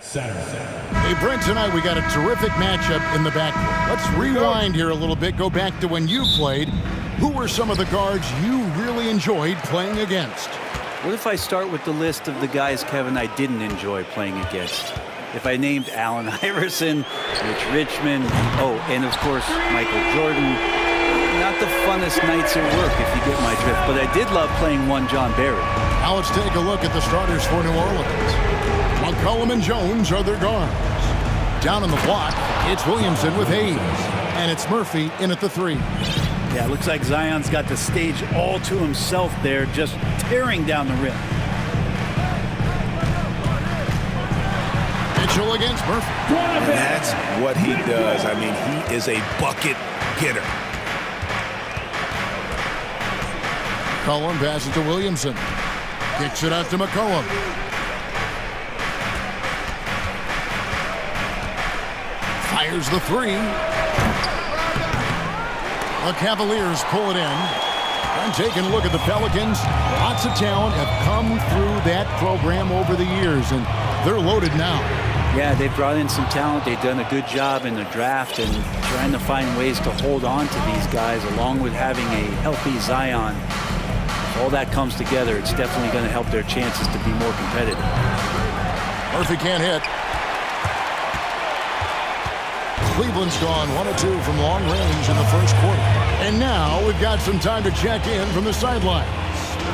Hey, Brent, tonight we got a terrific matchup in the backcourt. Let's rewind here a little bit, go back to when you played. Who were some of the guards you really enjoyed playing against? What if I start with the list of the guys, Kevin, I didn't enjoy playing against? If I named Allen Iverson, Mitch Richmond, and of course, Michael Jordan. Not the funnest nights at work, if you get my drift, but I did love playing one John Barry. Now let's take a look at the starters for New Orleans. McCollum and Jones are their guards. Down on the block, it's Williamson with Hayes, and it's Murphy in at the 3. Yeah, it looks like Zion's got the stage all to himself there, just tearing down the rim. Mitchell against Murphy. And that's what he does. I mean, he is a bucket getter. McCollum passes to Williamson. Kicks it out to McCollum. Fires the 3. The Cavaliers pull it in. And taking a look at the Pelicans, lots of talent have come through that program over the years, and they're loaded now. Yeah, they've brought in some talent. They've done a good job in the draft and trying to find ways to hold on to these guys, along with having a healthy Zion. If all that comes together, it's definitely going to help their chances to be more competitive. Murphy can't hit. Cleveland's gone 1 of 2 from long range in the first quarter. And now we've got some time to check in from the sidelines.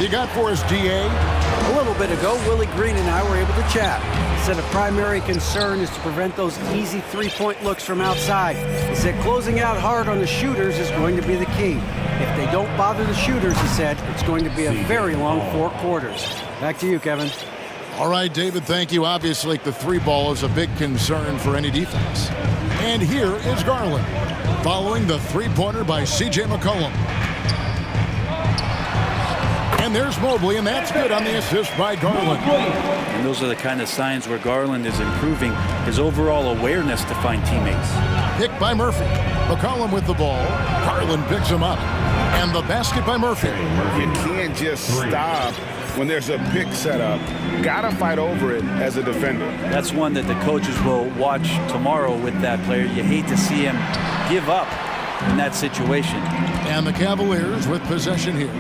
You got for us, DA? A little bit ago, Willie Green and I were able to chat. He said a primary concern is to prevent those easy three-point looks from outside. He said closing out hard on the shooters is going to be the key. If they don't bother the shooters, he said, it's going to be a very long 4 quarters. Back to you, Kevin. All right, David, thank you. Obviously, the 3-ball is a big concern for any defense. And here is Garland, following the 3-pointer by C.J. McCollum. And there's Mobley, and that's good on the assist by Garland. And those are the kind of signs where Garland is improving his overall awareness to find teammates. Picked by Murphy. McCollum with the ball. Garland picks him up. And the basket by Murphy. You can't just stop when there's a pick set up. Gotta fight over it as a defender. That's one that the coaches will watch tomorrow with that player. You hate to see him give up in that situation. And the Cavaliers with possession here.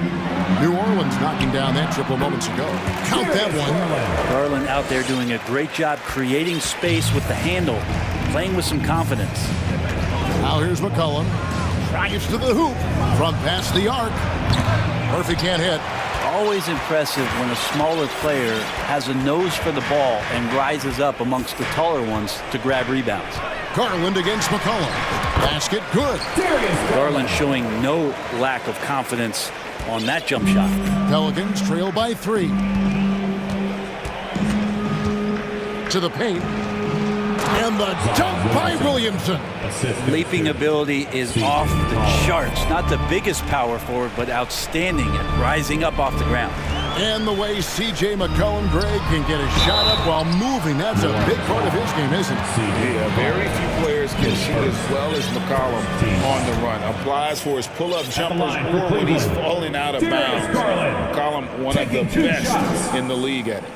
New Orleans knocking down that triple moments ago. Count that one. Garland out there doing a great job creating space with the handle, playing with some confidence. Now here's McCollum. Drives to the hoop from past the arc. Murphy can't hit. Always impressive when a smaller player has a nose for the ball and rises up amongst the taller ones to grab rebounds. Garland against McCollum. Basket good. Garland showing no lack of confidence on that jump shot. Pelicans trail by 3. To the paint. And the dunk by Williamson. Leaping ability is off the charts. Not the biggest power forward, but outstanding at rising up off the ground. And the way C.J. McCollum, Greg, can get a shot up while moving, that's a big part of his game, isn't it? Yeah, very few players can shoot as well as McCollum on the run. Applies for his pull-up jumpers or when he's falling out of bounds. McCollum, one of the best in the league at it.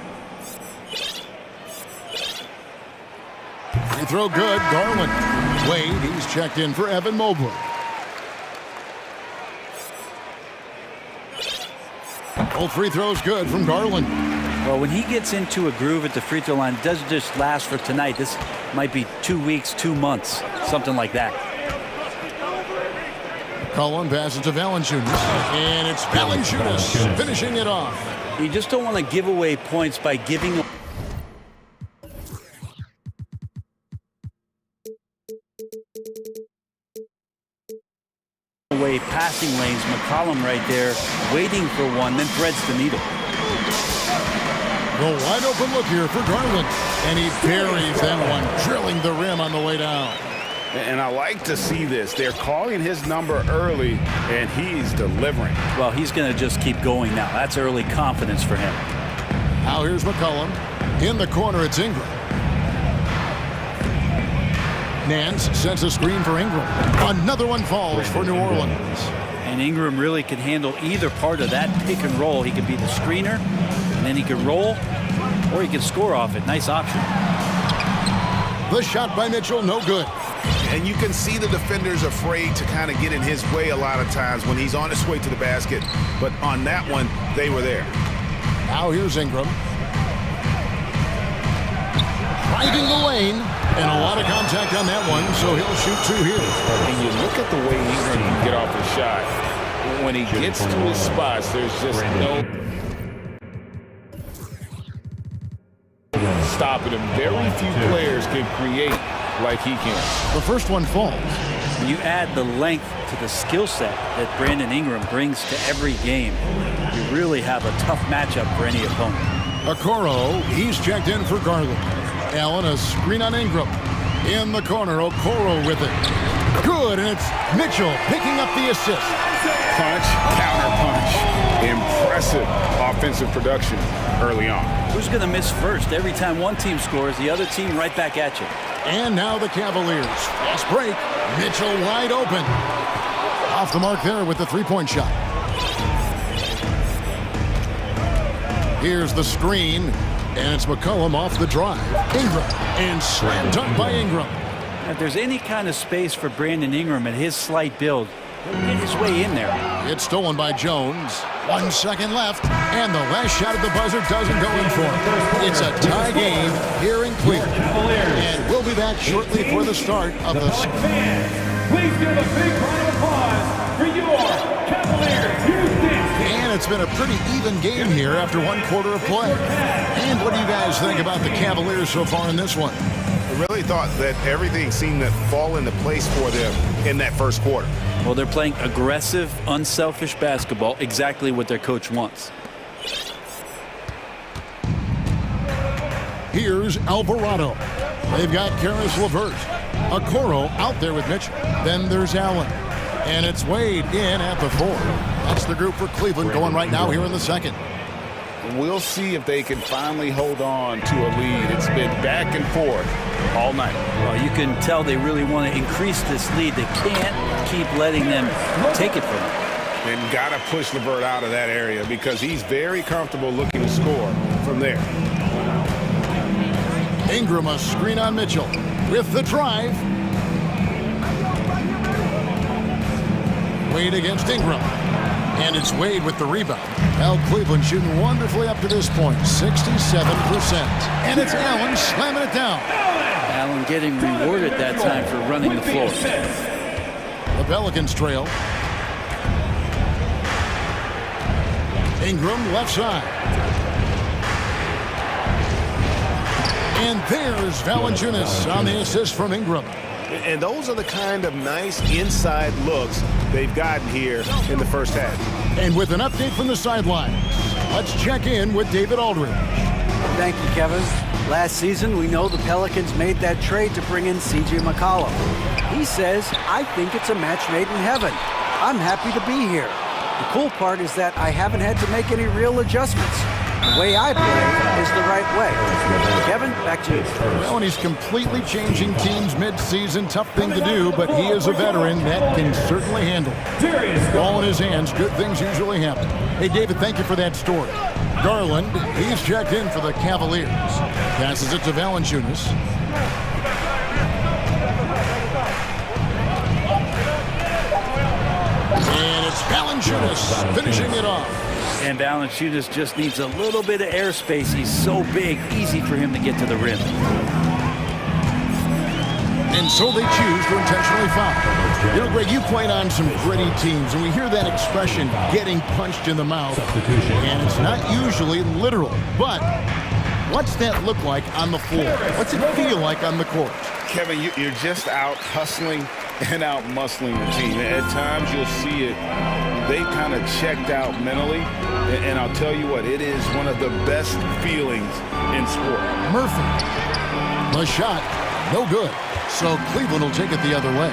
Free throw good, Garland. Wade, he's checked in for Evan Mobley. Both free throws good from Garland. Well, when he gets into a groove at the free throw line, it doesn't just last for tonight. This might be 2 weeks, 2 months, something like that. McCollum passes to Valanciunas. And it's Valanciunas finishing it off. You just don't want to give away points by giving away passing lanes. McCollum right there waiting for one, then threads the needle. The wide open look here for Garland. And he buries that one, drilling the rim on the way down. And I like to see this. They're calling his number early, and he's delivering. Well, he's going to just keep going now. That's early confidence for him. Now here's McCollum. In the corner, it's Ingram. Nance sends a screen for Ingram. Another one falls for New Orleans. And Ingram really can handle either part of that pick and roll. He could be the screener, and then he could roll, or he could score off it. Nice option. The shot by Mitchell, no good. And you can see the defenders afraid to kind of get in his way a lot of times when he's on his way to the basket. But on that one, they were there. Now here's Ingram. Driving the lane. And a lot of contact on that one, so he'll shoot two here. And you look at the way Ingram can get off his shot. When he gets to his spots, there's just no stopping him. Very few players can create like he can. The first one falls. When you add the length to the skill set that Brandon Ingram brings to every game, you really have a tough matchup for any opponent. Okoro, he's checked in for Garland. Allen, a screen on Ingram. In the corner, Okoro with it. Good, and it's Mitchell picking up the assist. Punch, counter punch. Impressive offensive production early on. Who's going to miss first? Every time one team scores, the other team right back at you. And now the Cavaliers. Fast break. Mitchell wide open. Off the mark there with the three-point shot. Here's the screen, and it's McCollum off the drive. Ingram, and slam dunk by Ingram. If there's any kind of space for Brandon Ingram at his slight build, he'll get his way in there. It's stolen by Jones. 1 second left, and the last shot at the buzzer doesn't go in for him. It's a tie game here in Cleveland. And we'll be back shortly for the start of the... Please give a big round of applause for your Cavaliers Houston. And it's been a pretty even game here after one quarter of play. And what do you guys think about the Cavaliers so far in this one? I really thought that everything seemed to fall into place for them in that first quarter. Well, they're playing aggressive, unselfish basketball, exactly what their coach wants. Here's Alvarado. They've got Karis LeVert. Okoro out there with Mitchell. Then there's Allen. And it's Wade in at the 4. That's the group for Cleveland going right now here in the second. We'll see if they can finally hold on to a lead. It's been back and forth all night. Well, you can tell they really want to increase this lead. They can't keep letting them take it from them. And got to push LeVert out of that area because he's very comfortable looking to score from there. Ingram, a screen on Mitchell with the drive. Wade against Ingram. And it's Wade with the rebound. Well, Cleveland shooting wonderfully up to this point, 67%. And it's Allen slamming it down. Allen getting rewarded that time for running the floor. The Pelicans trail. Ingram left side. And there's Valanciunas on the assist from Ingram. And those are the kind of nice inside looks they've gotten here in the first half. And with an update from the sidelines, let's check in with David Aldridge. Thank you, Kevin. Last season, we know the Pelicans made that trade to bring in C.J. McCollum. He says, I think it's a match made in heaven. I'm happy to be here. The cool part is that I haven't had to make any real adjustments. The way I play is the right way. Kevin, back to you. Well, and he's completely changing teams mid-season. Tough thing to do, but he is a veteran that can certainly handle it. Ball in his hands, good things usually happen. Hey, David, thank you for that story. Garland, he's checked in for the Cavaliers. Passes it to Valanciunas. And it's Valanciunas finishing it off. And Valanciunas just needs a little bit of airspace. He's so big, easy for him to get to the rim. And so they choose to intentionally foul. You know, Greg, you played on some gritty teams, and we hear that expression, getting punched in the mouth. And it's not usually literal. But what's that look like on the floor? What's it feel like on the court? Kevin, you're just out hustling and out muscling the team. At times you'll see it. They kind of checked out mentally, and I'll tell you what, it is one of the best feelings in sport. Murphy, the shot, no good. So Cleveland will take it the other way.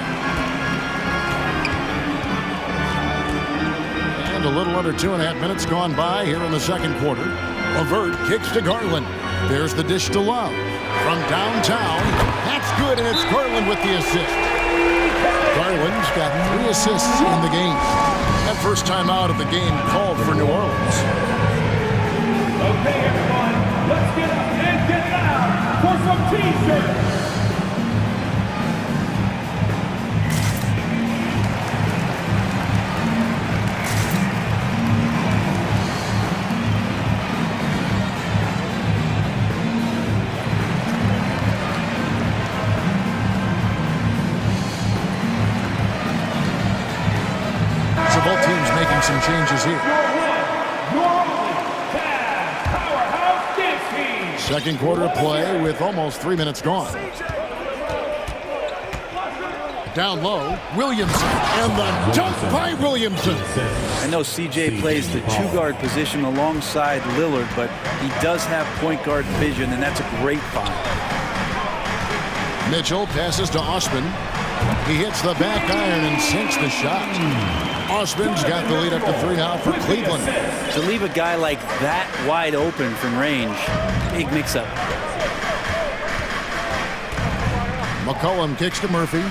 And a little under 2.5 minutes gone by here in the second quarter. LeVert kicks to Garland. There's the dish to Love. From downtown, that's good, and it's Garland with the assist. Garland's got 3 assists in the game. That first time out of the game called for New Orleans. Okay, everyone, let's get up and get loud for some T-shirts. Second quarter play with almost 3 minutes gone. Down low, Williamson, and the dunk by Williamson. I know CJ plays the two-guard position alongside Lillard, but he does have point guard vision, and that's a great find. Mitchell passes to Osman. He hits the back iron and sinks the shot. Osman's got the lead up to 3 now for Cleveland. To leave a guy like that wide open from range, big mix-up. McCollum kicks to Murphy.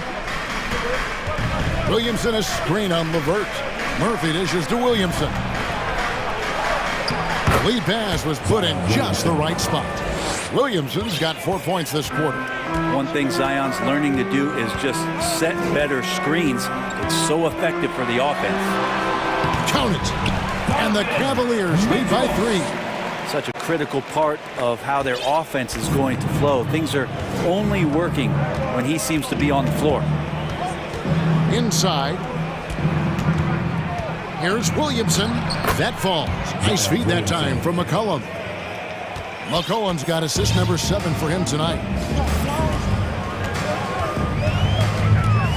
Williamson a screen on Levert. Murphy dishes to Williamson. The lead pass was put in just the right spot. Williamson's got 4 points this quarter. One thing Zion's learning to do is just set better screens. It's so effective for the offense. Count it. And the Cavaliers lead by 3. Such a critical part of how their offense is going to flow. Things are only working when he seems to be on the floor. Inside. Here's Williamson. That falls. Nice feed that time from McCollum. McCollum's got assist number 7 for him tonight.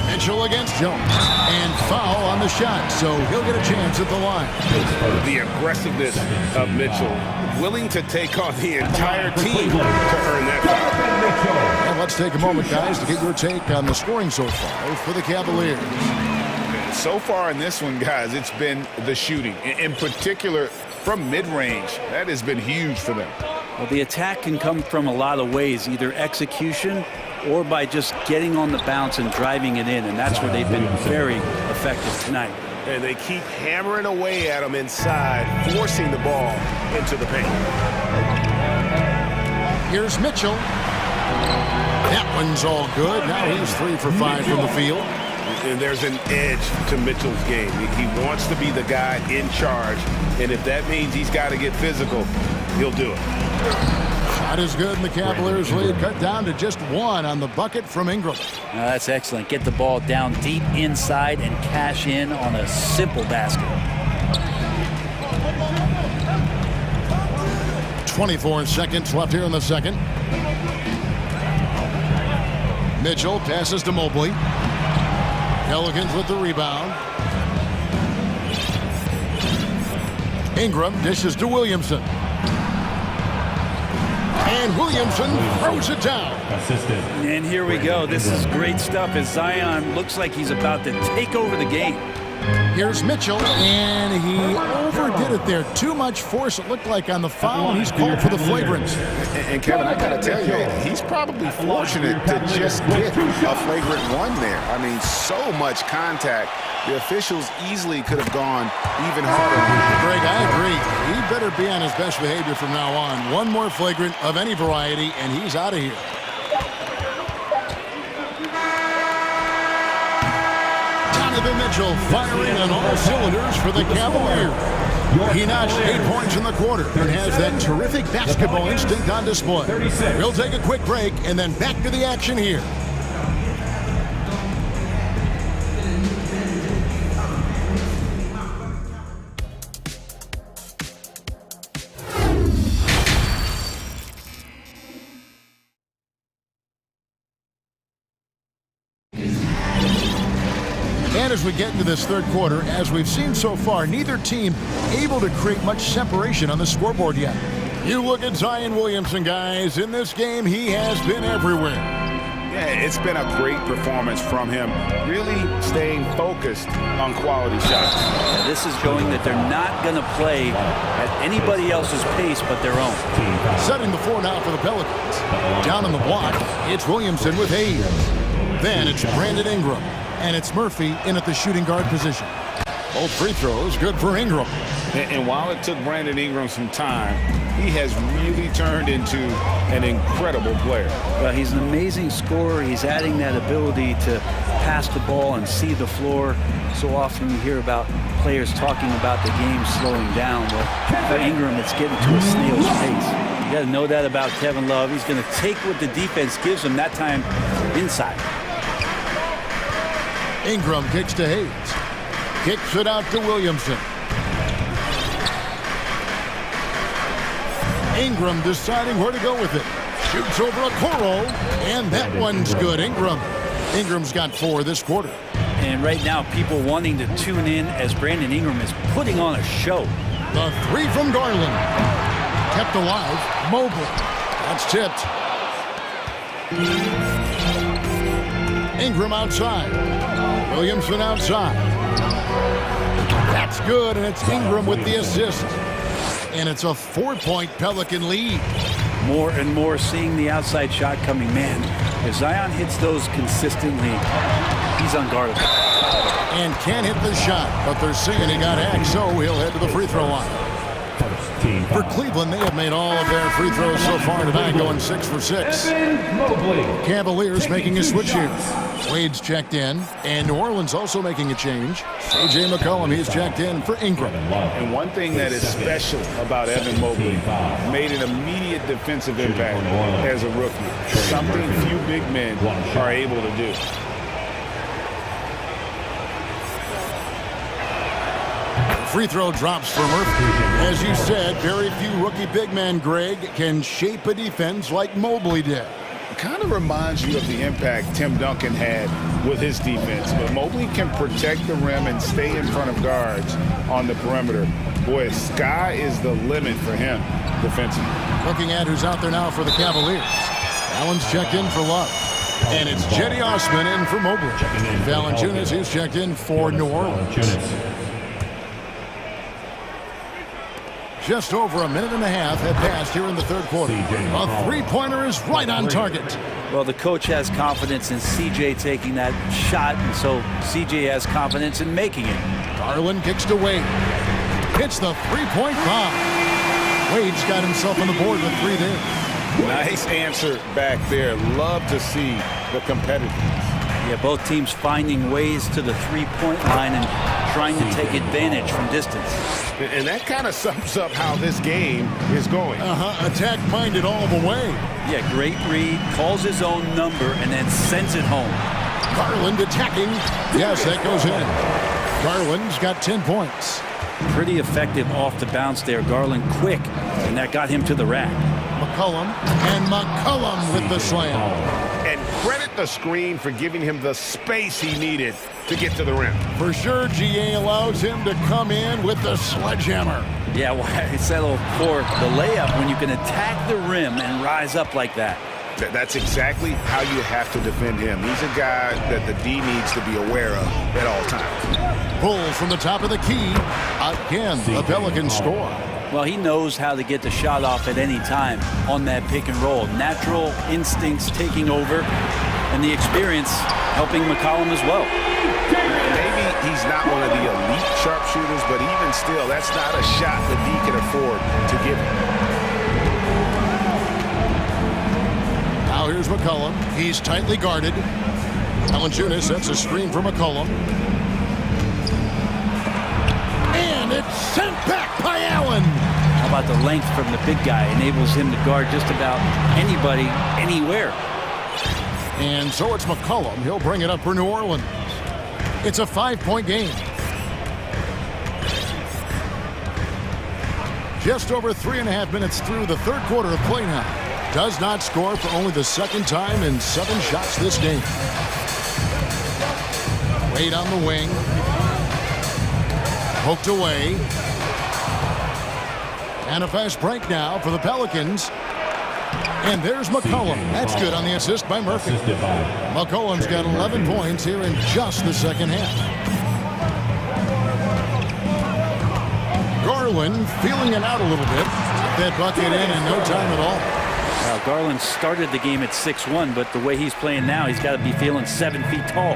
Mitchell against Jones. And foul on the shot, so he'll get a chance at the line. The aggressiveness of Mitchell, willing to take on the entire team to earn that foul. And let's take a moment, guys, to get your take on the scoring so far for the Cavaliers. So far in this one, guys, it's been the shooting. In particular, from mid-range. That has been huge for them. Well, the attack can come from a lot of ways, either execution or by just getting on the bounce and driving it in, and that's where they've been very effective tonight. And they keep hammering away at them inside, forcing the ball into the paint. Here's Mitchell. That one's all good. Now he's 3 for 5 from the field. And there's an edge to Mitchell's game. He wants to be the guy in charge, and if that means he's got to get physical, he'll do it. Shot is good, and the Cavaliers lead cut down to just 1 on the bucket from Ingram. That's excellent. Get the ball down deep inside and cash in on a simple basket. 24 seconds left here in the second. Mitchell passes to Mobley. Pelicans with the rebound. Ingram dishes to Williamson. And Williamson throws it down. And here we go. This is great stuff as Zion looks like he's about to take over the game. Here's Mitchell, and he overdid it there. Too much force, it looked like, on the foul, and he's called for the flagrant. And Kevin, I got to tell you, he's probably fortunate to just get a flagrant 1 there. I mean, so much contact. The officials easily could have gone even harder. Greg, I agree. He better be on his best behavior from now on. 1 more flagrant of any variety, and he's out of here. Donovan Mitchell firing on all cylinders for the Cavaliers. He notched 8 points in the quarter and has that terrific basketball instinct on display. We'll take a quick break and then back to the action here. And as we get into this third quarter, as we've seen so far, neither team able to create much separation on the scoreboard yet. You look at Zion Williamson, guys. In this game, he has been everywhere. Yeah, it's been a great performance from him, really staying focused on quality shots. Yeah, this is showing that they're not going to play at anybody else's pace but their own. Setting the floor now for the Pelicans. Down on the block, it's Williamson with Hayes. Then it's Brandon Ingram. And it's Murphy in at the shooting guard position. Both free throws good for Ingram. And while it took Brandon Ingram some time, he has really turned into an incredible player. Well, he's an amazing scorer. He's adding that ability to pass the ball and see the floor. So often you hear about players talking about the game slowing down. Well, for Ingram, it's getting to a snail's pace. You got to know that about Kevin Love. He's going to take what the defense gives him, that time inside. Ingram kicks to Hayes. Kicks it out to Williamson. Ingram deciding where to go with it. Shoots over a Coro, and that one's good. Ingram's got 4 this quarter. And right now, people wanting to tune in as Brandon Ingram is putting on a show. The 3 from Garland. Kept alive. Mobley. That's tipped. Ingram outside. Williamson outside. That's good, and it's Ingram with the assist. And it's a 4-point Pelican lead. More and more seeing the outside shot coming. Man, if Zion hits those consistently, he's unguardable. And can't hit the shot, but they're saying he got hacked, so he'll head to the free throw line. For Cleveland, they have made all of their free throws so far tonight, going 6 for 6. Cavaliers making a switch here. Wade's checked in, and New Orleans also making a change. C.J. McCollum, he's checked in for Ingram. And one thing that is special about Evan Mobley, made an immediate defensive impact as a rookie. Something few big men are able to do. Free throw drops for Murphy. As you said, very few rookie big men, Greg, can shape a defense like Mobley did. Kind of reminds you of the impact Tim Duncan had with his defense. But Mobley can protect the rim and stay in front of guards on the perimeter. Boy, sky is the limit for him defensively. Looking at who's out there now for the Cavaliers. Allen's checked in for Love. And it's Cedi Osman in for Mobley. Valanciunas, who's checked in for New Orleans. Just over a minute and a half had passed here in the third quarter. A three-pointer is right on target. Well, the coach has confidence in CJ taking that shot, and so CJ has confidence in making it. Garland kicks to Wade. Hits the three-point bomb. Wade's got himself on the board with 3 there. Nice answer back there. Love to see the competitiveness. Yeah, both teams finding ways to the three-point line and trying to take advantage from distance. And that kind of sums up how this game is going. Attack-minded all the way. Yeah, great read, calls his own number, and then sends it home. Garland attacking. Yes, that goes in. Garland's got 10 points. Pretty effective off the bounce there. Garland quick, and that got him to the rack. McCollum with the slam. And credit the screen for giving him the space he needed to get to the rim. For sure, GA allows him to come in with the sledgehammer. Yeah, why settle for the layup when you can attack the rim and rise up like that? That's exactly how you have to defend him. He's a guy that the D needs to be aware of at all times. Pull from the top of the key. Again, the Pelicans score. Well, he knows how to get the shot off at any time on that pick and roll. Natural instincts taking over, and the experience helping McCollum as well. Maybe he's not one of the elite sharpshooters, but even still, that's not a shot that he can afford to give him. Now here's McCollum. He's tightly guarded. Valanciunas sets a screen for McCollum. And it's sent back by Allen. How about the length from the big guy? Enables him to guard just about anybody, anywhere. And so it's McCollum. He'll bring it up for New Orleans. It's a 5-point game. Just over 3.5 minutes through the third quarter of play now. Does not score for only the second time in 7 shots this game. Wade on the wing. Poked away. And a fast break now for the Pelicans. And there's McCollum. That's good on the assist by Murphy. McCollum's got 11 points here in just the second half. Garland feeling it out a little bit. That bucket in no time at all. Garland started the game at 6'1", but the way he's playing now, he's got to be feeling 7 feet tall.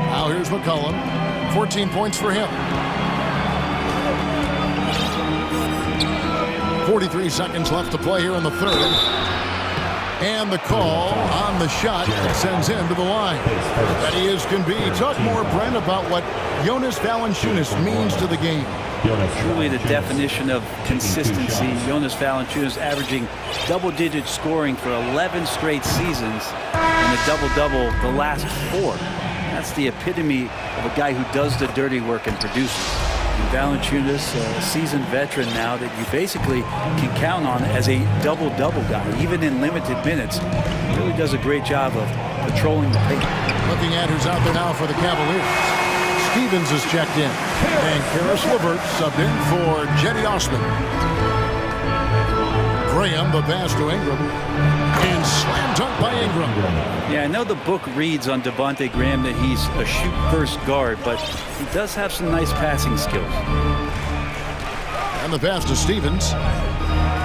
Now here's McCollum. 14 points for him. 43 seconds left to play here in the third. And the call on the shot that sends him to the line. Ready as can be. Talk more, Brent, about what Jonas Valanciunas means to the game. Truly the definition of consistency. Jonas Valanciunas averaging double-digit scoring for 11 straight seasons and a double-double the last 4. That's the epitome of a guy who does the dirty work and produces. Valanciunas, a seasoned veteran now that you basically can count on as a double-double guy, even in limited minutes. He really does a great job of patrolling the paint. Looking at who's out there now for the Cavaliers. Stevens is checked in. And Karis LeVert subbed in for Jetty Osman. Graham, the pass to Ingram. And slam dunk by Ingram. Yeah, I know the book reads on Devontae Graham that he's a shoot-first guard, but he does have some nice passing skills. And the pass to Stevens.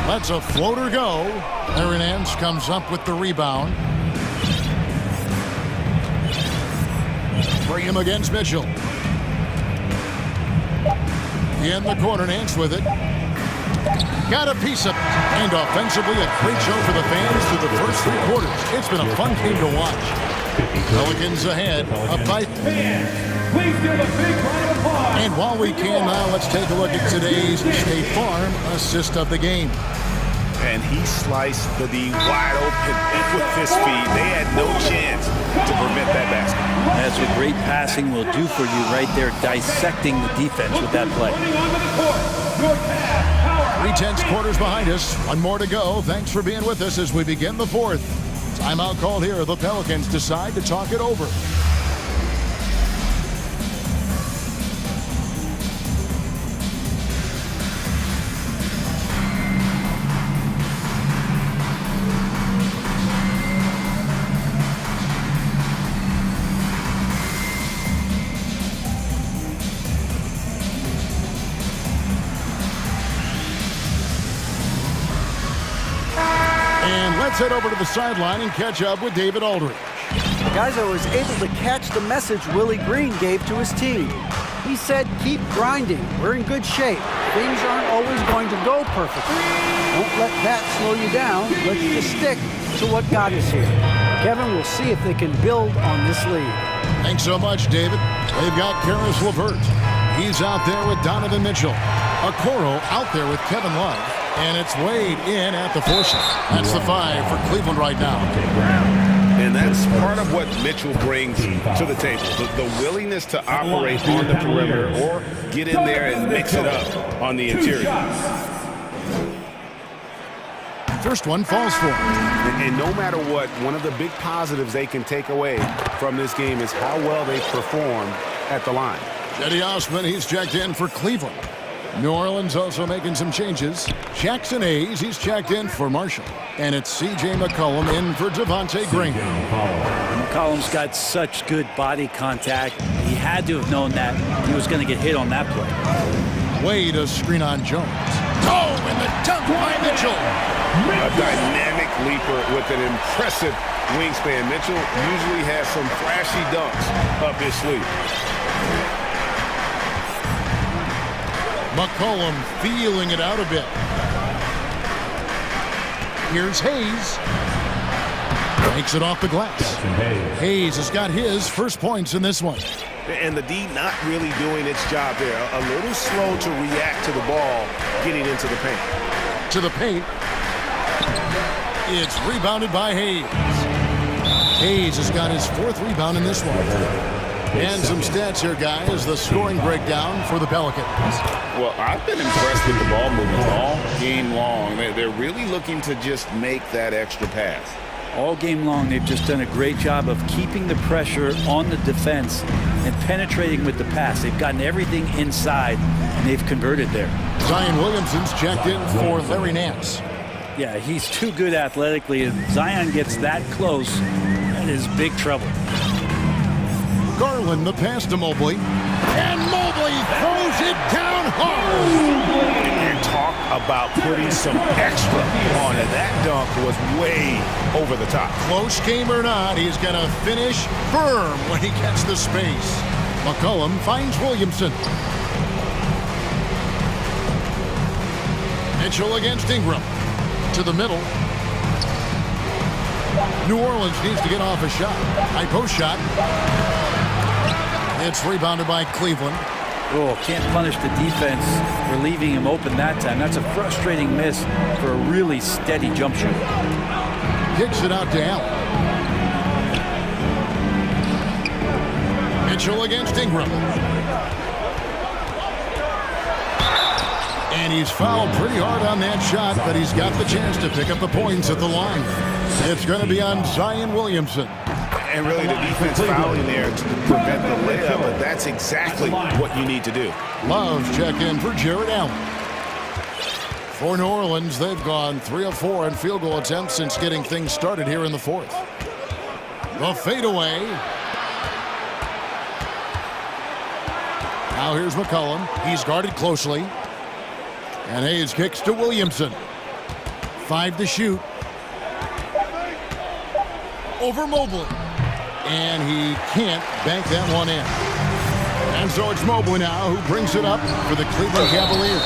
Lets a floater go. Aaron Nance comes up with the rebound. Graham against Mitchell. In the corner, Nance with it. Got a piece of it. And offensively, a great show for the fans through the first 3 quarters. It's been a fun game to watch. Pelicans ahead, up by... Please give a big round of applause. And while we can now, let's take a look at today's State Farm assist of the game. And he sliced the D wide open with his feet. They had no chance to prevent that basket. That's what great passing will do for you right there, dissecting the defense with that play. 3/10 quarters behind us. 1 more to go. Thanks for being with us as we begin the 4th. Timeout called here. The Pelicans decide to talk it over. Let's head over to the sideline and catch up with David Aldridge. Guys, I was able to catch the message Willie Green gave to his team. He said, keep grinding. We're in good shape. Things aren't always going to go perfectly. Don't let that slow you down. Let's just stick to what got us here. Kevin, we'll see if they can build on this lead. Thanks so much, David. They've got Karis LeVert. He's out there with Donovan Mitchell. Okoro out there with Kevin Love. And it's Wade in at the 4 shot. That's the 5 for Cleveland right now. And that's part of what Mitchell brings to the table. The willingness to operate on the perimeter or get in there and mix it up on the interior. First one falls for him. And no matter what, one of the big positives they can take away from this game is how well they perform at the line. Jetty Osman, he's checked in for Cleveland. New Orleans also making some changes. Jackson Hayes, he's checked in for Marshall. And it's C.J. McCollum in for Devontae Graham. McCollum's got such good body contact. He had to have known that he was going to get hit on that play. Wade, a screen on Jones. Oh, and the dunk by Mitchell. A dynamic leaper with an impressive wingspan. Mitchell usually has some flashy dunks up his sleeve. McCollum feeling it out a bit. Here's Hayes. Makes it off the glass. Hayes has got his first points in this one. And the D not really doing its job there. A little slow to react to the ball getting into the paint. To the paint. It's rebounded by Hayes. Hayes has got his 4th rebound in this one. And some stats here, guys. The scoring breakdown for the Pelicans. Well, I've been impressed with the ball movement all game long. They're really looking to just make that extra pass. All game long, they've just done a great job of keeping the pressure on the defense and penetrating with the pass. They've gotten everything inside, and they've converted there. Zion Williamson's checked in for Larry Nance. Yeah, he's too good athletically. If Zion gets that close, that is big trouble. Garland, the pass to Mobley. And Mobley throws it down hard. And talk about putting some extra on it. That dunk was way over the top. Close game or not, he's going to finish firm when he gets the space. McCollum finds Williamson. Mitchell against Ingram. To the middle. New Orleans needs to get off a shot. High post shot. It's rebounded by Cleveland. Oh, can't punish the defense for leaving him open that time. That's a frustrating miss for a really steady jump shot. Kicks it out to Allen. Mitchell against Ingram. And he's fouled pretty hard on that shot, but he's got the chance to pick up the points at the line. It's going to be on Zion Williamson. And really the defense fouling there to prevent the layup, but that's exactly what you need to do. Love check in for Jared Allen. For New Orleans, they've gone 3 of 4 in field goal attempts since getting things started here in the fourth. The fadeaway. Now here's McCollum. He's guarded closely. And Hayes kicks to Williamson. 5 to shoot. Over Mobley. And he can't bank that one in. And so it's Mobley now who brings it up for the Cleveland Cavaliers.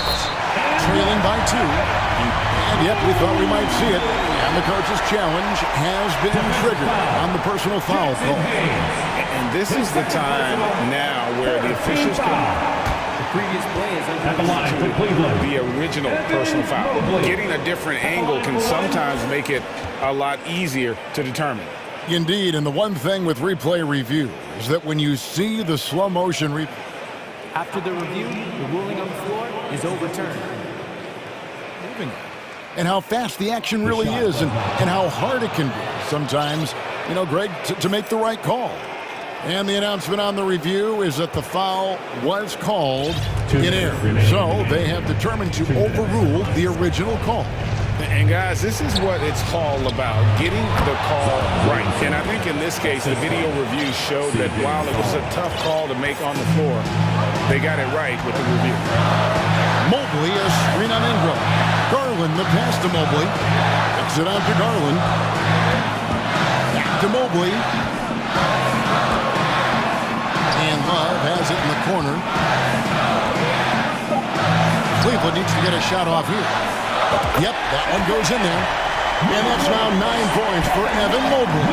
Trailing by 2. And yep, we thought we might see it. And the coach's challenge has been triggered on the personal foul call. And this is the time now where the officials can Previous play is at the line for Cleveland. the original personal foul. Getting a different angle can sometimes make it a lot easier to determine. Indeed, and the one thing with replay review is that when you see the slow motion replay, After the review, the ruling on the floor is overturned. and how fast the action really is and how hard it can be sometimes, you know, Greg, to make the right call. And the announcement on the review is that the foul was called in error. So they have determined to overrule the original call. And guys, this is what it's all about, getting the call right. And I think in this case, the video review showed that while it was a tough call to make on the floor, they got it right with the review. Mobley, a screen on Ingram. Garland, the pass to Mobley. Kicks it out to Garland. Back to Mobley. And Love has it in the corner. Cleveland needs to get a shot off here. Yep, that one goes in there. And that's now 9 points for Evan Mobley.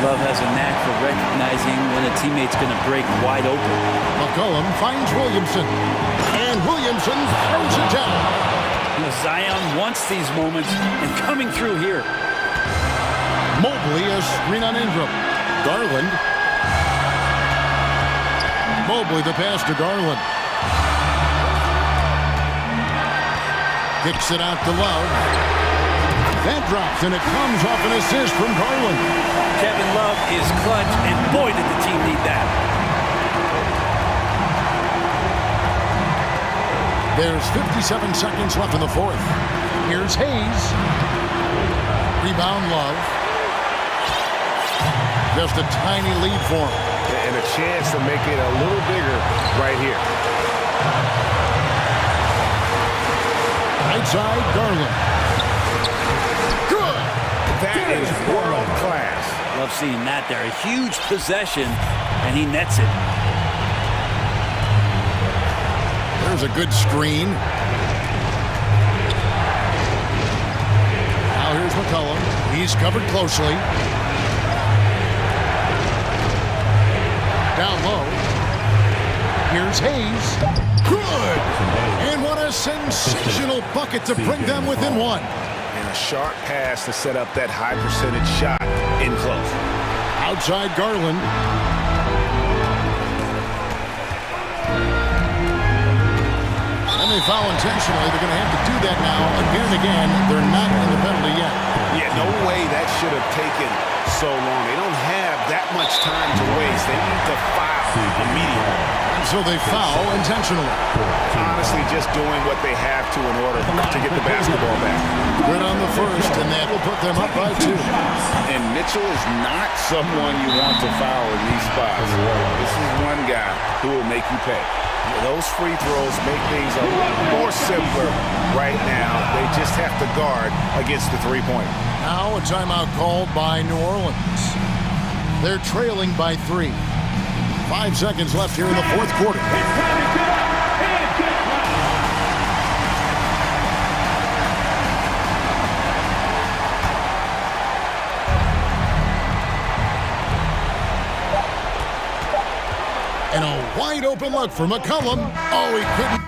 Love has a knack for recognizing when a teammate's going to break wide open. McCollum finds Williamson. And Williamson throws it down. You know, Zion wants these moments and coming through here. Mobley, a screen on Ingram. Garland. Mobley, the pass to Garland. Kicks it out to Love. That drops, and it comes off an assist from Garland. Kevin Love is clutch, and boy, did the team need that. There's 57 seconds left in the fourth. Here's Hayes. Rebound Love. Just a tiny lead for him. And a chance to make it a little bigger right here. Right side, Garland. Good! That is world class. Love seeing that there. A huge possession, and he nets it. There's a good screen. Now here's McCollum. He's covered closely. Down low. Here's Hayes. Good! And what a sensational bucket to bring them within 1. And a sharp pass to set up that high percentage shot in close. Outside Garland. And they foul intentionally. They're going to have to do that now again and again. They're not in the penalty yet. Yeah, no way that should have taken so long. They don't have that much time to waste. They need to foul immediately. And so they foul intentionally. Honestly, just doing what they have to in order to get the basketball back. Good on the first, and that will put them up by 2. And Mitchell is not someone you want to foul in these spots. This is one guy who will make you pay. Those free throws make things a lot more simpler right now. They just have to guard against the three-pointer. Now a timeout called by New Orleans. They're trailing by 3. 5 seconds left here in the fourth quarter. And a wide open look for McCollum. Oh, he couldn't.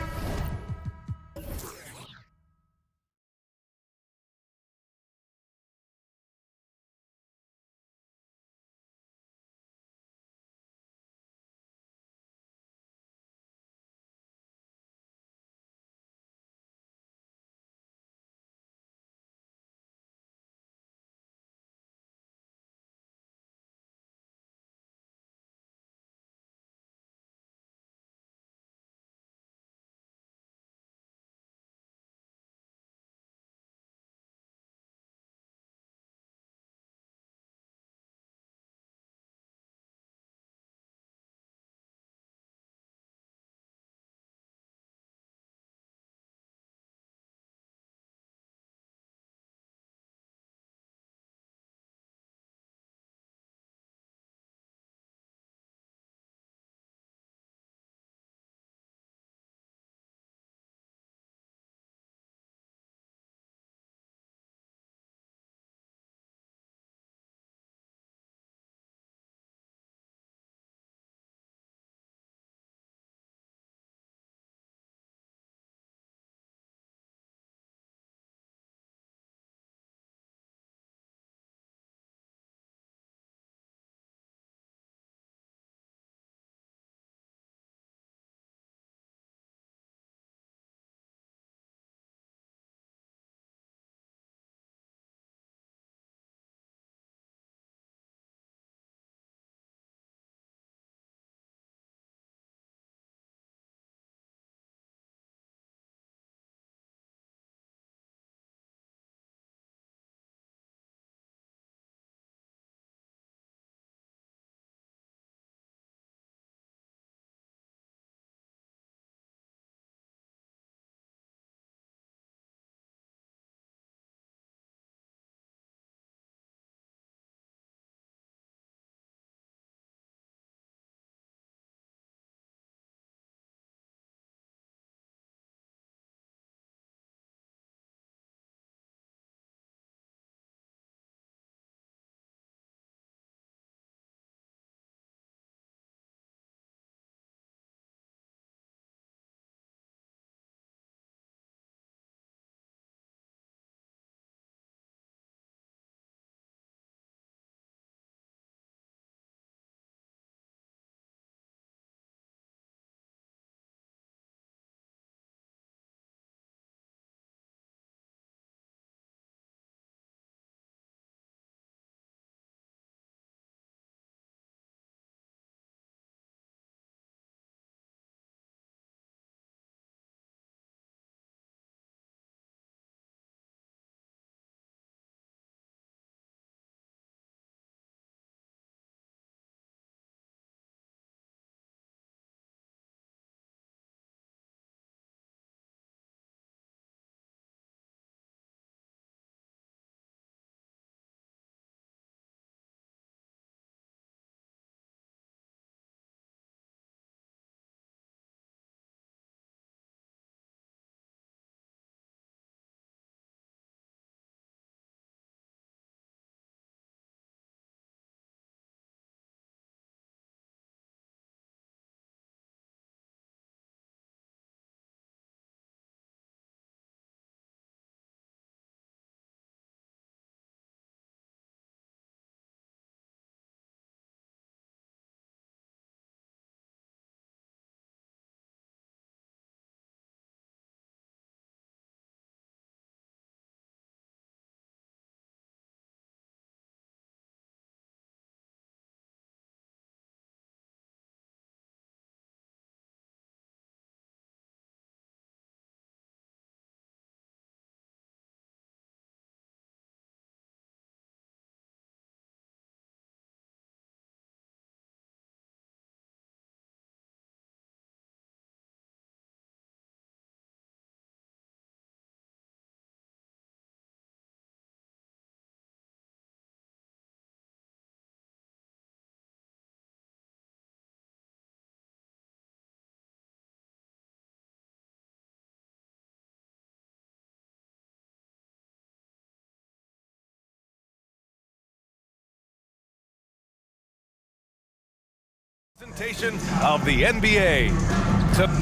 Presentation of the NBA.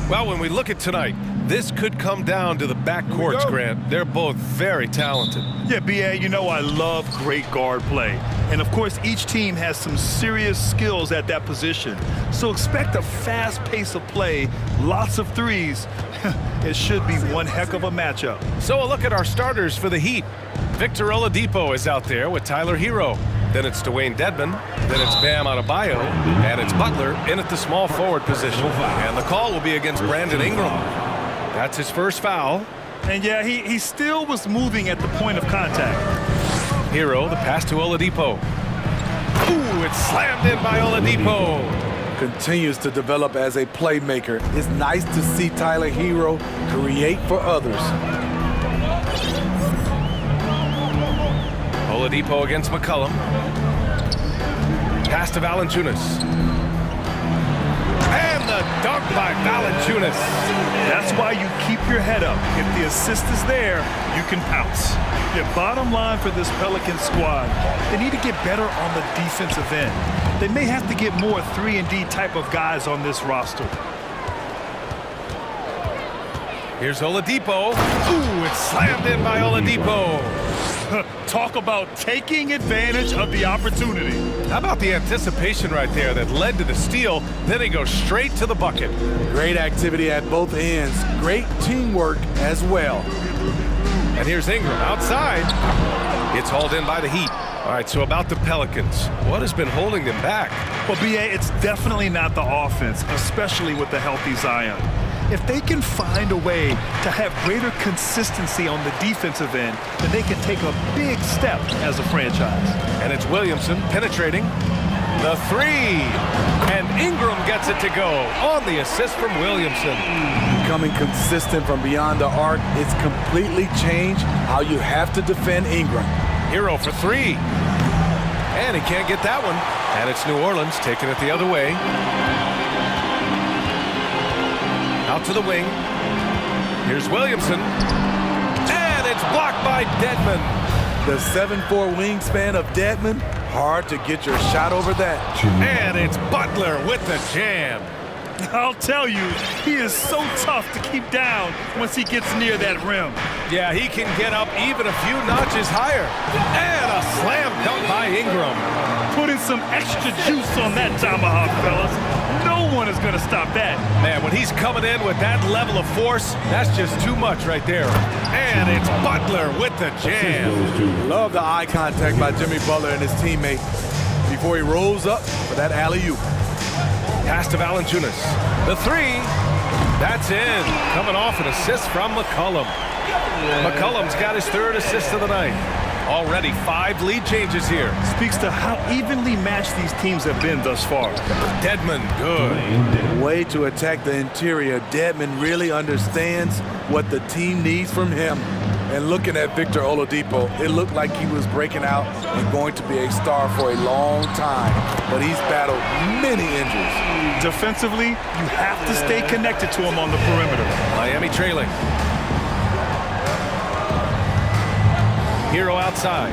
Well, when we look at tonight, this could come down to the backcourts, Grant. They're both very talented. Yeah, B.A., you know I love great guard play. And, of course, each team has some serious skills at that position. So expect a fast pace of play, lots of threes. It should be one heck of a matchup. So a look at our starters for the Heat. Victor Oladipo is out there with Tyler Hero. Then it's Dwayne Dedmon. Then it's Bam Adebayo. And it's Butler in at the small forward position. And the call will be against Brandon Ingram. That's his first foul. And, yeah, he still was moving at the point of contact. Hero, the pass to Oladipo. Ooh, it's slammed in by Oladipo. Continues to develop as a playmaker. It's nice to see Tyler Hero create for others. Oladipo against McCollum. Pass to Valanciunas. And the dunk by Valanciunas. That's why you keep your head up. If the assist is there, you can pounce. The bottom line for this Pelican squad, they need to get better on the defensive end. They may have to get more 3-and-D type of guys on this roster. Here's Oladipo. Ooh, it's slammed in by Oladipo. Talk about taking advantage of the opportunity. How about the anticipation right there that led to the steal? Then he goes straight to the bucket. Great activity at both ends. Great teamwork as well. And here's Ingram outside. It's hauled in by the Heat. All right, so about the Pelicans. What has been holding them back? Well, B.A., it's definitely not the offense, especially with the healthy Zion. If they can find a way to have greater consistency on the defensive end, then they can take a big step as a franchise. And it's Williamson penetrating. The three. And Ingram gets it to go on the assist from Williamson. Becoming consistent from beyond the arc, it's completely changed how you have to defend Ingram. Hero for three. And he can't get that one. And it's New Orleans taking it the other way. Out to the wing. Here's Williamson. And it's blocked by Dedmon. The 7'4" wingspan of Dedmon, hard to get your shot over that. And it's Butler with the jam. I'll tell you, he is so tough to keep down once he gets near that rim. Yeah, he can get up even a few notches higher. And a slam dunk by Ingram. Putting some extra juice on that tomahawk, fellas. No one is going to stop that. Man, when he's coming in with that level of force, that's just too much right there. And it's Butler with the jam. Love the eye contact by Jimmy Butler and his teammate before he rolls up for that alley-oop. Pass to Valanciunas. The three. That's in. Coming off an assist from McCollum. McCollum's got his third assist of the night. Already 5 lead changes here. Speaks to how evenly matched these teams have been thus far. Dedmon, good. Way to attack the interior. Dedmon really understands what the team needs from him. And looking at Victor Oladipo, it looked like he was breaking out and going to be a star for a long time. But he's battled many injuries. Defensively, you have to stay connected to him on the perimeter. Miami trailing. Hero outside.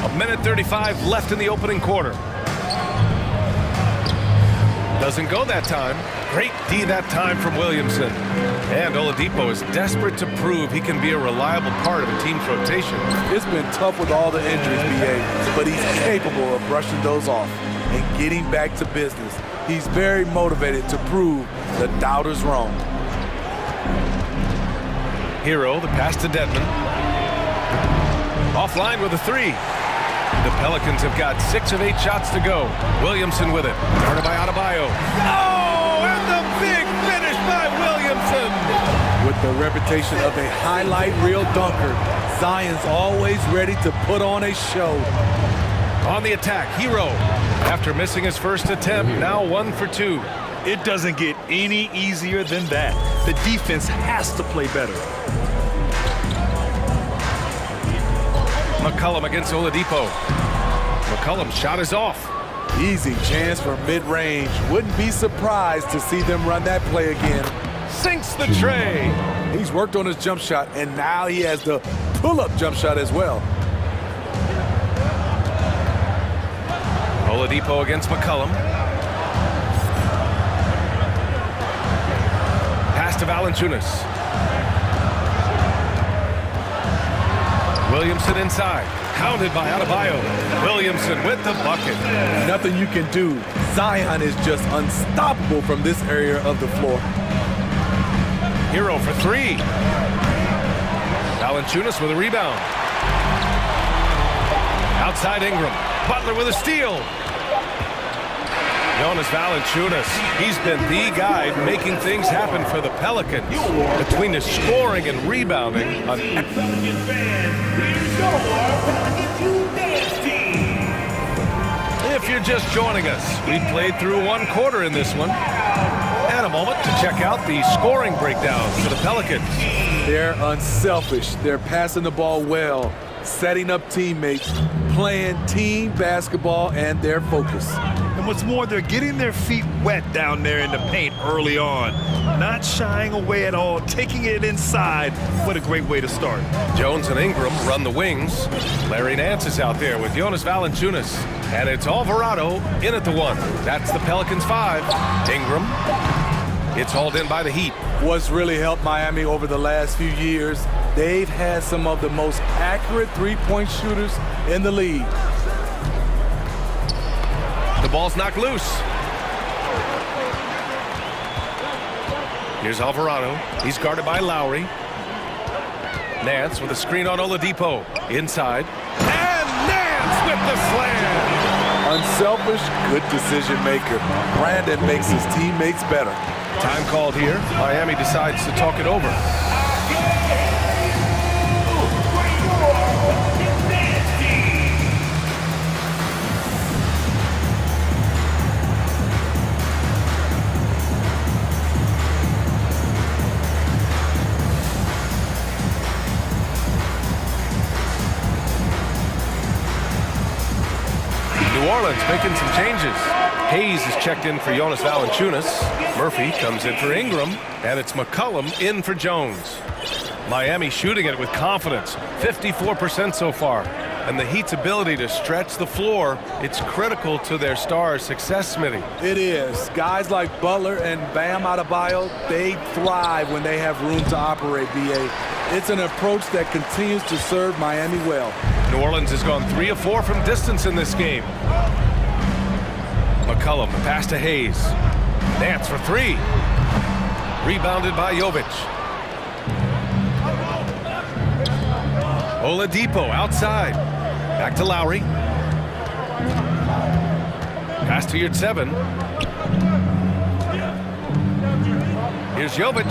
A minute 35 left in the opening quarter. Doesn't go that time. Great D that time from Williamson. And Oladipo is desperate to prove he can be a reliable part of a team's rotation. It's been tough with all the injuries, B.A., but he's capable of brushing those off and getting back to business. He's very motivated to prove the doubters wrong. Hero, the pass to Dedmon. Offline with a three. The Pelicans have got 6 of 8 shots to go. Williamson with it. Guarded by Adebayo. Oh, and the big finish by Williamson. With the reputation of a highlight reel dunker, Zion's always ready to put on a show. On the attack, Hero. After missing his first attempt, now 1 for 2. It doesn't get any easier than that. The defense has to play better. McCollum against Oladipo. McCollum's shot is off. Easy chance for mid-range. Wouldn't be surprised to see them run that play again. Sinks the tray. He's worked on his jump shot, and now he has the pull-up jump shot as well. Oladipo against McCollum. Pass to Valanciunas. Williamson inside. Counted by Adebayo. Williamson with the bucket. Nothing you can do. Zion is just unstoppable from this area of the floor. Hero for three. Valanciunas with a rebound. Outside Ingram. Butler with a steal. Jonas Valanciunas, he's been the guy making things happen for the Pelicans. Between the scoring and rebounding. If you're just joining us, we played through one quarter in this one. And a moment to check out the scoring breakdown for the Pelicans. They're unselfish. They're passing the ball well, setting up teammates, playing team basketball, and their focus. And what's more, they're getting their feet wet down there in the paint early on. Not shying away at all, taking it inside. What a great way to start. Jones and Ingram run the wings. Larry Nance is out there with Jonas Valanciunas. And it's Alvarado in at the one. That's the Pelicans 5. Ingram. It's hauled in by the Heat. What's really helped Miami over the last few years, they've had some of the most accurate three-point shooters in the league. The ball's knocked loose. Here's Alvarado. He's guarded by Lowry. Nance with a screen on Oladipo. Inside. And Nance with the slam! Unselfish, good decision maker. Brandon makes his teammates better. Time called here. Miami decides to talk it over. New Orleans making some changes. Hayes is checked in for Jonas Valanciunas. Murphy comes in for Ingram, and it's McCollum in for Jones. Miami shooting it with confidence, 54% so far. And the Heat's ability to stretch the floor, it's critical to their stars' success, Smitty. It is. Guys like Butler and Bam Adebayo, they thrive when they have room to operate, B.A. It's an approach that continues to serve Miami well. New Orleans has gone 3 of 4 from distance in this game. McCollum, the pass to Hayes. Nance for 3. Rebounded by Jovic. Oladipo outside. Back to Lowry. Pass to Yurtseven. Here's Jovic.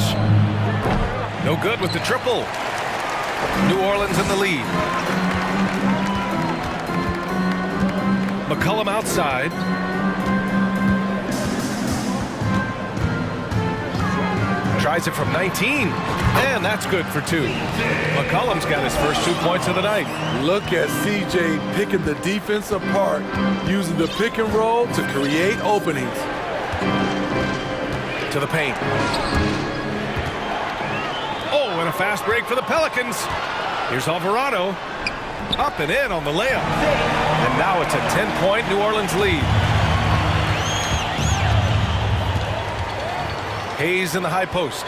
No good with the triple. New Orleans in the lead. McCollum outside. Tries it from 19, and that's good for 2. McCollum's got his first 2 points of the night. Look at CJ picking the defense apart, using the pick and roll to create openings. To the paint. Oh, and a fast break for the Pelicans. Here's Alvarado. Up and in on the layup. And now it's a 10-point New Orleans lead. Hayes in the high post.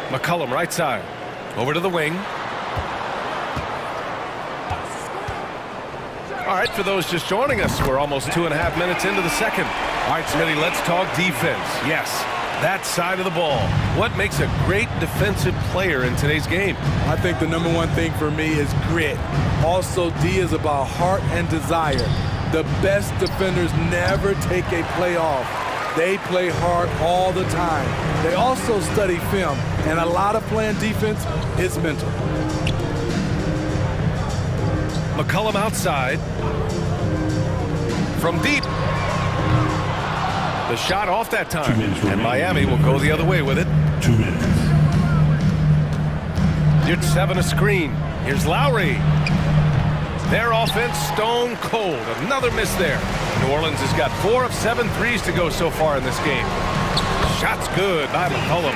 McCollum right side. Over to the wing. All right, for those just joining us, we're almost 2.5 minutes into the second. All right, Smitty, let's talk defense. Yes, that side of the ball. What makes a great defensive player in today's game? I think the number one thing for me is grit. Also, D is about heart and desire. The best defenders never take a play off. They play hard all the time. They also study film, and a lot of playing defense is mental. McCollum outside. From deep. The shot off that time. And Miami will go the other way with it. 2 minutes. Yurtseven a screen. Here's Lowry. Their offense stone cold. Another miss there. New Orleans has got 4 of 7 threes to go so far in this game. Shot's good by McCollum.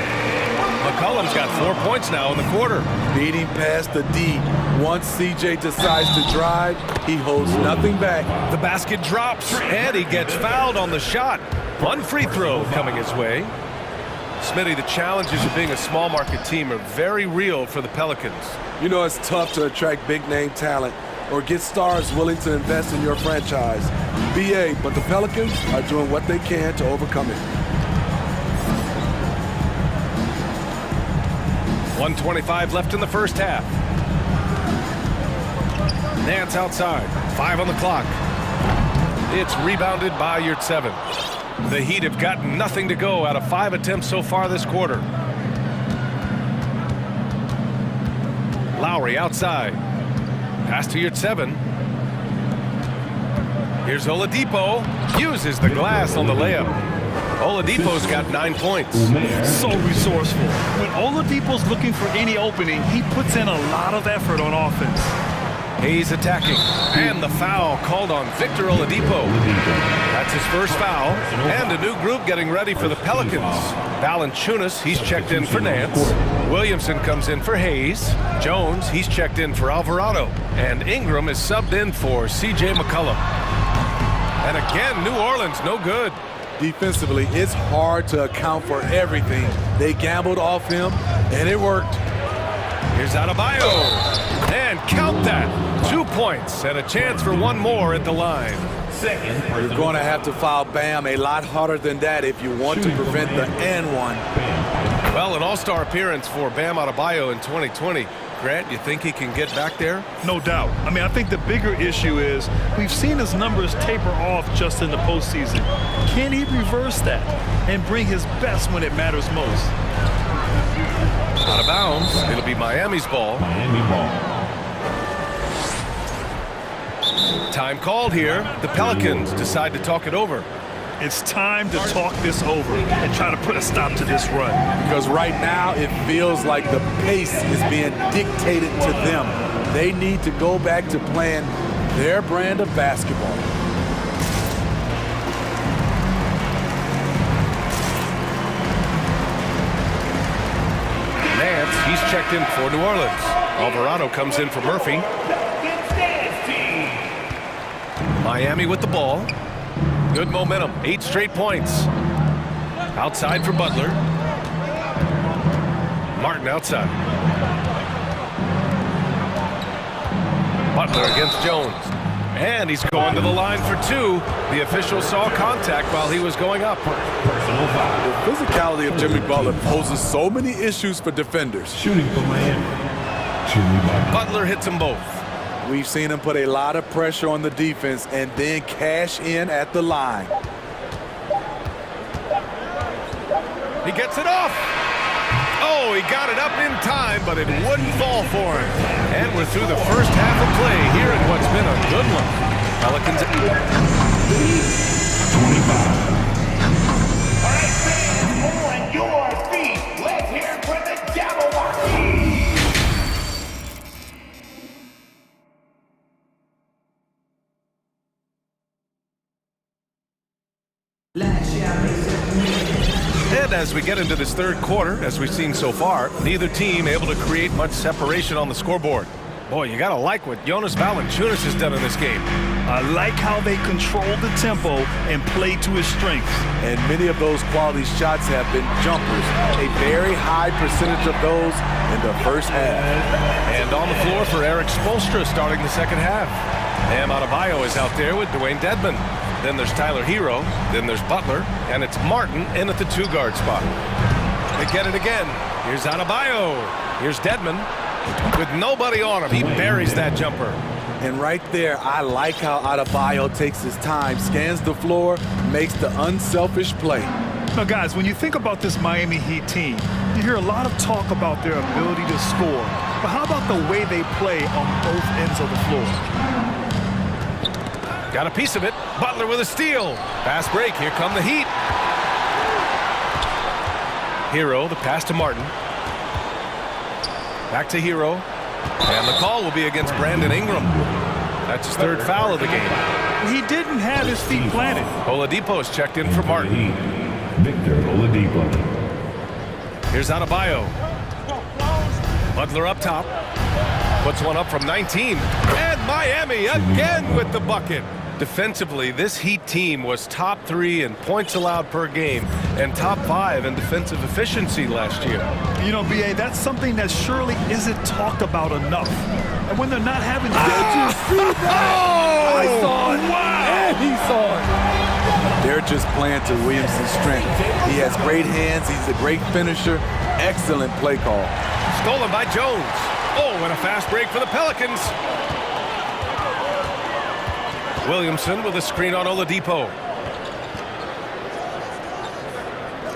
McCollum's got 4 points now in the quarter. Beating past the D. Once CJ decides to drive, he holds nothing back. The basket drops, and he gets fouled on the shot. One free throw coming his way. Smitty, the challenges of being a small market team are very real for the Pelicans. You know, it's tough to attract big name talent or get stars willing to invest in your franchise. BA, but the Pelicans are doing what they can to overcome it. 1:25 left in the first half. Nance outside, 5 on the clock. It's rebounded by Yurtseven. The Heat have gotten nothing to go out of 5 attempts so far this quarter. Lowry outside. Pass to Yurtseven. Here's Oladipo. Uses the glass on the layup. Oladipo's got 9 points. So resourceful. When Oladipo's looking for any opening, he puts in a lot of effort on offense. Hayes attacking, and the foul called on Victor Oladipo. That's his first foul, and a new group getting ready for the Pelicans. Valanciunas, he's checked in for Nance. Williamson comes in for Hayes. Jones, he's checked in for Alvarado. And Ingram is subbed in for C.J. McCollum. And again, New Orleans, no good. Defensively, it's hard to account for everything. They gambled off him, and it worked. Here's Adebayo. And count that. 2 points and a chance for one more at the line. You're going to have to foul Bam a lot harder than that if you want to prevent the and one. Well, an all-star appearance for Bam Adebayo in 2020. Grant, you think he can get back there? No doubt. I mean, I think the bigger issue is we've seen his numbers taper off just in the postseason. Can he reverse that and bring his best when it matters most? Out of bounds. It'll be Miami's ball. Time called here. The Pelicans decide to talk it over. It's time to talk this over and try to put a stop to this run. Because right now it feels like the pace is being dictated to them. They need to go back to playing their brand of basketball. Nance, he's checked in for New Orleans. Alvarado comes in for Murphy. Miami with the ball. Good momentum, 8 straight points. Outside for Butler. Martin outside. Butler against Jones. And he's going to the line for 2. The official saw contact while he was going up. The physicality of Jimmy Butler poses so many issues for defenders. Shooting for Miami. Butler hits them both. We've seen him put a lot of pressure on the defense and then cash in at the line. He gets it off. Oh, he got it up in time, but it wouldn't fall for him. And we're through the first half of play here in what's been a good one. Pelicans. 25. All right, fans, on your feet. Let's hear it for the Jabberwocky. And as we get into this third quarter, as we've seen so far, neither team able to create much separation on the scoreboard. Boy, you gotta like what Jonas Valanciunas has done in this game. I like how they control the tempo and play to his strengths. And many of those quality shots have been jumpers. A very high percentage of those in the first half. And on the floor for Eric Spoelstra starting the second half. Bam Adebayo is out there with Dwayne Dedmon. Then there's Tyler Hero. Then there's Butler. And it's Martin in at the 2-guard spot. They get it again. Here's Adebayo. Here's Dedmon. With nobody on him, he buries that jumper. And right there, I like how Adebayo takes his time, scans the floor, makes the unselfish play. Now, guys, when you think about this Miami Heat team, you hear a lot of talk about their ability to score. But how about the way they play on both ends of the floor? Got a piece of it. Butler with a steal. Fast break. Here come the Heat. Hero, the pass to Martin. Back to Hero. And the call will be against Brandon Ingram. That's his third foul of the game. He didn't have his feet planted. Oladipo is checked in for Martin. Victor Oladipo. Here's Adebayo. Butler up top. Puts one up from 19. And Miami again with the bucket. Defensively, this Heat team was top 3 in points allowed per game and top 5 in defensive efficiency last year. You know, B.A., that's something that surely isn't talked about enough. And when they're not having... I saw it. Wow. And he saw it. They're just playing to Williamson's strength. He has great hands. He's a great finisher. Excellent play call. Stolen by Jones. Oh, and a fast break for the Pelicans. Williamson with a screen on Oladipo.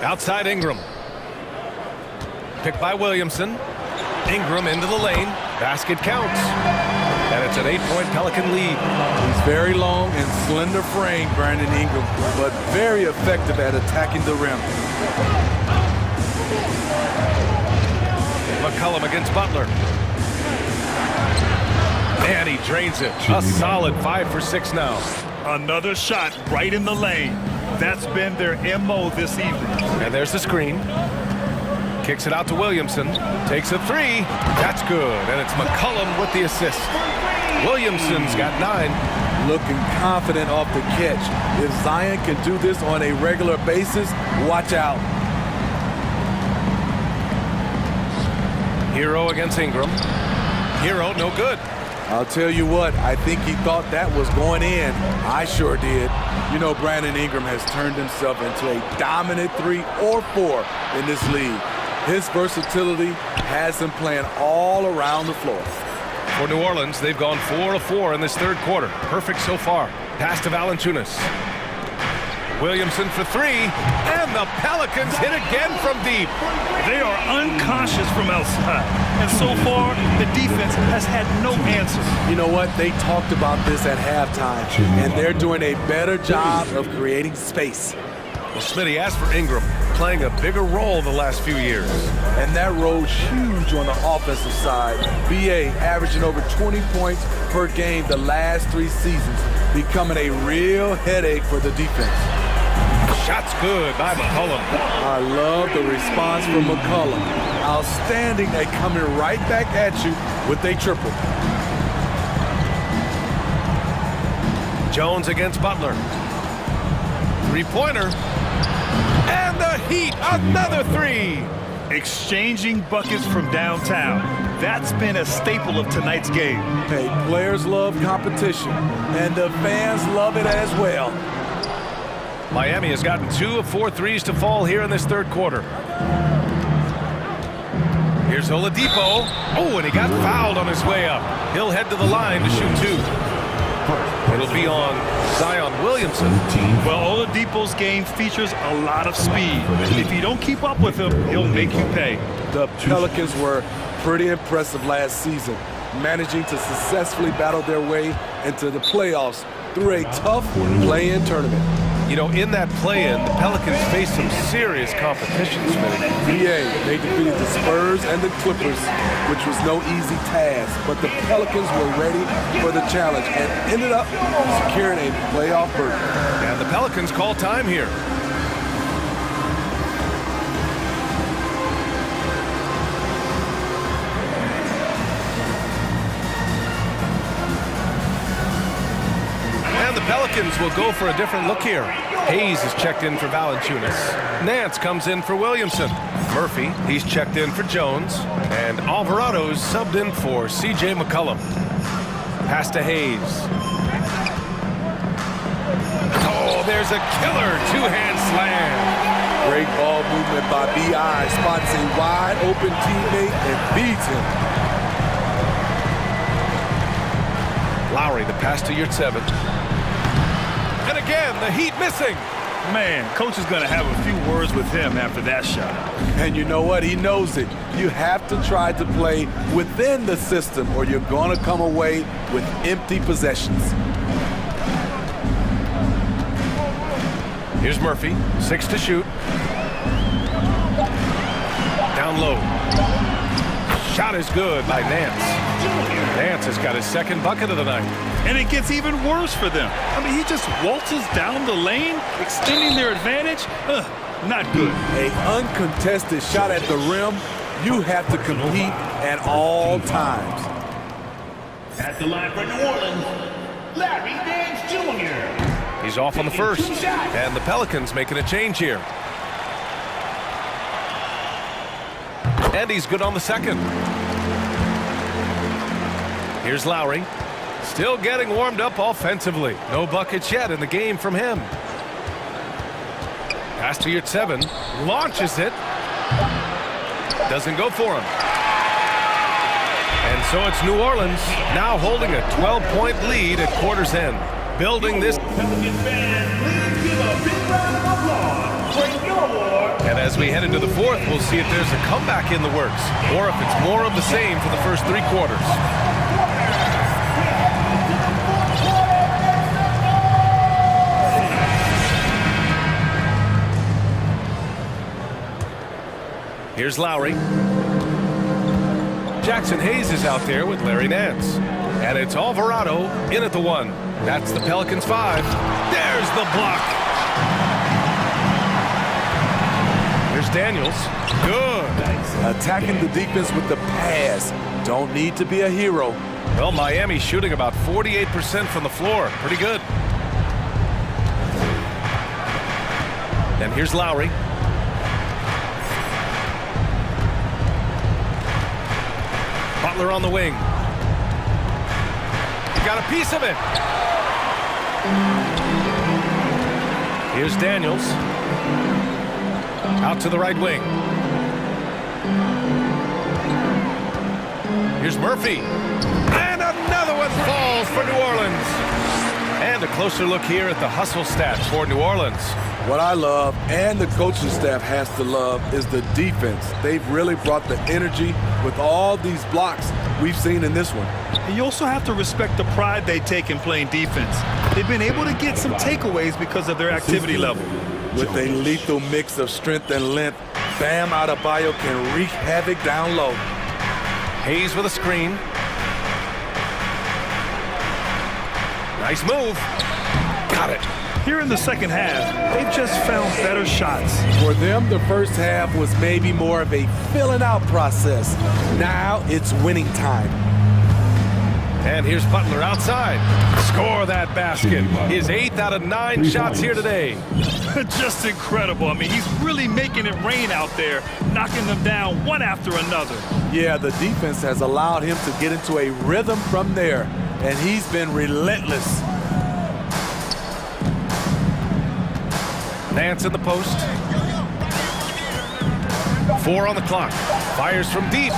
Outside Ingram. Picked by Williamson. Ingram into the lane. Basket counts. And it's an 8-point Pelican lead. He's very long and slender frame, Brandon Ingram, but very effective at attacking the rim. McCollum against Butler. And he drains it. A solid 5 for 6 now. Another shot right in the lane. That's been their MO this evening. And there's the screen. Kicks it out to Williamson. Takes a 3. That's good. And it's McCollum with the assist. Williamson's got 9. Looking confident off the catch. If Zion can do this on a regular basis, watch out. Hero against Ingram. Hero, no good. I'll tell you what, I think he thought that was going in. I sure did. You know, Brandon Ingram has turned himself into a dominant 3 or 4 in this league. His versatility has him playing all around the floor. For New Orleans, they've gone 4 of 4 in this third quarter. Perfect so far. Pass to Valanciunas. Williamson for 3, and the Pelicans hit again from deep. They are unconscious from outside, and so far, the defense has had no answer. You know what? They talked about this at halftime, and they're doing a better job of creating space. Well, Smitty asked for Ingram, playing a bigger role the last few years. And that role's huge on the offensive side. BA averaging over 20 points per game the last 3 seasons, becoming a real headache for the defense. Shot's good by McCollum. I love the response from McCollum. Outstanding at coming right back at you with a triple. Jones against Butler. 3-pointer. And the Heat, another 3. Exchanging buckets from downtown. That's been a staple of tonight's game. Hey, players love competition, and the fans love it as well. Miami has gotten 2 of 4 threes to fall here in this third quarter. Here's Oladipo. Oh, and he got fouled on his way up. He'll head to the line to shoot 2. It'll be on Zion Williamson. Well, Oladipo's game features a lot of speed. If you don't keep up with him, he'll make you pay. The Pelicans were pretty impressive last season, managing to successfully battle their way into the playoffs through a tough play-in tournament. You know, in that play-in, the Pelicans faced some serious competition, Smitty. BA, they defeated the Spurs and the Clippers, which was no easy task, but the Pelicans were ready for the challenge and ended up securing a playoff berth. And the Pelicans call time here. The Pelicans will go for a different look here. Hayes is checked in for Valanciunas. Nance comes in for Williamson. Murphy, he's checked in for Jones. And Alvarado's subbed in for C.J. McCollum. Pass to Hayes. Oh, there's a killer 2-hand slam. Great ball movement by B.I. Spots a wide open teammate and beats him. Lowry, the pass to Yurtseven. And again, the Heat missing. Man, coach is going to have a few words with him after that shot. And you know what? He knows it. You have to try to play within the system or you're going to come away with empty possessions. Here's Murphy, 6 to shoot. Down low. Shot is good by Nance. Nance has got his second bucket of the night. And it gets even worse for them. I mean, he just waltzes down the lane, extending their advantage. not good. An uncontested shot at the rim, you have to compete at all times. At the line for New Orleans, Larry Nance Jr. He's off on the first, and the Pelicans making a change here. And he's good on the second. Here's Lowry. Still getting warmed up offensively. No buckets yet in the game from him. Pass to Yurtseven. Launches it. Doesn't go for him. And so it's New Orleans now holding a 12-point lead at quarter's end. Building this. Pelicans fans, please give a big round of applause for your war. And as we head into the fourth, we'll see if there's a comeback in the works or if it's more of the same for the first three quarters. Here's Lowry. Jackson Hayes is out there with Larry Nance. And it's Alvarado in at the one. That's the Pelicans 5. There's the block. Here's Daniels. Good. Attacking the defense with the pass. Don't need to be a hero. Well, Miami's shooting about 48% from the floor. Pretty good. And here's Lowry. Butler on the wing. Got a piece of it. Here's Daniels. Out to the right wing. Here's Murphy. And another one falls for New Orleans. And a closer look here at the hustle stats for New Orleans. What I love, and the coaching staff has to love, is the defense. They've really brought the energy with all these blocks we've seen in this one. And you also have to respect the pride they take in playing defense. They've been able to get some takeaways because of their activity level. With a lethal mix of strength and length, Bam Adebayo can wreak havoc down low. Hayes with a screen. Nice move. Got it. Here in the second half, they've just found better shots. For them, the first half was maybe more of a filling out process. Now it's winning time. And here's Butler outside. Score that basket. His 8th out of 9 shots here today. Just incredible. I mean, he's really making it rain out there, knocking them down one after another. Yeah, the defense has allowed him to get into a rhythm from there, and he's been relentless. Nance in the post. 4 on the clock. Fires from deep.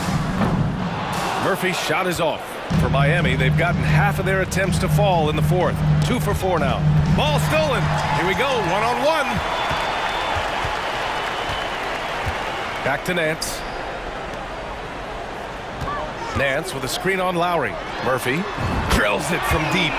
Murphy's shot is off. For Miami, they've gotten half of their attempts to fall in the fourth. 2 for 4 now. Ball stolen. Here we go, 1-on-1. Back to Nance. Nance with a screen on Lowry. Murphy drills it from deep.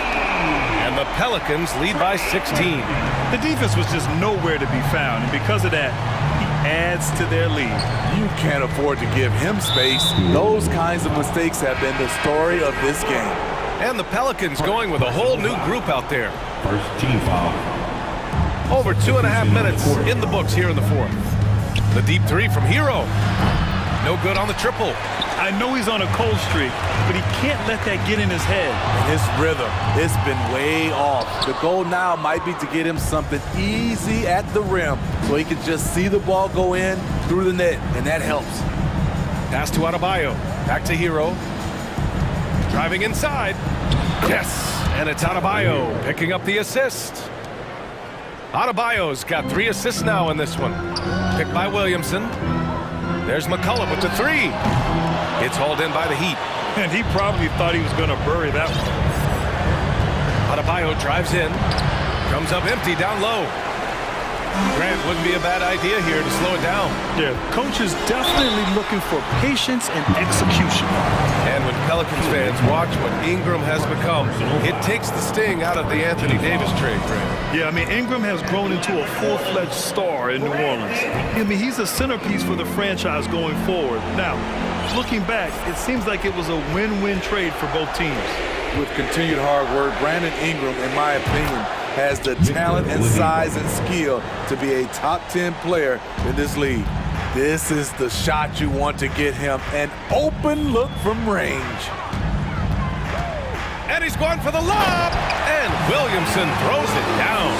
And the Pelicans lead by 16. The defense was just nowhere to be found, and because of that, he adds to their lead. You can't afford to give him space. Those kinds of mistakes have been the story of this game. And the Pelicans going with a whole new group out there. First team foul. Over 2.5 minutes in the books here in the fourth. The deep three from Hero. No good on the triple. I know he's on a cold streak, but he can't let that get in his head. And his rhythm, it's been way off. The goal now might be to get him something easy at the rim so he can just see the ball go in through the net, and that helps. Pass to Adebayo. Back to Hero. Driving inside. Yes, and it's Adebayo picking up the assist. Adebayo's got 3 assists now in this one. Picked by Williamson. There's McCullough with the 3. It's hauled in by the Heat. And he probably thought he was going to bury that one. Adebayo drives in. Comes up empty down low. Grant wouldn't be a bad idea here to slow it down. Yeah, coach is definitely looking for patience and execution. And when Pelicans fans watch what Ingram has become, it takes the sting out of the Anthony Davis trade. Yeah, I mean, Ingram has grown into a full-fledged star in New Orleans. I mean, he's a centerpiece for the franchise going forward. Now, looking back, it seems like it was a win-win trade for both teams. With continued hard work, Brandon Ingram, in my opinion, has the talent and size and skill to be a top 10 player in this league. This is the shot you want to get him, an open look from range. And he's going for the lob, and Williamson throws it down.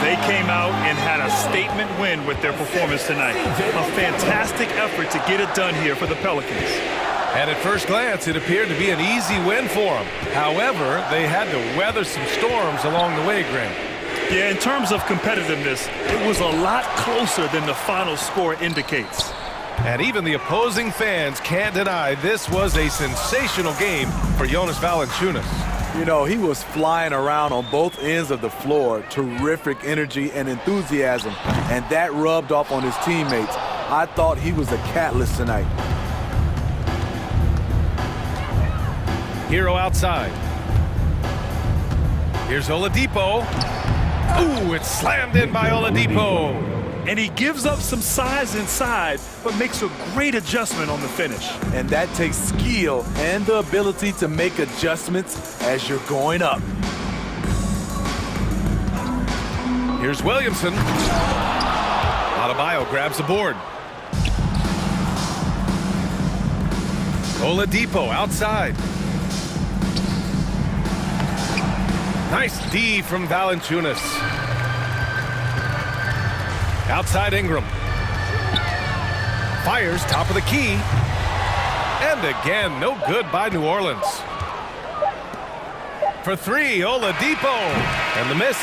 They came out and had a statement win with their performance tonight. A fantastic effort to get it done here for the Pelicans. And at first glance, it appeared to be an easy win for them. However, they had to weather some storms along the way, Graham. Yeah, in terms of competitiveness, it was a lot closer than the final score indicates. And even the opposing fans can't deny this was a sensational game for Jonas Valanciunas. You know, he was flying around on both ends of the floor. Terrific energy and enthusiasm, and that rubbed off on his teammates. I thought he was a catalyst tonight. Hero outside. Here's Oladipo. Ooh, it's slammed in by Oladipo. And he gives up some size inside, but makes a great adjustment on the finish. And that takes skill and the ability to make adjustments as you're going up. Here's Williamson. Adebayo grabs the board. Oladipo outside. Nice D from Valanciunas. Outside Ingram. Fires top of the key. And again, no good by New Orleans. For three, Oladipo. And the miss.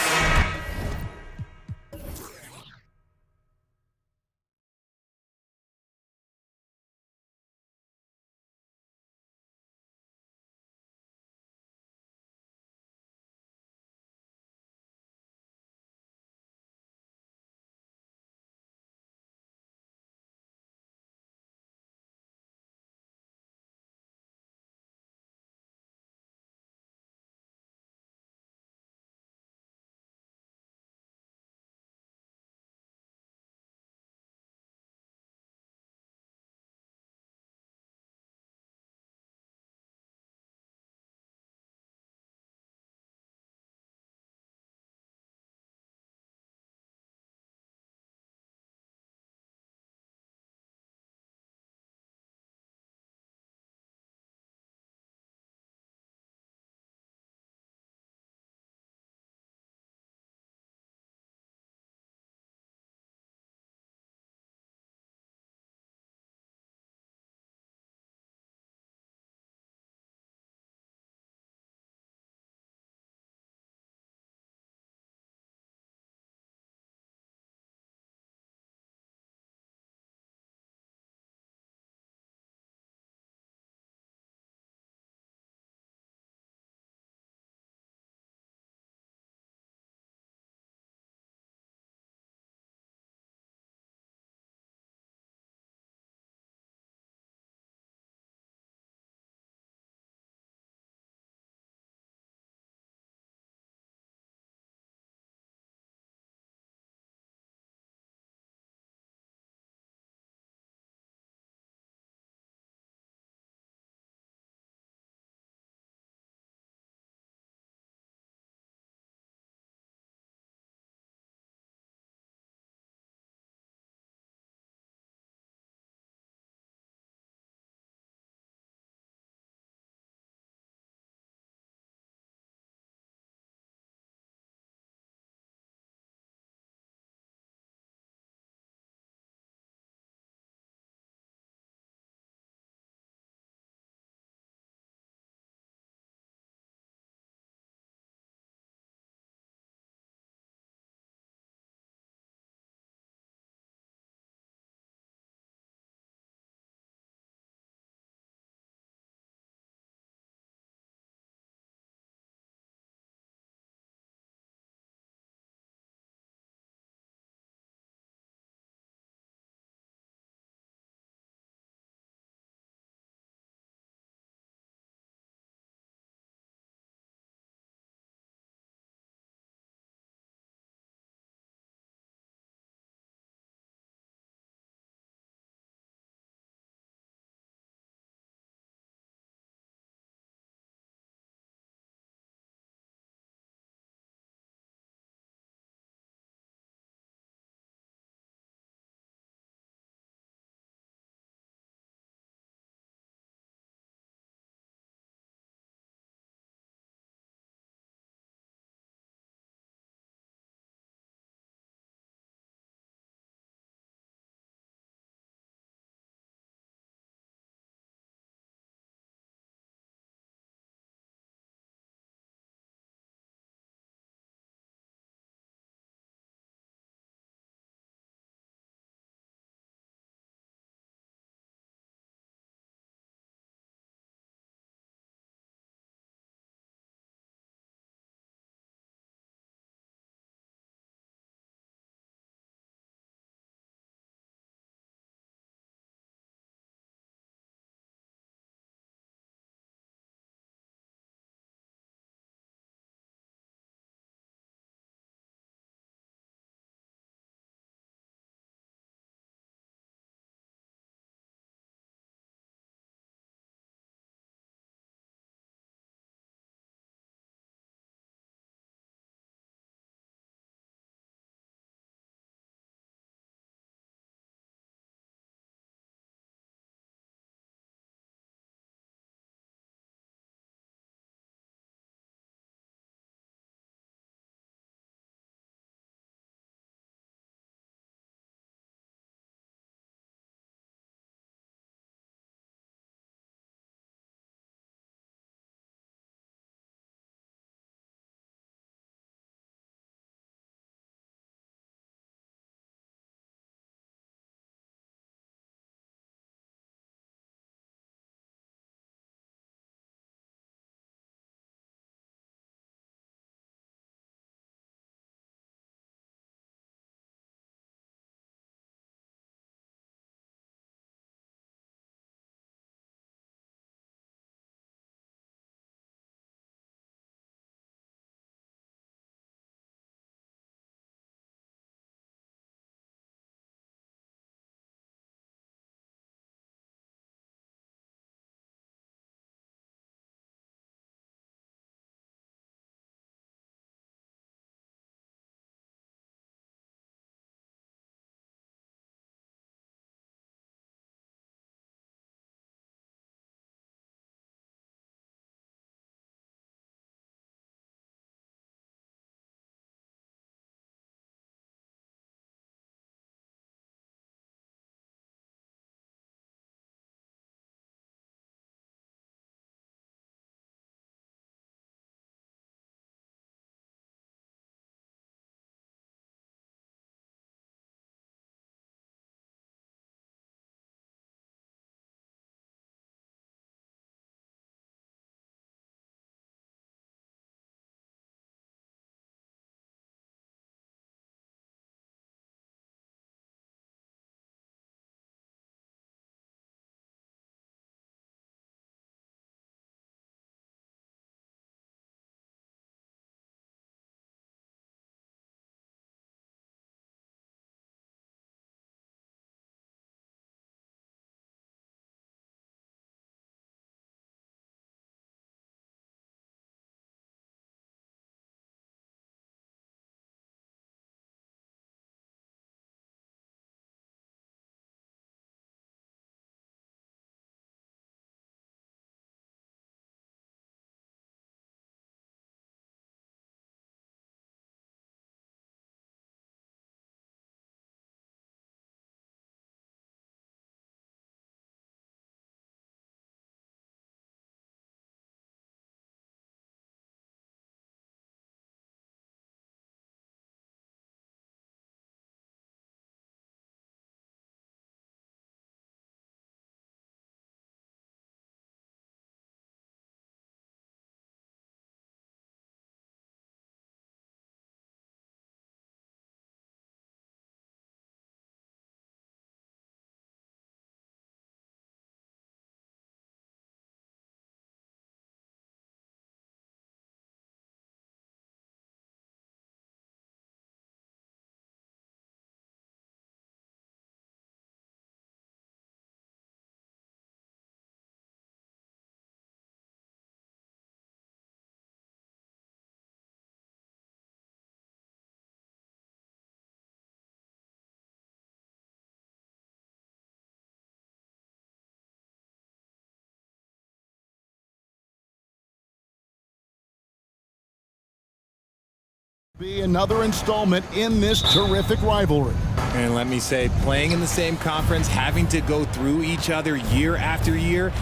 Be another installment in this terrific rivalry. And let me say, playing in the same conference, having to go through each other year after year,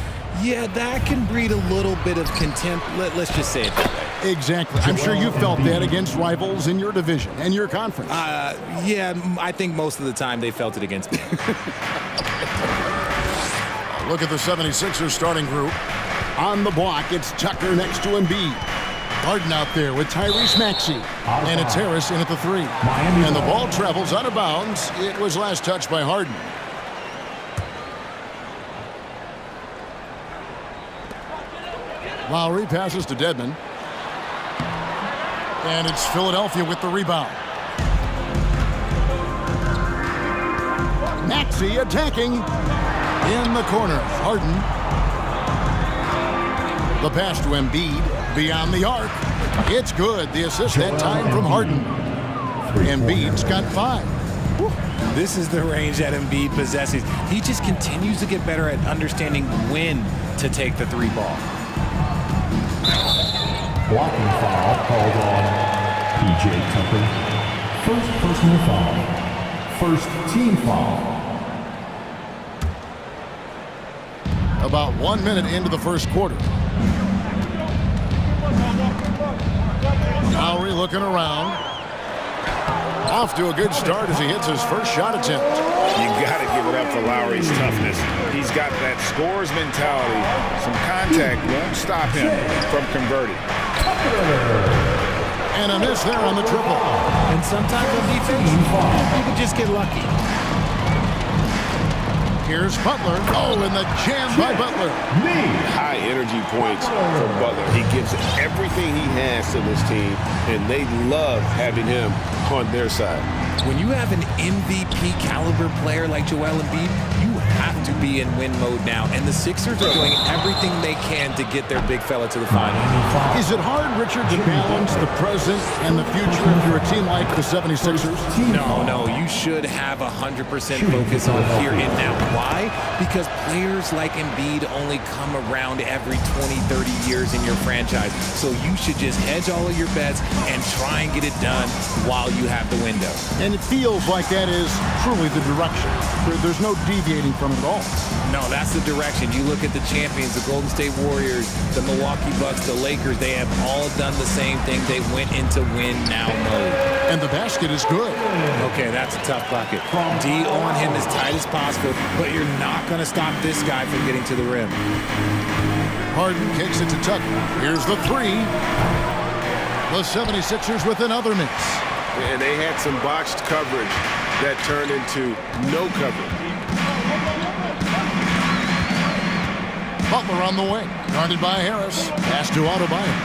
yeah, that can breed a little bit of contempt. Let's just say it that way. Exactly. I'm sure you felt that against rivals in your division and your conference. Yeah, I think most of the time they felt it against me. Look at the 76ers starting group. On the block, it's Tucker next to Embiid. Harden out there with Tyrese Maxey. And it's Harris in at the 3. And the ball travels out of bounds. It was last touched by Harden. Lowry passes to Dedmon. And it's Philadelphia with the rebound. Maxey attacking in the corner. Harden. The pass to Embiid beyond the arc. It's good. The assist that time from Harden. Embiid's got 5. This is the range that Embiid possesses. He just continues to get better at understanding when to take the 3 ball. Blocking foul called on P.J. Tucker. First personal foul. First team foul. About 1 minute into the first quarter. Lowry looking around. Off to a good start as he hits his first shot attempt. You got to give it up for Lowry's toughness. He's got that scorer's mentality. Some contact won't stop him from converting. And a miss there on the triple. And sometimes on defense, you can just get lucky. Here's Butler. Oh, and the jam by Butler. High energy points from Butler. He gives everything he has to this team, and they love having him on their side. When you have an MVP caliber player like Joel Embiid, you have to be in win mode now. And the Sixers are doing everything they can to get their big fella to the final. Is it hard, Richard, to balance the present and the future if you're a team like the 76ers? No, you should have 100% focus on here and now. Why? Because players like Embiid only come around every 20, 30 years in your franchise. So you should just hedge all of your bets and try and get it done while you have the window. And it feels like that is truly the direction. There's no deviating from it at all. No, that's the direction. You look at the champions, the Golden State Warriors, the Milwaukee Bucks, the Lakers, they have all done the same thing. They went into win-now mode. And the basket is good. Okay, that's a tough bucket. D on him as tight as possible, but you're not going to stop this guy from getting to the rim. Harden kicks it to Tucker. Here's the 3. The 76ers with another miss. And they had some botched coverage that turned into no coverage. Butler on the wing, guarded by Harris. Pass to Adebayo.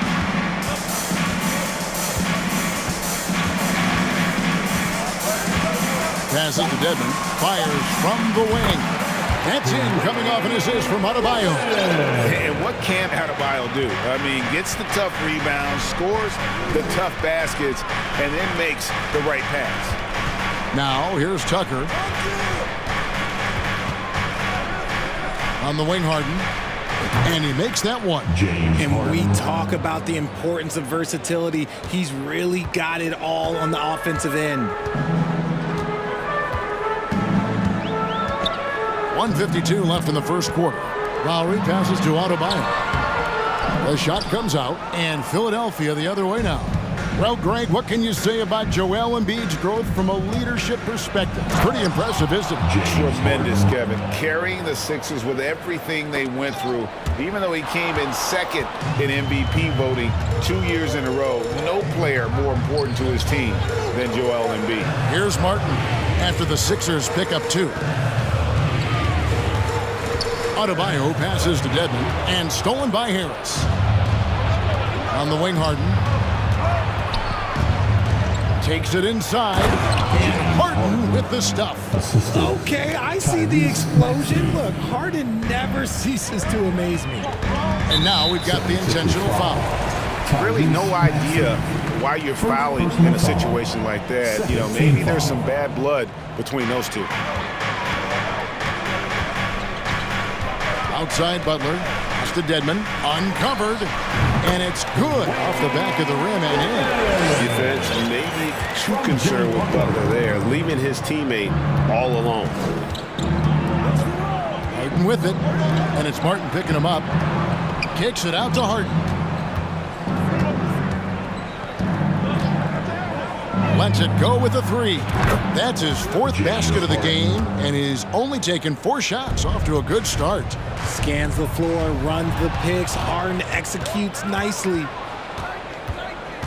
Passes to Dedmon. Fires from the wing. That's in, coming off an assist from Adebayo. And what can Adebayo do? I mean, gets the tough rebounds, scores the tough baskets, and then makes the right pass. Now, here's Tucker. On the wing, Harden. And he makes that one. And we talk about the importance of versatility. He's really got it all on the offensive end. 1:52 left in the first quarter. Lowry passes to Adebayo. The shot comes out, and Philadelphia the other way now. Well, Greg, what can you say about Joel Embiid's growth from a leadership perspective? It's pretty impressive, isn't it? Tremendous, Kevin. Carrying the Sixers with everything they went through, even though he came in second in MVP voting 2 years in a row. No player more important to his team than Joel Embiid. Here's Martin after the Sixers pick up 2. Adebayo passes to Dedmon and stolen by Harris. On the wing, Harden. Takes it inside. And Harden with the stuff. Okay, I see the explosion. Look, Harden never ceases to amaze me. And now we've got the intentional foul. Really no idea why you're fouling in a situation like that. You know, maybe there's some bad blood between those two. Outside Butler. Has to Dedmon, uncovered, and it's good off the back of the rim and in. Defense maybe too concerned with Butler there, leaving his teammate all alone. Harden with it, and it's Martin picking him up. Kicks it out to Harden. Lets it go with a three. That's his 4th basket of the game, and he's only taken 4 shots. Off to a good start. Scans the floor, runs the picks. Harden executes nicely.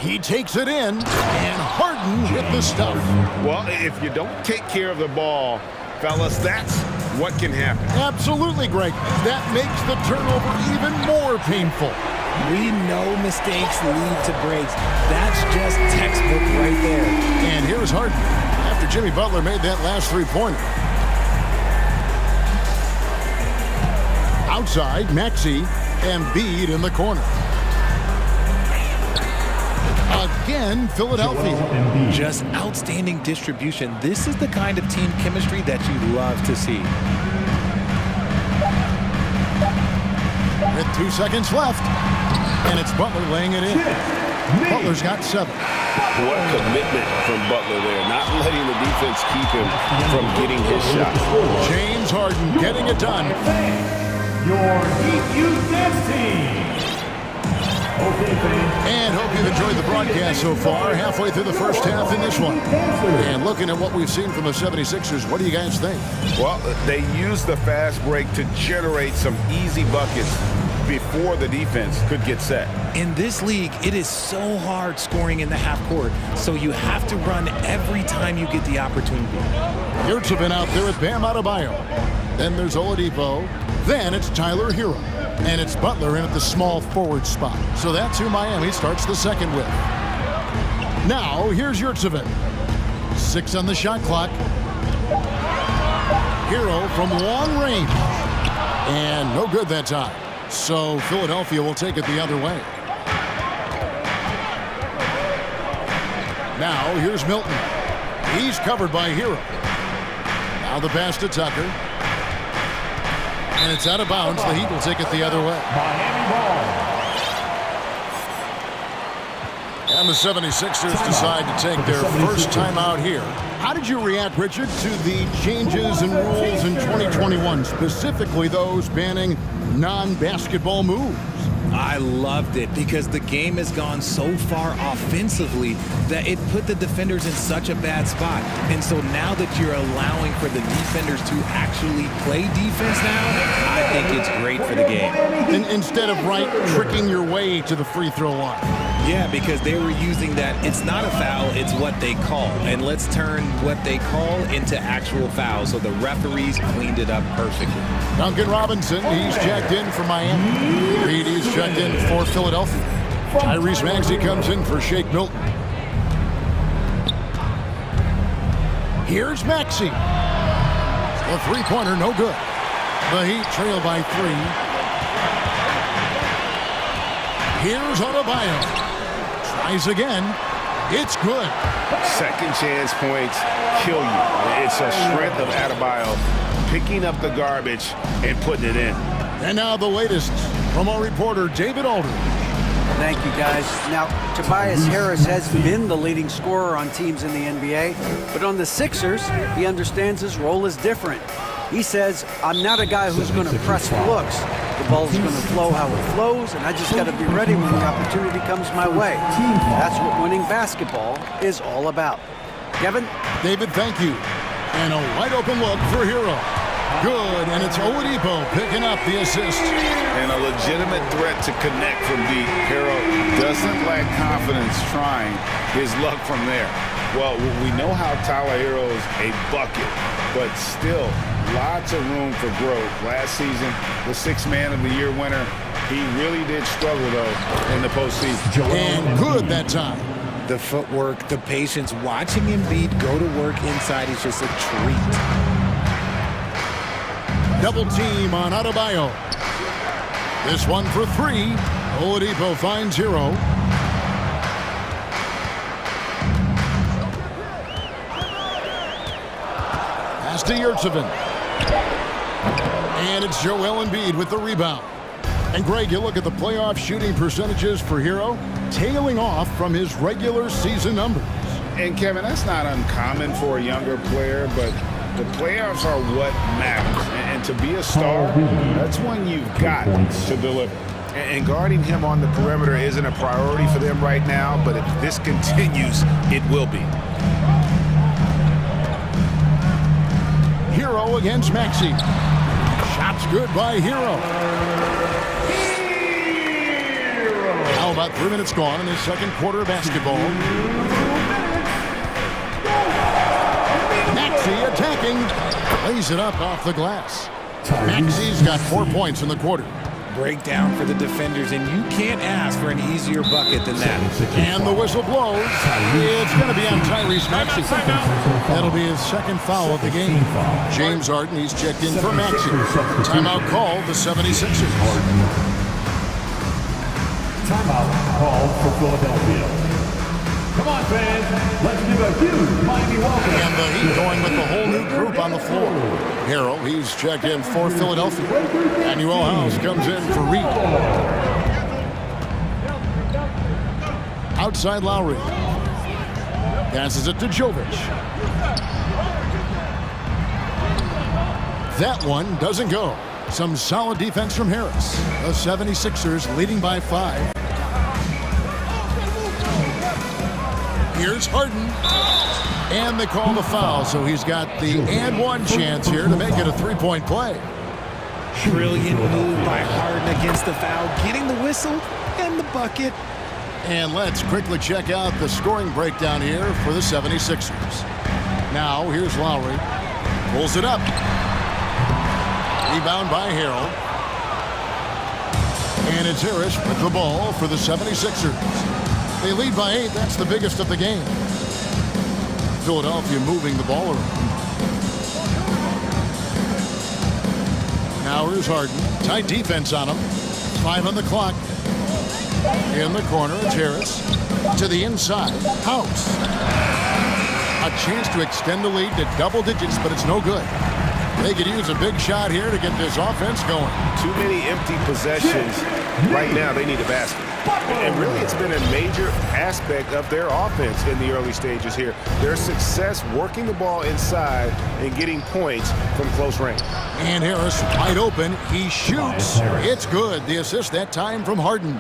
He takes it in, and Harden with the stuff. Well, if you don't take care of the ball, fellas, that's what can happen. Absolutely, Greg. That makes the turnover even more painful. We know mistakes lead to breaks. That's just textbook right there. And here's Harden after Jimmy Butler made that last three-pointer. Outside, Maxey, Embiid in the corner. Again, Philadelphia. Just outstanding distribution. This is the kind of team chemistry that you love to see. With 2 seconds left, and it's Butler laying it in. Butler's got 7. What commitment from Butler there, not letting the defense keep him from getting his shot. James Harden getting it done. Your Heat Youth Dance Team. And hope you've enjoyed the broadcast so far. Halfway through the first half in this one. And looking at what we've seen from the 76ers, what do you guys think? Well, they used the fast break to generate some easy buckets before the defense could get set. In this league, it is so hard scoring in the half court, so you have to run every time you get the opportunity. Yurtsevin out there with Bam Adebayo. Then there's Oladipo. Then it's Tyler Hero. And it's Butler in at the small forward spot. So that's who Miami starts the second with. Now, here's Yurtsevin. 6 on the shot clock. Hero from long range. And no good that time. So Philadelphia will take it the other way. Now, here's Milton. He's covered by Hero. Now the pass to Tucker. And it's out of bounds. The Heat will take it the other way. Miami ball. And the 76ers decide to take their first timeout here. How did you react, Richard, to the changes in rules in 2021, specifically those banning non-basketball moves? I loved it because the game has gone so far offensively that it put the defenders in such a bad spot. And so now that you're allowing for the defenders to actually play defense now, I think it's great for the game. Instead of tricking your way to the free throw line. Yeah, because they were using that it's not a foul, it's what they call. And let's turn what they call into actual fouls. So the referees cleaned it up perfectly. Duncan Robinson, he's checked in for Miami. Reed, he's checked in for Philadelphia. Tyrese Maxey comes in for Shake Milton. Here's Maxey. The three-pointer, no good. The Heat trail by 3. Here's Adebayo. Tries again. It's good. Second chance points kill you. It's a strength of Adebayo picking up the garbage and putting it in. And now the latest from our reporter, David Aldridge. Thank you, guys. Now, Tobias Harris has been the leading scorer on teams in the NBA, but on the Sixers, he understands his role is different. He says, I'm not a guy who's going to press for looks. The ball's going to flow how it flows, and I just got to be ready when the opportunity comes my way. That's what winning basketball is all about. Kevin? David, thank you. And a wide open look for Hero. Good, and it's Oladipo picking up the assist. And a legitimate threat to connect from deep. Hero doesn't lack confidence trying his luck from there. Well, we know how Tyler Hero's a bucket, but still lots of room for growth. Last season, the 6th Man of the Year winner, he really did struggle, though, in the postseason. And good that time. The footwork, the patience, watching Embiid go to work inside is just a treat. Double team on Adebayo. This one for 3. Oladipo finds Hero. Pass to Yurtsevin. And it's Joel Embiid with the rebound. And Greg, you look at the playoff shooting percentages for Hero, tailing off from his regular season numbers. And Kevin, that's not uncommon for a younger player, but the playoffs are what matters. And to be a star, that's when you've got to deliver. And guarding him on the perimeter isn't a priority for them right now, but if this continues, it will be. Hero against Maxey. Shots good by Hero. Now about 3 minutes gone in his second quarter of basketball. Maxey attacking. Lays it up off the glass. Maxey's got 4 points in the quarter. Breakdown for the defenders, and you can't ask for an easier bucket than that. And the whistle blows. It's going to be on Tyrese Maxey. That'll be his second foul of the game. James Harden, he's checked in for Maxey. Timeout called the 76ers. Timeout called for Philadelphia. Come on, fans. Let's give a huge Miami welcome. And the Heat going with the whole new group on the floor. Harrell, he's checked in for Philadelphia. Manuel House comes in for Reed. Outside Lowry. Passes it to Jovic. That one doesn't go. Some solid defense from Harris. The 76ers leading by 5. Here's Harden. And they call the foul, so he's got the and one chance here to make it a three-point play. Brilliant move by Harden against the foul, getting the whistle and the bucket. And let's quickly check out the scoring breakdown here for the 76ers. Now, here's Lowry. Pulls it up. Rebound by Harrell. And it's Harris with the ball for the 76ers. They lead by 8. That's the biggest of the game. Philadelphia moving the ball around. Now here's Harden. Tight defense on him. 5 on the clock. In the corner, it's Harris. To the inside. House. A chance to extend the lead to double digits, but it's no good. They could use a big shot here to get this offense going. Too many empty possessions. Right now, they need a basket. And really, it's been a major aspect of their offense in the early stages here. Their success working the ball inside and getting points from close range. And Harris wide open. He shoots. It's good. The assist that time from Harden.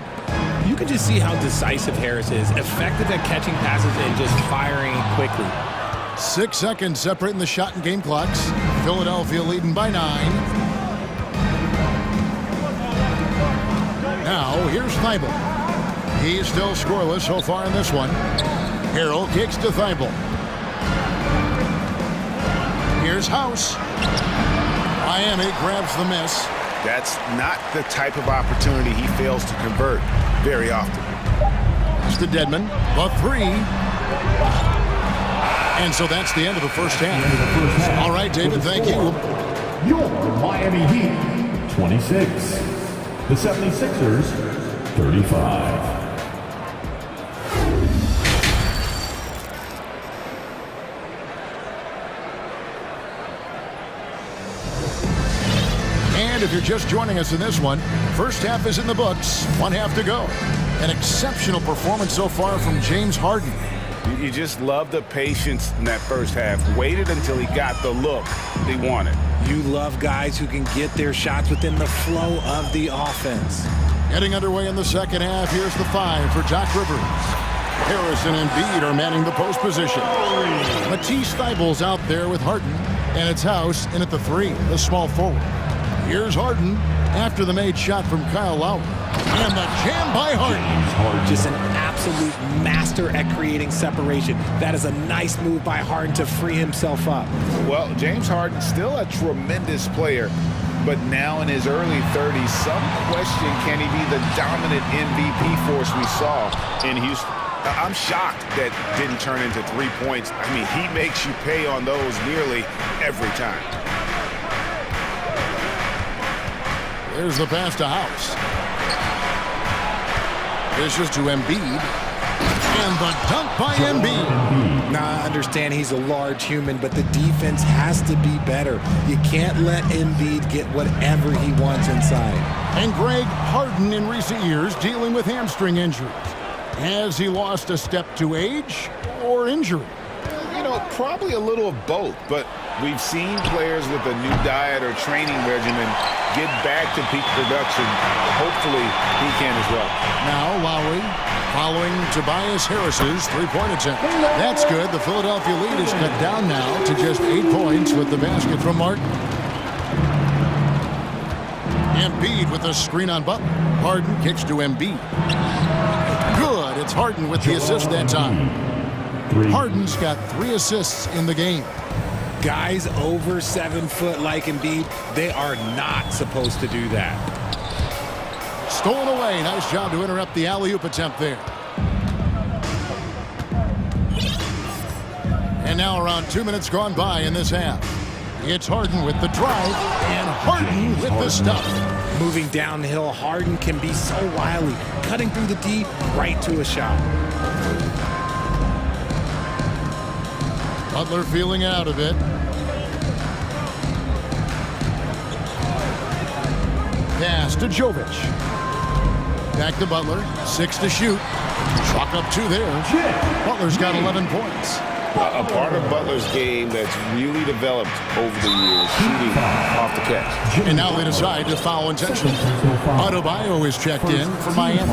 You can just see how decisive Harris is. Effective at catching passes and just firing quickly. 6 seconds separating the shot and game clocks. Philadelphia leading by 9. Now, here's Thibault. He's still scoreless so far in this one. Harrell kicks to Thibault. Here's House. Miami grabs the miss. That's not the type of opportunity he fails to convert very often. It's to Dedmon. The 3. And so that's the end of the first half. All right, David, thank you. Your Miami Heat, 26. The 76ers, 35. And if you're just joining us in this one, first half is in the books, 1 half to go. An exceptional performance so far from James Harden. You just love the patience in that first half. Waited until he got the look he wanted. You love guys who can get their shots within the flow of the offense. Getting underway in the second half, here's the 5 for Doc Rivers. Harrison and Embiid are manning the post position. Matisse Thybulle's out there with Harden, and it's House in at the 3, the small forward. Here's Harden after the made shot from Kyle Lowry. And the jam by Harden. Just an absolute master at creating separation. That is a nice move by Harden to free himself up. Well, James Harden still a tremendous player, but now in his early 30s, some question, can he be the dominant MVP force we saw in Houston? I'm shocked that didn't turn into 3 points. I mean, he makes you pay on those nearly every time. There's the pass to House. This is to Embiid. And the dunk by Embiid. Now, I understand he's a large human, but the defense has to be better. You can't let Embiid get whatever he wants inside. And Greg, Harden in recent years dealing with hamstring injuries. Has he lost a step to age or injury? You know, probably a little of both, but we've seen players with a new diet or training regimen get back to peak production. Hopefully, he can as well. Now Lowry following Tobias Harris's three-point attempt. That's good. The Philadelphia lead is cut down now to just 8 points with the basket from Martin. Embiid with a screen on Butler. Harden kicks to Embiid. Good. It's Harden with the assist that time. Harden's got 3 assists in the game. Guys over 7 foot like Embiid, they are not supposed to do that. Stolen away. Nice job to interrupt the alley-oop attempt there. And now around 2 minutes gone by in this half. It's Harden with the drive and Harden with the stuff. Moving downhill, Harden can be so wily, cutting through the D right to a shot. Butler feeling out of it. Pass to Jovic. Back to Butler. 6 to shoot. Chalk up 2 there. Butler's got 11 points. A part of Butler's game that's really developed over the years, shooting off the catch. And now they decide to foul intentionally. Adebayo is checked in for Miami.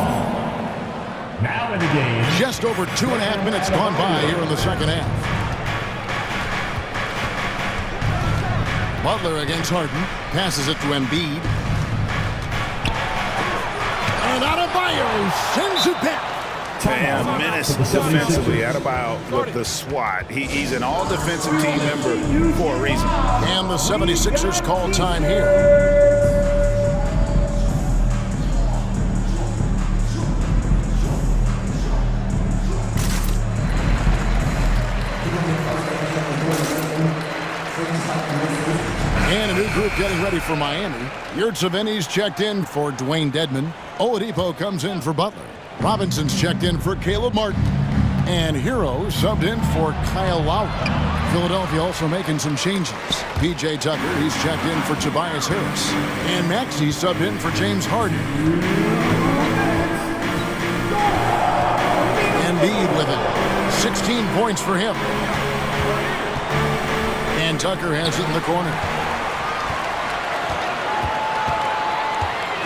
Now in the game. Just over 2.5 minutes gone by here in the second half. Butler against Harden. Passes it to Embiid. And Adebayo sends it back. And a menace defensively. Adebayo with the swat. He's an all-defensive team member for a reason. And the 76ers call time here. And a new group getting ready for Miami. Yurtseveni's checked in for Dwayne Dedmon. Oladipo comes in for Butler. Robinson's checked in for Caleb Martin. And Hero subbed in for Kyle Lowry. Philadelphia also making some changes. P.J. Tucker, he's checked in for Tobias Harris. And Maxey subbed in for James Harden. Embiid with it. 16 points for him. And Tucker has it in the corner.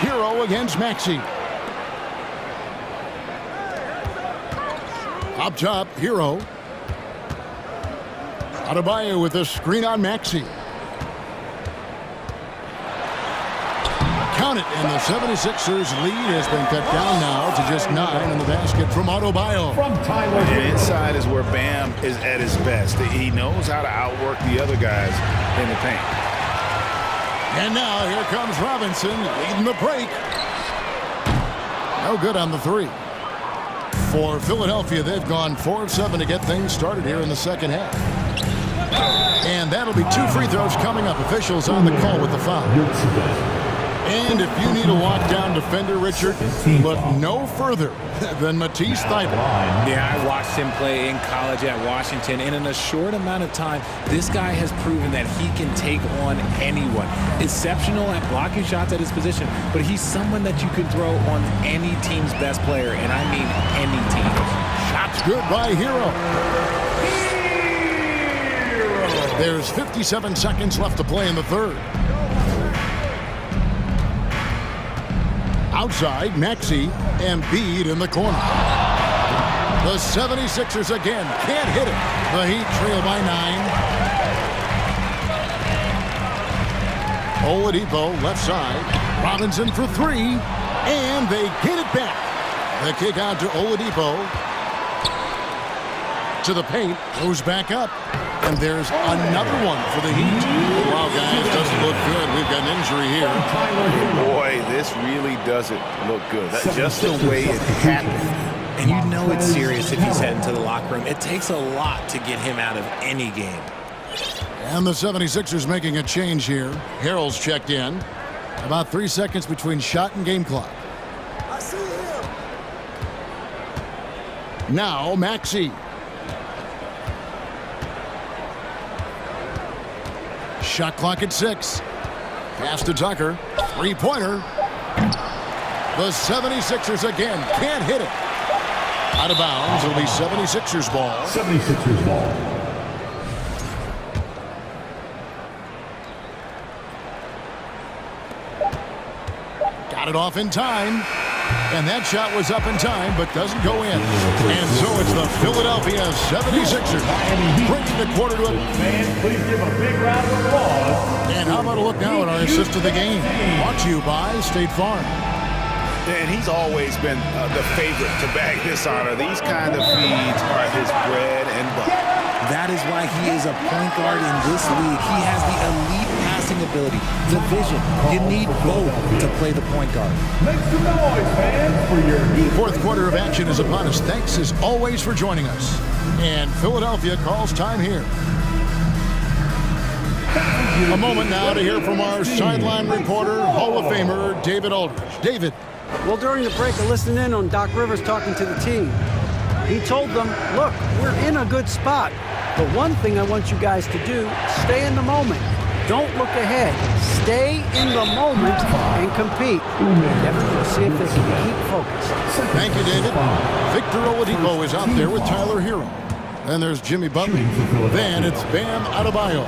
Hero against Maxey. Up top, Hero. Adebayo with a screen on Maxey. Count it, and the 76ers lead has been cut down now to just 9 in the basket from Adebayo. And inside is where Bam is at his best. He knows how to outwork the other guys in the paint. And now here comes Robinson leading the break. No good on the 3. For Philadelphia, they've gone 4 of 7 to get things started here in the second half. And that'll be 2 free throws coming up. Officials on the call with the foul. And if you need a lockdown defender, Richard, look no further than Matisse Thybulle. Yeah, I watched him play in college at Washington, and in a short amount of time, this guy has proven that he can take on anyone. Exceptional at blocking shots at his position, but he's someone that you can throw on any team's best player, and I mean any team. Shots good by Hero. There's 57 seconds left to play in the third. Outside, Maxey, Embiid in the corner. The 76ers again can't hit it. The Heat trail by 9. Oladipo left side. Robinson for 3. And they get it back. The kick out to Oladipo. To the paint. Goes back up. And there's another one for the Heat. Wow, guys, doesn't look good. We've got an injury here. Boy, this really doesn't look good. That's just the way it happened. And you know it's serious if he's heading to the locker room. It takes a lot to get him out of any game. And the 76ers making a change here. Harrell's checked in. About 3 seconds between shot and game clock. Now Maxey. Shot clock at 6. Pass to Tucker. Three-pointer. The 76ers again can't hit it. Out of bounds. It'll be 76ers ball. 76ers ball. Got it off in time. And that shot was up in time, but doesn't go in. And so it's the Philadelphia 76ers bringing the quarter to it. Fans, please give a big round of applause. And how about a look now at our assist of the game? Brought to you by State Farm. And he's always been the favorite to bag this honor. These kind of feeds are his bread and butter. That is why he is a point guard in this league. He has the elite passing ability, the vision. You need both to play the point guard. Make some noise, fans, for your Fourth quarter of action is upon us. Thanks as always for joining us. And Philadelphia calls time here. A moment now to hear from our sideline reporter, Hall of Famer, David Aldridge. David. Well, during the break, I listened in on Doc Rivers talking to the team. He told them, look, we're in a good spot. The one thing I want you guys to do, stay in the moment. Don't look ahead. Stay in the moment and compete. Kevin, we'll see if they can keep focused. Thank you, David. Victor Oladipo is out there with Tyler Hero. Then there's Jimmy Butler. Then it's Bam Adebayo.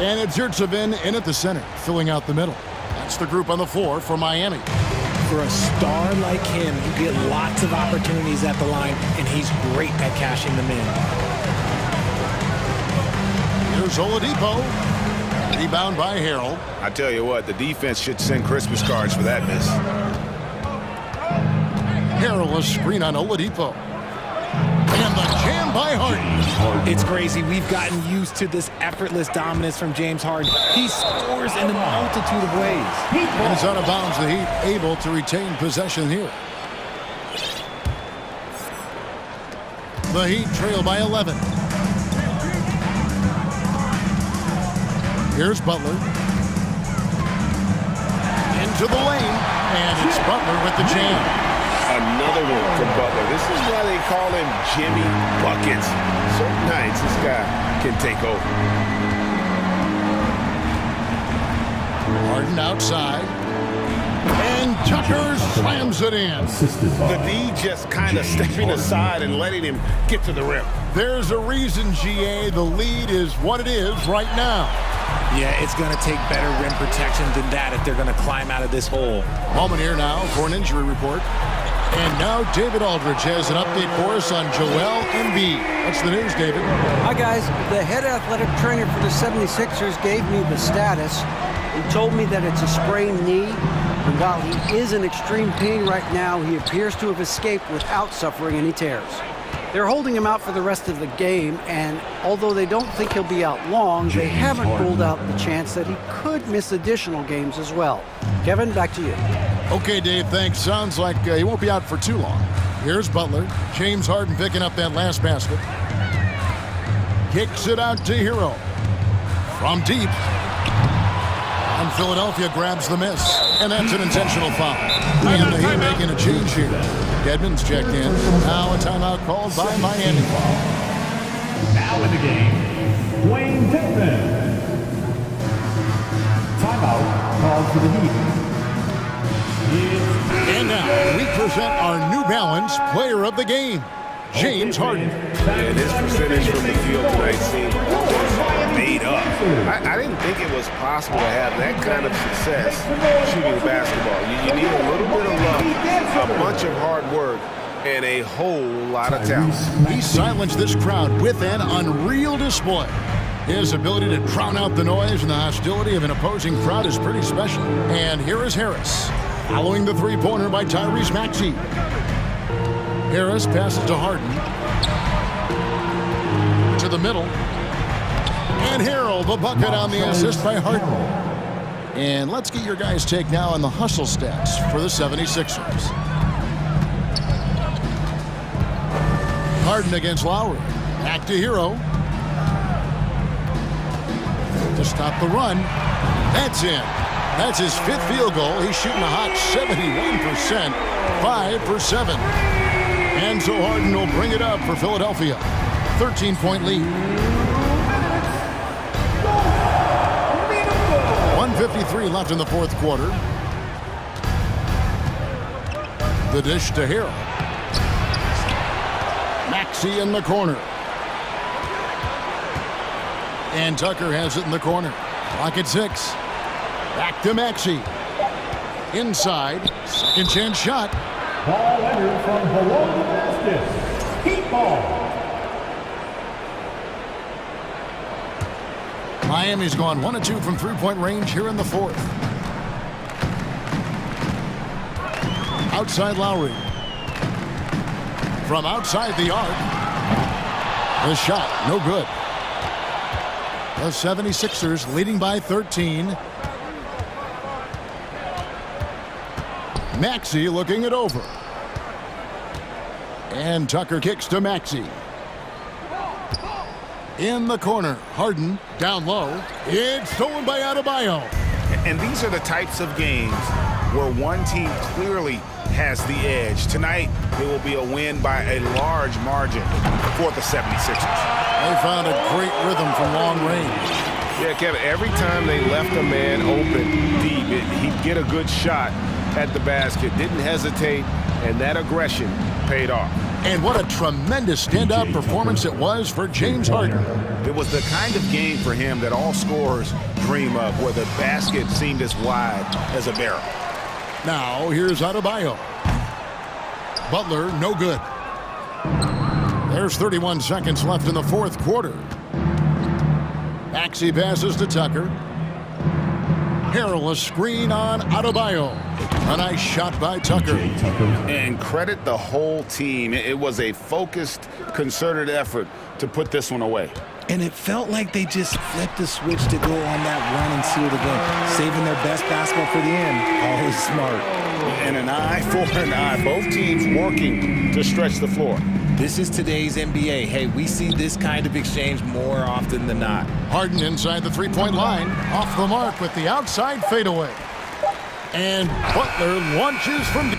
And it's Yurtsevin in at the center, filling out the middle. That's the group on the floor for Miami. For a star like him, you get lots of opportunities at the line, and he's great at cashing them in. Here's Oladipo. Rebound by Harrell. I tell you what, the defense should send Christmas cards for that miss. Harrell a screen on Oladipo. And the jam by Harden. It's crazy. We've gotten used to this effortless dominance from James Harden. He scores in a multitude of ways. And it's out of bounds. The Heat able to retain possession here. The Heat trail by 11. Here's Butler. Into the lane. And it's Butler with the jam. Another one from Butler. This is why they call him Jimmy Buckets. Certain nights this guy can take over. Harden outside. And Tucker slams it in. The D just kind of stepping aside and letting him get to the rim. There's a reason, GA. The lead is what it is right now. Yeah, it's going to take better rim protection than that if they're going to climb out of this hole. Moment here now for an injury report. And now David Aldridge has an update for us on Joel Embiid. What's the news, David? Hi, guys. The head athletic trainer for the 76ers gave me the status. He told me that it's a sprained knee. And while he is in extreme pain right now, he appears to have escaped without suffering any tears. They're holding him out for the rest of the game, and although they don't think he'll be out long, they haven't ruled out the chance that he could miss additional games as well. Kevin, back to you. Okay, Dave, thanks. Sounds like he won't be out for too long. Here's Butler. James Harden picking up that last basket. Kicks it out to Hero. From deep. And Philadelphia grabs the miss. And that's an intentional foul. And the Heat making a change here. Dedmon's checked in. Now a timeout called by Miami. Now in the game, Dwayne Dedmon. Timeout called for the Heat. And now we present our New Balance Player of the Game, James Harden. Yeah, this percentage from the field tonight seemed made up. I didn't think it was possible to have that kind of success shooting the basketball. You need a little bit of luck, a bunch of hard work, and a whole lot of talent. He silenced this crowd with an unreal display. His ability to drown out the noise and the hostility of an opposing crowd is pretty special. And here is Harris, following the three-pointer by Tyrese Maxey. Harris passes to Harden. To the middle. And Harrell, the bucket on the assist by Harden. And let's get your guys' take now on the hustle stats for the 76ers. Harden against Lowry. Back to Hero. To stop the run. That's in. That's his fifth field goal. He's shooting a hot 71%. 5 for 7. And so Harden will bring it up for Philadelphia. 13-point lead. 1:53 left in the fourth quarter. The dish to Hero. Maxey in the corner. And Tucker has it in the corner. Clock at 6. Back to Maxey. Inside. Second chance shot. Ball entered from below the basket. Heat ball. Miami's gone 1 of 2 from three-point range here in the fourth. Outside Lowry. From outside the arc. The shot, no good. The 76ers leading by 13. Maxey looking it over. And Tucker kicks to Maxey. In the corner, Harden down low. It's stolen by Adebayo. And these are the types of games where one team clearly has the edge. Tonight, it will be a win by a large margin for the 76ers. They found a great rhythm from long range. Yeah, Kevin, every time they left a man open deep, he'd get a good shot at the basket. Didn't hesitate, and that aggression paid off. And what a tremendous standout performance it was for James Harden. It was the kind of game for him that all scorers dream of, where the basket seemed as wide as a barrel. Now, here's Adebayo. Butler, no good. There's 31 seconds left in the fourth quarter. Maxey passes to Tucker. Perilous screen on Adebayo. A nice shot by Tucker. And credit the whole team. It was a focused, concerted effort to put this one away. And it felt like they just flipped the switch to go on that run and seal the game, saving their best basketball for the end. Always smart. And an eye for an eye. Both teams working to stretch the floor. This is today's NBA. Hey, we see this kind of exchange more often than not. Harden inside the three-point line. Off the mark with the outside fadeaway. And Butler launches from...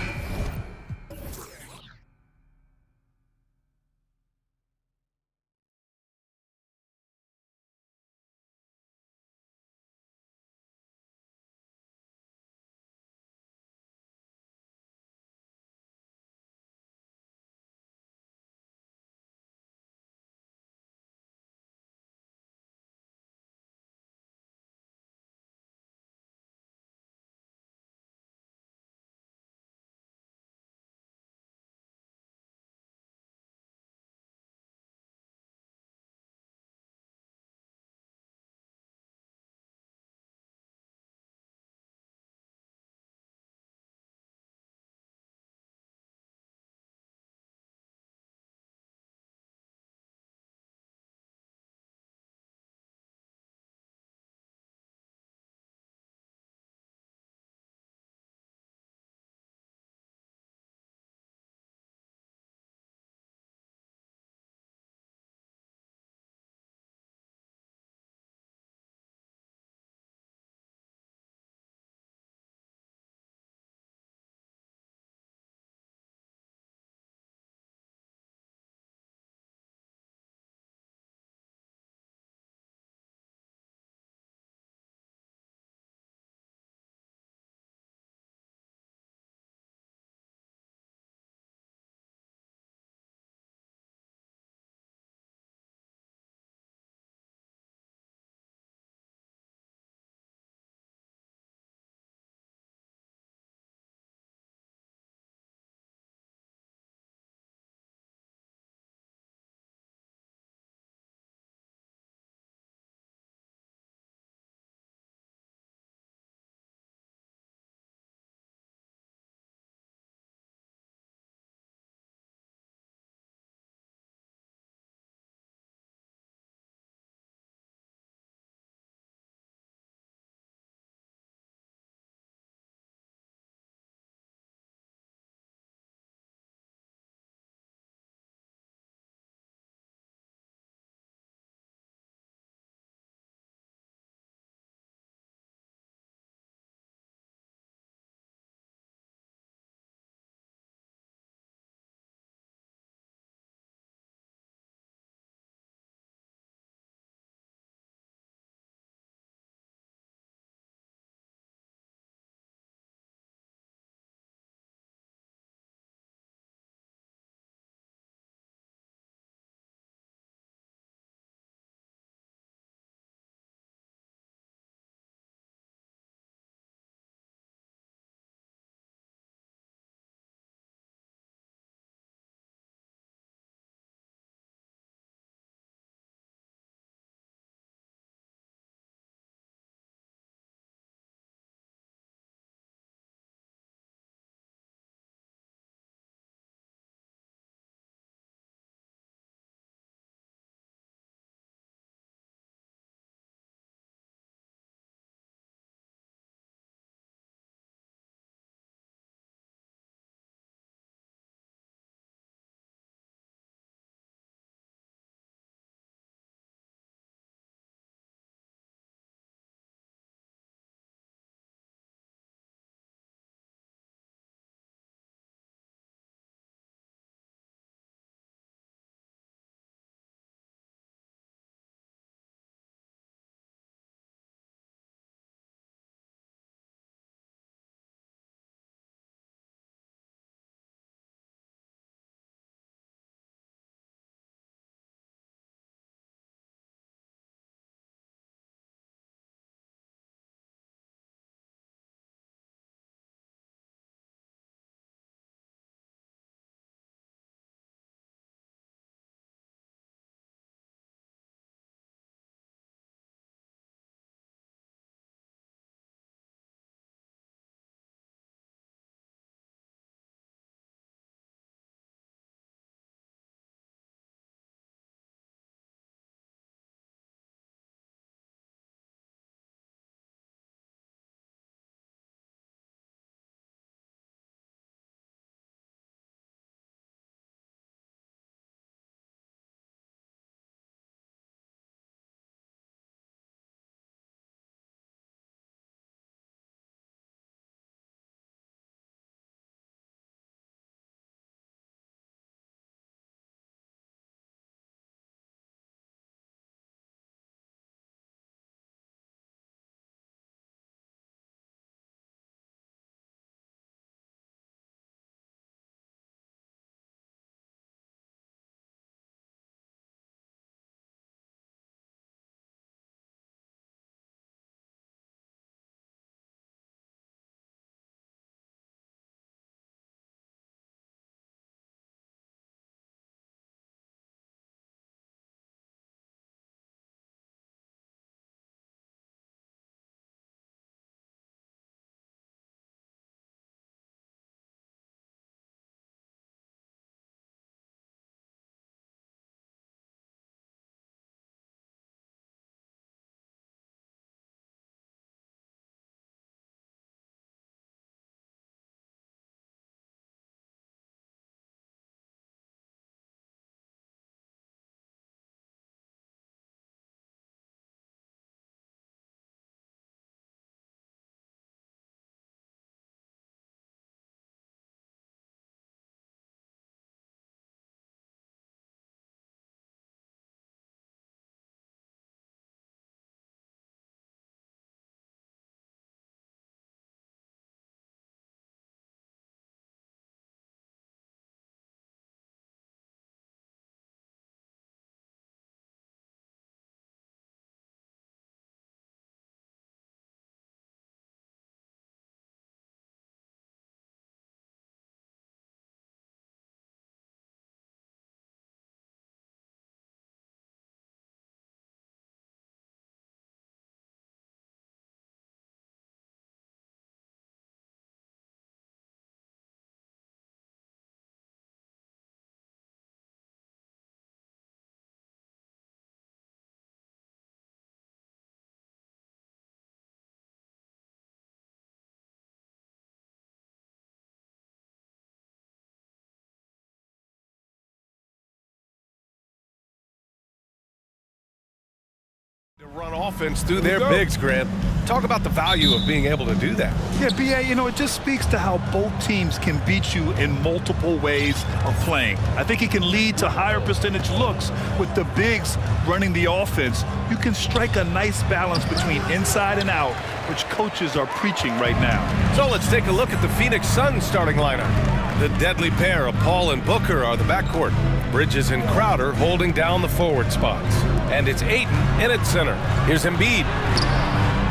offense through their bigs, Grant. Talk about the value of being able to do that. Yeah, B.A., you know, it just speaks to how both teams can beat you in multiple ways of playing. I think it can lead to higher percentage looks with the bigs running the offense. You can strike a nice balance between inside and out, which coaches are preaching right now. So let's take a look at the Phoenix Suns starting lineup. The deadly pair of Paul and Booker are the backcourt. Bridges and Crowder holding down the forward spots. And it's Ayton in at center. Here's Embiid.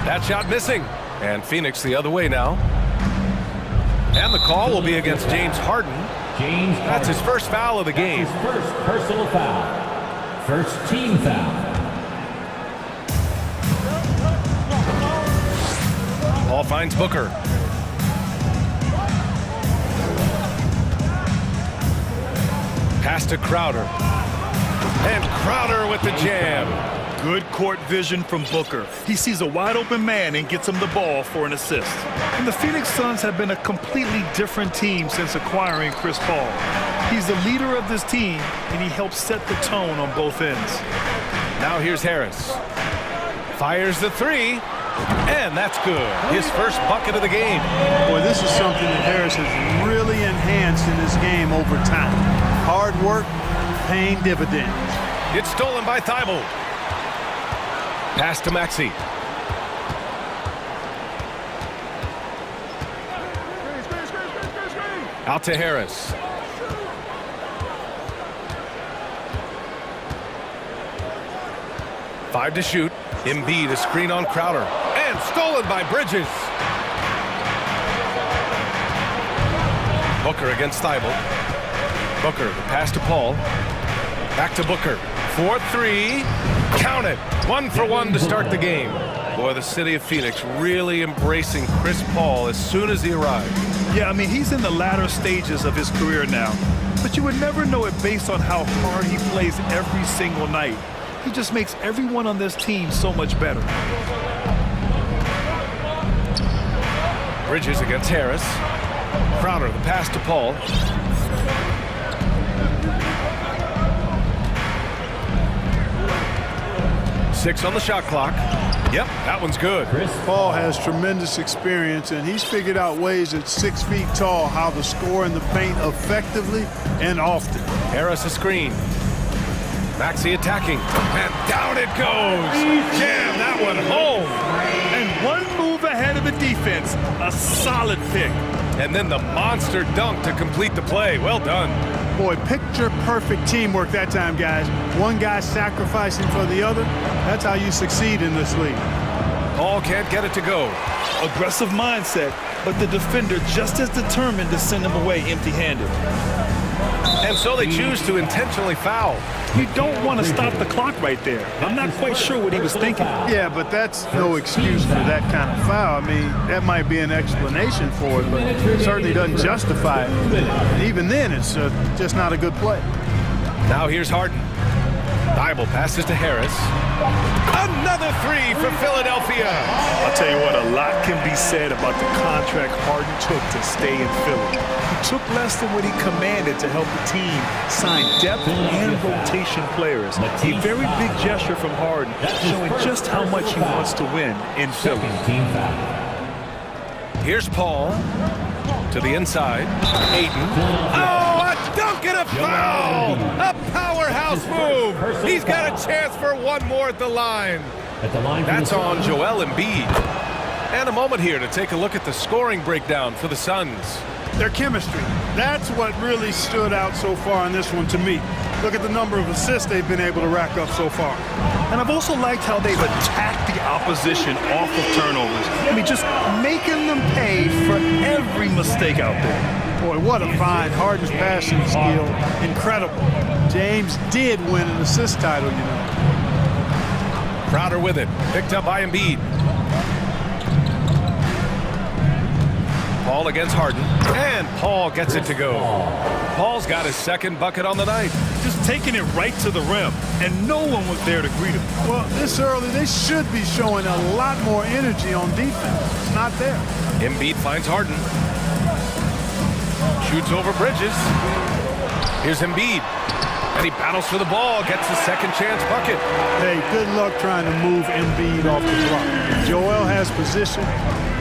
That shot missing. And Phoenix the other way now. And the call will be against James Harden. That's his first foul of the game. His first personal foul. First team foul. Paul finds Booker. Pass to Crowder. And Crowder with the jam. Good court vision from Booker. He sees a wide open man and gets him the ball for an assist. And the Phoenix Suns have been a completely different team since acquiring Chris Paul. He's the leader of this team, and he helps set the tone on both ends. Now here's Harris. Fires the three, and that's good. His first bucket of the game. Boy, this is something that Harris has really enhanced in this game over time. Hard work, paying dividends. It's stolen by Thibault. Pass to Maxey. Out to Harris. Five to shoot. Embiid, a screen on Crowder. And stolen by Bridges. Booker against Thibault. Booker, the pass to Paul. Back to Booker. 4-3. Count it. 1 for 1 to start the game. Boy, the city of Phoenix really embracing Chris Paul as soon as he arrived. Yeah, I mean, he's in the latter stages of his career now. But you would never know it based on how hard he plays every single night. He just makes everyone on this team so much better. Bridges against Harris. Crowder, the pass to Paul. Six on the shot clock. Yep, that one's good. Paul has tremendous experience, and he's figured out ways at 6 feet tall how to score in the paint effectively and often. Harris a screen. Maxey attacking. And down it goes. Jam that one home. And one move ahead of the defense. A solid pick. And then the monster dunk to complete the play. Well done. Boy, picture-perfect teamwork that time, guys. One guy sacrificing for the other. That's how you succeed in this league. Paul can't get it to go. Aggressive mindset, but the defender just as determined to send him away empty-handed. And so they choose to intentionally foul. You don't want to stop the clock right there. I'm not quite sure what he was thinking. Yeah, but that's no excuse for that kind of foul. I mean, that might be an explanation for it, but it certainly doesn't justify it. And even then, it's just not a good play. Now here's Harden. Thibault passes to Harris. Another three for Philadelphia. I'll tell you what, a lot can be said about the contract Harden took to stay in Philly. He took less than what he commanded to help the team sign depth and rotation players. A very big gesture from Harden, showing just how much he wants to win in Philly. Here's Paul to the inside. Ayton. Oh, a dunk and a foul! A powerhouse move. He's got a chance for one more at the line. That's on Joel Embiid. And a moment here to take a look at the scoring breakdown for the Suns. Their chemistry. That's what really stood out so far in this one to me. Look at the number of assists they've been able to rack up so far. And I've also liked how they've attacked the opposition off of turnovers. I mean, just making them pay for every mistake out there. Boy, what a find. Harden's passing skill. Incredible. James did win an assist title, you know. Crowder with it. Picked up by Embiid. Paul against Harden. And Paul gets it to go. Paul's got his second bucket on the night. Just taking it right to the rim. And no one was there to greet him. Well, this early, they should be showing a lot more energy on defense. It's not there. Embiid finds Harden. Shoots over Bridges. Here's Embiid. And he battles for the ball, gets a second chance bucket. Hey, good luck trying to move Embiid off the block. If Joel has position,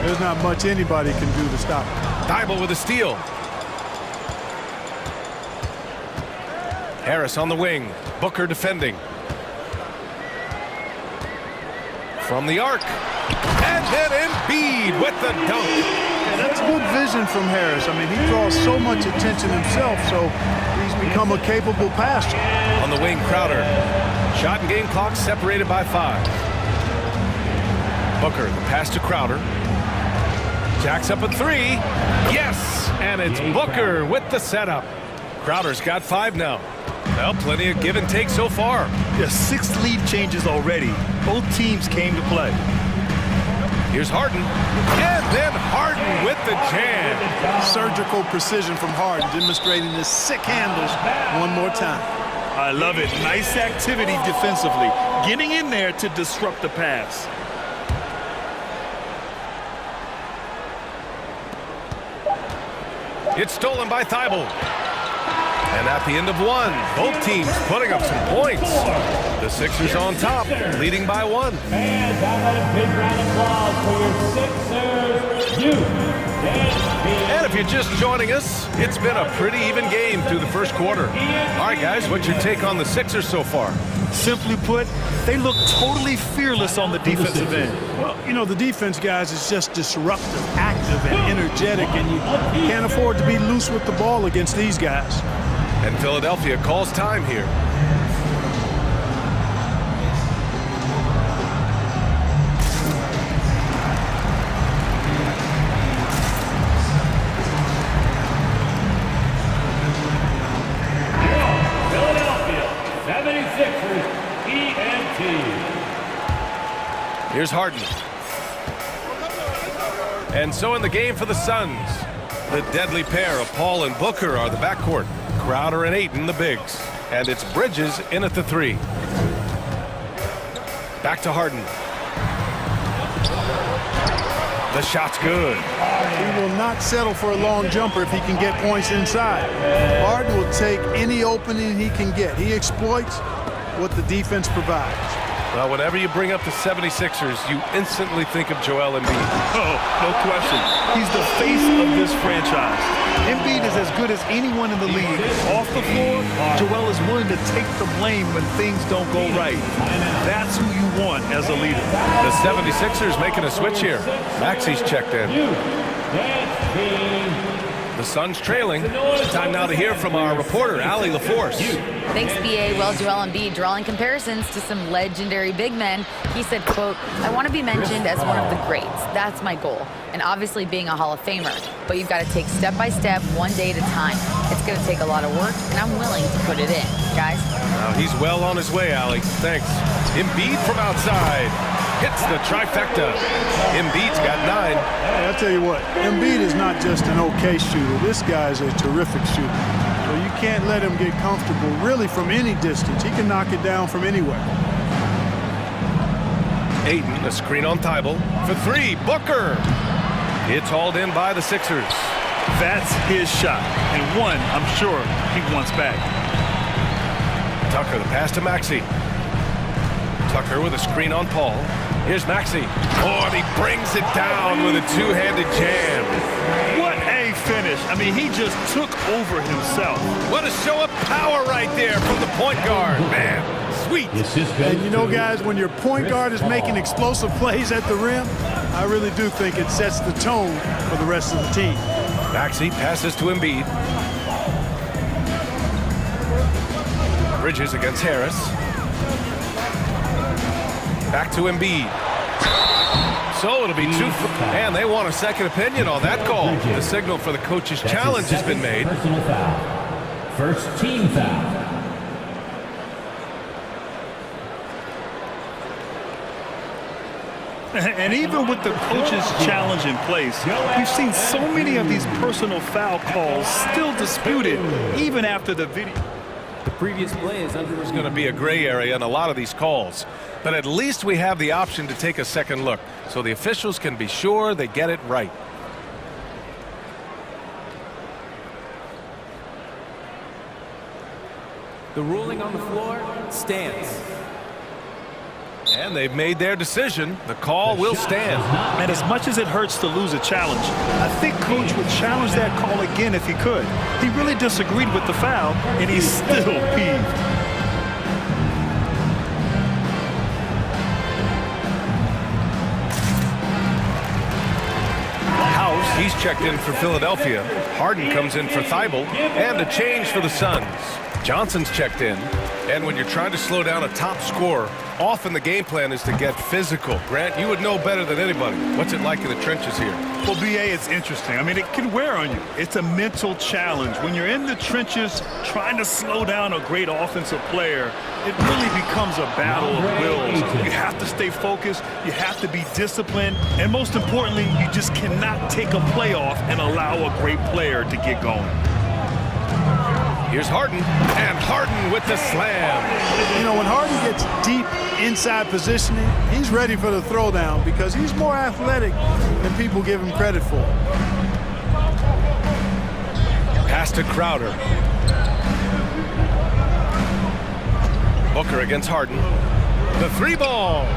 there's not much anybody can do to stop him. Thibault with a steal. Harris on the wing. Booker defending. From the arc. And then Embiid with the dunk. Yeah, that's good vision from Harris. I mean, he draws so much attention himself, so he's become a capable passer. On the wing, Crowder. Shot and game clock separated by 5. Booker, the pass to Crowder. Jacks up a 3. Yes! And it's Booker with the setup. Crowder's got 5 now. Well, plenty of give and take so far. Yeah, 6 lead changes already. Both teams came to play. Here's Harden. And then Harden with the jam. Surgical precision from Harden, demonstrating his sick handles one more time. I love it. Nice activity defensively. Getting in there to disrupt the pass. It's stolen by Thibault. And at the end of 1, both teams putting up some points. The Sixers on top, leading by 1. And a big round of applause for your Sixers. And if you're just joining us, it's been a pretty even game through the first quarter. All right, guys, what's your take on the Sixers so far? Simply put, they look totally fearless on the defensive end. Well, you know, the defense, guys, is just disruptive, active, and energetic, and you can't afford to be loose with the ball against these guys. And Philadelphia calls time here. Philadelphia 76ers ENT. Here's Harden. And so in the game for the Suns, the deadly pair of Paul and Booker are the backcourt. Crowder and Ayton, the bigs. And it's Bridges in at the 3. Back to Harden. The shot's good. He will not settle for a long jumper if he can get points inside. Harden will take any opening he can get. He exploits what the defense provides. Well, whenever you bring up the 76ers, you instantly think of Joel Embiid. Oh, no question. He's the face of this franchise. Embiid is as good as anyone in the league. Off the floor, Joel is willing to take the blame when things don't go right. That's who you want as a leader. The 76ers making a switch here. Maxi's checked in. The Suns trailing. Time now to hear from our reporter, Allie LaForce. Thanks, BA. Well, Joel Embiid drawing comparisons to some legendary big men. He said, quote, "I want to be mentioned as one of the greats. That's my goal. And obviously being a Hall of Famer. But you've got to take step by step, one day at a time. It's going to take a lot of work, and I'm willing to put it in." Guys? Now he's well on his way, Allie. Thanks. Embiid from outside. Hits the trifecta. Embiid's got 9. Hey, I'll tell you what, Embiid is not just an okay shooter. This guy's a terrific shooter. So you can't let him get comfortable really from any distance. He can knock it down from anywhere. Ayton, a screen on Thibault. For 3, Booker. It's hauled in by the Sixers. That's his shot. And one, I'm sure, he wants back. Tucker, the pass to Maxey. Tucker with a screen on Paul. Here's Maxey. Oh, and he brings it down with a two-handed jam. What a finish. I mean, he just took over himself. What a show of power right there from the point guard. Man, sweet. And you know, guys, when your point guard is making explosive plays at the rim, I really do think it sets the tone for the rest of the team. Maxey passes to Embiid. Bridges against Harris. Back to Embiid. So it'll be 2 and they want a second opinion on that call. The signal for the coach's challenge has been made. First team foul. And even with the coach's challenge in place, we've seen so many of these personal foul calls still disputed, even after the video. The previous play is under. There's going to be a gray area in a lot of these calls, but at least we have the option to take a second look, so the officials can be sure they get it right. The ruling on the floor stands. And they've made their decision. The call will stand. And as much as it hurts to lose a challenge, I think Coach would challenge that call again if he could. He really disagreed with the foul, and he's still peeved. He's checked in for Philadelphia. Harden comes in for Thibault, and a change for the Suns. Johnson's checked in, and when you're trying to slow down a top scorer, often the game plan is to get physical. Grant, you would know better than anybody. What's it like in the trenches here? Well, BA, it's interesting. I mean, it can wear on you. It's a mental challenge. When you're in the trenches trying to slow down a great offensive player, it really becomes a battle of wills. You have to stay focused, you have to be disciplined, and most importantly, you just cannot take a play off and allow a great player to get going. Here's Harden, and Harden with the slam. You know, when Harden gets deep inside positioning, he's ready for the throwdown because he's more athletic than people give him credit for. Pass to Crowder. Booker against Harden. The three ball.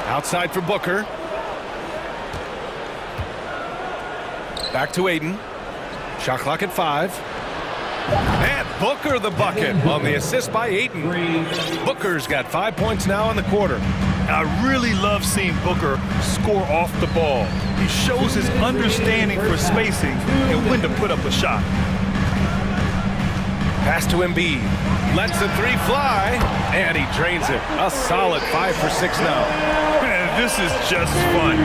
Outside for Booker. Back to Aiden. Shot clock at 5. And Booker the bucket on the assist by Ayton. Booker's got 5 points now in the quarter. I really love seeing Booker score off the ball. He shows his understanding for spacing and when to put up a shot. Pass to Embiid. Lets the three fly, and he drains it. A solid 5 for 6 now. Man, this is just fun.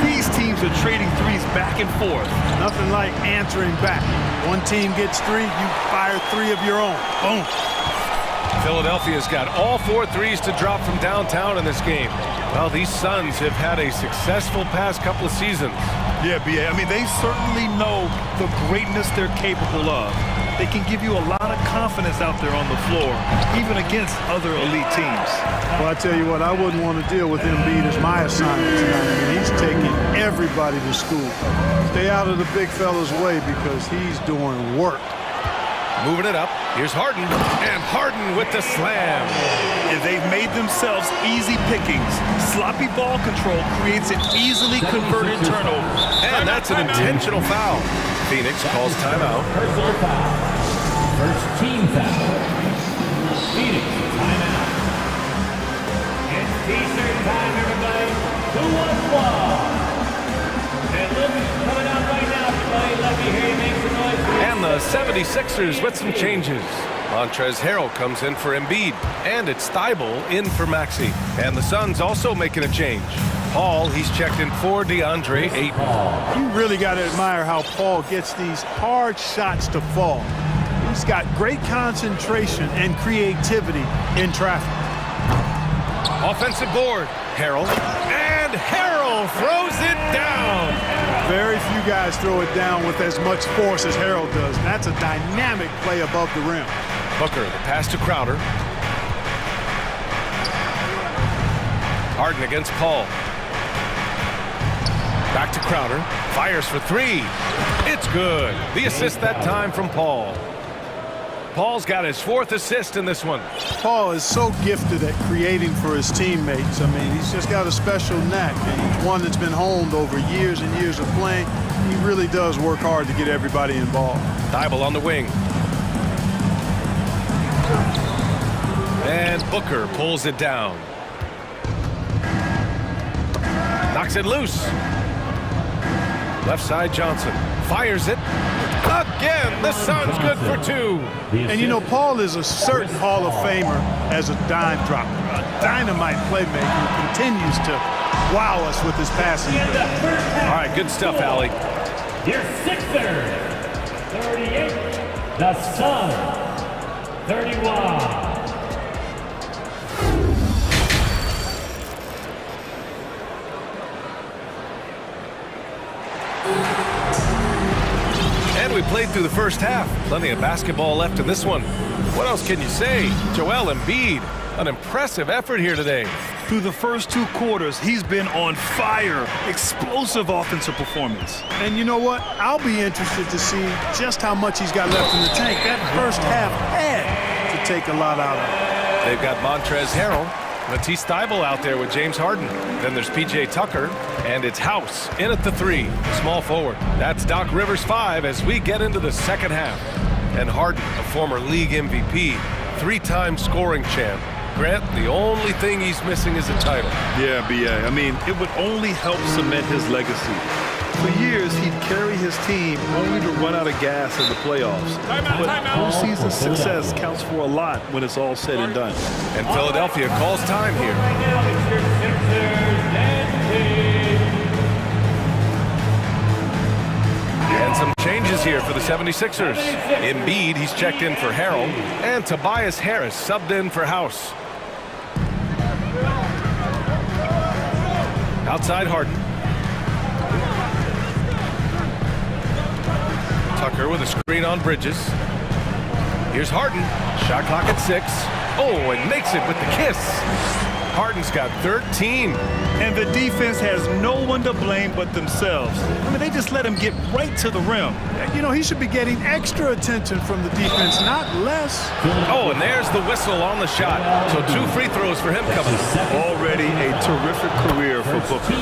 These teams are trading threes back and forth. Nothing like answering back. One team gets 3, you fire 3 of your own. Boom. Philadelphia's got all 4 threes to drop from downtown in this game. Well, these Suns have had a successful past couple of seasons. Yeah, BA. I mean, they certainly know the greatness they're capable of. They can give you a lot of confidence out there on the floor, even against other elite teams. Well, I tell you what, I wouldn't want to deal with Embiid as my assignment tonight. I mean, he's taking everybody to school. Stay out of the big fella's way because he's doing work. Moving it up. Here's Harden. And Harden with the slam. And they've made themselves easy pickings. Sloppy ball control creates an easily converted turnover. And that's an intentional foul. Phoenix calls timeout. Personal foul. First team foul. Phoenix timeout. It's T-shirt time, everybody. Who wants ball? And Lucas coming out right now, everybody. Let me hear you make some noise. And the 76ers with some changes. Montrezl Harrell comes in for Embiid, and it's Thibault in for Maxey. And the Suns also making a change. Paul, he's checked in for DeAndre Ayton. You really got to admire how Paul gets these hard shots to fall. He's got great concentration and creativity in traffic. Offensive board. Harrell. And Harrell throws it down. Very few guys throw it down with as much force as Harrell does. That's a dynamic play above the rim. Booker, the pass to Crowder. Harden against Paul. Back to Crowder. Fires for 3. It's good. The assist that time from Paul. Paul's got his 4th assist in this one. Paul is so gifted at creating for his teammates. I mean, he's just got a special knack. And he's one that's been honed over years and years of playing. He really does work hard to get everybody involved. Thibault on the wing. And Booker pulls it down. Knocks it loose. Left side Johnson. Fires it. Again, the Suns good for 2. And you know, Paul is a certain Hall of Famer as a dime dropper. A dynamite playmaker who continues to wow us with his passing. All right, good stuff, Allie. Your Sixers, 38. The Suns, 31. And we played through the first half. Plenty of basketball left in this one. What else can you say? Joel Embiid, an impressive effort here today. Through the first 2 quarters, he's been on fire. Explosive offensive performance. And you know what? I'll be interested to see just how much he's got left in the tank. That first half had to take a lot out of it. They've got Montrezl Harrell, Matisse Thybulle out there with James Harden. Then there's P.J. Tucker, and it's House in at the 3, small forward. That's Doc Rivers' 5 as we get into the second half. And Harden, a former league MVP, 3-time scoring champ. Grant, the only thing he's missing is a title. Yeah, B.A. I mean, it would only help cement his legacy. For years, he'd carry his team only to run out of gas in the playoffs. But postseason success counts for a lot when it's all said and done. And Philadelphia calls time here. And some changes here for the 76ers. Embiid, he's checked in for Harrell. And Tobias Harris subbed in for House. Outside Harden. Tucker with a screen on Bridges. Here's Harden. Shot clock at 6. Oh, and makes it with the kiss. Harden's got 13. And the defense has no one to blame but themselves. I mean, they just let him get right to the rim. You know, he should be getting extra attention from the defense, not less. Oh, and there's the whistle on the shot. So 2 free throws for him coming up. Already a terrific career for Booker.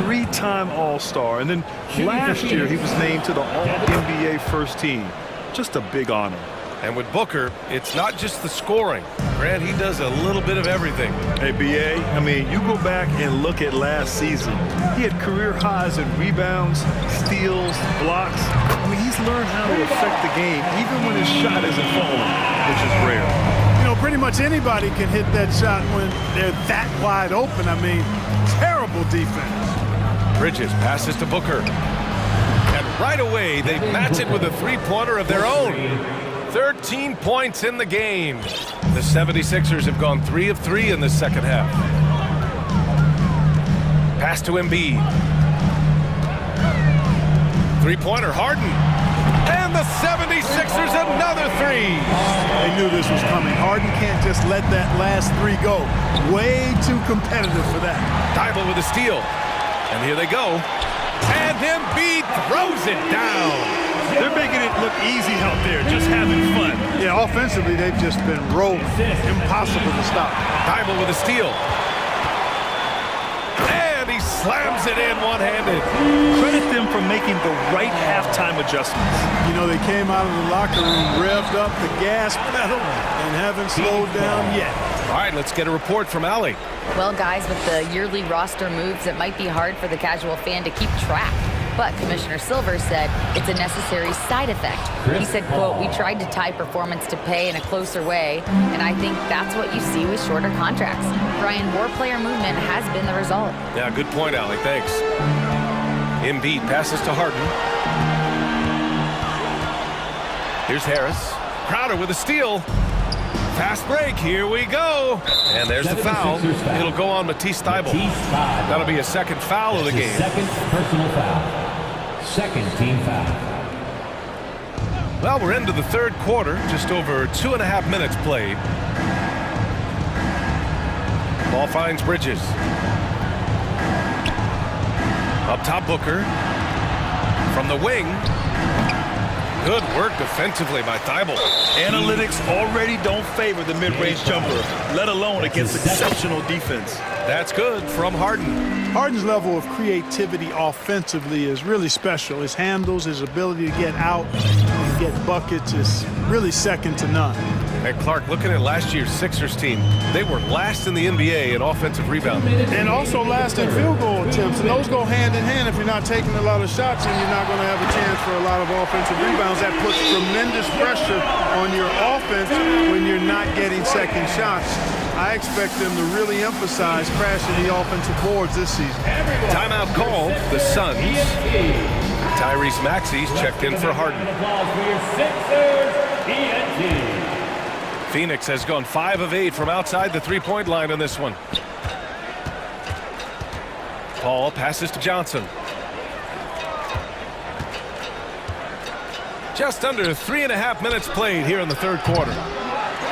3-time All-Star. And then last year, he was named to the All-NBA first team. Just a big honor. And with Booker, it's not just the scoring. Grant, he does a little bit of everything. Hey, B.A., I mean, you go back and look at last season. He had career highs in rebounds, steals, blocks. I mean, he's learned how to affect the game, even when his shot isn't falling, which is rare. You know, pretty much anybody can hit that shot when they're that wide open. I mean, terrible defense. Bridges passes to Booker. And right away, they match it with a 3-pointer of their own. 13 points in the game. The 76ers have gone 3 of 3 in the second half. Pass to Embiid. 3-pointer, Harden. And the 76ers another 3. They knew this was coming. Harden can't just let that last 3 go. Way too competitive for that. Thybulle with a steal. And here they go. And Embiid throws it down. They're making it look easy out there, just having fun. Yeah, offensively, they've just been rolling. Impossible to stop. Thybulle with a steal. And he slams it in one-handed. Credit them for making the right halftime adjustments. You know, they came out of the locker room, revved up the gas pedal, and haven't slowed down yet. All right, let's get a report from Allie. Well, guys, with the yearly roster moves, it might be hard for the casual fan to keep track. But Commissioner Silver said it's a necessary side effect. He said, quote, "We tried to tie performance to pay in a closer way, and I think that's what you see with shorter contracts." Brian, more player movement has been the result. Yeah, good point, Allie. Thanks. Embiid passes to Harden. Here's Harris. Crowder with a steal. Fast break, here we go. And there's the foul. It'll go on Matisse Thybulle. That'll be a second foul of the game. Second personal foul. Second team foul. Well, we're into the third quarter, just over 2.5 minutes played. Ball finds Bridges. Up top, Booker. From the wing. Good work defensively by Thybulle. Analytics already don't favor the mid-range jumper, let alone against exceptional defense. That's good from Harden. Harden's level of creativity offensively is really special. His handles, his ability to get out and get buckets is really second to none. And Clark, looking at last year's Sixers team, they were last in the NBA in offensive rebounding. And also last in field goal attempts. And those go hand in hand. If you're not taking a lot of shots, and you're not going to have a chance for a lot of offensive rebounds. That puts tremendous pressure on your offense when you're not getting second shots. I expect them to really emphasize crashing the offensive boards this season. Timeout call, the Suns. Tyrese Maxey's checked in for Harden. Phoenix has gone 5 of 8 from outside the three-point line on this one. Paul passes to Johnson. Just under 3.5 minutes played here in the third quarter.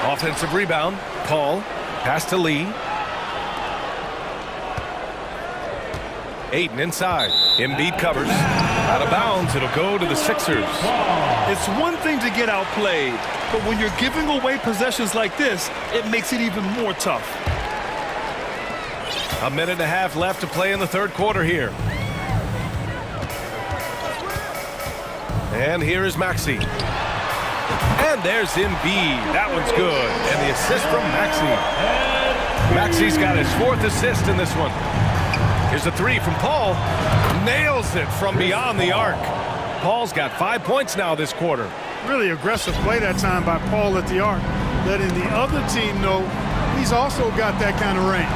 Offensive rebound. Paul. Pass to Lee. Ayton inside. Embiid covers. Out of bounds. It'll go to the Sixers. It's one thing to get outplayed, but when you're giving away possessions like this, it makes it even more tough. A minute and a half left to play in the third quarter here. And here is Maxey. And there's Embiid. That one's good. And the assist from Maxey. Maxey's got his 4th assist in this one. Here's a 3 from Paul. Nails it from beyond the arc. Paul's got 5 points now this quarter. Really aggressive play that time by Paul at the arc, letting the other team know he's also got that kind of range.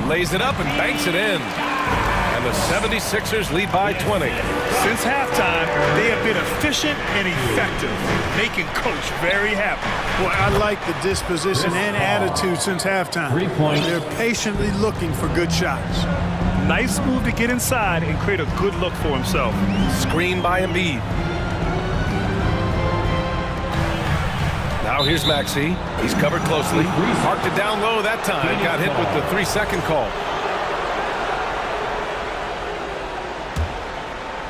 Lays it up and banks it in. And the 76ers lead by 20. Since halftime, they have been efficient and effective, making Coach very happy. Boy, I like the disposition and attitude since halftime. 3 points. They're patiently looking for good shots. Nice move to get inside and create a good look for himself. Screen by Embiid. Now here's Maxey. He's covered closely. Marked it down low that time. Got hit with the 3-second call.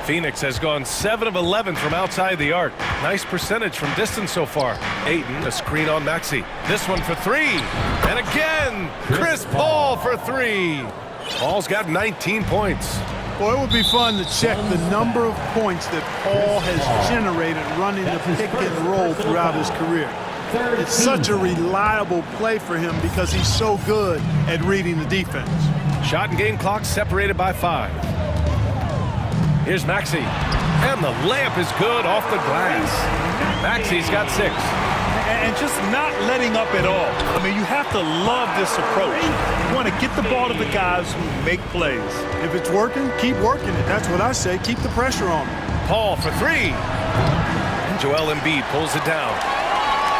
Phoenix has gone 7 of 11 from outside the arc. Nice percentage from distance so far. Ayton, a screen on Maxey. This one for 3. And again, Chris Paul for 3. Paul's got 19 points. Well, it would be fun to check the number of points that Paul has generated running the pick and roll throughout his career. It's such a reliable play for him because he's so good at reading the defense. Shot and game clock separated by 5. Here's Maxey. And the layup is good off the glass. Maxey's got 6. And just not letting up at all. I mean, you have to love this approach. You want to get the ball to the guys who make plays. If it's working, keep working it. That's what I say. Keep the pressure on him. Paul for 3. Joel Embiid pulls it down.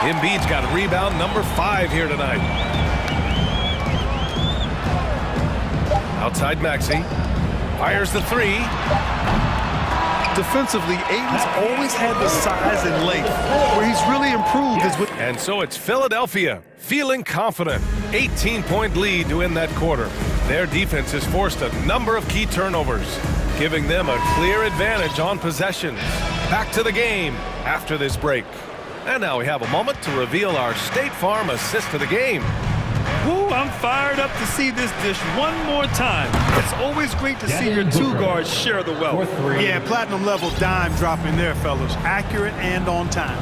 Embiid's got rebound number 5 here tonight. Outside Maxey. Fires the 3. Defensively, Ayton's always had the size and length. Where he's really improved is with... And so it's Philadelphia feeling confident. 18-point lead to end that quarter. Their defense has forced a number of key turnovers, giving them a clear advantage on possessions. Back to the game after this break. And now we have a moment to reveal our State Farm assist of the game. Ooh, I'm fired up to see this dish one more time. It's always great to see your 2 guards share the wealth. Yeah, platinum level dime dropping there, fellas. Accurate and on time.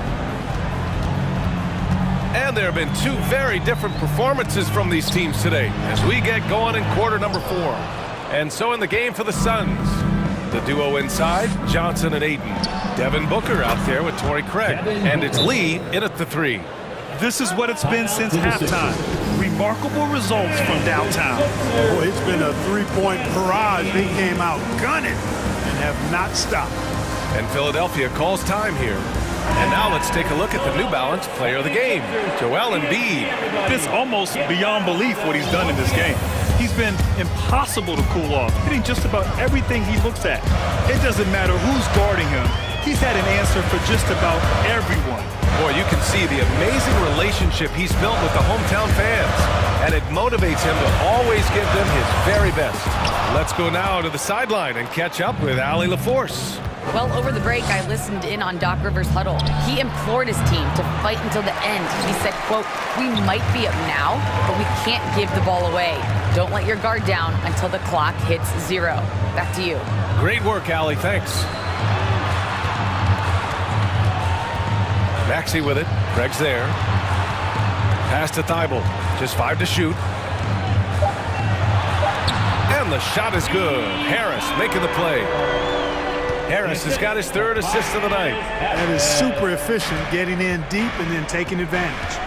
And there have been 2 very different performances from these teams today as we get going in quarter number 4. And so in the game for the Suns, the duo inside, Johnson and Ayton. Devin Booker out there with Torrey Craig. And it's Lee in at the 3. This is what it's been since halftime. Remarkable results from downtown. Boy, it's been a 3-point barrage. They came out gunning and have not stopped. And Philadelphia calls time here. And now let's take a look at the New Balance player of the game, Joel Embiid. It's almost beyond belief what he's done in this game. He's been impossible to cool off, hitting just about everything he looks at. It doesn't matter who's guarding him. He's had an answer for just about everyone. Boy, you can see the amazing relationship he's built with the hometown fans, and it motivates him to always give them his very best. Let's go now to the sideline and catch up with Allie LaForce. Well, over the break, I listened in on Doc Rivers' huddle. He implored his team to fight until the end. He said, quote, "We might be up now, but we can't give the ball away. Don't let your guard down until the clock hits 0. Back to you. Great work, Allie. Thanks. Maxey with it. Craig's there. Pass to Thibault. Just 5 to shoot. And the shot is good. Harris making the play. Harris has got his 3rd assist of the night. That is super efficient, getting in deep and then taking advantage.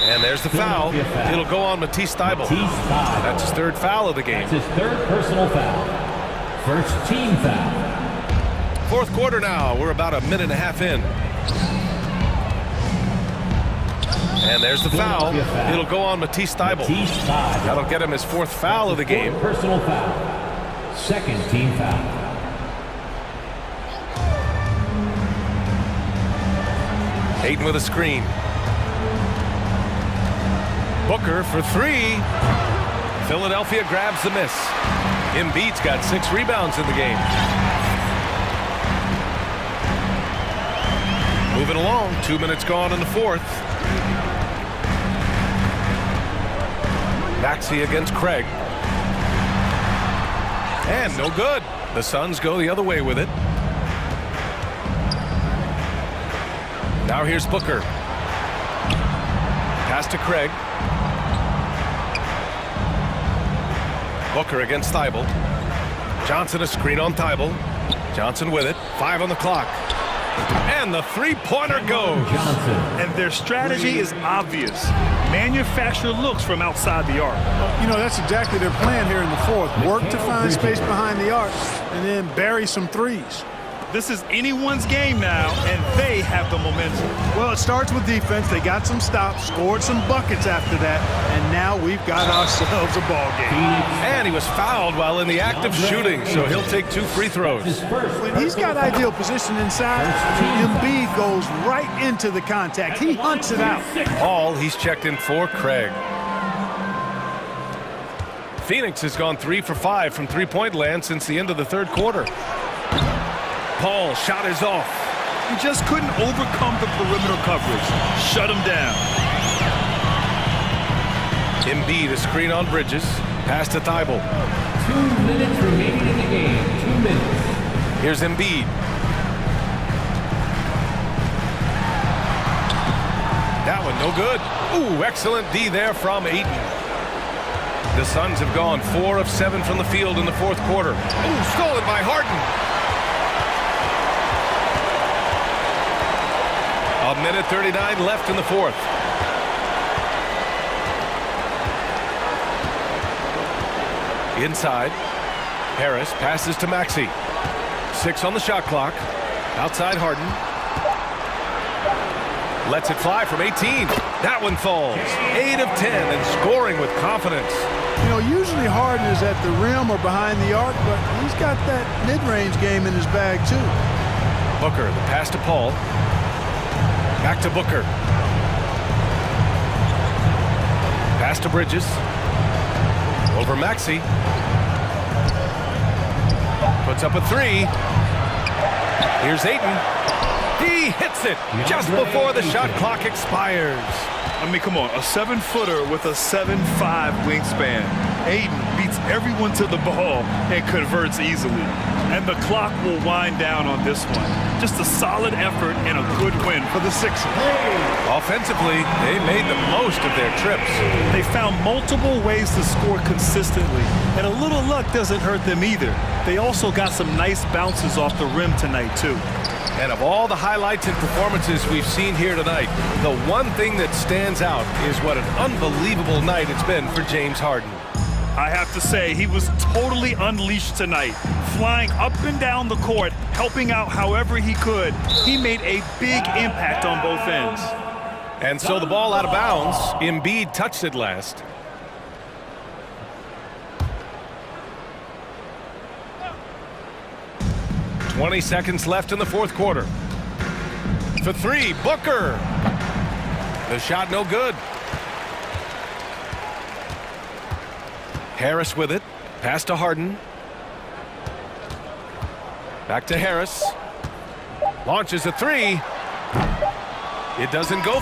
And there's the foul. It'll go on Matisse Thibault. That's his 3rd foul of the game. That's his 3rd personal foul. First team foul. 4th quarter now. We're about a minute and a half in. And there's the foul. It'll go on Matisse Thibault. That'll get him his 4th foul of the game. Personal foul. 2nd team foul. Ayton with a screen. Booker for 3. Philadelphia grabs the miss. Embiid's got 6 rebounds in the game. Moving along, 2 minutes gone in the fourth. Maxey against Craig. And no good. The Suns go the other way with it. Now here's Booker. Pass to Craig. Booker against Thibault. Johnson a screen on Thibault. Johnson with it. 5 on the clock. And the three-pointer goes. And their strategy is obvious. Manufacture looks from outside the arc. You know, that's exactly their plan here in the fourth. Work to find space behind the arc and then bury some threes. This is anyone's game now, and they have the momentum. Well, it starts with defense. They got some stops, scored some buckets after that, and now we've got ourselves a ball game. And he was fouled while in the act of shooting, so he'll take 2 free throws. When he's got ideal position inside, Embiid goes right into the contact. He hunts it out. Paul, he's checked in for Craig. Phoenix has gone 3 for 5 from three-point land since the end of the third quarter. Paul, shot is off. He just couldn't overcome the perimeter coverage. Shut him down. Embiid, a screen on Bridges. Pass to Thibault. 2 minutes remaining in the game. 2 minutes. Here's Embiid. That one no good. Ooh, excellent D there from Ayton. The Suns have gone 4 of 7 from the field in the fourth quarter. Ooh, stolen by Harden. A minute 39 left in the fourth. Inside. Harris passes to Maxey. 6 on the shot clock. Outside Harden. Lets it fly from 18. That one falls. 8 of 10 and scoring with confidence. You know, usually Harden is at the rim or behind the arc, but he's got that mid-range game in his bag too. Booker, the pass to Paul. Back to Booker. Pass to Bridges. Over Maxey. Puts up a 3. Here's Ayton. He hits it just before the shot clock expires. I mean, come on, a 7-footer with a 7'5" wingspan. Ayton beats everyone to the ball and converts easily. And the clock will wind down on this one. Just a solid effort and a good win for the Sixers. Offensively, they made the most of their trips. They found multiple ways to score consistently, and a little luck doesn't hurt them either. They also got some nice bounces off the rim tonight, too. And of all the highlights and performances we've seen here tonight, the one thing that stands out is what an unbelievable night it's been for James Harden. I have to say, he was totally unleashed tonight, flying up and down the court, helping out however he could. He made a big impact on both ends. And so the ball out of bounds. Embiid touched it last. "20 seconds left in the fourth quarter. For 3, Booker. The shot no good. Harris with it. Pass to Harden. Back to Harris. Launches a 3. It doesn't go.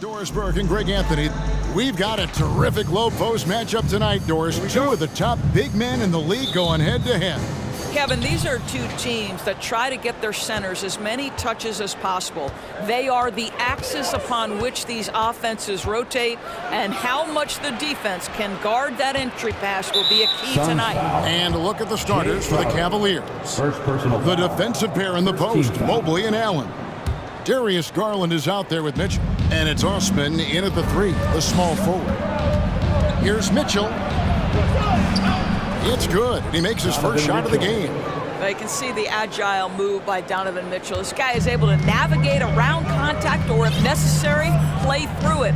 Doris Burke and Greg Anthony. We've got a terrific low post matchup tonight, Doris. Two of the top big men in the league going head-to-head. Kevin, these are two teams that try to get their centers as many touches as possible. They are the axis upon which these offenses rotate, and how much the defense can guard that entry pass will be a key tonight. And look at the starters for the Cavaliers. The defensive pair in the post, Mobley and Allen. Darius Garland is out there with Mitchell. And it's Osman in at the 3, the small forward. Here's Mitchell. It's good. He makes his first shot of the game. You can see the agile move by Donovan Mitchell. This guy is able to navigate around contact, or if necessary, play through it.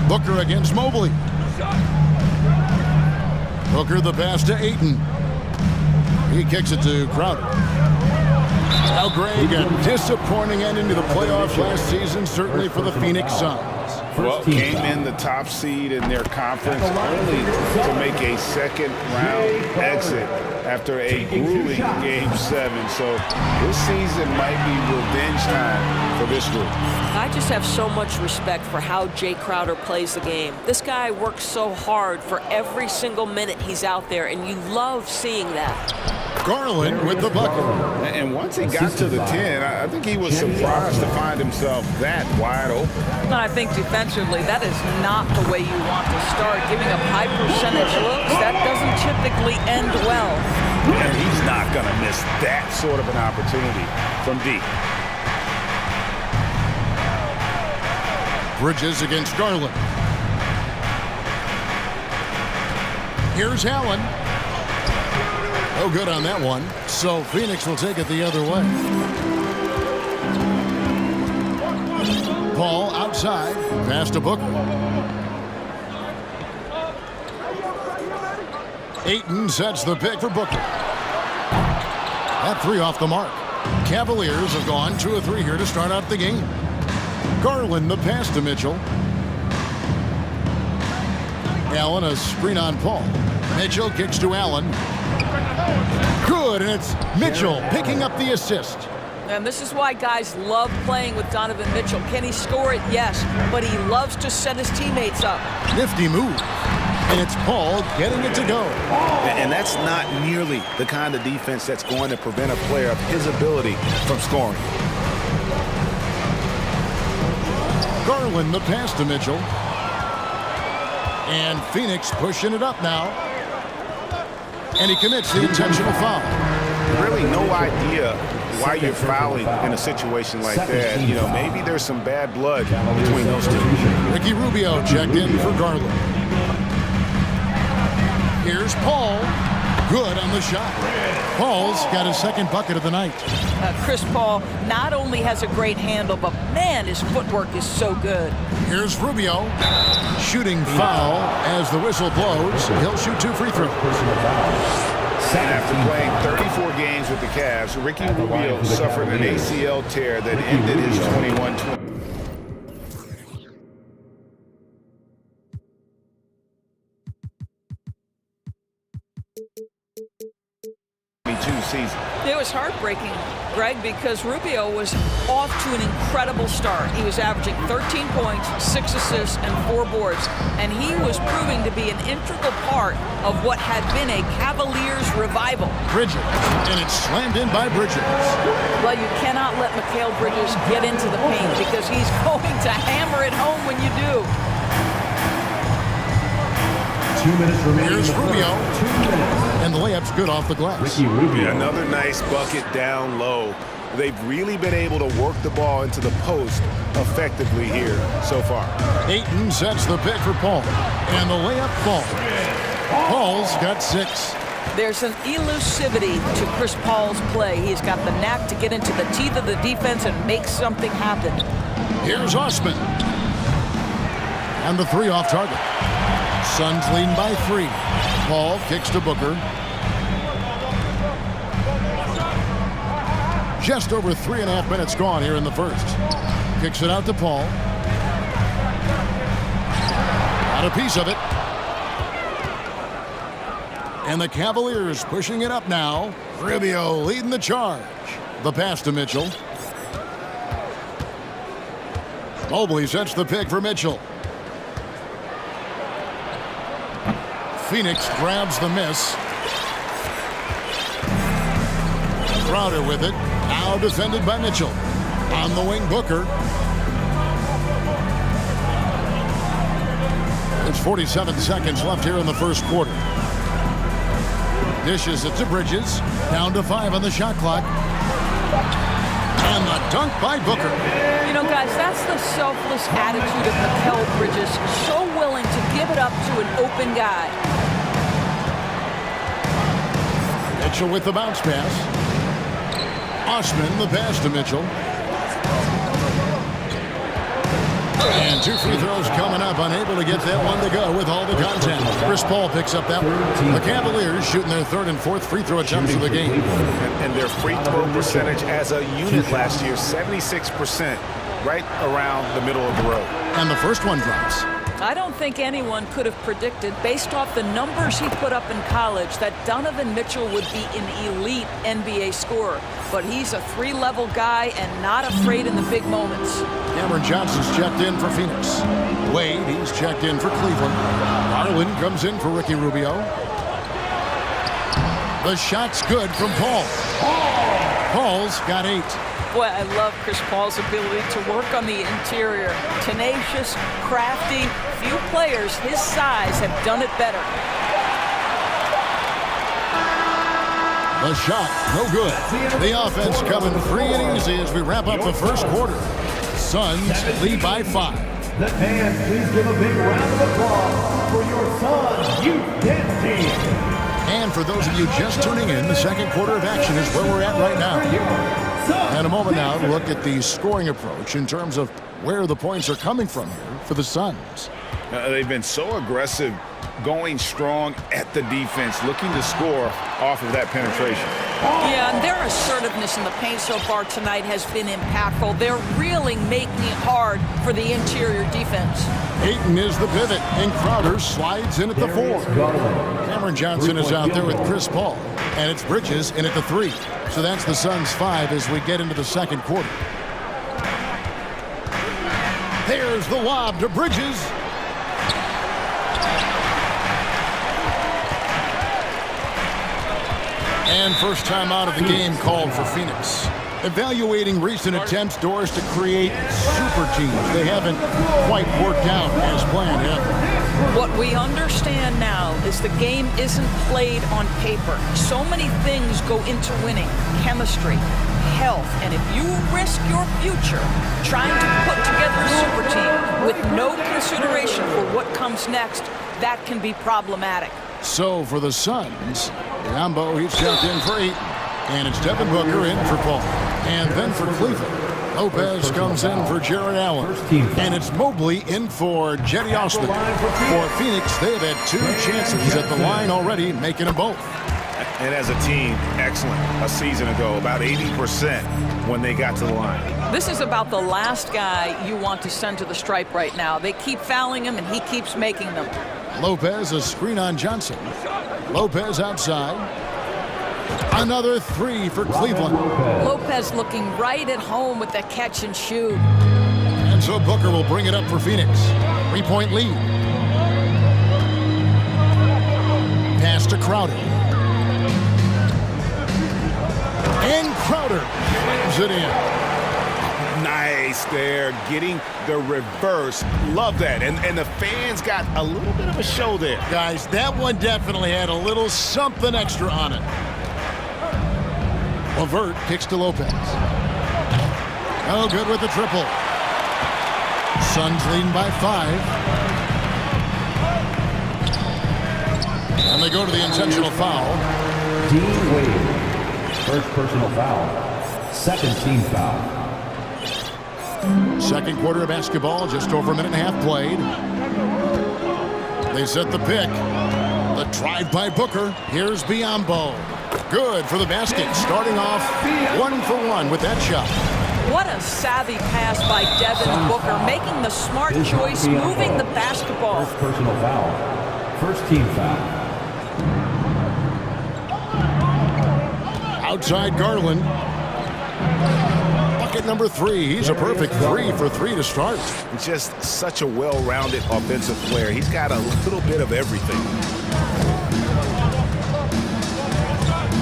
Booker against Mobley. Booker the pass to Ayton. He kicks it to Crowder. Now, Greg, a disappointing ending to the playoffs last season, certainly for the Phoenix Suns. Well, came in the top seed in their conference only to make a second-round exit after a grueling Game 7. So this season might be revenge time for this group. I just have so much respect for how Jay Crowder plays the game. This guy works so hard for every single minute he's out there, and you love seeing that. Garland with the bucket. And once he got to the 10, I think he was surprised to find himself that wide open. And I think defensively, that is not the way you want to start. Giving up high percentage looks, that doesn't typically end well. And he's not going to miss that sort of an opportunity from deep. Bridges against Garland. Here's Allen. No good on that one. So Phoenix will take it the other way. Paul outside. Pass to Booker. Ayton sets the pick for Booker. That 3 off the mark. Cavaliers have gone 2 of 3 here to start out the game. Garland the pass to Mitchell. Allen a screen on Paul. Mitchell kicks to Allen. Good, and it's Mitchell picking up the assist. And this is why guys love playing with Donovan Mitchell. Can he score it? Yes, but he loves to set his teammates up. Nifty move. And it's Paul getting it to go. And that's not nearly the kind of defense that's going to prevent a player of his ability from scoring. Garland the pass to Mitchell. And Phoenix pushing it up now. And he commits the intentional foul. Really no idea why you're fouling in a situation like that. You know, maybe there's some bad blood between those two. Ricky Rubio checked in for Garland. Here's Paul. Good on the shot. Paul's got his second bucket of the night. Chris Paul not only has a great handle, but man, his footwork is so good. Here's Rubio. Shooting foul as the whistle blows. He'll shoot 2 free throws. And after playing 34 games with the Cavs, Ricky Rubio suffered an ACL tear that ended his 21-20. Season. It was heartbreaking, Greg, because Rubio was off to an incredible start. He was averaging 13 points, 6 assists, and 4 boards, and he was proving to be an integral part of what had been a Cavaliers revival. Bridges, and it's slammed in by Bridges. Well, you cannot let Mikal Bridges get into the paint because he's going to hammer it home when you do. 2 minutes remaining. Here's Rubio. And the layup's good off the glass. Ricky Rubio. Another nice bucket down low. They've really been able to work the ball into the post effectively here so far. Ayton sets the pick for Paul. And the layup falls. Paul's got 6. There's an elusivity to Chris Paul's play. He's got the knack to get into the teeth of the defense and make something happen. Here's Osman. And the 3 off target. Suns leading by 3. Paul kicks to Booker. Just over 3.5 minutes gone here in the first. Kicks it out to Paul. Got a piece of it. And the Cavaliers pushing it up now. Rubio leading the charge. The pass to Mitchell. Mobley sets the pick for Mitchell. Phoenix grabs the miss. Crowder with it. Now defended by Mitchell. On the wing, Booker. There's 47 seconds left here in the first quarter. Dishes it to Bridges. Down to 5 on the shot clock. And the dunk by Booker. You know, guys, that's the selfless attitude of Mikal Bridges. So willing to give it up to an open guy. Mitchell with the bounce pass. Osman the pass to Mitchell. And 2 free throws coming up, unable to get that one to go with all the content. Chris Paul picks up that one. The Cavaliers shooting their 3rd and 4th free throw attempts of the game. And their free throw percentage as a unit last year, 76%, right around the middle of the road. And the first one drops. I don't think anyone could have predicted, based off the numbers he put up in college, that Donovan Mitchell would be an elite NBA scorer. But he's a 3-level guy and not afraid in the big moments. Cameron Johnson's checked in for Phoenix. Wade, he's checked in for Cleveland. Garland comes in for Ricky Rubio. The shot's good from Paul. Paul's got 8. Boy, I love Chris Paul's ability to work on the interior. Tenacious, crafty. Few players his size have done it better. The shot, no good. The offense coming free and easy as we wrap up the first quarter. Suns lead by 5. The fans, please give a big round of applause for your Suns youth dance team. And for those of you just tuning in, the second quarter of action is where we're at right now. In a moment now, look at the scoring approach in terms of where the points are coming from here for the Suns. They've been so aggressive, going strong at the defense, looking to score off of that penetration. Yeah, and their assertiveness in the paint so far tonight has been impactful. They're really making it hard for the interior defense. Ayton is the pivot, and Crowder slides in at the 4. Cameron Johnson is out there with Chris Paul, and it's Bridges in at the 3. So that's the Suns' 5 as we get into the second quarter. There's the lob to Bridges. And first time out of the game called for Phoenix. Evaluating recent attempts, Doris, to create super teams. They haven't quite worked out as planned, have they? What we understand now is the game isn't played on paper. So many things go into winning. Chemistry, health, and if you risk your future trying to put together a super team with no consideration for what comes next, that can be problematic. So for the Suns, Rambo, he's checked in for 8. And it's Devin Booker in for Paul. And then for Cleveland, Lopez comes in for Jared Allen. And it's Mobley in for Jetty Osman. For Phoenix, they've had 2 chances at the line already, making them both. And as a team, excellent. A season ago, about 80% when they got to the line. This is about the last guy you want to send to the stripe right now. They keep fouling him, and he keeps making them. Lopez, a screen on Johnson. Lopez outside. Another 3 for Cleveland. Lopez looking right at home with the catch and shoot. And so Booker will bring it up for Phoenix. 3-point lead. Pass to Crowder. And Crowder slams it in. Nice there, getting the reverse. Love that. And the fans got a little bit of a show there. Guys, that one definitely had a little something extra on it. Levert kicks to Lopez. Oh, good with the triple. Suns leading by 5. And they go to the intentional foul. Dean Wade. First personal foul. Second team foul. Second quarter of basketball, just over a minute and a half played. They set the pick. The drive by Booker. Here's Biyombo. Good for the basket, starting off 1 for 1 with that shot. What a savvy pass by Devin Booker, making the smart choice, moving the basketball. First personal foul. First team foul. Outside Garland. Bucket number 3. He's a perfect 3 for 3 to start. Just such a well-rounded offensive player. He's got a little bit of everything.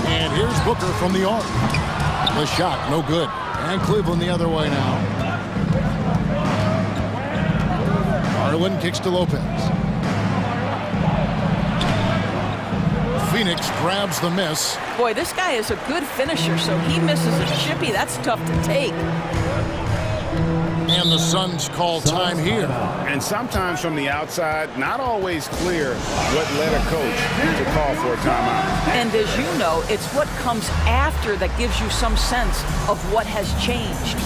And here's Booker from the arc. The shot, no good. And Cleveland the other way now. Garland kicks to Lopez. Phoenix grabs the miss. Boy, this guy is a good finisher, so he misses a chippy. That's tough to take. And the Suns call time here. And sometimes from the outside, not always clear what led a coach to call for a timeout. And as you know, it's what comes after that gives you some sense of what has changed.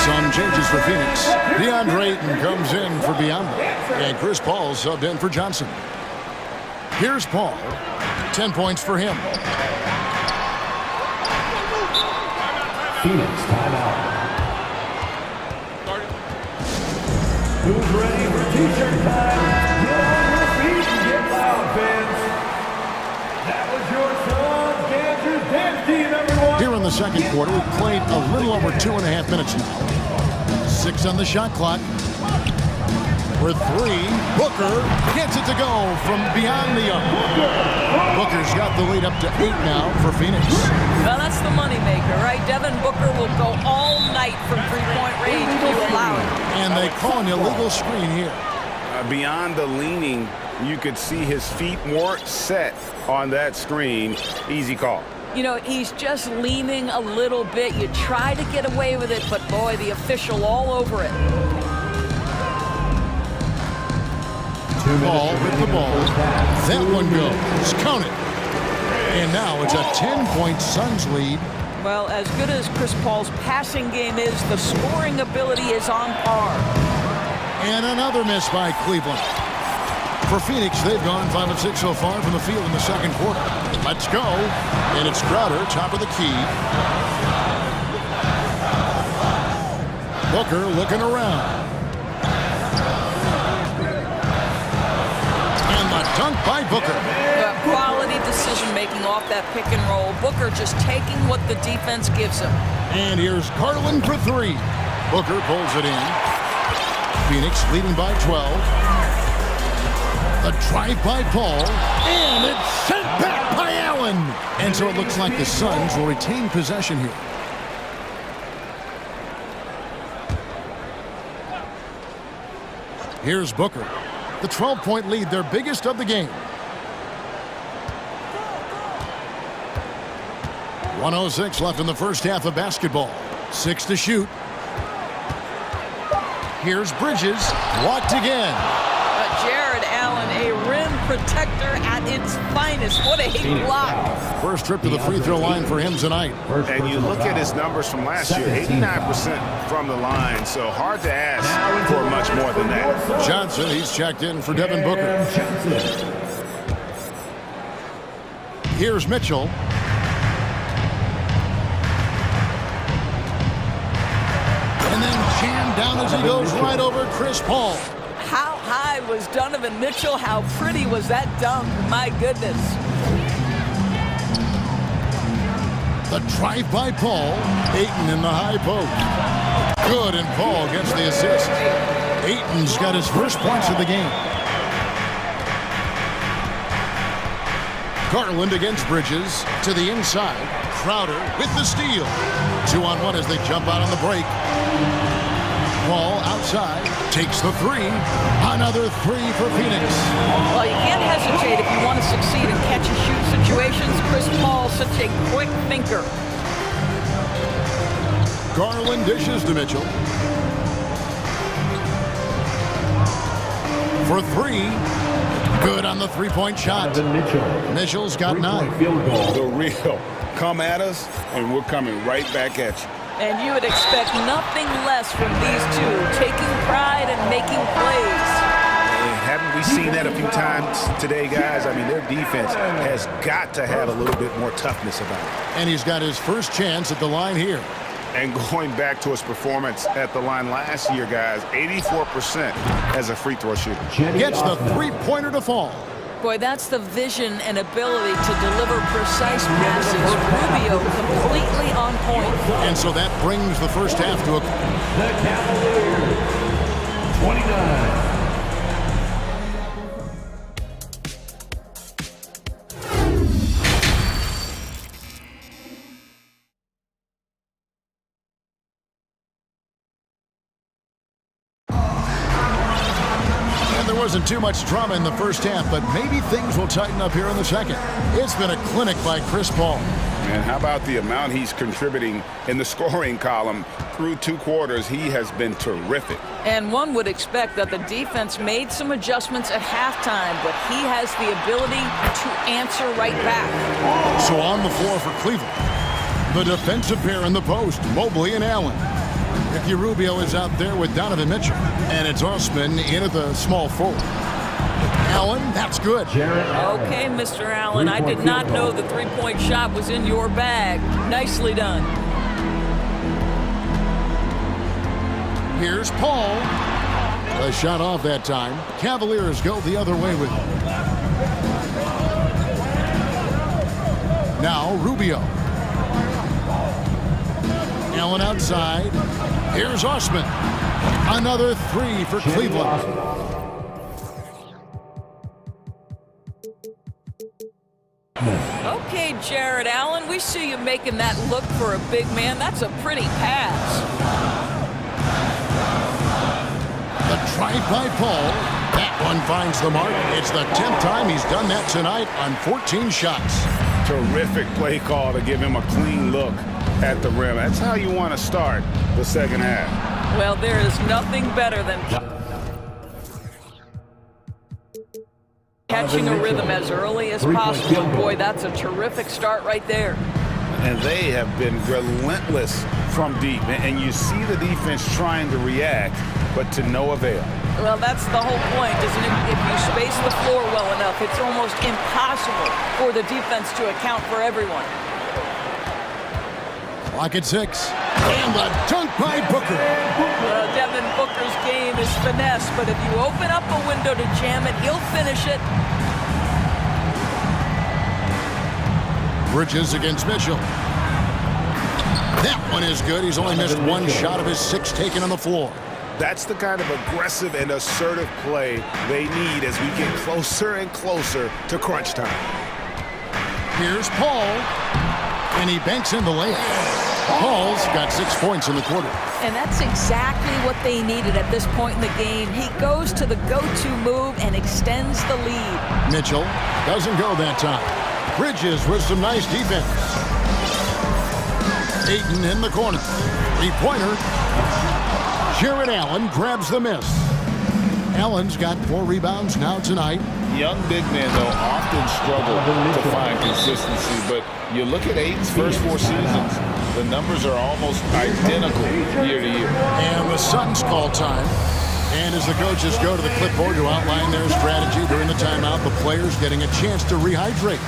Some changes for Phoenix. DeAndre Ayton comes in for Biyombo. And Chris Paul subbed in for Johnson. Here's Paul. 10 points for him. Phoenix timeout. Who's ready for t-shirt time? Get on your feet and get loud, fans. That was your Suns Dancers Dance Team, everyone. Here in the second quarter, we've played a little over 2.5 minutes now. 6 on the shot clock. For 3, Booker gets it to go from beyond the arc. Booker's got the lead up to 8 now for Phoenix. Well, that's the moneymaker, right? Devin Booker will go all night from three-point range if you allow it. And they call an illegal screen here. Beyond the leaning, you could see his feet weren't set on that screen. Easy call. You know, he's just leaning a little bit. You try to get away with it, but boy, the official all over it. Paul with the ball. That one goes. Count it. And now it's a 10-point Suns lead. Well, as good as Chris Paul's passing game is, the scoring ability is on par. And another miss by Cleveland. For Phoenix, they've gone 5 of 6 so far from the field in the second quarter. Let's go. And it's Crowder, top of the key. Booker looking around. Dunk by Booker. Quality decision-making off that pick and roll. Booker just taking what the defense gives him. And here's Garland for 3. Booker pulls it in. Phoenix leading by 12. The drive by Paul. And it's sent back by Allen. And so it looks like the Suns will retain possession here. Here's Booker. The 12-point lead, their biggest of the game. 1:06 left in the first half of basketball. 6 to shoot. Here's Bridges. Blocked again. Jared Allen, a rim protector at its finest. What a block. First trip to the free throw line for him tonight. And you look at his numbers from last year, 89% from the line, so hard to ask for much more than that. Johnson, he's checked in for Devin Booker. Here's Mitchell. And then jammed down as he goes right over Chris Paul. How high was Donovan Mitchell? How pretty was that dunk? My goodness. The drive by Paul. Ayton in the high post. Good, and Paul gets the assist. Ayton's got his first points of the game. Garland against Bridges to the inside. Crowder with the steal. 2-on-1 as they jump out on the break. Paul outside, takes the 3. Another 3 for Phoenix. Well, you can't hesitate if you want to succeed in catch-and-shoot situations. Chris Paul, such a quick thinker. Garland dishes to Mitchell. For 3. Good on the three-point shot. Mitchell's got 9. The real. Come at us, and we're coming right back at you. And you would expect nothing less from these two, taking pride and making plays. And haven't we seen that a few times today, guys? I mean, their defense has got to have a little bit more toughness about it. And he's got his first chance at the line here. And going back to his performance at the line last year, guys, 84% as a free throw shooter. Gets the three-pointer to fall. Boy, that's the vision and ability to deliver precise passes. Rubio completely on point. And so that brings the first half to a... The Cavaliers, 29. Wasn't too much drama in the first half, but maybe things will tighten up here in the second. It's been a clinic by Chris Paul. And how about the amount he's contributing in the scoring column? Through 2 quarters, he has been terrific. And one would expect that the defense made some adjustments at halftime, but he has the ability to answer right back. So on the floor for Cleveland, the defensive pair in the post, Mobley and Allen. Ricky Rubio is out there with Donovan Mitchell, and it's Osman in at the small forward. Allen, that's good. Okay, Mr. Allen, I did not know the three-point shot was in your bag. Nicely done. Here's Paul. A shot off that time. Cavaliers go the other way with it. Now Rubio. Allen outside. Here's Osman. Another 3 for Cleveland. Okay, Jared Allen, we see you making that look for a big man. That's a pretty pass. The drive by Paul. That one finds the mark. It's the 10th time he's done that tonight on 14 shots. Terrific play call to give him a clean look at the rim. That's how you want to start the second half. Well, there is nothing better than catching a rhythm as early as possible. Boy, that's a terrific start right there. And they have been relentless from deep. And you see the defense trying to react, but to no avail. Well, that's the whole point, isn't it? If you space the floor well enough, it's almost impossible for the defense to account for everyone. Clock at 6. And the dunk by Booker. Devin Booker's game is finesse, but if you open up a window to jam it, he'll finish it. Bridges against Mitchell. That one is good. He's only missed 1 shot of his 6 taken on the floor. That's the kind of aggressive and assertive play they need as we get closer and closer to crunch time. Here's Paul. And he banks in the layup. Paul's got 6 points in the quarter. And that's exactly what they needed at this point in the game. He goes to the go-to move and extends the lead. Mitchell doesn't go that time. Bridges with some nice defense. Ayton in the corner. 3-pointer. Jared Allen grabs the miss. Allen's got 4 rebounds now tonight. Young big men, though, often struggle to find consistency, but you look at Ayton's first 4 seasons, the numbers are almost identical year to year. And the Suns call time. And as the coaches go to the clipboard to outline their strategy during the timeout, the players getting a chance to rehydrate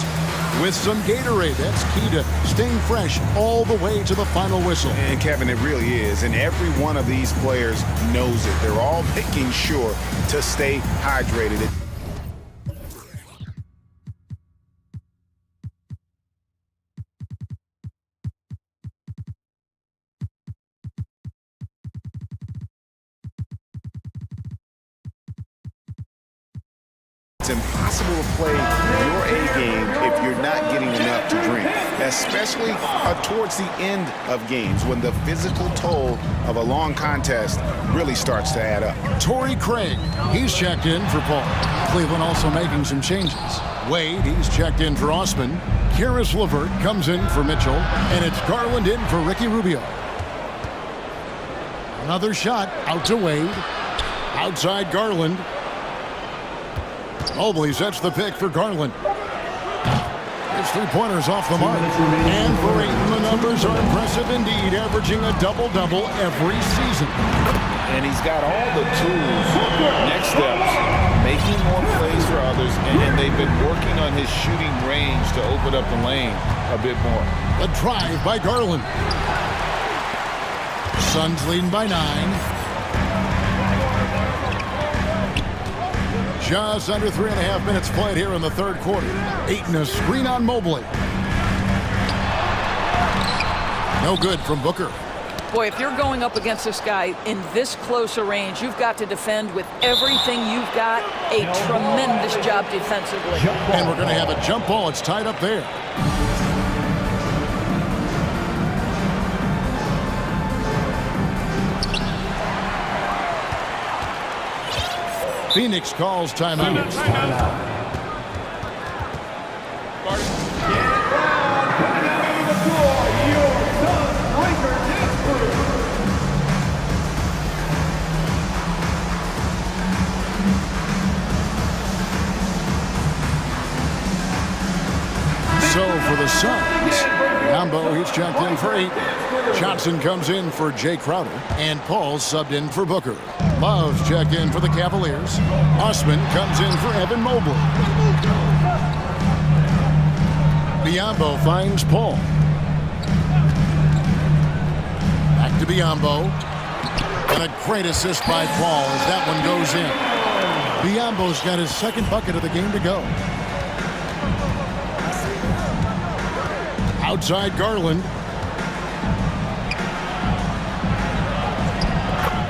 with some Gatorade. That's key to staying fresh all the way to the final whistle. And Kevin, it really is. And every one of these players knows it. They're all making sure to stay hydrated. It's impossible to play your A game if you're not getting enough to drink, especially towards the end of games when the physical toll of a long contest really starts to add up. Torrey Craig, he's checked in for Paul. Cleveland also making some changes. Wade, he's checked in for Osman. Karis LeVert comes in for Mitchell, and it's Garland in for Ricky Rubio. Another shot out to Wade. Outside Garland. Mobley sets the pick for Garland. His 3-pointers off the mark. And for Ayton, the numbers are impressive indeed, averaging a double-double every season. And he's got all the tools. Next steps, making more plays for others, and they've been working on his shooting range to open up the lane a bit more. The drive by Garland. Suns leading by 9. Just under 3.5 minutes played here in the third quarter. Ayton a screen on Mobley. No good from Booker. Boy, if you're going up against this guy in this close a range, you've got to defend with everything you've got. A tremendous job defensively. And we're going to have a jump ball. It's tied up there. Phoenix calls timeout. So for the Suns, Yambo, he's checked in for 8. Johnson comes in for Jay Crowder. And Paul subbed in for Booker. Love's checked in for the Cavaliers. Osman comes in for Evan Mobley. Biyombo finds Paul. Back to Biyombo. And a great assist by Paul as that one goes in. Biyombo's got his second bucket of the game to go. Outside Garland.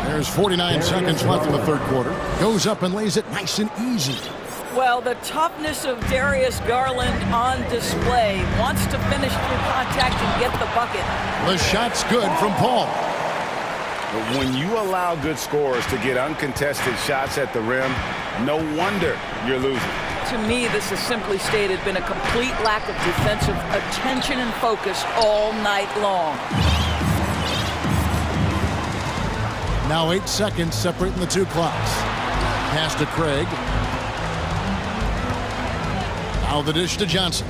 There's 49 seconds left in the third quarter. Goes up and lays it nice and easy. Well, the toughness of Darius Garland on display. Wants to finish through contact and get the bucket. The shot's good from Paul. But when you allow good scorers to get uncontested shots at the rim, no wonder you're losing. To me, this has simply stated been a complete lack of defensive attention and focus all night long. Now 8 seconds separating the two clocks. Pass to Craig. Now the dish to Johnson.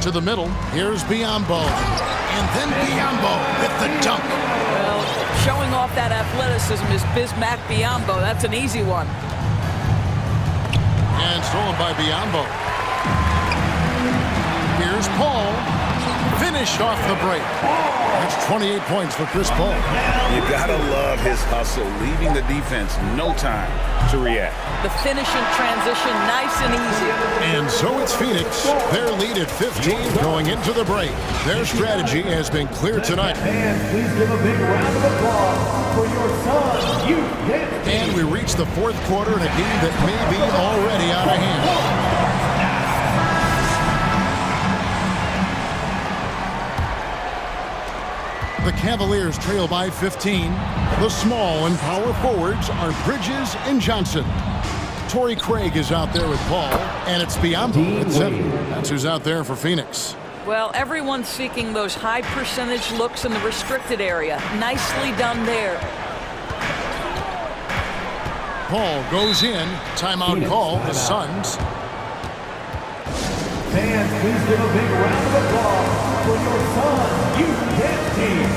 To the middle. Here's Biyombo. And then Biyombo with the dunk. Well, showing off that athleticism is Bismack Biyombo. That's an easy one. And stolen by Biyombo. Here's Paul. Finished off the break. That's 28 points for Chris Paul. You gotta love his hustle, leaving the defense no time to react. The finishing transition, nice and easy. And so it's Phoenix. Their lead at 15 going into the break. Their strategy has been clear tonight. And please give a big round of applause for your son, you. And we reach the fourth quarter in a game that may be already out of hand. The Cavaliers trail by 15. The small and power forwards are Bridges and Johnson. Torrey Craig is out there with Paul, and it's Biyombo at 7. That's who's out there for Phoenix. Well, everyone's seeking those high percentage looks in the restricted area. Nicely done there. Paul goes in. Timeout call, the Suns. Fans, please give a big round of applause for your son, you team.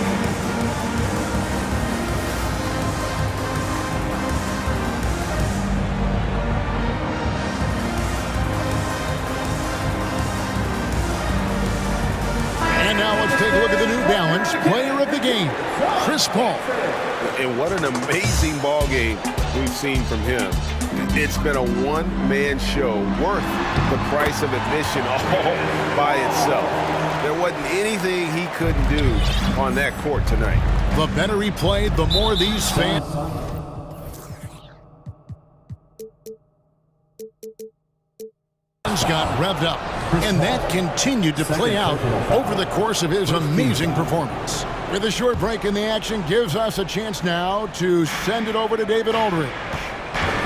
And now let's take a look at the New Balance player of the game, Chris Paul. And what an amazing ball game we've seen from him. It's been a one-man show worth the price of admission all by itself. There wasn't anything he couldn't do on that court tonight. The better he played, the more these fans got revved up. And that continued to play out over the course of his amazing performance. With a short break in the action, gives us a chance now to send it over to David Aldridge.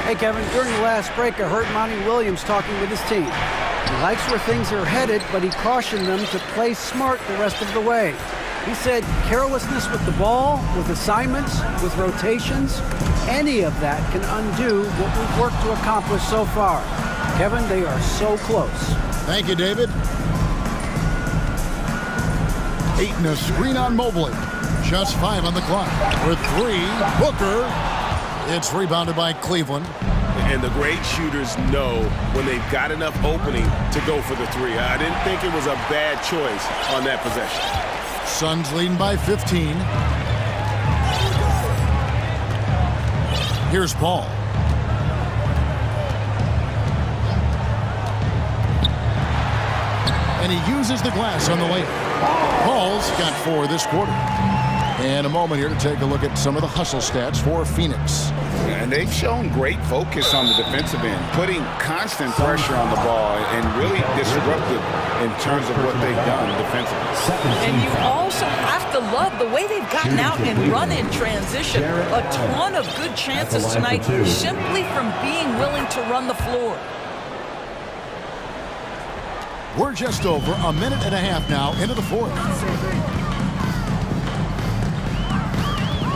Hey, Kevin, during the last break, I heard Monty Williams talking with his team. He likes where things are headed, but he cautioned them to play smart the rest of the way. He said carelessness with the ball, with assignments, with rotations, any of that can undo what we've worked to accomplish so far. Kevin, they are so close. Thank you, David. Ayton a screen on Mobley. Just 5 on the clock. With 3, Booker. It's rebounded by Cleveland. And the great shooters know when they've got enough opening to go for the 3. I didn't think it was a bad choice on that possession. Suns leading by 15. Here's Paul. and he uses the glass on the layup. Paul's got 4 this quarter. And a moment here to take a look at some of the hustle stats for Phoenix. And they've shown great focus on the defensive end, putting constant pressure on the ball and really disruptive in terms of what they've done defensively. And you also have to love the way they've gotten out and run in transition. A ton of good chances tonight simply from being willing to run the floor. We're just over a minute and a half now into the fourth.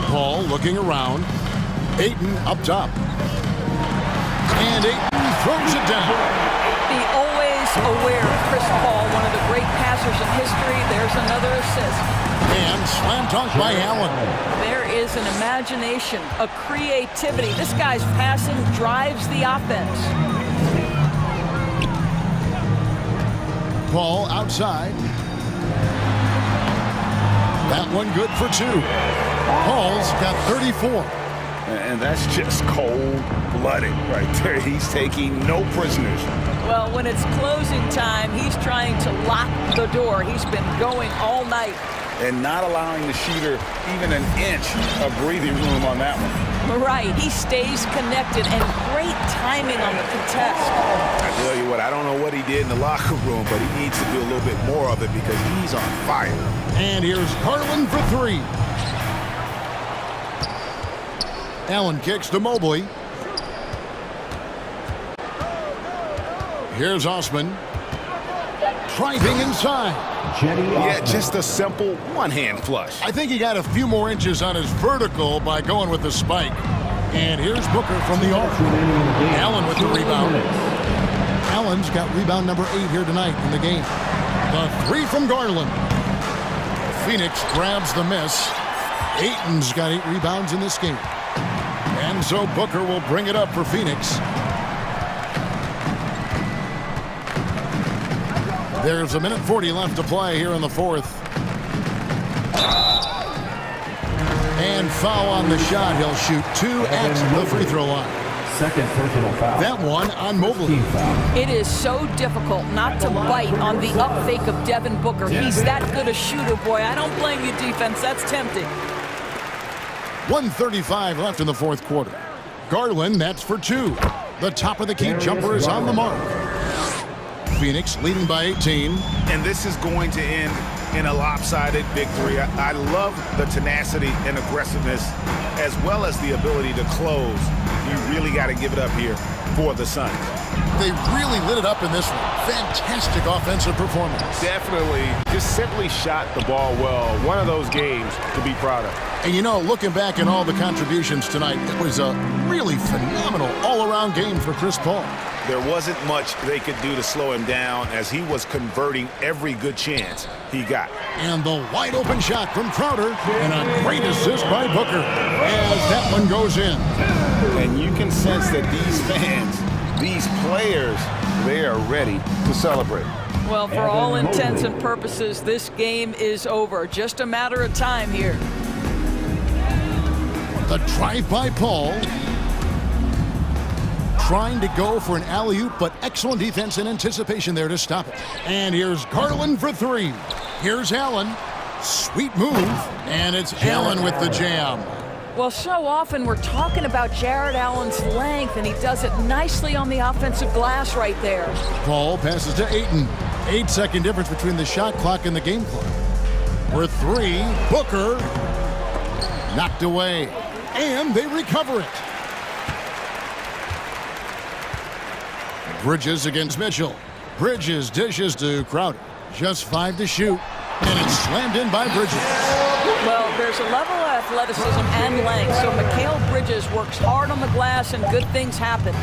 Paul looking around. Ayton up top. And Ayton throws it down. Be always aware of Chris Paul, one of the great passers in history. There's another assist. And slam dunk by Allen. There is an imagination, a creativity. This guy's passing drives the offense. Paul outside. That one good for 2. Paul's got 34. And that's just cold-blooded right there. He's taking no prisoners. Well, when it's closing time, he's trying to lock the door. He's been going all night. And not allowing the shooter even an inch of breathing room on that one. Right. He stays connected and great timing on the contest. I tell you what, I don't know what he did in the locker room, but he needs to do a little bit more of it because he's on fire. And here's Garland for 3. Allen kicks to Mobley. Here's Osman. Driving inside. Yeah, just a simple one-hand flush. I think he got a few more inches on his vertical by going with the spike. And here's Booker from the arc. Allen with the rebound. Allen's got rebound number 8 here tonight in the game. The 3 from Garland. Phoenix grabs the miss. Ayton's got 8 rebounds in this game. And so Booker will bring it up for Phoenix. There's a minute 40 left to play here in the fourth. And foul on the shot. He'll shoot 2 at the free throw line. Second personal foul. That one on Mobley. It is so difficult not to bite on the up fake of Devin Booker. He's that good a shooter, boy. I don't blame you, defense. That's tempting. 1:35 left in the fourth quarter. Garland, that's for 2. The top of the key jumper is on the mark. Phoenix leading by 18. And this is going to end in a lopsided victory. I love the tenacity and aggressiveness as well as the ability to close. You really got to give it up here for the Suns. They really lit it up in this one. Fantastic offensive performance. Definitely just simply shot the ball well. One of those games to be proud of. And you know, looking back at all the contributions tonight, it was a really phenomenal all-around game for Chris Paul. There wasn't much they could do to slow him down as he was converting every good chance he got. And the wide-open shot from Crowder and a great assist by Booker as that one goes in. And you can sense that these fans, these players, they are ready to celebrate. Well, for all intents and purposes, this game is over. Just a matter of time here. The drive by Paul. Trying to go for an alley-oop, but excellent defense and anticipation there to stop it. And here's Garland for 3. Here's Allen. Sweet move. And it's Allen with the jam. Well, so often we're talking about Jared Allen's length, and he does it nicely on the offensive glass right there. Paul passes to Ayton. 8-second difference between the shot clock and the game clock. For 3, Booker. Knocked away. And they recover it. Bridges against Mitchell. Bridges dishes to Crowder. Just 5 to shoot. And it's slammed in by Bridges. Well, there's a level of athleticism and length, so Mikal Bridges works hard on the glass and good things happen.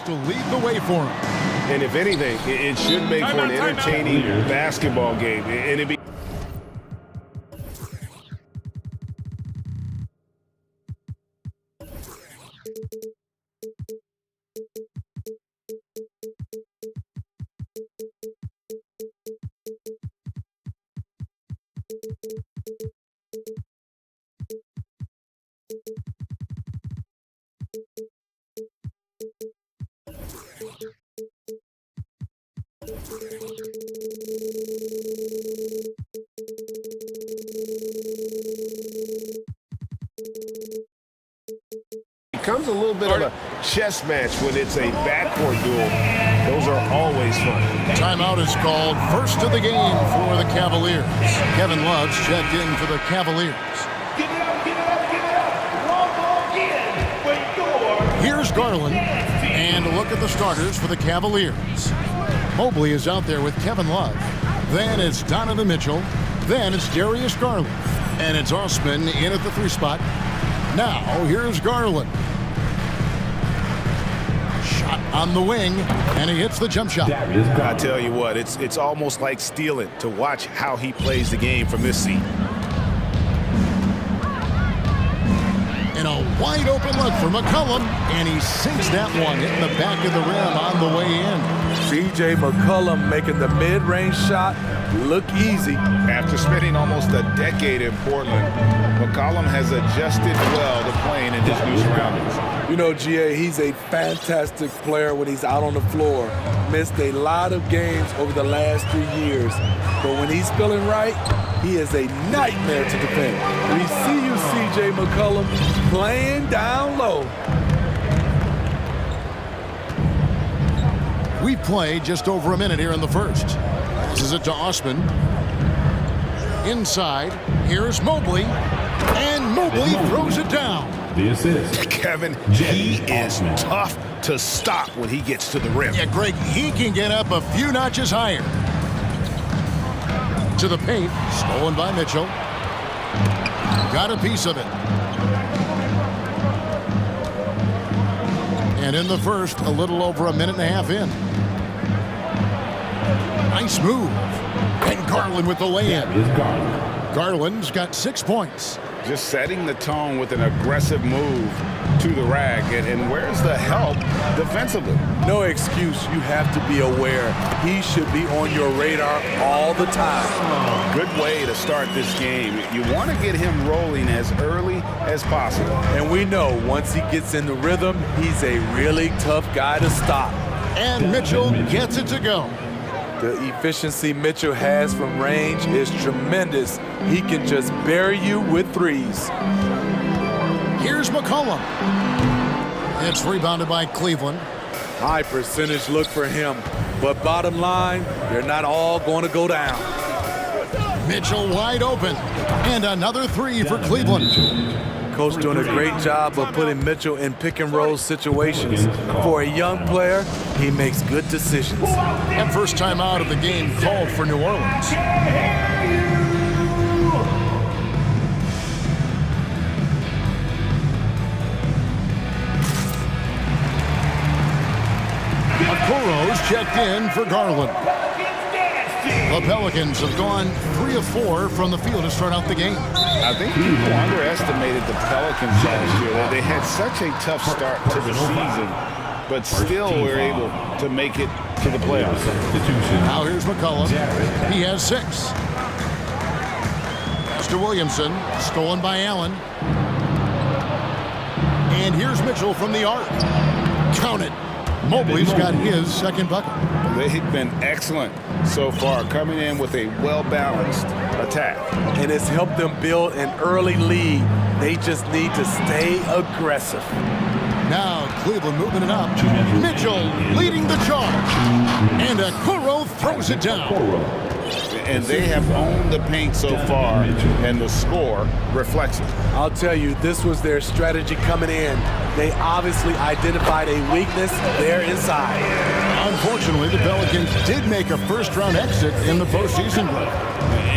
To lead the way for him. And if anything, it should make for an entertaining basketball game. And it'd be becomes a little bit of a chess match when it's a backcourt duel. Those are always fun. Timeout is called. First of the game for the Cavaliers. Kevin Love's checked in for the Cavaliers. Give it up, give it up, give it up. Wrong ball again. But Here's Garland. And a look at the starters for the Cavaliers. Mobley is out there with Kevin Love. Then it's Donovan Mitchell. Then it's Darius Garland. And it's Osman in at the 3 spot. Now, here's Garland. Shot on the wing, and he hits the jump shot. I tell you what, it's almost like stealing to watch how he plays the game from this seat. And a wide open look for McCollum, and he sinks that one, hitting the back of the rim on the way in. C.J. McCollum making the mid-range shot look easy. After spending almost a decade in Portland, McCollum has adjusted well to playing in his new surroundings. You know, G.A., he's a fantastic player when he's out on the floor. Missed a lot of games over the last 3 years. But when he's feeling right, he is a nightmare to defend. We see you, C.J. McCollum, playing down low. We played just over a minute here in the first. Passes it to Osman. Inside, here's Mobley. And Mobley throws it down. the assist. Kevin, he is tough to stop when he gets to the rim. Yeah, Greg, he can get up a few notches higher. To the paint, stolen by Mitchell. Got a piece of it. And in the first, a little over a minute and a half in. Nice move. And Garland with the lay-in. Garland's got 6 points. Just setting the tone with an aggressive move to the rack. And where's the help defensively? No excuse. You have to be aware. He should be on your radar all the time. Good way to start this game. You want to get him rolling as early as possible. And we know once he gets in the rhythm, he's a really tough guy to stop. And Mitchell gets it to go. The efficiency Mitchell has from range is tremendous. He can just bury you with threes. Here's McCollum. It's rebounded by Cleveland. High percentage look for him. But bottom line, they're not all going to go down. Mitchell wide open. And another three for Cleveland. Coach doing a great job of putting Mitchell in pick and roll situations. For a young player, he makes good decisions. And first time out of the game called for New Orleans. Okoro's checked in for Garland. The Pelicans have gone 3 of 4 from the field to start out the game. I think people underestimated the Pelicans last year. They had such a tough start to the season, but still were able to make it to the playoffs. Now here's McCollum. He has 6. Pass to Williamson, stolen by Allen. And here's Mitchell from the arc. Count it. Mobley's got his second bucket. They've been excellent so far, coming in with a well-balanced attack. And it's helped them build an early lead. They just need to stay aggressive. Now Cleveland moving it up. Mitchell leading the charge. And Okoro throws it down. And they have owned the paint so far, and the score reflects it. I'll tell you, this was their strategy coming in. They obviously identified a weakness there inside. Unfortunately, the Pelicans did make a first-round exit in the postseason break.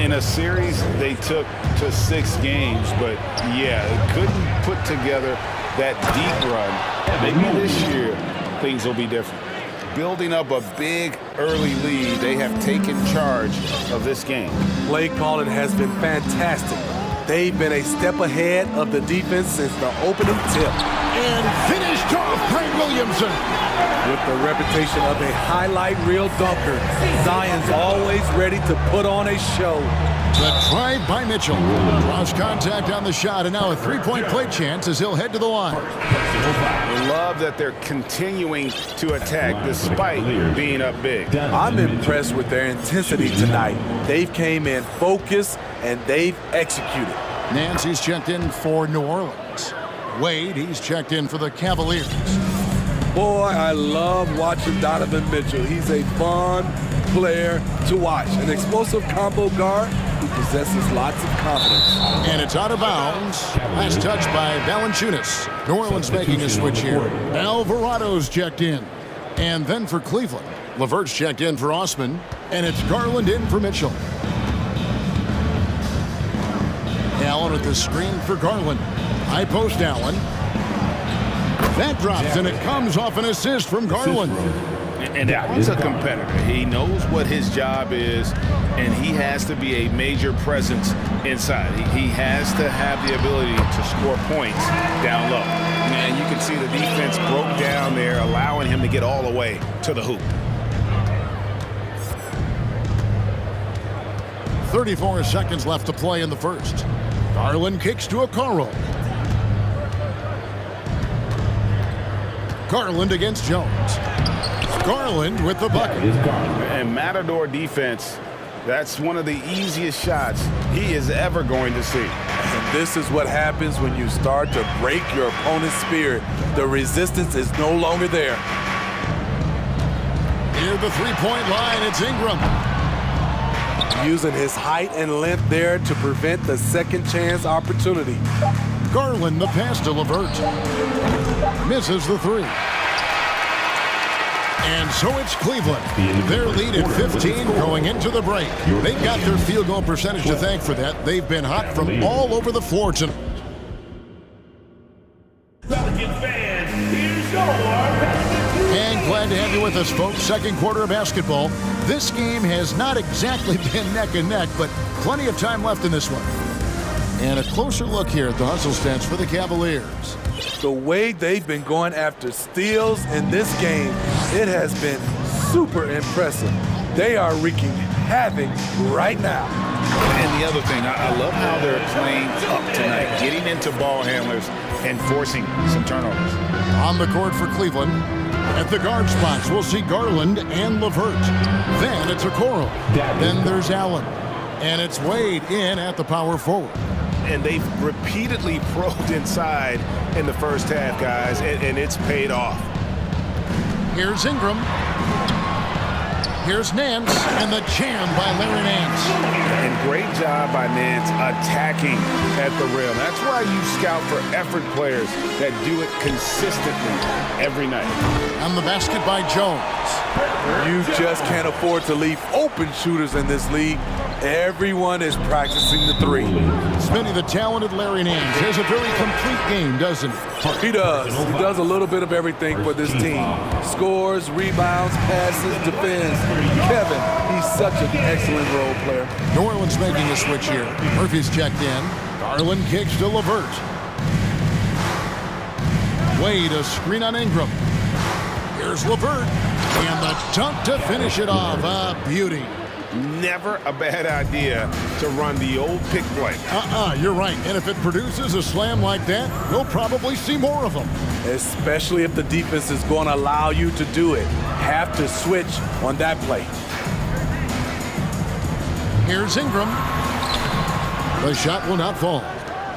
In a series they took to 6 games, but yeah, couldn't put together that deep run. Maybe this year things will be different. Building up a big early lead, they have taken charge of this game. Play calling has been fantastic. They've been a step ahead of the defense since the opening tip. And finished off by Williamson. With the reputation of a highlight reel dunker, Zion's always ready to put on a show. The drive by Mitchell. Draws contact on the shot, and now a three-point play chance as he'll head to the line. I love that they're continuing to attack despite being up big. I'm impressed with their intensity tonight. They've came in focused, and they've executed. Nancy's checked in for New Orleans. Wade, he's checked in for the Cavaliers. Boy, I love watching Donovan Mitchell. He's a fun player to watch. An explosive combo guard who possesses lots of confidence. And it's out of bounds. Last touch by Valanciunas. New Orleans making a switch here. Alvarado's checked in. And then for Cleveland, LeVert's checked in for Osman. And it's Garland in for Mitchell. Allen with the screen for Garland. High post Allen. That drops, and it comes off an assist from Garland. And Allen's a competitor. He knows what his job is, and he has to be a major presence inside. He has to have the ability to score points down low. And you can see the defense broke down there, allowing him to get all the way to the hoop. 34 seconds left to play in the first. Garland kicks to Okoro. Garland against Jones. Garland with the bucket. And Matador defense, that's one of the easiest shots he is ever going to see. And this is what happens when you start to break your opponent's spirit. The resistance is no longer there. Near the three-point line, it's Ingram. Using his height and length there to prevent the second chance opportunity. Garland the pass to LeVert. Misses the three. And so it's Cleveland. Their lead at 15 going into the break. They've got their field goal percentage to thank for that. They've been hot from all over the floor tonight. And glad to have you with us, folks. Second quarter of basketball. This game has not exactly been neck and neck, but plenty of time left in this one. And a closer look here at the hustle stats for the Cavaliers. The way they've been going after steals in this game, it has been super impressive. They are wreaking havoc right now. And the other thing, I love how they're playing up tonight, getting into ball handlers and forcing some turnovers. On the court for Cleveland, at the guard spots, we'll see Garland and LeVert. Then it's Okoro. Then there's Allen. And it's Wade in at the power forward. And they've repeatedly probed inside in the first half, guys, and it's paid off. Here's Ingram. Here's Nance, and the jam by Larry Nance. And great job by Nance attacking at the rim. That's why you scout for effort players that do it consistently every night. And the basket by Jones. You just can't afford to leave open shooters in this league. Everyone is practicing the three. Smitty, the talented Larry Nance, has a very complete game, doesn't he? He does. He does a little bit of everything for this team. Scores, rebounds, passes, defends. Kevin, he's such an excellent role player. New Orleans making a switch here. Murphy's checked in. Garland kicks to LeVert. Wade, a screen on Ingram. Here's LeVert. And the dunk to finish it off. A beauty. Never a bad idea to run the old pick play. You're right. And if it produces a slam like that, we'll probably see more of them. Especially if the defense is going to allow you to do it. Have to switch on that play. Here's Ingram. The shot will not fall.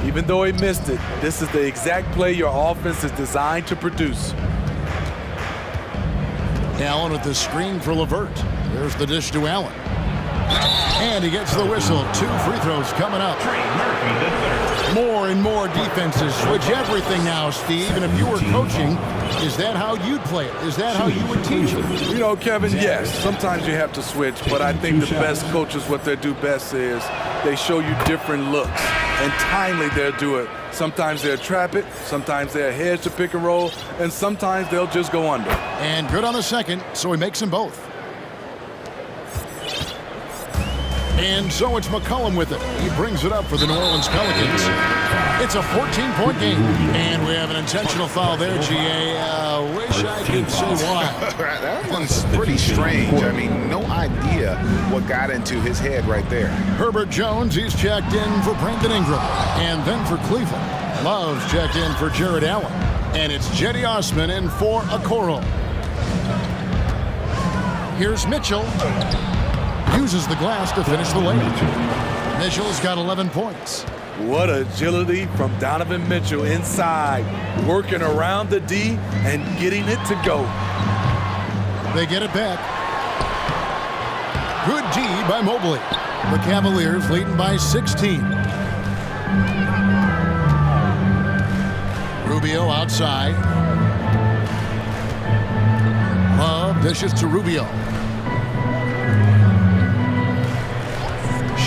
Even though he missed it, this is the exact play your offense is designed to produce. Allen with the screen for LeVert. There's the dish to Allen. And he gets the whistle. 2 free throws coming up. More and more defenses switch everything now, Steve. And if you were coaching, is that how you'd play it? Is that how you would teach it? You know, Kevin, yes. Sometimes you have to switch, but I think the best coaches, what they do best is they show you different looks. And timely they'll do it. Sometimes they'll trap it, sometimes they'll hedge to pick and roll, and sometimes they'll just go under. And good on the second, so he makes them both. And so it's McCollum with it. He brings it up for the New Orleans Pelicans. It's a 14-point game. And we have an intentional foul there, GA. Wish I could say why. That one's pretty strange. I mean, no idea what got into his head right there. Herbert Jones, he's checked in for Brandon Ingram. And then for Cleveland. Love's checked in for Jared Allen. And it's Jetty Osman in for Okoro. Here's Mitchell. Uses the glass to finish the layup. Mitchell's got 11 points. What agility from Donovan Mitchell inside, working around the D and getting it to go. They get it back. Good D by Mobley. The Cavaliers leading by 16. Rubio outside. Love dishes to Rubio.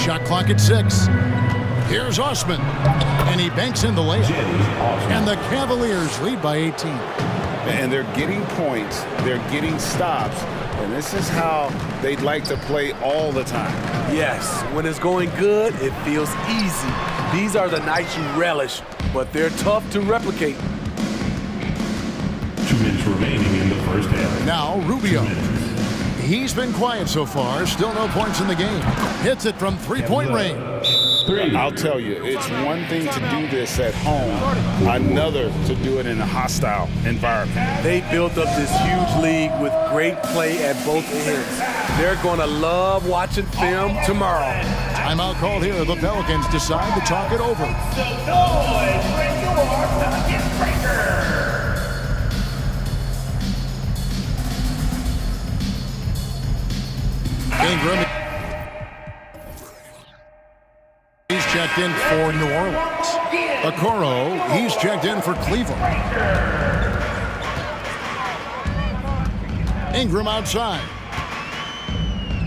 Shot clock at 6. Here's Osman, and he banks in the layup. And the Cavaliers lead by 18. And they're getting points, they're getting stops, and this is how they'd like to play all the time. Yes, when it's going good, it feels easy. These are the nights you relish, but they're tough to replicate. 2 minutes remaining in the first half. Now Rubio. He's been quiet so far. Still no points in the game. Hits it from three-point range. I'll tell you, it's one thing to do this at home, another to do it in a hostile environment. They built up this huge league with great play at both ends. They're going to love watching film tomorrow. Timeout called here. The Pelicans decide to talk it over. Ingram. He's checked in for New Orleans. Okoro, he's checked in for Cleveland. Ingram outside.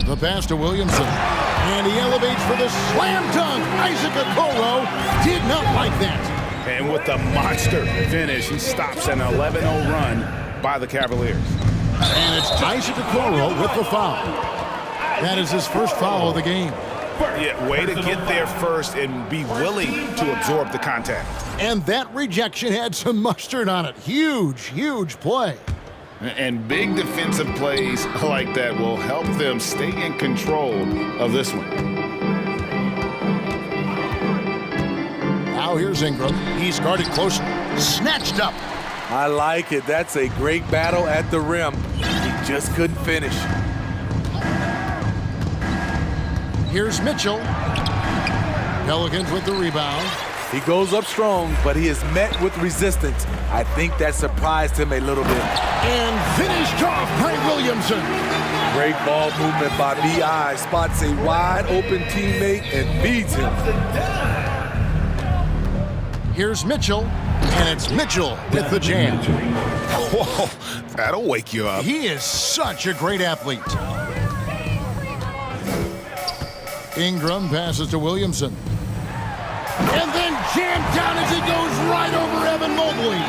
The pass to Williamson. And he elevates for the slam dunk. Isaac Okoro did not like that. And with the monster finish, he stops an 11-0 run by the Cavaliers. And it's Isaac Okoro with the foul. That is his first foul of the game. Yeah, way to get there first and be willing to absorb the contact. And that rejection had some mustard on it. Huge, huge play. And big defensive plays like that will help them stay in control of this one. Now here's Ingram. He's guarded close. Snatched up. I like it. That's a great battle at the rim. He just couldn't finish. Here's Mitchell. Pelicans with the rebound. He goes up strong, but he is met with resistance. I think that surprised him a little bit. And finished off by Williamson. Great ball movement by B.I. Spots a wide open teammate and feeds him. Here's Mitchell, and it's Mitchell with the jam. Whoa, that'll wake you up. He is such a great athlete. Ingram passes to Williamson. And then jammed down as he goes right over Evan Mobley.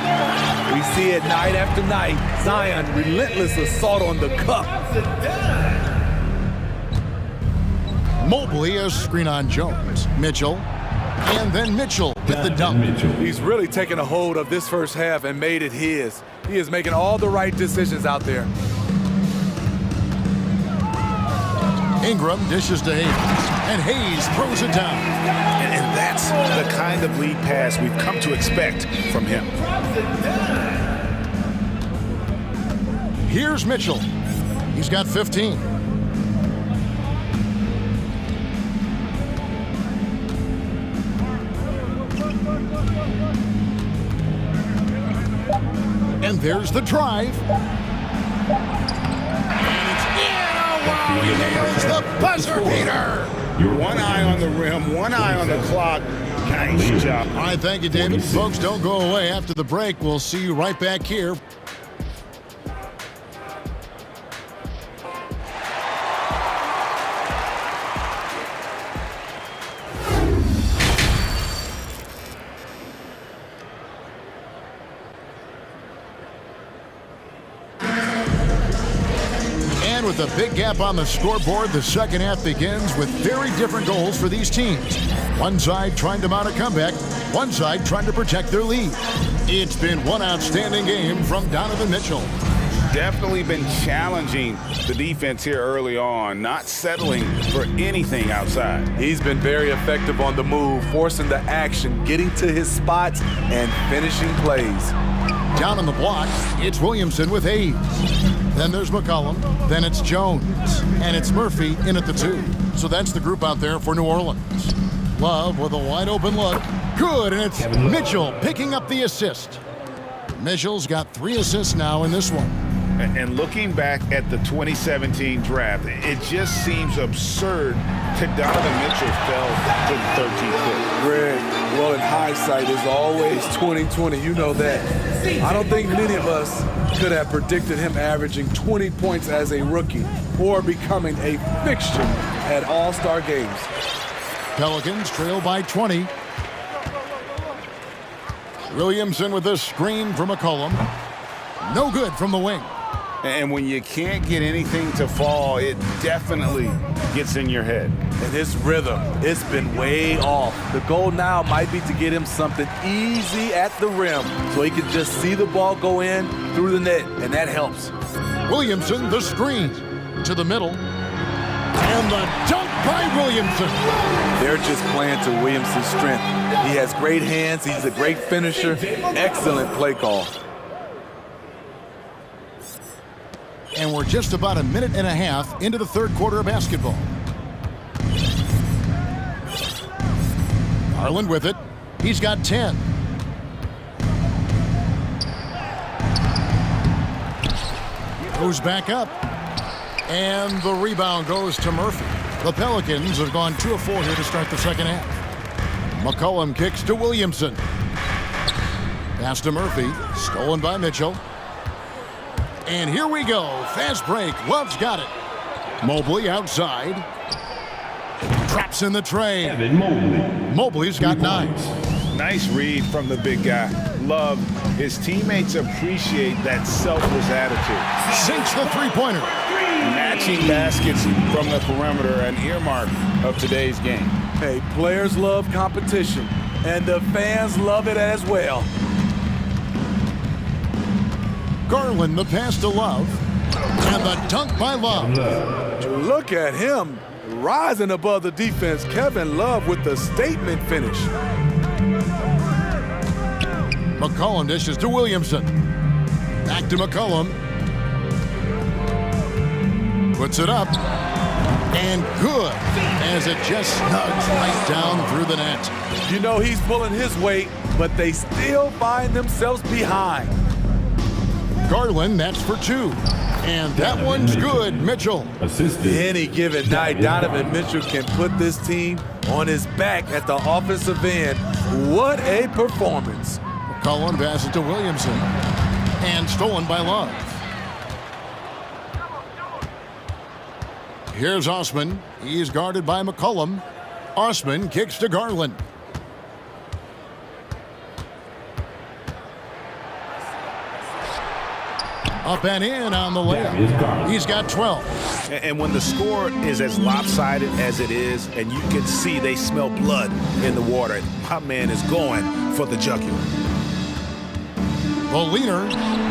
We see it night after night. Zion, relentless assault on the cup. Mobley, a screen on Jones. Mitchell. And then Mitchell with the dunk. He's really taken a hold of this first half and made it his. He is making all the right decisions out there. Ingram dishes to Hayes, and Hayes throws it down. And that's the kind of lead pass we've come to expect from him. Here's Mitchell. He's got 15. And there's the drive. And it's in. Oh, wow. he nails the buzzer beater. One eye on the rim, one eye on the clock. Nice job. All right, thank you, David. Folks, don't go away. After the break, we'll see you right back here. With a big gap on the scoreboard, the second half begins with very different goals for these teams. One side trying to mount a comeback, one side trying to protect their lead. It's been one outstanding game from Donovan Mitchell. Definitely been challenging the defense here early on, not settling for anything outside. He's been very effective on the move, forcing the action, getting to his spots, and finishing plays. Down on the block, it's Williamson with Hayes. Then there's McCollum. Then it's Jones. And it's Murphy in at the 2. So that's the group out there for New Orleans. Love with a wide open look. Good, and it's Mitchell picking up the assist. Mitchell's got 3 assists now in this one. And looking back at the 2017 draft, it just seems absurd that Donovan Mitchell fell to the 13th pick. Greg, well, in hindsight is always 20/20. You know that. I don't think many of us could have predicted him averaging 20 points as a rookie or becoming a fixture at All-Star games. Pelicans trail by 20. Williamson with a screen from McCollum. No good from the wing. And when you can't get anything to fall, it definitely gets in your head. And his rhythm, it's been way off. The goal now might be to get him something easy at the rim so he can just see the ball go in through the net, and that helps. Williamson, the screen to the middle. And the dunk by Williamson. They're just playing to Williamson's strength. He has great hands. He's a great finisher. Excellent play call. And we're just about a minute and a half into the third quarter of basketball. Garland with it. He's got 10. Goes back up. And the rebound goes to Murphy. The Pelicans have gone 2 of 4 here to start the second half. McCollum kicks to Williamson. Pass to Murphy. Stolen by Mitchell. And here we go. Fast break. Love's got it. Mobley outside. Traps in the tray. Mobley's got 9. Nice read from the big guy. Love. His teammates appreciate that selfless attitude. Sinks the three-pointer. Matching baskets from the perimeter, an earmark of today's game. Hey, players love competition, and the fans love it as well. Garland the pass to Love. And the dunk by Love. Look at him rising above the defense. Kevin Love with the statement finish. McCollum dishes to Williamson. Back to McCollum. Puts it up. And good, as it just snugs right down through the net. You know he's pulling his weight, but they still find themselves behind. Garland, that's for 2. And that one's good, Mitchell. Any given night, Donovan Mitchell can put this team on his back at the offensive end. What a performance. McCollum passes to Williamson. And stolen by Love. Here's Osman. He's guarded by McCollum. Osman kicks to Garland. Up and in on the layup. He's got 12. And when the score is as lopsided as it is, and you can see they smell blood in the water, my man is going for the jugular. The leader,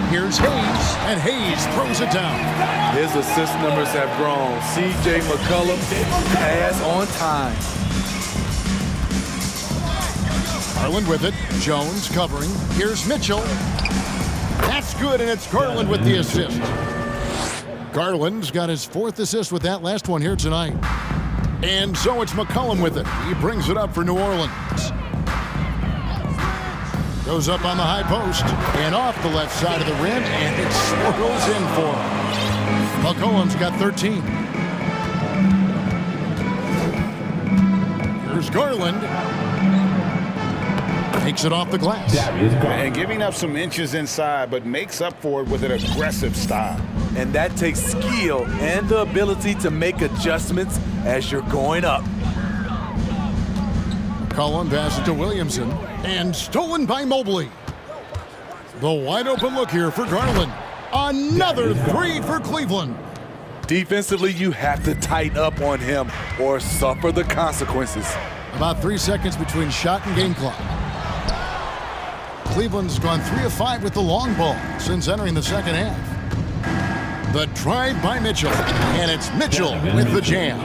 here's Hayes, and Hayes throws it down. His assist numbers have grown. C.J. McCollum, pass on time. Garland with it. Jones covering. Here's Mitchell. That's good, and it's Garland with the assist. Garland's got his 4th assist with that last one here tonight. And so it's McCollum with it. He brings it up for New Orleans. Goes up on the high post and off the left side of the rim, and it swirls in for him. McCollum's got 13. Here's Garland. Takes it off the glass. And giving up some inches inside, but makes up for it with an aggressive style. And that takes skill and the ability to make adjustments as you're going up. McCollum passes to Williamson, and stolen by Mobley. The wide open look here for Garland. Another three for Cleveland. Defensively, you have to tighten up on him or suffer the consequences. About 3 seconds between shot and game clock. Cleveland's gone 3 of 5 with the long ball since entering the second half. The drive by Mitchell, and it's Mitchell with the jam.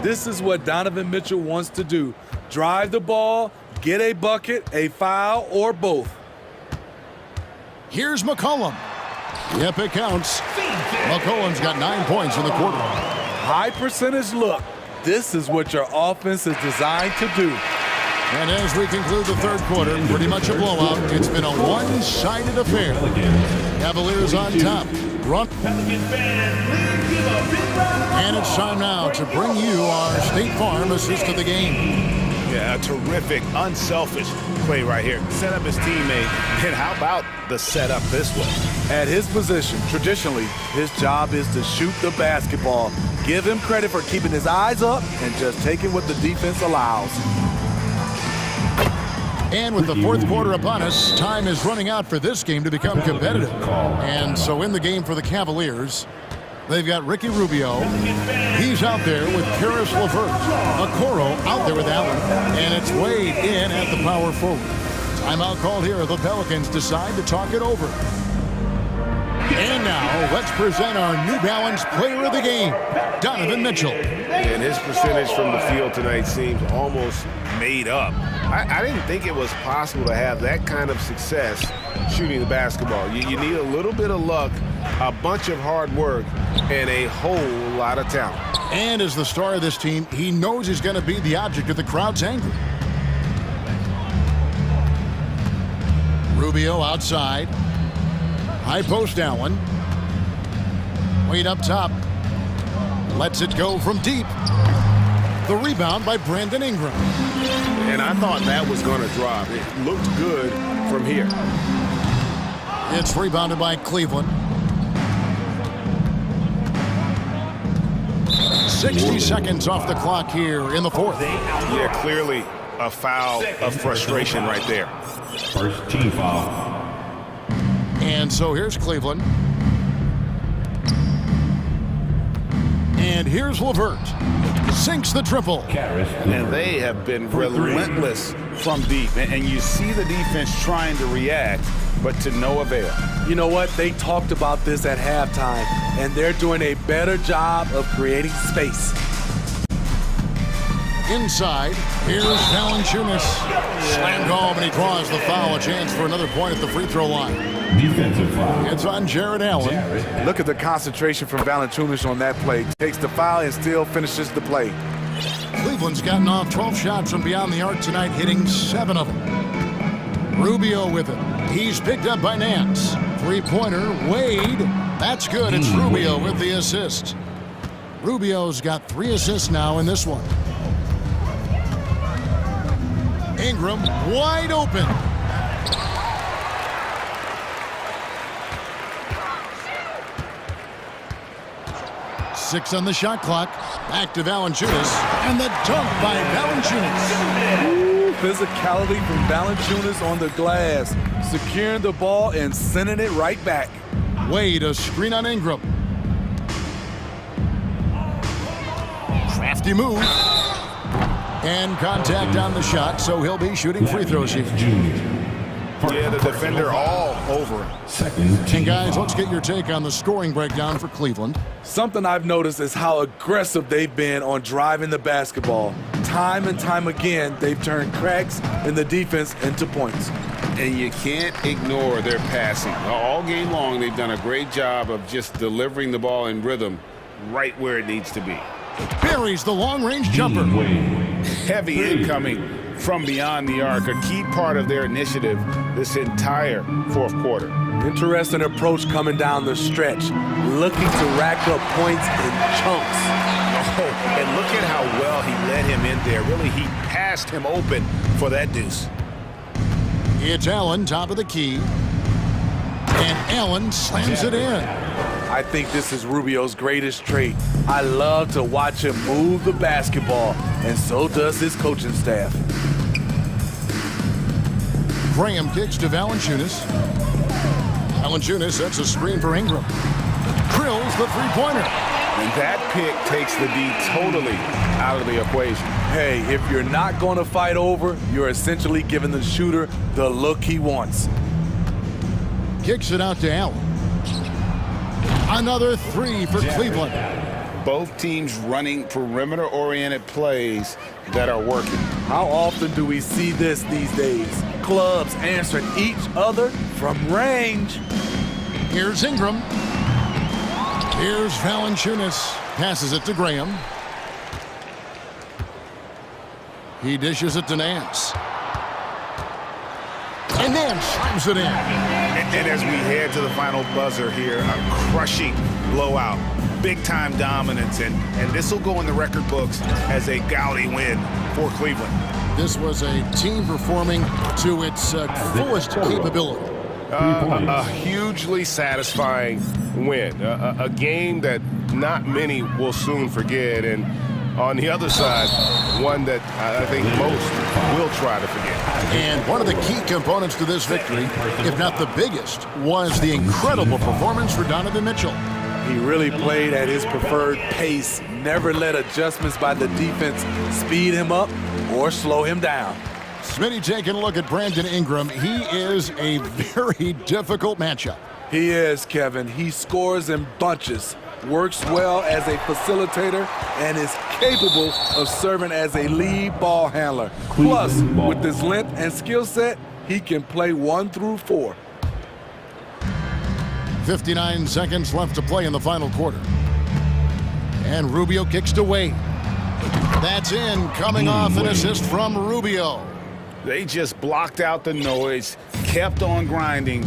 This is what Donovan Mitchell wants to do. Drive the ball, get a bucket, a foul, or both. Here's McCollum. Yep, it counts. McCollum's got 9 points in the quarter. High percentage look. This is what your offense is designed to do. And as we conclude the third quarter, pretty much a blowout. It's been a one-sided affair. Cavaliers on top. Run. And it's time now to bring you our State Farm assist of the game. Yeah, a terrific, unselfish play right here. Set up his teammate, and how about the setup this way? At his position, traditionally, his job is to shoot the basketball. Give him credit for keeping his eyes up and just taking what the defense allows. And with the fourth quarter upon us, time is running out for this game to become competitive. And so in the game for the Cavaliers, they've got Ricky Rubio. He's out there with Karis LeVert. Okoro out there with Allen. And it's Wade in at the power forward. Timeout called here. The Pelicans decide to talk it over. And now, let's present our New Balance player of the game, Donovan Mitchell. And his percentage from the field tonight seems almost made up. I didn't think it was possible to have that kind of success shooting the basketball. You need a little bit of luck, a bunch of hard work, and a whole lot of talent. And as the star of this team, he knows he's going to be the object of the crowd's anger. Rubio outside. High post Allen. Wade up top. Lets it go from deep. The rebound by Brandon Ingram. And I thought that was going to drop. It looked good from here. It's rebounded by Cleveland. 60 seconds off the clock here in the fourth. Yeah, clearly a foul of frustration right there. First team foul. And so here's Cleveland. And here's LeVert. Sinks the triple. And they have been relentless from deep. And you see the defense trying to react, but to no avail. You know what? They talked about this at halftime, and they're doing a better job of creating space. Inside, here's Valanciunas. Slammed home, and he draws the foul. A chance for another point at the free throw line. Defensive foul. It's on Jared Allen. Look at the concentration from Valanciunas on that play. Takes the foul and still finishes the play. Cleveland's gotten off 12 shots from beyond the arc tonight, hitting 7 of them. Rubio with it. He's picked up by Nance. Three-pointer, Wade. That's good. It's Rubio with the assist. Rubio's got 3 assists now in this one. Ingram wide open. Six on the shot clock. Back to Valanciunas. And the dunk by Valanciunas. Ooh, physicality from Valanciunas on the glass. Securing the ball and sending it right back. Wade, a screen on Ingram. Crafty move. And contact on the shot, so he'll be shooting free throws here. Yeah, the defender all over him. And guys, let's get your take on the scoring breakdown for Cleveland. Something I've noticed is how aggressive they've been on driving the basketball. Time and time again, they've turned cracks in the defense into points. And you can't ignore their passing. All game long, they've done a great job of just delivering the ball in rhythm right where it needs to be. Buries the long-range jumper. Heavy incoming from beyond the arc, a key part of their initiative this entire fourth quarter. Interesting approach coming down the stretch, looking to rack up points in chunks. Oh, well he let him in there. Really, he passed him open for that deuce. It's Allen, top of the key. And Allen slams it in. I think this is Rubio's greatest trait. I love to watch him move the basketball, and so does his coaching staff. Graham kicks to Valanciunas. Valanciunas sets a screen for Ingram. Drills the three-pointer. And that pick takes the D totally out of the equation. Hey, if you're not going to fight over, you're essentially giving the shooter the look he wants. Kicks it out to Allen. Another three for Cleveland. Both teams running perimeter-oriented plays that are working. How often do we see this these days? Clubs answering each other from range. Here's Ingram. Here's Valanciunas. Passes it to Graham. He dishes it to Nance. And Nance slams it in. And as we head to the final buzzer here, a crushing blowout. Big-time dominance, and this will go in the record books as a gaudy win for Cleveland. This was a team performing to its fullest capability. A hugely satisfying win. A game that not many will soon forget, and on the other side, one that I think most will try to forget. And one of the key components to this victory, if not the biggest, was the incredible performance for Donovan Mitchell. He really played at his preferred pace, never let adjustments by the defense speed him up or slow him down. Smitty taking a look at Brandon Ingram. He is a very difficult matchup. He is, Kevin. He scores in bunches, works well as a facilitator, and is capable of serving as a lead ball handler. Plus, with his length and skill set, he can play 1 through 4. 59 seconds left to play in the final quarter. And Rubio kicks to Wade. That's in, coming off an assist from Rubio. They just blocked out the noise, kept on grinding,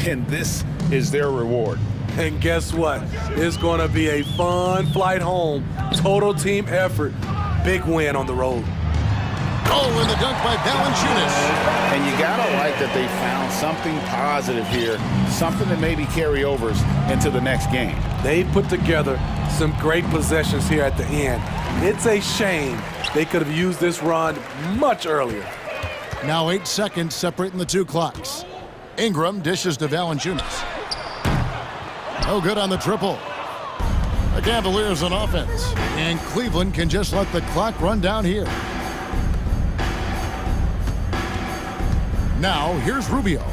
and this is their reward. And guess what? It's going to be a fun flight home. Total team effort. Big win on the road. Oh, and the dunk by Valanciunas. And you gotta like that they found something positive here, something that maybe carry overs into the next game. They put together some great possessions here at the end. It's a shame they could have used this run much earlier. Now 8 seconds separating the two clocks. Ingram dishes to Valanciunas. No good on the triple. The Cavaliers on offense. And Cleveland can just let the clock run down here. Now, here's Rubio.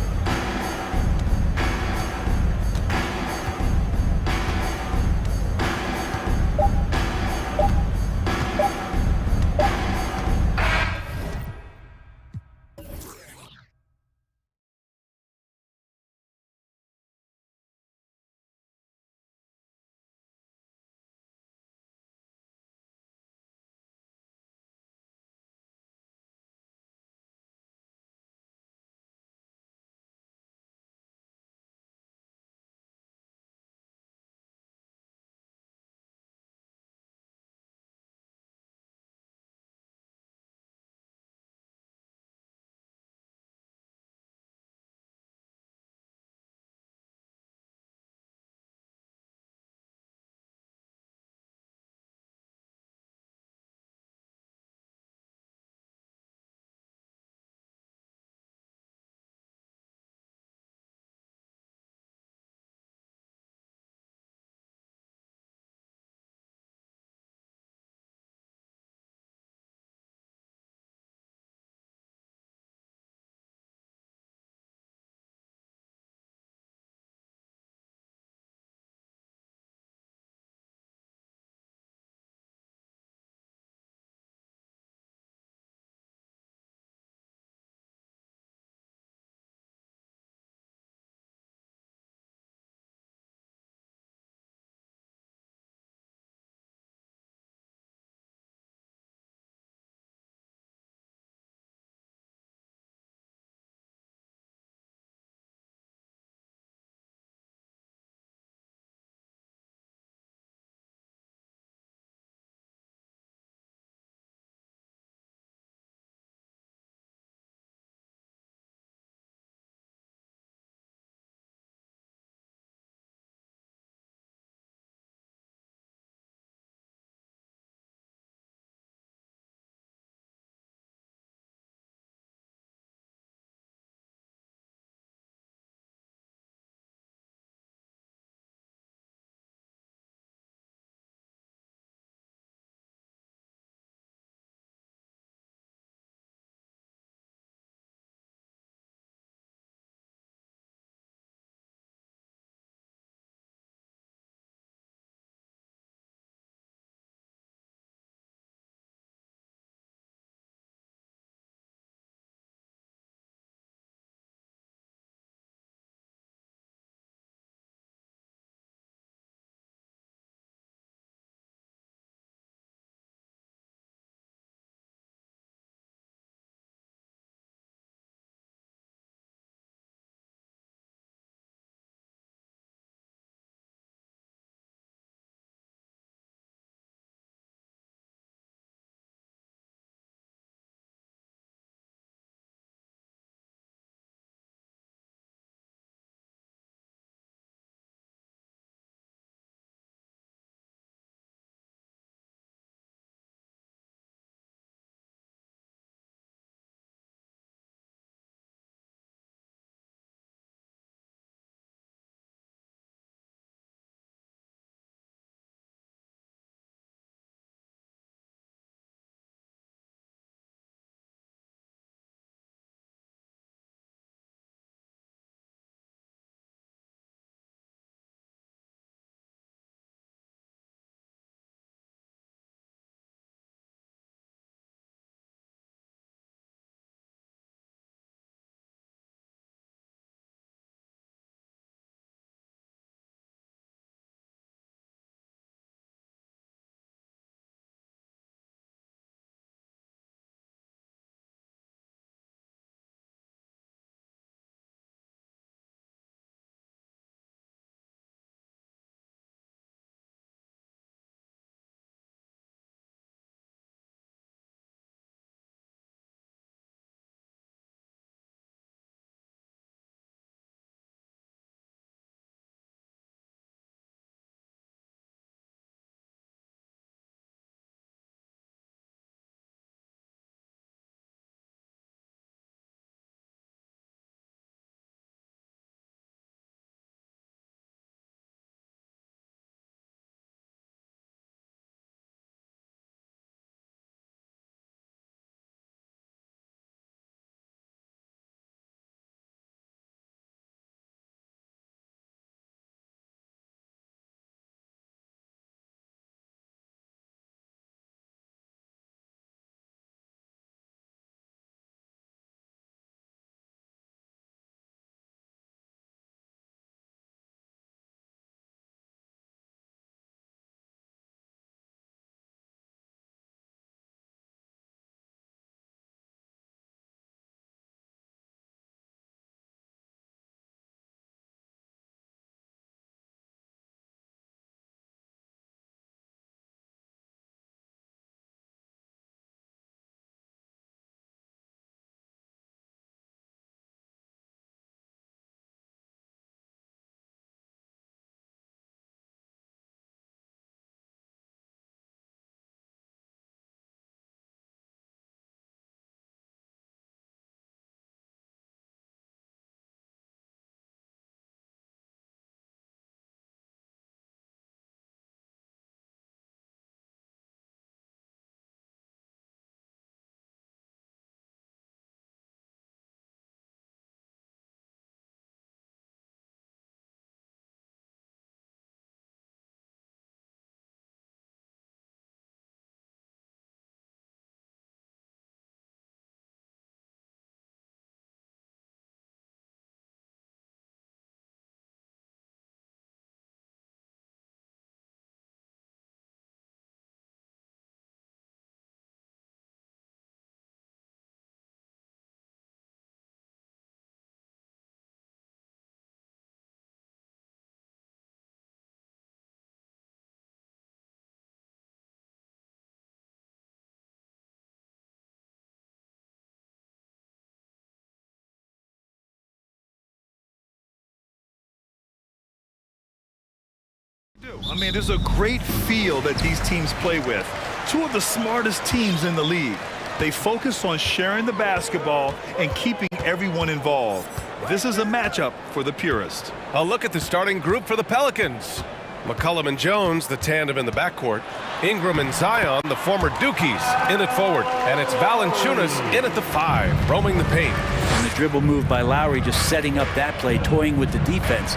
I mean, there's a great feel that these teams play with. Two of the smartest teams in the league. They focus on sharing the basketball and keeping everyone involved. This is a matchup for the purist. A look at the starting group for the Pelicans. McCollum and Jones, the tandem in the backcourt. Ingram and Zion, the former Dukies, in at forward. And it's Valanciunas in at the 5, roaming the paint. And the dribble move by Lowry, just setting up that play, toying with the defense,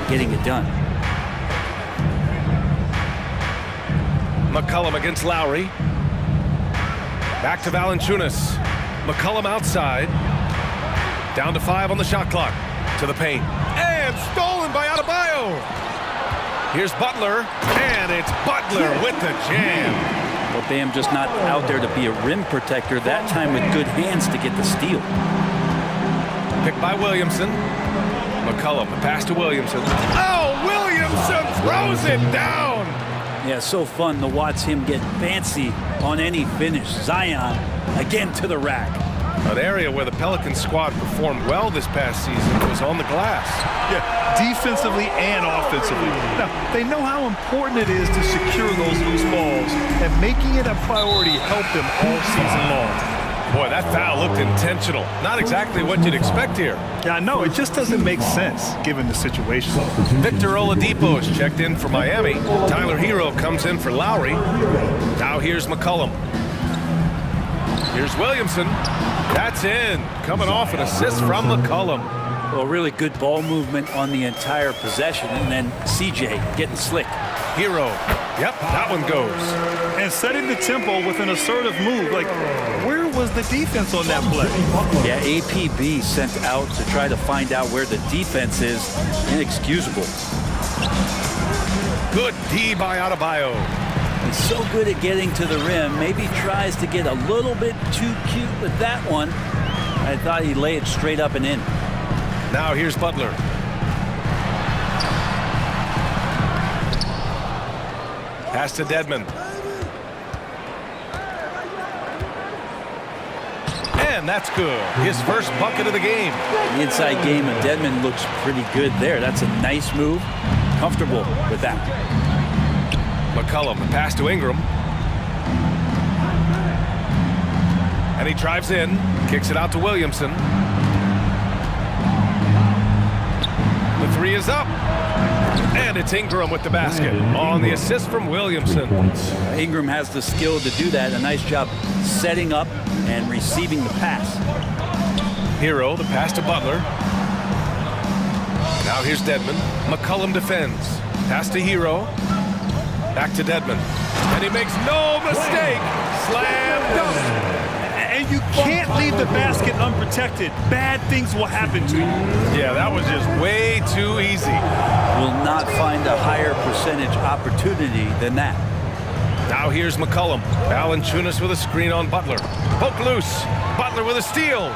getting it done. McCollum against Lowry. Back to Valanciunas. McCollum outside. Down to 5 on the shot clock. To the paint. And stolen by Adebayo. Here's Butler. And it's Butler with the jam. Well, Bam just not out there to be a rim protector. That time with good hands to get the steal. Picked by Williamson. McCollum, the pass to Williamson. Oh, Williamson throws it down. Yeah, so fun to watch him get fancy on any finish. Zion again to the rack. An area where the Pelicans squad performed well this past season was on the glass. Yeah, defensively and offensively. Now, they know how important it is to secure those loose balls, and making it a priority helped them all season long. Boy, that foul looked intentional. Not exactly what you'd expect here. Yeah, I know. It just doesn't make sense, given the situation. Victor Oladipo is checked in for Miami. Tyler Hero comes in for Lowry. Now here's McCollum. Here's Williamson. That's in. Coming off an assist from McCollum. Well, really good ball movement on the entire possession. And then CJ getting slick. Hero. Yep, that one goes. And setting the tempo with an assertive move. Like, where was the defense on that play? Yeah, APB sent out to try to find out where the defense is. Inexcusable. Good D by Adebayo. He's so good at getting to the rim. Maybe tries to get a little bit too cute with that one. I thought he'd lay it straight up and in. Now here's Butler. Pass to Dedmon. And that's good. His first bucket of the game. The inside game of Dedmon looks pretty good there. That's a nice move. Comfortable with that. McCollum, the pass to Ingram. And he drives in, kicks it out to Williamson. The 3 is up. And it's Ingram with the basket on the assist from Williamson. Ingram has the skill to do that. A nice job setting up and receiving the pass. Hero, the pass to Butler. Now here's Dedmon. McCollum defends. Pass to Hero. Back to Dedmon. And he makes no mistake. Slam dunk. And you can't leave the basket unprotected. Bad things will happen to you. Yeah, that was just way too easy. Will not find a higher percentage opportunity than that. Now here's McCollum. Valanciunas with a screen on Butler. Poke loose. Butler with a steal.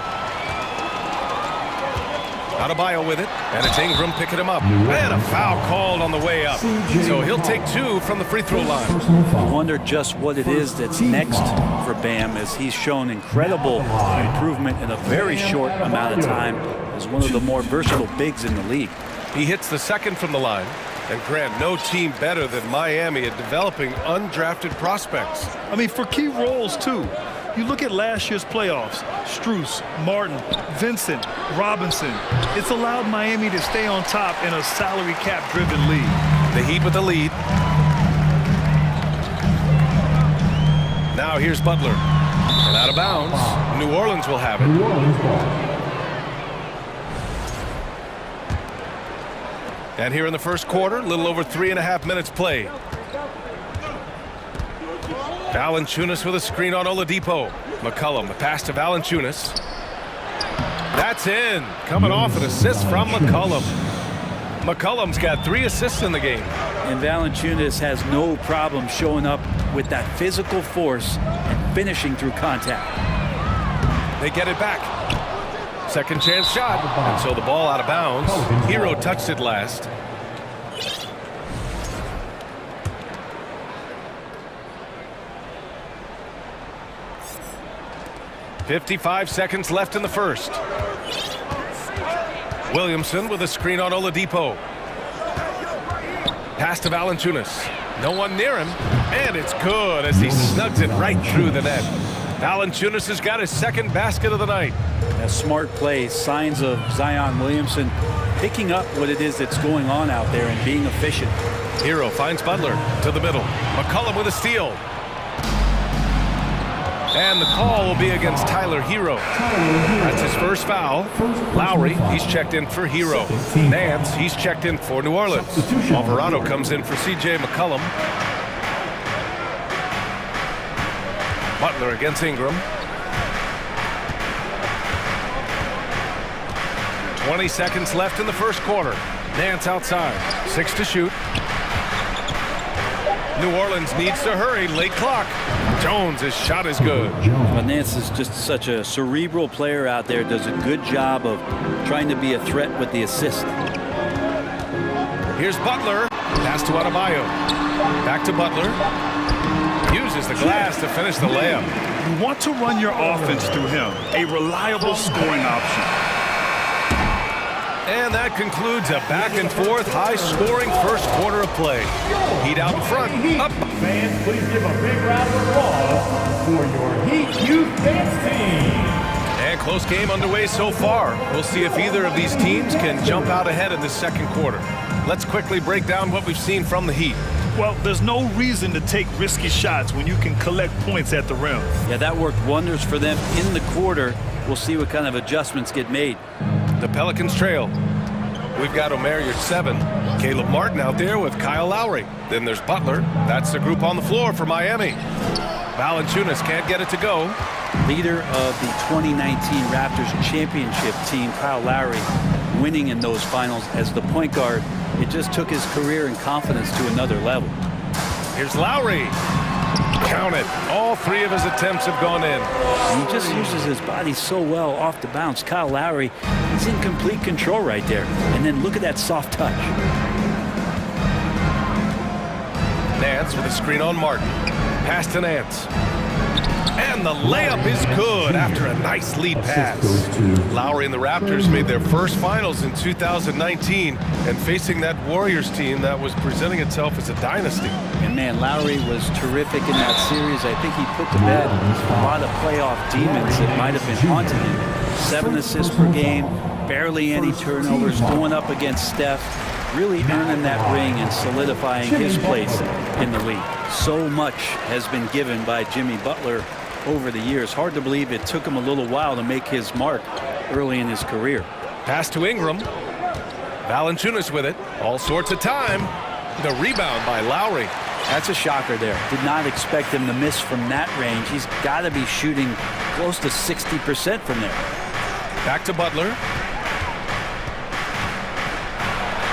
Adebayo with it, and it's Ingram picking him up. And a foul called on the way up. So he'll take 2 from the free throw line. I wonder just what it is that's next for Bam, as he's shown incredible improvement in a very short amount of time as one of the more versatile bigs in the league. He hits the second from the line. And Grant, no team better than Miami at developing undrafted prospects. I mean, for key roles, too. You look at last year's playoffs, Strus, Martin, Vincent, Robinson. It's allowed Miami to stay on top in a salary cap-driven league. The Heat with the lead. Now here's Butler. And out of bounds. New Orleans will have it. And here in the first quarter, a little over 3.5 minutes played. Valanciunas with a screen on Oladipo. McCollum, the pass to Valanciunas. That's in. Coming off an assist from McCollum. McCollum's got 3 assists in the game. And Valanciunas has no problem showing up with that physical force and finishing through contact. They get it back. Second chance shot. And so the ball out of bounds. Hero touched it last. .55 seconds left in the first. Williamson with a screen on Oladipo. Pass to Valanciunas. No one near him. And it's good as he snugs it right through the net. Valanciunas has got his second basket of the night. A smart play, signs of Zion Williamson picking up what it is that's going on out there and being efficient. Hero finds Butler to the middle. McCollum with a steal. And the call will be against Tyler Hero. That's his first foul. Lowry, he's checked in for Hero. Nance, he's checked in for New Orleans. Alvarado comes in for C.J. McCollum. Butler against Ingram. 20 seconds left in the first quarter. Nance outside. 6 to shoot. New Orleans needs to hurry. Late clock. Jones, his shot is good. Well, Nance is just such a cerebral player out there. Does a good job of trying to be a threat with the assist. Here's Butler. Pass to Adebayo. Back to Butler. Uses the glass to finish the layup. You want to run your offense through him. A reliable scoring option. And that concludes a back-and-forth, high-scoring first quarter of play. Heat out in front. Up. Fans, please give a big round of applause for your Heat Youth Dance Team. And close game underway so far. We'll see if either of these teams can jump out ahead in the second quarter. Let's quickly break down what we've seen from the Heat. Well, there's no reason to take risky shots when you can collect points at the rim. Yeah, that worked wonders for them in the quarter. We'll see what kind of adjustments get made. The Pelicans trail. We've got Omer Yurtseven, Caleb Martin out there with Kyle Lowry. Then there's Butler. That's the group on the floor for Miami. Valanciunas can't get it to go. Leader of the 2019 Raptors championship team, Kyle Lowry, winning in those finals as the point guard. It just took his career and confidence to another level. Here's Lowry. Count it. All 3 of his attempts have gone in. He just uses his body so well off the bounce. Kyle Lowry is in complete control right there. And then look at that soft touch. Nance with a screen on Martin. Pass to Nance. And the layup is good after a nice lead pass. Lowry and the Raptors made their first finals in 2019 and facing that Warriors team that was presenting itself as a dynasty. And man, Lowry was terrific in that series. I think he put to bed a lot of playoff demons that might have been haunting him. 7 assists per game, barely any turnovers, going up against Steph, really earning that ring and solidifying his place in the league. So much has been given by Jimmy Butler over the years. Hard to believe it took him a little while to make his mark early in his career. Pass to Ingram. Valanciunas with it. All sorts of time. The rebound by Lowry. That's a shocker there. Did not expect him to miss from that range. He's got to be shooting close to 60% from there. Back to Butler.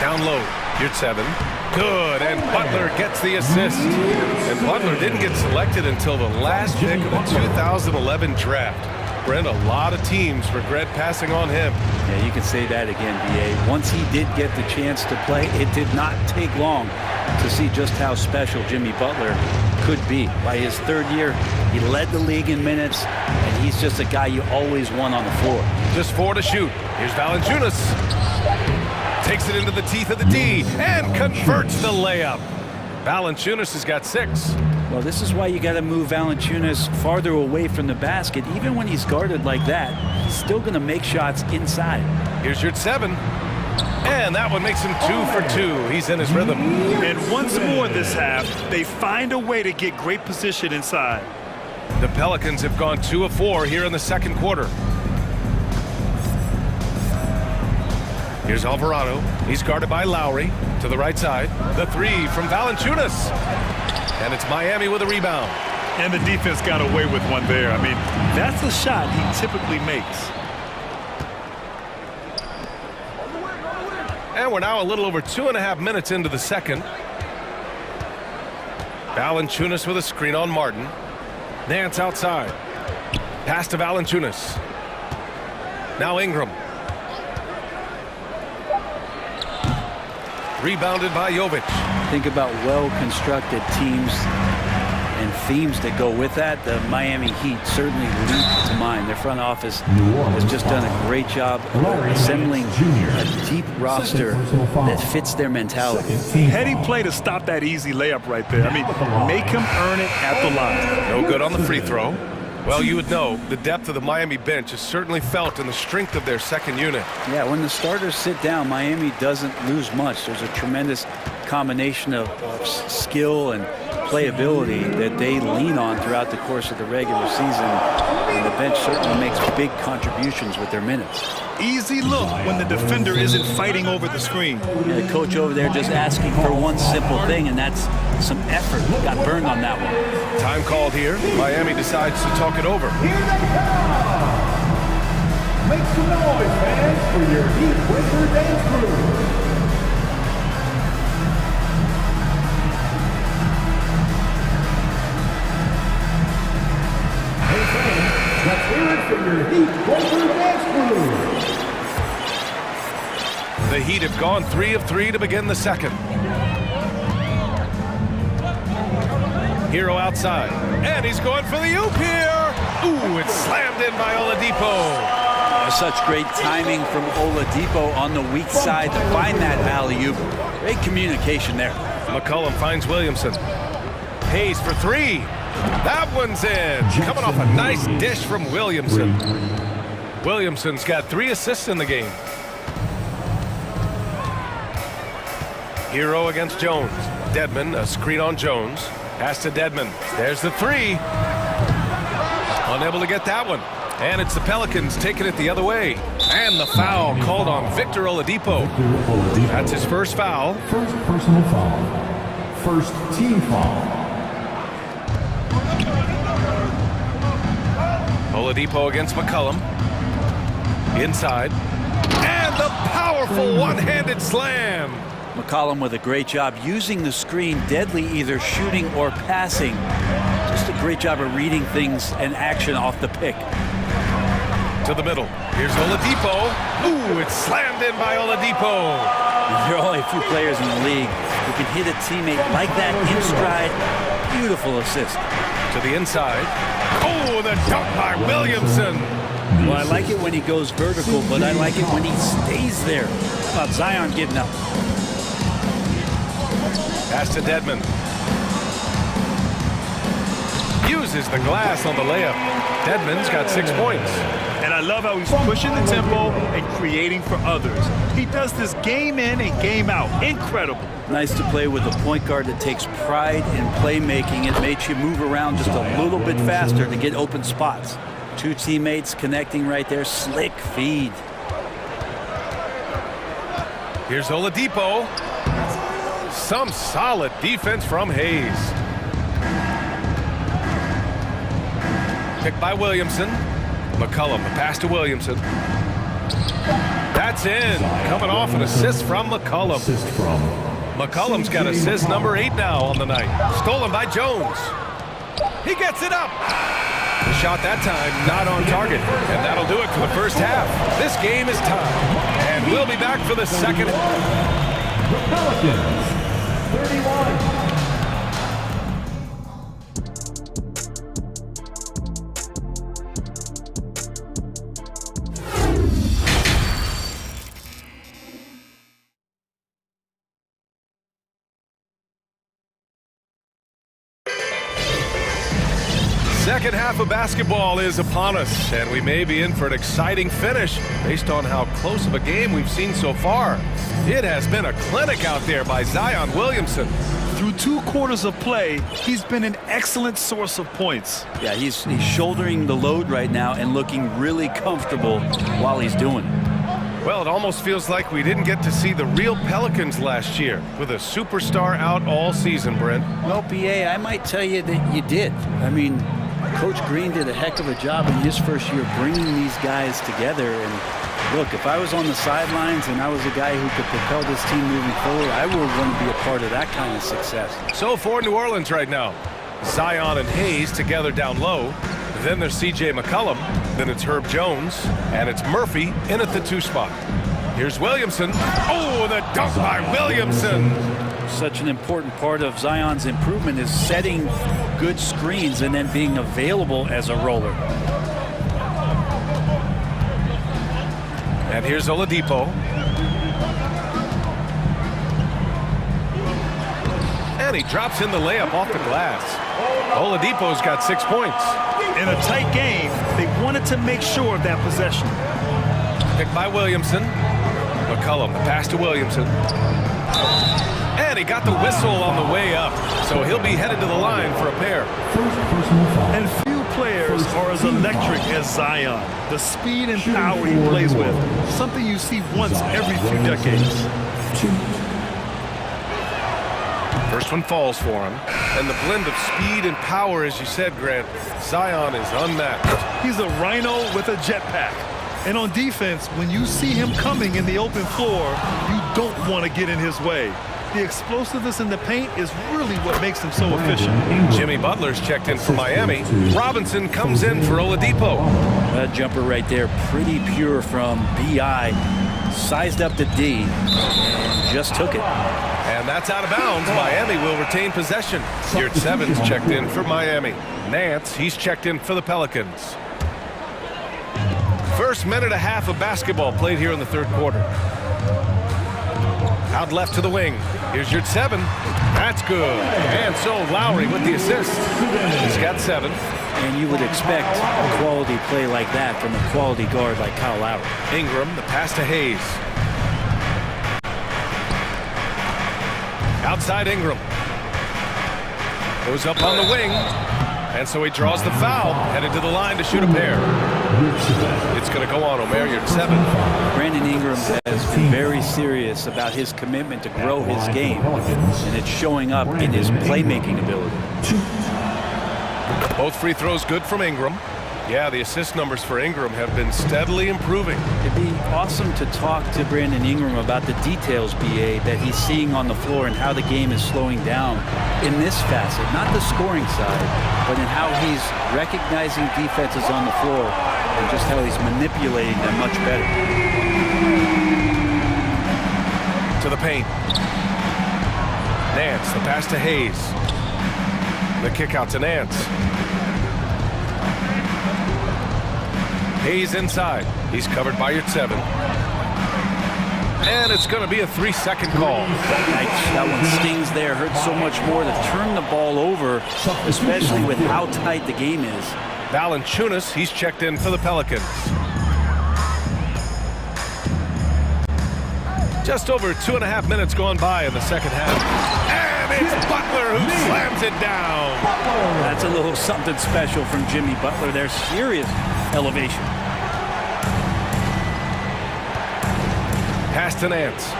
Down low. Yurtseven. Good, and Butler gets the assist. And Butler didn't get selected until the last pick of the 2011 draft. Brent, a lot of teams regret passing on him. Yeah, you can say that again, B.A. Once he did get the chance to play, it did not take long to see just how special Jimmy Butler could be. By his 3rd year, he led the league in minutes, and he's just a guy you always want on the floor. Just 4 to shoot. Here's Valanciunas. Takes it into the teeth of the D and converts the layup. Valanciunas has got 6. Well, this is why you got to move Valanciunas farther away from the basket. Even when he's guarded like that, he's still going to make shots inside. Here's Yurtseven. And that one makes him 2 for 2. He's in his rhythm. And once more this half, they find a way to get great position inside. The Pelicans have gone 2 of 4 here in the second quarter. Here's Alvarado. He's guarded by Lowry to the right side. The 3 from Valanciunas. And it's Miami with a rebound. And the defense got away with one there. I mean, that's a shot he typically makes. And we're now a little over 2.5 minutes into the second. Valanciunas with a screen on Martin. Nance outside. Pass to Valanciunas. Now Ingram. Rebounded by Jovic. Think about well-constructed teams and themes that go with that, the Miami Heat certainly leap to mind. Their front office has just done a great job assembling a deep roster that fits their mentality. Heady play to stop that easy layup right there. I mean, make him earn it at the line. No good on the free throw. Well, you would know the depth of the Miami bench is certainly felt in the strength of their second unit. Yeah, when the starters sit down, Miami doesn't lose much. There's a tremendous combination of skill and playability that they lean on throughout the course of the regular season. And the bench certainly makes big contributions with their minutes. Easy look when the defender isn't fighting over the screen. Yeah, the coach over there just asking for one simple thing, and that's some effort. Got burned on that one. Time called here. Miami decides to talk it over. Here they come! Make some noise, fans, for your Heat Winter Dance Crew. Hey, fans, let's hear it for your Heat Winter Dance Crew. The Heat have gone 3 of 3 to begin the second. Hero outside, and he's going for the oop here. Ooh, it's slammed in by Oladipo. Such great timing from Oladipo on the weak side to find that alley-oop. Great communication there. McCollum finds Williamson. Hayes for 3. That one's in. Coming off a nice dish from Williamson. Williamson's got 3 assists in the game. Hero against Jones. Dedmon, a screen on Jones. Pass to Dedmon. There's the 3. Unable to get that one. And it's the Pelicans taking it the other way. And the foul called on Victor Oladipo. That's his first foul. First personal foul. First team foul. Oladipo against McCollum. Inside. And the powerful one-handed slam. McCollum with a great job using the screen, deadly either shooting or passing. Just a great job of reading things and action off the pick. To the middle. Here's Oladipo. Ooh, it's slammed in by Oladipo. There are only a few players in the league who can hit a teammate like that in stride. Beautiful assist. To the inside. Oh, the dunk by Williamson. Well, I like it when he goes vertical, but I like it when he stays there. How about Zion getting up? Pass to Dedmon. Uses the glass on the layup. Dedmon's got 6 points. And I love how he's pushing the tempo and creating for others. He does this game in and game out. Incredible. Nice to play with a point guard that takes pride in playmaking. It makes you move around just a little bit faster to get open spots. 2 teammates connecting right there. Slick feed. Here's Oladipo. Some solid defense from Hayes. Picked by Williamson. McCollum, the pass to Williamson. That's in. Coming off an assist from McCollum. McCollum's got assist number 8 now on the night. Stolen by Jones. He gets it up. The shot that time not on target. And that'll do it for the first half. This game is tied. And we'll be back for the second half. The Pelicans, 31. Second half of basketball is upon us, and we may be in for an exciting finish based on how close of a game we've seen so far. It has been a clinic out there by Zion Williamson. Through 2 quarters of play, he's been an excellent source of points. Yeah, he's shouldering the load right now and looking really comfortable while he's doing it. Well, it almost feels like we didn't get to see the real Pelicans last year with a superstar out all season, Brent. Well, BA, I might tell you that you did. I mean, Coach Green did a heck of a job in his first year bringing these guys together. And look, if I was on the sidelines and I was a guy who could propel this team moving forward, I would want to be a part of that kind of success. So for New Orleans right now, Zion and Hayes together down low. Then there's C.J. McCollum. Then it's Herb Jones. And it's Murphy in at the 2 spot. Here's Williamson. Oh, the dunk by Williamson. Such an important part of Zion's improvement is setting good screens and then being available as a roller. And here's Oladipo. And he drops in the layup off the glass. Oladipo's got 6 points. In a tight game, they wanted to make sure of that possession. Picked by Williamson. McCollum, the pass to Williamson. And he got the whistle on the way up, so he'll be headed to the line for a pair. And few players are as electric as Zion. The speed and power he plays with, something you see once every few decades. First one falls for him. And the blend of speed and power, as you said, Grant, Zion is unmatched. He's a rhino with a jetpack. And on defense, when you see him coming in the open floor, you don't want to get in his way. The explosiveness in the paint is really what makes him so efficient. Jimmy Butler's checked in for Miami. Robinson comes in for Oladipo. That jumper right there, pretty pure from B.I. Sized up to D and just took it. And that's out of bounds. Miami will retain possession. Stuart Sevens checked in for Miami. Nance, he's checked in for the Pelicans. First minute and a half of basketball played here in the third quarter. Out left to the wing. Here's your 7. That's good. And so Lowry with the assist. He's got 7. And you would expect a quality play like that from a quality guard like Kyle Lowry. Ingram, the pass to Hayes. Outside Ingram. Goes up on the wing. And so he draws the foul. Headed to the line to shoot a pair. It's going to go on Omer, your 7. Brandon Ingram has been very serious about his commitment to grow his game. And it's showing up in his playmaking ability. Both free throws good from Ingram. Yeah, the assist numbers for Ingram have been steadily improving. It'd be awesome to talk to Brandon Ingram about the details, BA, that he's seeing on the floor and how the game is slowing down in this facet, not the scoring side, but in how he's recognizing defenses on the floor and just how he's manipulating them much better. To the paint. Nance, the pass to Hayes. The kick out to Nance. Hayes inside. He's covered by your 7. And it's going to be a 3-second call. That one stings there. Hurts so much more to turn the ball over, especially with how tight the game is. Valanciunas, he's checked in for the Pelicans. Just over 2.5 minutes gone by in the second half. And it's Butler who slams it down. That's a little something special from Jimmy Butler. There's serious elevation. Pass to Nance.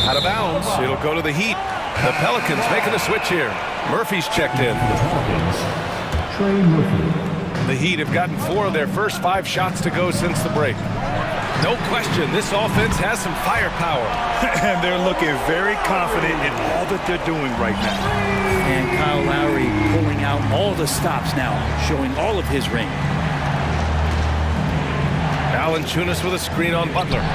Out of bounds. It'll go to the Heat. The Pelicans making a switch here. Murphy's checked in. The Heat have gotten 4 of their first 5 shots to go since the break. No question, this offense has some firepower. And they're looking very confident in all that they're doing right now. And Kyle Lowry pulling out all the stops now, showing all of his range. Valanciunas with a screen on Butler.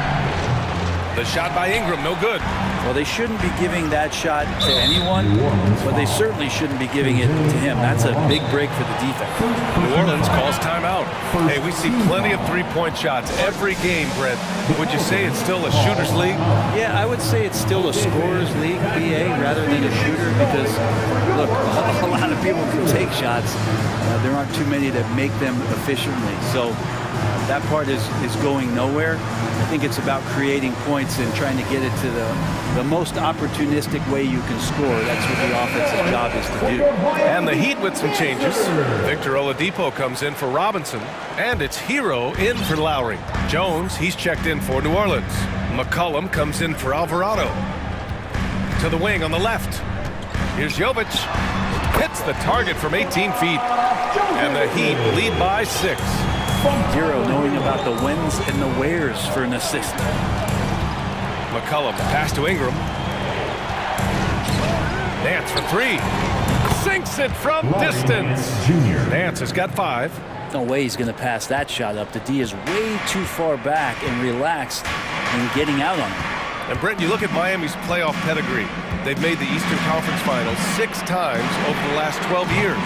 The shot by Ingram, no good. Well, they shouldn't be giving that shot to anyone, but they certainly shouldn't be giving it to him. That's a big break for the defense. New Orleans calls timeout. Hey, we see plenty of three-point shots every game, Brent. Would you say it's still a shooter's league? Yeah, I would say it's still a scorer's league, BA, rather than a shooter, because, look, a lot of people can take shots. There aren't too many that make them efficiently. So that part is going nowhere. I think it's about creating points and trying to get it to the most opportunistic way you can score. That's what the offensive job is to do. And the Heat with some changes. Victor Oladipo comes in for Robinson. And it's Hero in for Lowry. Jones, he's checked in for New Orleans. McCollum comes in for Alvarado. To the wing on the left. Here's Jovic. Hits the target from 18 feet. And the Heat lead by 6. Hero knowing about the whens and the wheres for an assist. McCollum, pass to Ingram. Nance for 3. Sinks it from distance. Nance has got 5. No way he's going to pass that shot up. The D is way too far back and relaxed in getting out on him. And Brent, you look at Miami's playoff pedigree. They've made the Eastern Conference Finals 6 times over the last 12 years.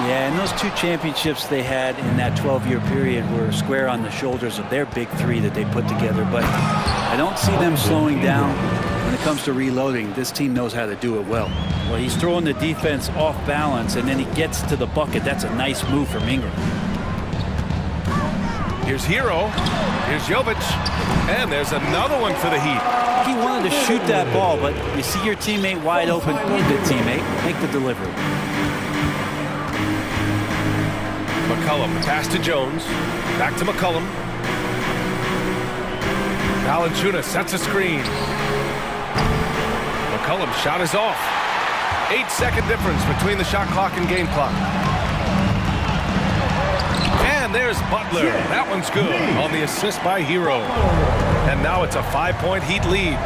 Yeah, and those 2 championships they had in that 12-year period were square on the shoulders of their big 3 that they put together. But I don't see them slowing down when it comes to reloading. This team knows how to do it well. Well, he's throwing the defense off balance, and then he gets to the bucket. That's a nice move from Ingram. Here's Hero. Here's Jovic. And there's another one for the Heat. He wanted to shoot that ball, but you see your teammate wide open. Be a good teammate. Make the delivery. McCollum, pass to Jones. Back to McCollum. Valanciunas sets a screen. McCollum's shot is off. 8-second difference between the shot clock and game clock. And there's Butler. That one's good on the assist by Hero. And now it's a 5-point Heat lead.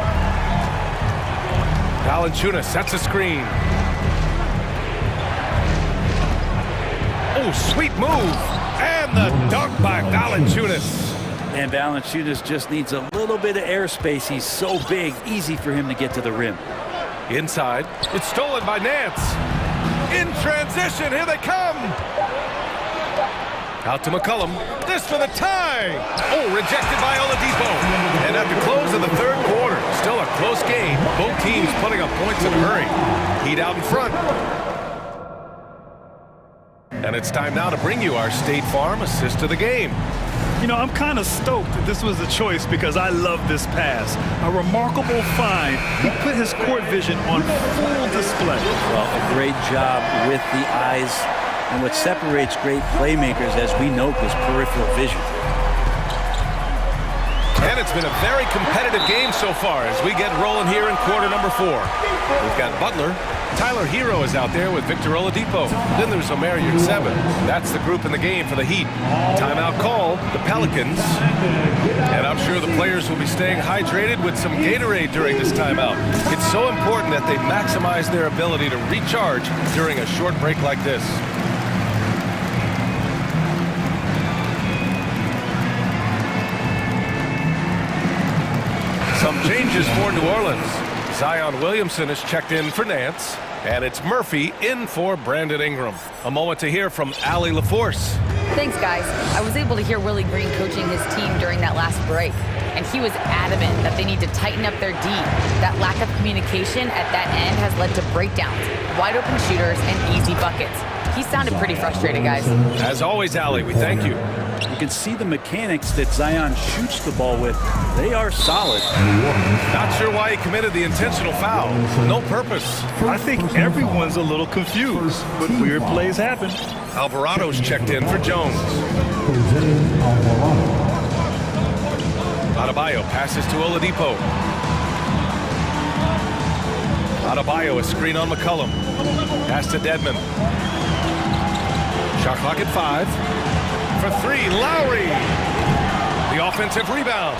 Valanciunas sets a screen. Oh, sweet move. And the dunk by Valanciunas. And Valanciunas just needs a little bit of airspace. He's so big, easy for him to get to the rim. Inside, it's stolen by Nance. In transition, here they come. Out to McCollum. This for the tie. Oh, rejected by Oladipo. And at the close of the 3rd quarter, still a close game. Both teams putting up points in a hurry. Heat out in front. And it's time now to bring you our State Farm assist of the game. You know, I'm kind of stoked that this was a choice because I love this pass. A remarkable find. He put his court vision on full display. Well, a great job with the eyes. And what separates great playmakers, as we know, is peripheral vision. And it's been a very competitive game so far as we get rolling here in quarter number 4. We've got Butler. Tyler Hero is out there with Victor Oladipo. Then there's Omer Yurtseven. That's the group in the game for the Heat. Timeout call, the Pelicans. And I'm sure the players will be staying hydrated with some Gatorade during this timeout. It's so important that they maximize their ability to recharge during a short break like this. Some changes for New Orleans. Zion Williamson is checked in for Nance. And it's Murphy in for Brandon Ingram. A moment to hear from Allie LaForce. Thanks, guys. I was able to hear Willie Green coaching his team during that last break. And he was adamant that they need to tighten up their D. That lack of communication at that end has led to breakdowns, wide open shooters, and easy buckets. He sounded pretty frustrated, guys. As always, Allie, we thank you. You can see the mechanics that Zion shoots the ball with. They are solid. Not sure why he committed the intentional foul. No purpose. I think everyone's a little confused, but weird plays happen. Alvarado's checked in for Jones. Adebayo passes to Oladipo. Adebayo, a screen on McCollum. Pass to Dedmon. Shot clock at 5. For 3, Lowry. The offensive rebound.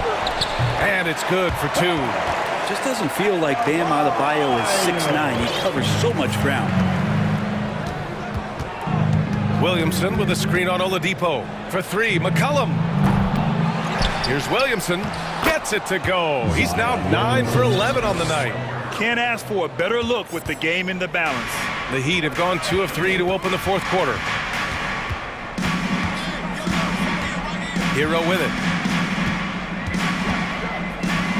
And it's good for 2. Just doesn't feel like Bam Adebayo is 6'9". He covers so much ground. Williamson with a screen on Oladipo. For 3, McCollum. Here's Williamson. Gets it to go. He's now 9 for 11 on the night. Can't ask for a better look with the game in the balance. The Heat have gone 2 of 3 to open the 4th quarter. Hero with it.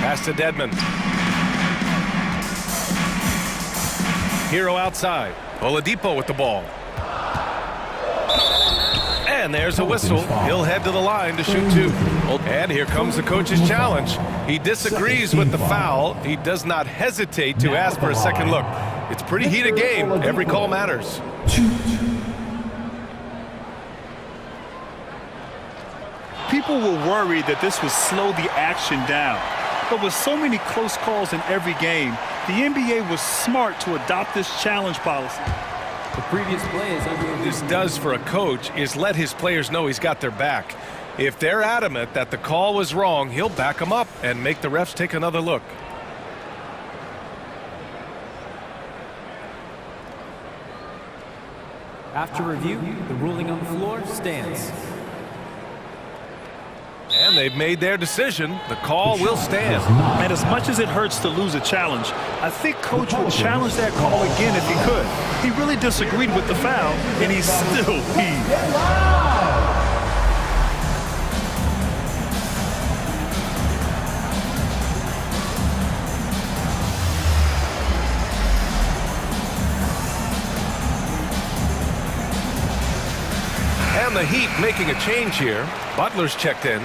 Pass to Dedmon. Hero outside. Oladipo with the ball. And there's a whistle. He'll head to the line to shoot 2. And here comes the coach's challenge. He disagrees with the foul. He does not hesitate to ask for a second look. It's a pretty heated game. Every call matters. People were worried that this would slow the action down. But with so many close calls in every game, the NBA was smart to adopt this challenge policy. The previous play is under. This does for a coach is let his players know he's got their back. If they're adamant that the call was wrong, he'll back them up and make the refs take another look. After review, the ruling on the floor stands. And they've made their decision. The call will stand. And as much as it hurts to lose a challenge, I think Coach would challenge that call again if he could. He really disagreed with the foul, and he still peed. And the Heat making a change here. Butler's checked in.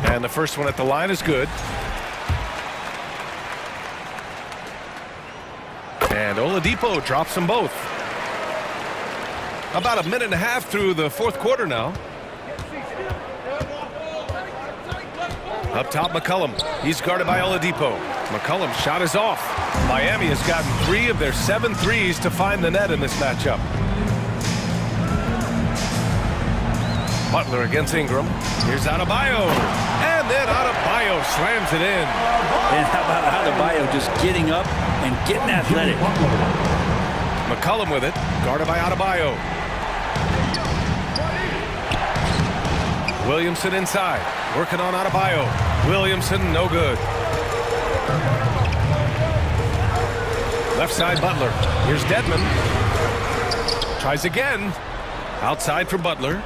And the first one at the line is good. And Oladipo drops them both. About a minute and a half through the fourth quarter now. Up top, McCollum. He's guarded by Oladipo. McCollum's shot is off. Miami has gotten 3 of their 7 threes to find the net in this matchup. Butler against Ingram. Here's Adebayo. And then Adebayo slams it in. And how about Adebayo just getting up and getting athletic? McCollum with it. Guarded by Adebayo. Williamson inside. Working on Adebayo. Williamson, no good. Left side, Butler. Here's Dedmon. Tries again. Outside for Butler.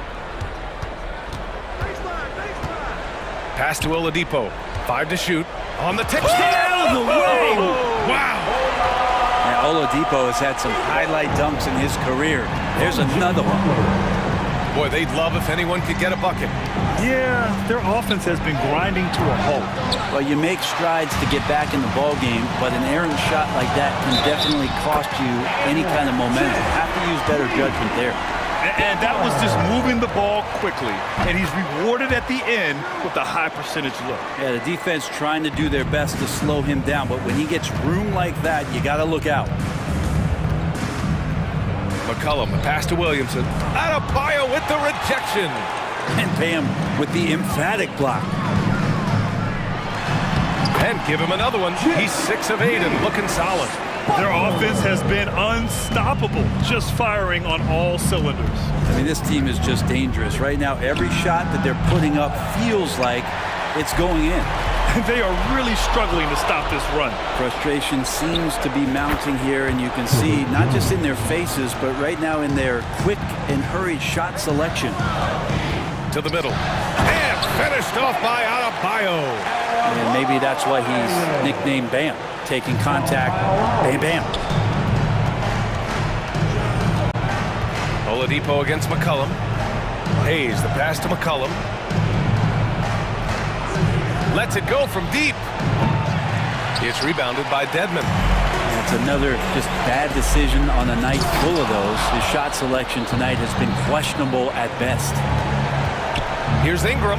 Pass to Oladipo. 5 to shoot. On the tip. Out of the way! Wow! Now, Oladipo has had some highlight dunks in his career. There's another one. Boy, they'd love if anyone could get a bucket. Yeah, their offense has been grinding to a halt. Well, you make strides to get back in the ball game, but an errant shot like that can definitely cost you any kind of momentum. Have to use better judgment there. And that was just moving the ball quickly. And he's rewarded at the end with a high percentage look. Yeah, the defense trying to do their best to slow him down, but when he gets room like that, you got to look out. McCollum, the pass to Williamson. Adebayo with the rejection. And Bam with the emphatic block. And give him another one. He's 6 of 8 and looking solid. Their offense has been unstoppable, just firing on all cylinders. I mean, this team is just dangerous. Right now, every shot that they're putting up feels like it's going in. They are really struggling to stop this run. Frustration seems to be mounting here, and you can see not just in their faces, but right now in their quick and hurried shot selection. To the middle. And finished off by Adebayo. And maybe that's why he's nicknamed Bam. Taking contact, bam, bam. Oladipo against McCollum. Hayes, the pass to McCollum. Lets it go from deep. It's rebounded by Dedmon. It's another just bad decision on a night full of those. His shot selection tonight has been questionable at best. Here's Ingram.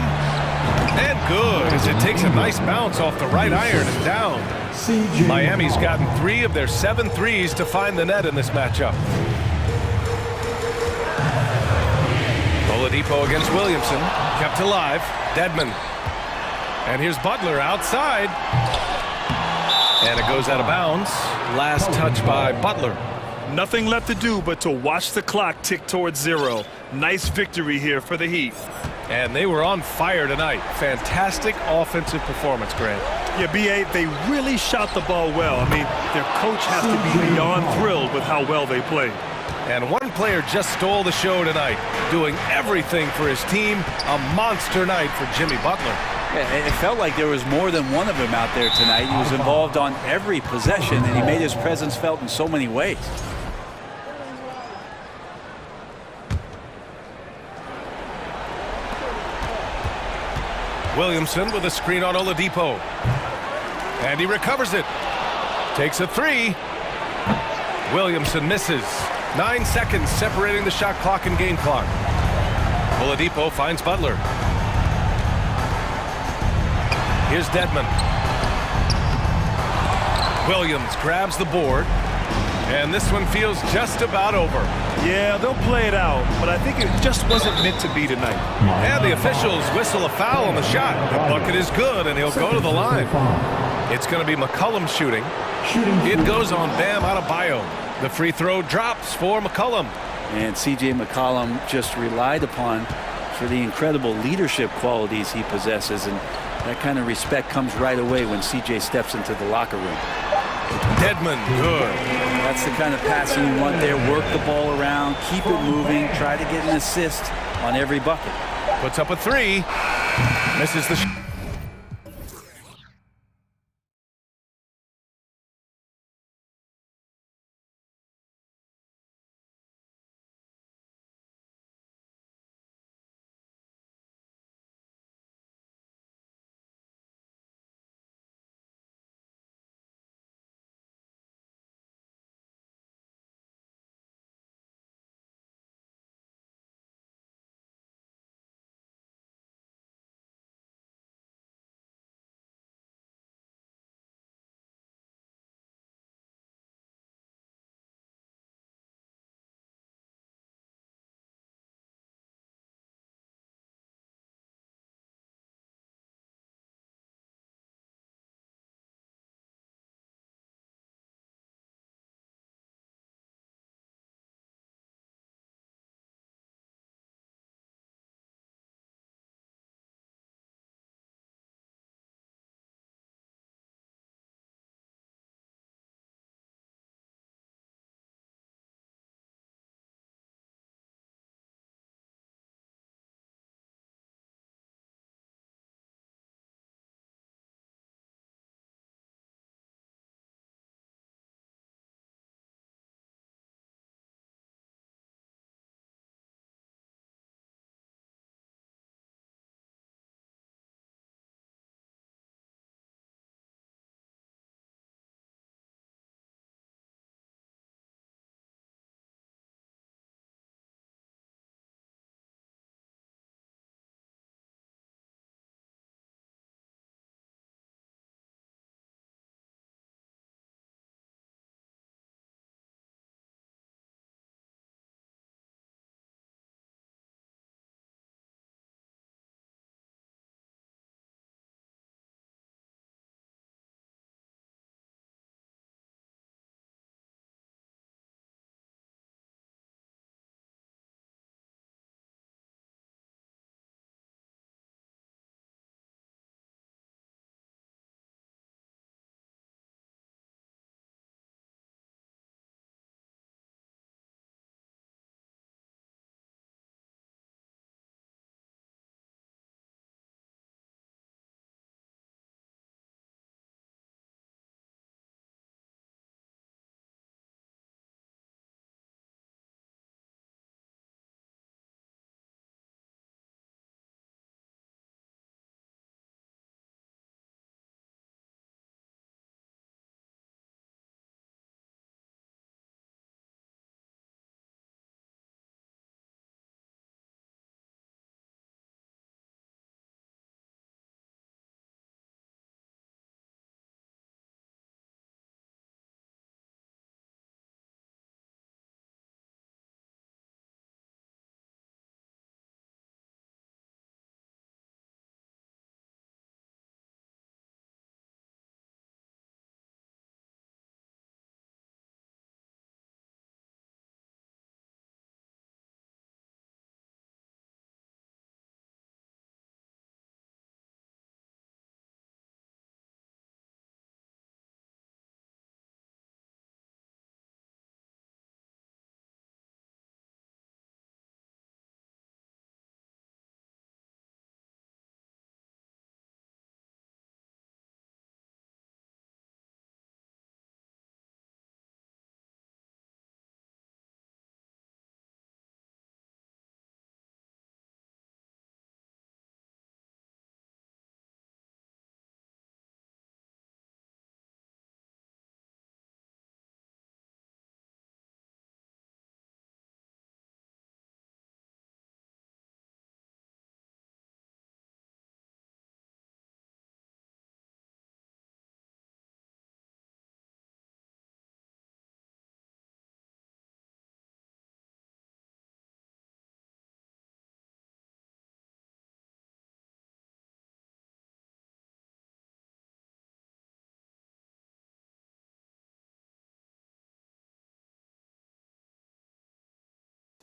And good, as it takes a nice bounce off the right iron and down. Miami's gotten 3 of their 7 threes to find the net in this matchup. Oladipo against Williamson. Kept alive. Dedmon. And here's Butler outside. And it goes out of bounds. Last touch by Butler. Nothing left to do but to watch the clock tick towards 0. Nice victory here for the Heat. And they were on fire tonight. Fantastic offensive performance, Grant. Yeah, B.A., they really shot the ball well. I mean, their coach has to be beyond thrilled with how well they played. And one player just stole the show tonight, doing everything for his team. A monster night for Jimmy Butler. Yeah, it felt like there was more than one of them out there tonight. He was involved on every possession, and he made his presence felt in so many ways. Williamson with a screen on Oladipo. And he recovers it. Takes a 3. Williamson misses. 9 seconds separating the shot clock and game clock. Oladipo finds Butler. Here's Dedmon. Williams grabs the board. And this one feels just about over. Yeah, they'll play it out, but I think it just wasn't meant to be tonight. And the officials whistle a foul on the shot. The bucket is good, and he'll go to the line. It's going to be McCollum shooting. It goes on Bam Adebayo. The free throw drops for McCollum. And C.J. McCollum just relied upon for the incredible leadership qualities he possesses, and that kind of respect comes right away when C.J. steps into the locker room. Dedmon, good. That's the kind of passing you want there. Work the ball around, keep it moving, try to get an assist on every bucket. Puts up a three. Misses the shot.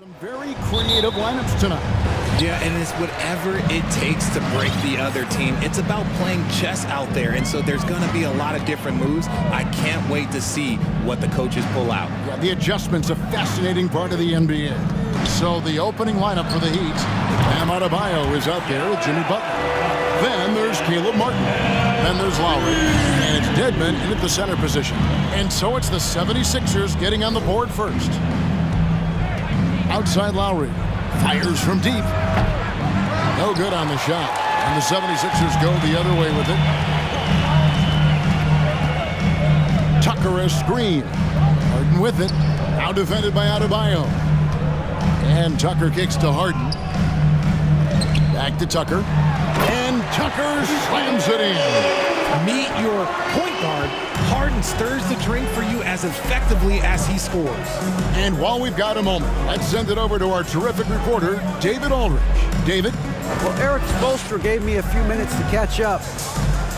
Some very creative lineups tonight. Yeah, and it's whatever it takes to break the other team. It's about playing chess out there, and so there's going to be a lot of different moves. I can't wait to see what the coaches pull out. Yeah, the adjustment's a fascinating part of the NBA. So the opening lineup for the Heat, Bam Adebayo is out there with Jimmy Butler. Then there's Caleb Martin. Then there's Lowry. And it's Dedmon in at the center position. And so it's the 76ers getting on the board first. Outside Lowry. Fires from deep. No good on the shot. And the 76ers go the other way with it. Tucker a screen. Harden with it. Now defended by Adebayo. And Tucker kicks to Harden. Back to Tucker. And Tucker slams it in. Meet your point guard. Harden stirs the drink for you as effectively as he scores. And while we've got a moment, let's send it over to our terrific reporter, David Aldridge. David? Well, Eric Spoelstra gave me a few minutes to catch up.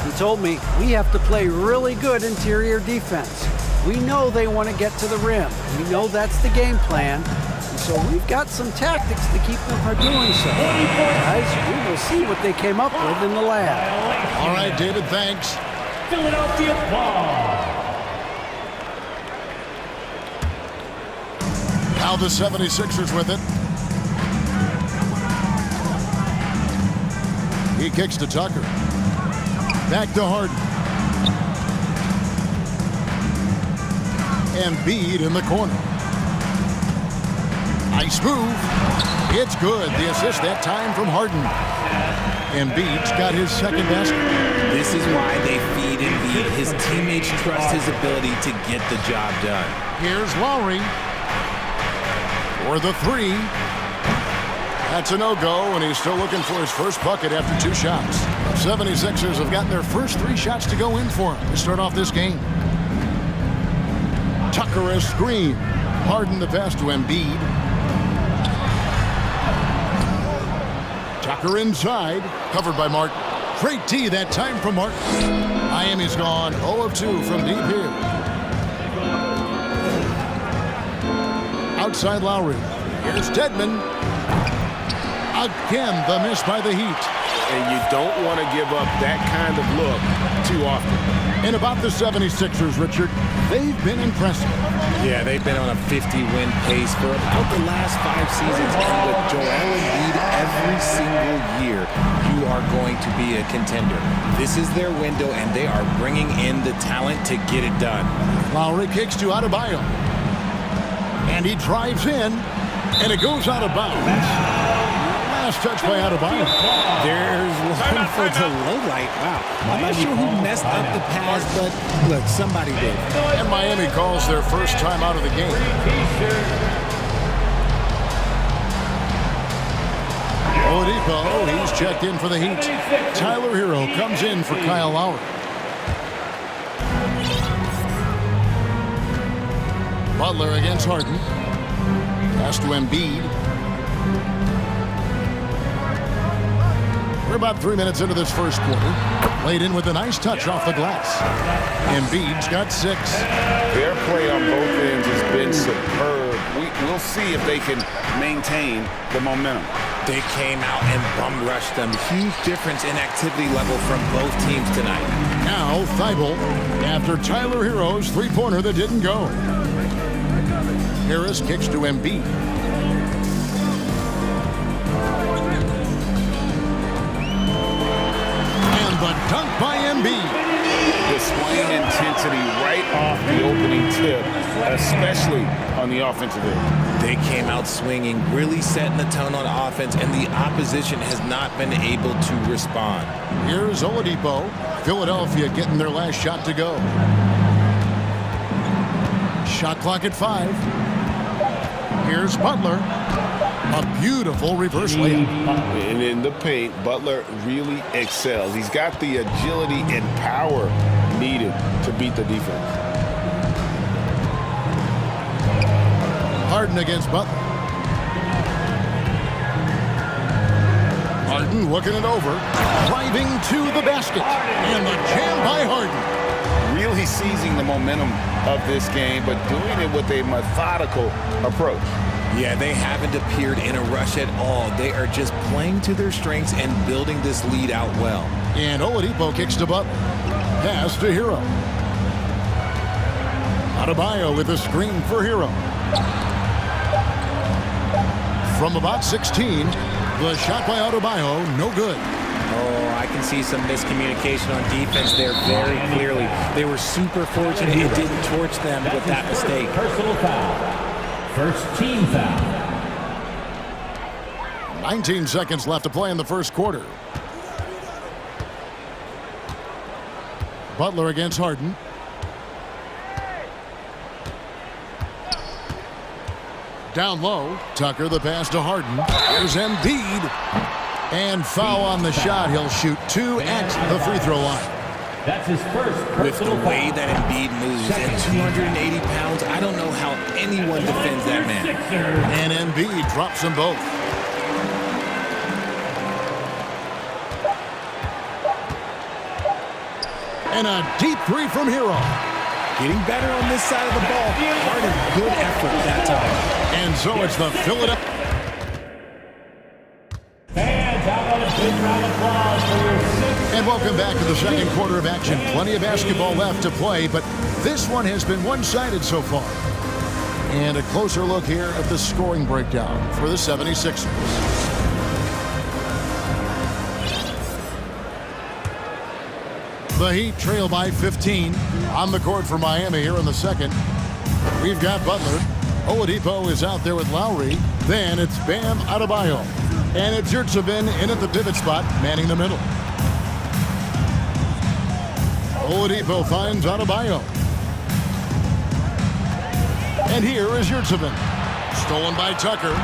He told me we have to play really good interior defense. We know they want to get to the rim. We know that's the game plan. And so we've got some tactics to keep them from doing so. Guys, we will see what they came up with in the lab. All right, David, thanks. Philadelphia ball. Now the 76ers with it. He kicks to Tucker. Back to Harden. Embiid in the corner. Nice move. It's good. The assist that time from Harden. Embiid's got his second basket. This is why they feed Embiid. His teammates trust his ability to get the job done. Here's Lowry for the three. That's a no-go, and he's still looking for his first bucket after 2 shots. The 76ers have gotten their first 3 shots to go in for him to start off this game. Tucker a screen. Harden the pass to Embiid. Tucker inside, covered by Martin. Great D that time from Martin. Miami's gone 0 of 2 from deep here. Outside Lowry. Here's Dedmon. Again, the miss by the Heat. And you don't want to give up that kind of look too often. And about the 76ers, Richard, they've been impressive. Yeah, they've been on a 50-win pace for about the last 5 seasons. And with Joel Embiid every single year, you are going to be a contender. This is their window, and they are bringing in the talent to get it done. Lowry kicks to Adebayo. And he drives in, and it goes out of bounds. Last touch by Adebayo. There's one for the low light. Wow. I'm not sure who messed up the pass, but look, somebody did. And Miami calls their first time out of the game. Oladipo, he's checked in for the Heat. Tyler Hero comes in for Kyle Lowry. Butler against Harden. Pass to Embiid. We're about 3 minutes into this first quarter. Played in with a nice touch off the glass. Embiid's got 6. Their play on both ends has been superb. We'll see if they can maintain the momentum. They came out and bum rushed them. Huge difference in activity level from both teams tonight. Now Thibault after Tyler Hero's three-pointer that didn't go. Harris kicks to Embiid. And the dunk by Embiid. Displaying intensity right off the opening tip, especially on the offensive end. They came out swinging, really setting the tone on offense, and the opposition has not been able to respond. Here's Oladipo. Philadelphia getting their last shot to go. Shot clock at 5. Here's Butler. A beautiful reverse layup. And in the paint, Butler really excels. He's got the agility and power needed to beat the defense. Harden against Butler. Harden looking it over. Driving to the basket. And the jam by Harden. Really seizing the momentum of this game, but doing it with a methodical approach. Yeah, they haven't appeared in a rush at all. They are just playing to their strengths and building this lead out well. And Oladipo kicks to Butler. Pass to Hero. Adebayo with a screen for Hero. From about 16, the shot by Adebayo, no good. Oh, I can see some miscommunication on defense there very clearly. They were super fortunate it didn't torch them with that mistake. Personal foul. First team foul. 19 seconds left to play in the first quarter. Butler against Harden. Down low, Tucker the pass to Harden. There's Embiid. And foul on the shot. He'll shoot 2 at the free throw line. That's his first With the way that Embiid moves at 280 pounds, I don't know how anyone defends that man. And Embiid drops them both. And a deep three from Hero. Getting better on this side of the ball. Harden, good effort that time. And so it's the Philadelphia. Fans, how about a big round of applause for your sixth. And welcome back to the second quarter of action. Plenty of basketball left to play, but this one has been one-sided so far. And a closer look here at the scoring breakdown for the 76ers. The Heat trail by 15 on the court for Miami here in the second. We've got Butler. Oladipo is out there with Lowry. Then it's Bam Adebayo. And it's Yurtseven in at the pivot spot, manning the middle. Oladipo finds Adebayo. And here is Yurtseven. Stolen by Tucker.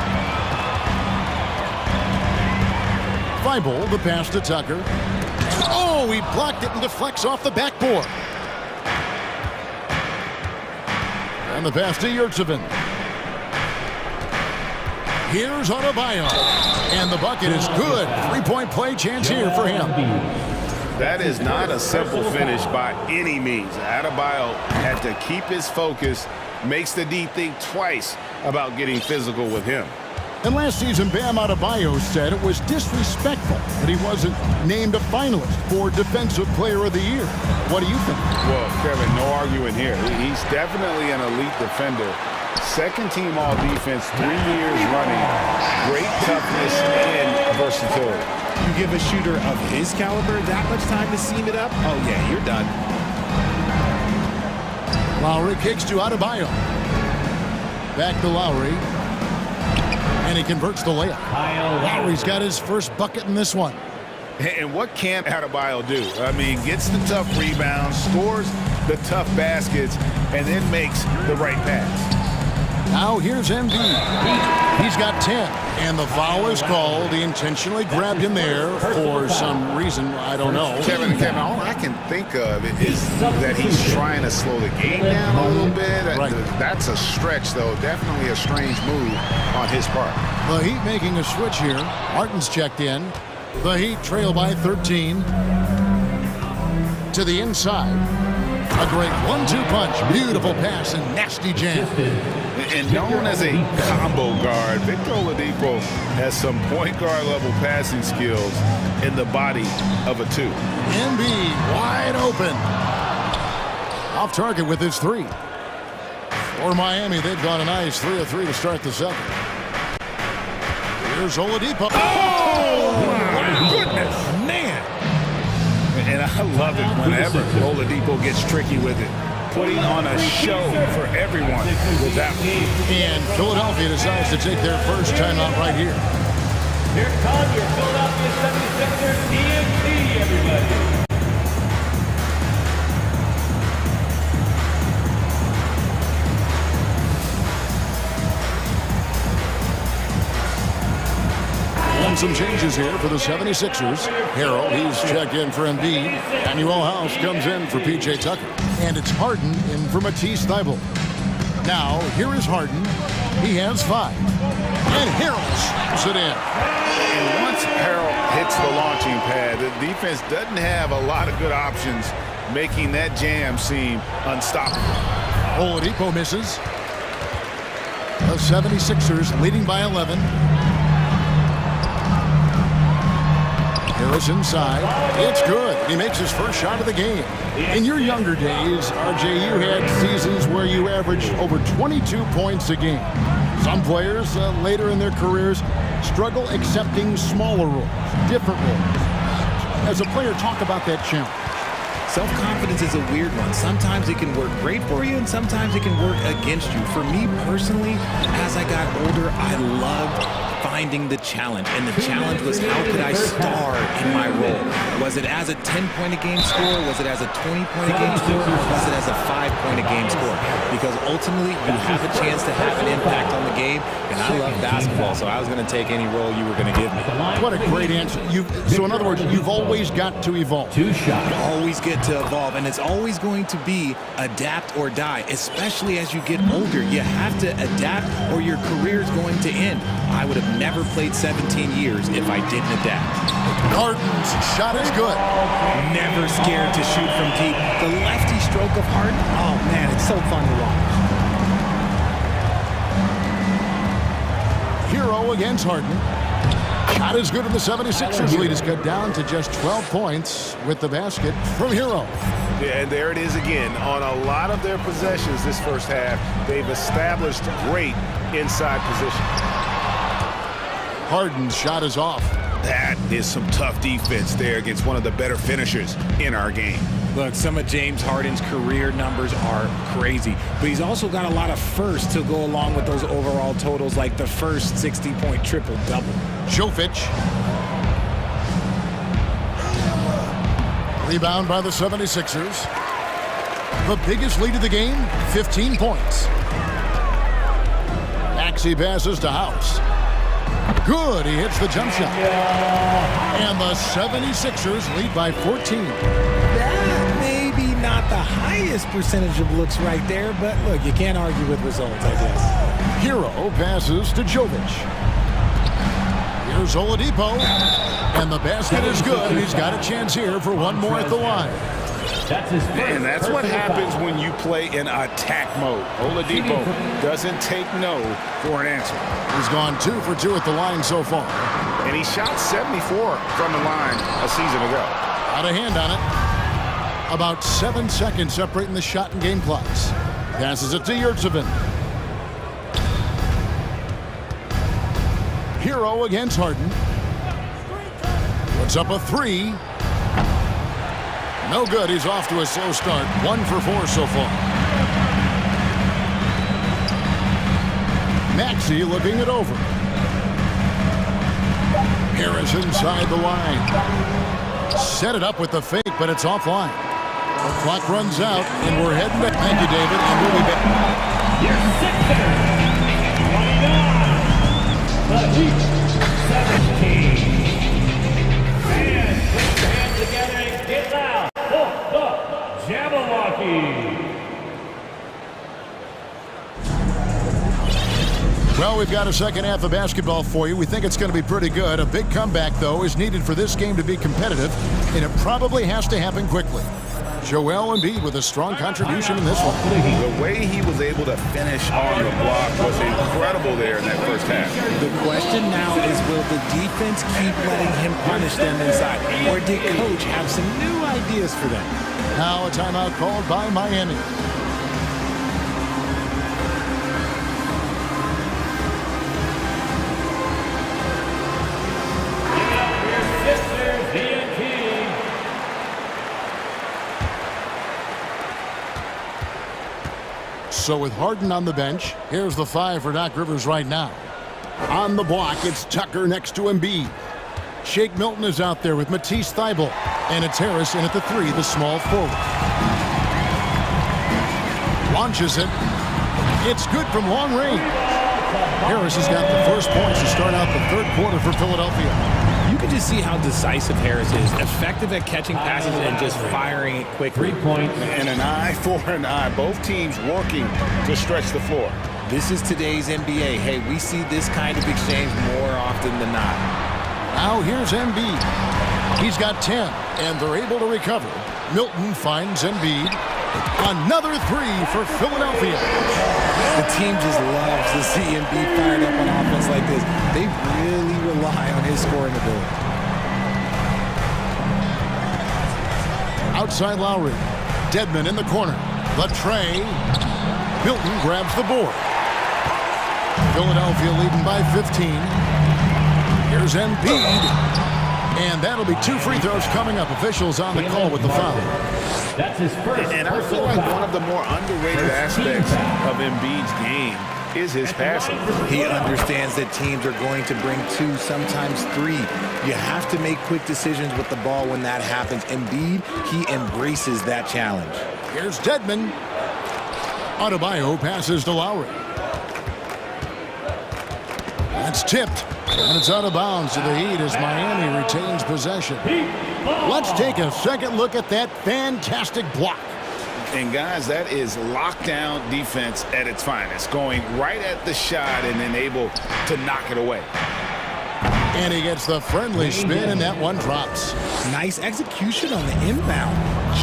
Thibault, the pass to Tucker. Oh, he blocked it and deflects off the backboard. And the pass to Yurtseven. Here's Adebayo. And the bucket is good. Three-point play chance here for him. That is not a simple finish by any means. Adebayo had to keep his focus, makes the D think twice about getting physical with him. And last season, Bam Adebayo said it was disrespectful that he wasn't named a finalist for Defensive Player of the Year. What do you think? Well, Kevin, no arguing here. He's definitely an elite defender. Second team all defense, 3 years running. Great toughness and versatility. You give a shooter of his caliber that much time to seam it up? Oh, yeah, you're done. Lowry kicks to Adebayo. Back to Lowry. And he converts the layup. Lowry's got his first bucket in this one. And what can Adebayo do? I mean, gets the tough rebounds, scores the tough baskets, and then makes the right pass. Now here's Embiid. He's got 10. And the foul is called. He intentionally grabbed him there for some reason. I don't know. Kevin, all I can think of is that he's trying to slow the game down a little bit. Right. That's a stretch, though. Definitely a strange move on his part. The Heat making a switch here. Martin's checked in. The Heat trail by 13. To the inside. A great 1-2 punch. Beautiful pass and nasty jam. And known as a combo guard, Victor Oladipo has some point guard level passing skills in the body of a 2. Embiid wide open. Off target with his 3. For Miami, they've gone a nice 3 of 3 to start the second. Here's Oladipo. Oh, my goodness. Man. And I love it whenever Oladipo gets tricky with it. Putting on a show for everyone with that one. And Philadelphia decides to take their first timeout right here. Here come your Philadelphia 76ers TNT, everybody. And some changes here for the 76ers. Harrell, he's checked in for Embiid. Emmanuel House comes in for P.J. Tucker. And it's Harden in for Matisse Thybulle. Now, here is Harden. He has 5. And Harrell slaps it in. And once Harrell hits the launching pad, the defense doesn't have a lot of good options, making that jam seem unstoppable. Oladipo misses. The 76ers leading by 11. Harris inside. It's good. He makes his first shot of the game. In your younger days, RJ, you had seasons where you averaged over 22 points a game. Some players later in their careers struggle accepting smaller roles, different roles. As a player, talk about that challenge. Self-confidence is a weird one. Sometimes it can work great for you, and sometimes it can work against you. For me personally, as I got older, I loved finding the challenge. And the challenge was, how could I star in my role? Was it as a 10-point-a-game scorer? Was it as a 20-point-a-game scorer? Was it as a 5-point-a-game scorer? Because ultimately, you have a chance to have an impact on the game, and I love basketball, so I was going to take any role you were going to give me. What a great answer. So in other words, you've always got to evolve. You always get to evolve, and it's always going to be adapt or die, especially as you get older. You have to adapt or your career is going to end. I would have never played 17 years if I didn't adapt. Harden's shot is good. Never scared to shoot from deep. The lefty stroke of Harden, oh man, it's so fun to watch. Hero against Harden. Shot is good, and the 76ers lead is cut down to just 12 points with the basket from Hero. Yeah, and there it is again. On a lot of their possessions this first half, they've established great inside position. Harden's shot is off. That is some tough defense there against one of the better finishers in our game. Look, some of James Harden's career numbers are crazy, but he's also got a lot of firsts to go along with those overall totals, like the first 60-point triple-double. Jovic. Rebound by the 76ers. The biggest lead of the game, 15 points. Maxey passes to House. Good, he hits the jump shot. And the 76ers lead by 14. That may be not the highest percentage of looks right there, but look, you can't argue with results, I guess. Hero passes to Jovic. Here's Oladipo. And the basket is good, and he's got a chance here for one more at the line. And that's what happens when you play in attack mode. Oladipo doesn't take no for an answer. He's gone 2 for 2 at the line so far. And he shot 74 from the line a season ago. Out of hand on it. About 7 seconds separating the shot and game clocks. Passes it to Yurtsevin. Hero against Harden. Puts up a 3. No good. He's off to a slow start. 1 for 4 so far. Maxey looking it over. Harris inside the line. Set it up with the fake, but it's offline. The clock runs out, and we're heading back. Thank you, David, and we'll be back. Your Sixers, 29. The Heat, 17. And put your hands together and get loud for the Jabberwocky. Well, we've got a second half of basketball for you. We think it's going to be pretty good. A big comeback, though, is needed for this game to be competitive, and it probably has to happen quickly. Joel Embiid with a strong contribution in this one. The way he was able to finish on the block was incredible there in that first half. The question now is, will the defense keep letting him punish them inside? Or did Coach have some new ideas for them? Now a timeout called by Miami. So with Harden on the bench, here's the 5 for Doc Rivers right now. On the block, it's Tucker next to Embiid. Shake Milton is out there with Matisse Thybulle. And it's Harris in at the 3, the small forward. Launches it. It's good from long range. Harris has got the first points to start out the third quarter for Philadelphia. You can just see how decisive Harris is. Effective at catching passes and just firing it quickly. 3 points. And an eye for an eye. Both teams working to stretch the floor. This is today's NBA. Hey, we see this kind of exchange more often than not. Now here's Embiid. He's got 10, and they're able to recover. Milton finds Embiid. Another 3 for Philadelphia. The team just loves to see Embiid fired up on offense like this. They really rely on his scoring ability. Outside Lowry. Dedmon in the corner. The tray. Milton grabs the board. Philadelphia leading by 15. Here's Embiid. And that'll be 2 free throws coming up. Officials on the call with the foul. That's his first. And I feel like one of the more underrated aspects of Embiid's game is his passing. He understands that teams are going to bring 2, sometimes 3. You have to make quick decisions with the ball when that happens. Embiid, he embraces that challenge. Here's Dedmon. Adebayo passes to Lowry. That's tipped. And it's out of bounds to the Heat as Miami retains possession. Let's take a second look at that fantastic block. And guys, that is lockdown defense at its finest, going right at the shot and then able to knock it away. And he gets the friendly spin, and that one drops. Nice execution on the inbound.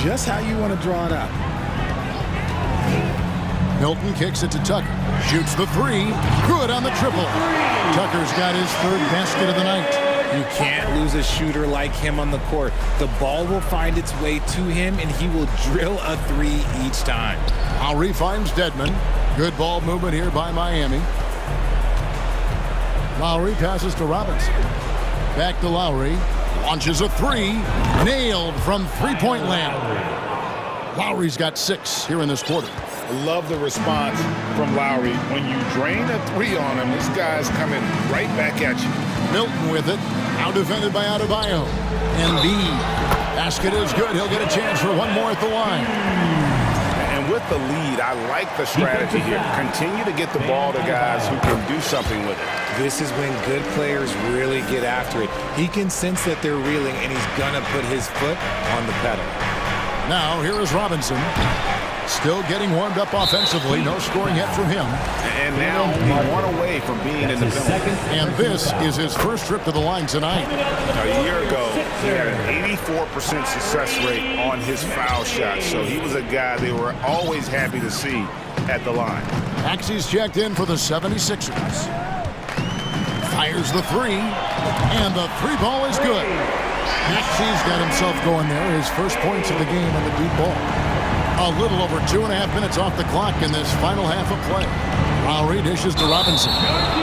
Just how you want to draw it up. Milton kicks it to Tucker. Shoots the 3. Good on the triple. Tucker's got his 3rd basket of the night. You can't lose a shooter like him on the court. The ball will find its way to him, and he will drill a 3 each time. Lowry finds Dedmon. Good ball movement here by Miami. Lowry passes to Robinson. Back to Lowry. Launches a 3. Nailed from three-point land. Lowry's got 6 here in this quarter. I love the response from Lowry. When you drain a 3 on him, this guy's coming right back at you. Milton with it. Now defended by Adebayo. Embiid. Basket is good. He'll get a chance for one more at the line. And with the lead, I like the strategy here. Continue to get the ball to guys who can do something with it. This is when good players really get after it. He can sense that they're reeling, and he's going to put his foot on the pedal. Now, here is Robinson. Still getting warmed up offensively. No scoring yet from him. And now one away from being in the penalty. And this is his first trip to the line tonight. A year ago, he had an 84% success rate on his foul shot. So he was a guy they were always happy to see at the line. Maxey's checked in for the 76ers. Fires the 3. And the 3 ball is good. Maxey's got himself going there. His first points of the game on the deep ball. A little over 2.5 minutes off the clock in this final half of play. Lowry dishes to Robinson.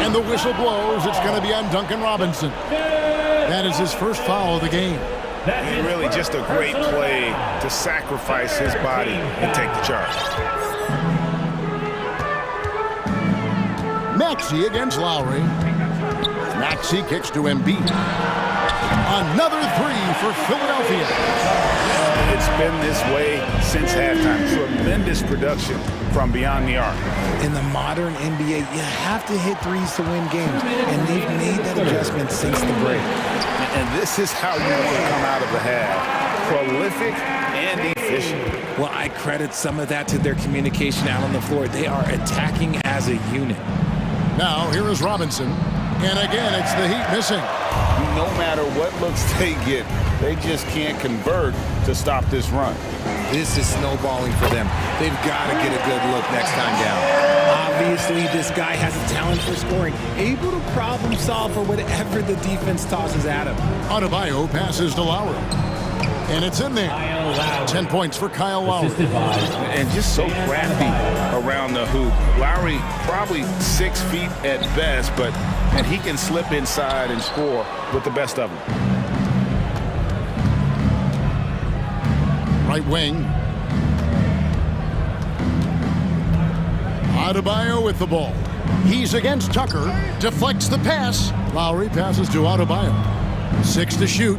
And the whistle blows. It's going to be on Duncan Robinson. That is his first foul of the game. And really just a great play to sacrifice his body and take the charge. Maxey against Lowry. Maxey kicks to Embiid. Another 3 for Philadelphia. It's been this way since halftime. Tremendous production from beyond the arc. In the modern NBA, you have to hit 3s to win games, and they've made that adjustment since the break. And this is how you want to come out of the half. Prolific and efficient. Well, I credit some of that to their communication out on the floor. They are attacking as a unit. Now, here is Robinson. And again, it's the Heat missing. No matter what looks they get, they just can't convert to stop this run. This is snowballing for them. They've got to get a good look next time down. Obviously, this guy has a talent for scoring, able to problem solve for whatever the defense tosses at him. Adebayo passes to Lowry. And it's in there. 10 points for Kyle Lowry. And just so crafty around the hoop. Lowry probably 6 feet at best, and he can slip inside and score with the best of them. Right wing. Adebayo with the ball. He's against Tucker. Deflects the pass. Lowry passes to Adebayo. 6 to shoot.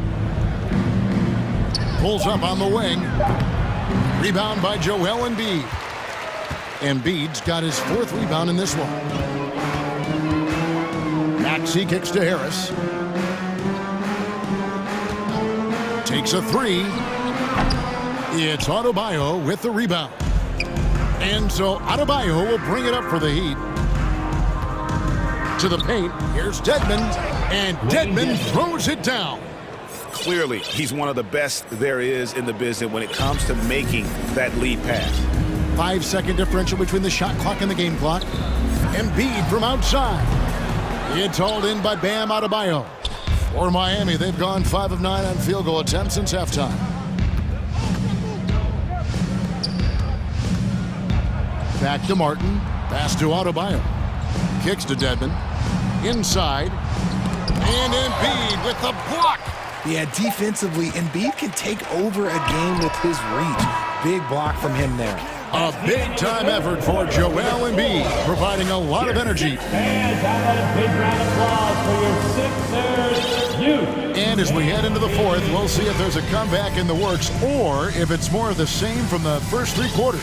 Pulls up on the wing. Rebound by Joel Embiid. Embiid's got his 4th rebound in this one. Maxey kicks to Harris. Takes a 3. It's Adebayo with the rebound. And so Adebayo will bring it up for the Heat. To the paint. Here's Dedmon. And Dedmon throws it down. Clearly, he's one of the best there is in the business when it comes to making that lead pass. 5-second differential between the shot clock and the game clock. Embiid from outside. It's hauled in by Bam Adebayo. For Miami, they've gone 5 of 9 on field goal attempts since halftime. Back to Martin. Pass to Adebayo. Kicks to Dedmon. Inside. And Embiid with the block. Yeah, defensively, Embiid can take over a game with his reach. Big block from him there. A big-time effort for Joel Embiid, providing a lot of energy. And a big round of applause for your Sixers youth. And as we head into the fourth, we'll see if there's a comeback in the works or if it's more of the same from the first 3 quarters.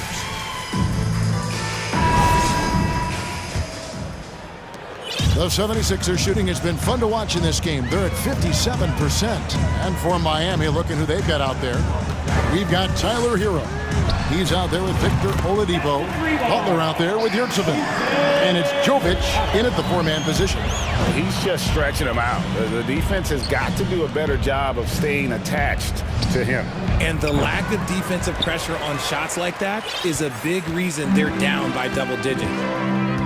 The 76ers shooting has been fun to watch in this game. They're at 57%. And for Miami, look at who they've got out there. We've got Tyler Hero. He's out there with Victor Oladipo. Butler out there with Yurtseven. And it's Jovic in at the 4-man position. He's just stretching him out. The defense has got to do a better job of staying attached to him. And the lack of defensive pressure on shots like that is a big reason they're down by double digits.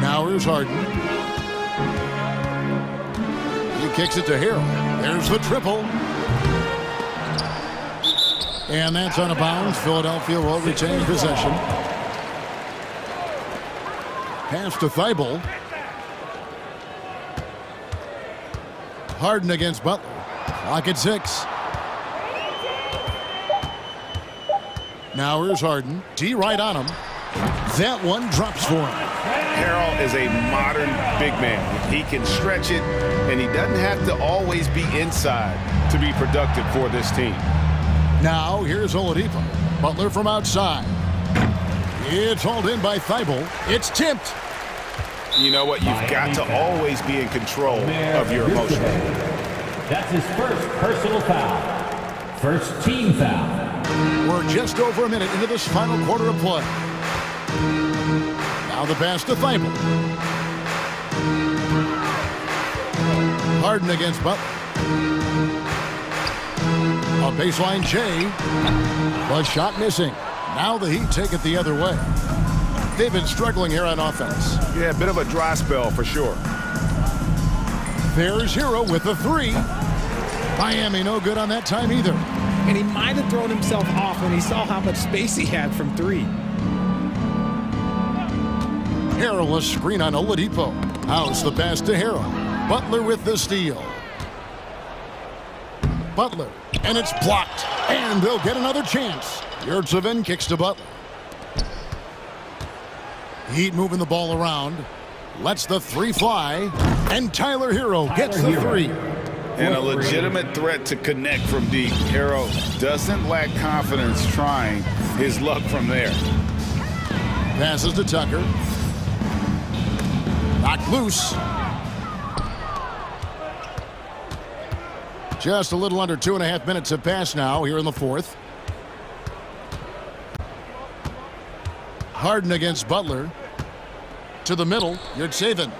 Now here's Harden. He kicks it to Hero. There's the triple. And that's out of bounds. Philadelphia will retain possession. Pass to Thibault. Harden against Butler. Clock at 6. Now here's Harden. D right on him. That one drops for him. Harrell is a modern big man. He can stretch it, and he doesn't have to always be inside to be productive for this team. Now here's Oladipo. Butler from outside. It's hauled in by Thibault. It's tipped. You know what? You've got to always be in control of your emotions. That's his first personal foul. First team foul. We're just over a minute into this final quarter of play. Now the pass to Thibault. Harden against Butler. A baseline J. The shot missing. Now the Heat take it the other way. They've been struggling here on offense. Yeah, a bit of a dry spell for sure. There's Hero with the 3. Miami no good on that time either. And he might have thrown himself off when he saw how much space he had from 3. Harrell a screen on Oladipo. House the pass to Harrell. Butler with the steal. Butler, and it's blocked. And they'll get another chance. Yurtseven kicks to Butler. Heat moving the ball around. Lets the 3 fly. And Tyler Hero gets the 3. And a legitimate threat to connect from deep. Hero doesn't lack confidence trying his luck from there. Passes to Tucker. Knocked loose. Just a little under 2.5 minutes have passed now here in the fourth. Harden against Butler. To the middle. Yurtseven.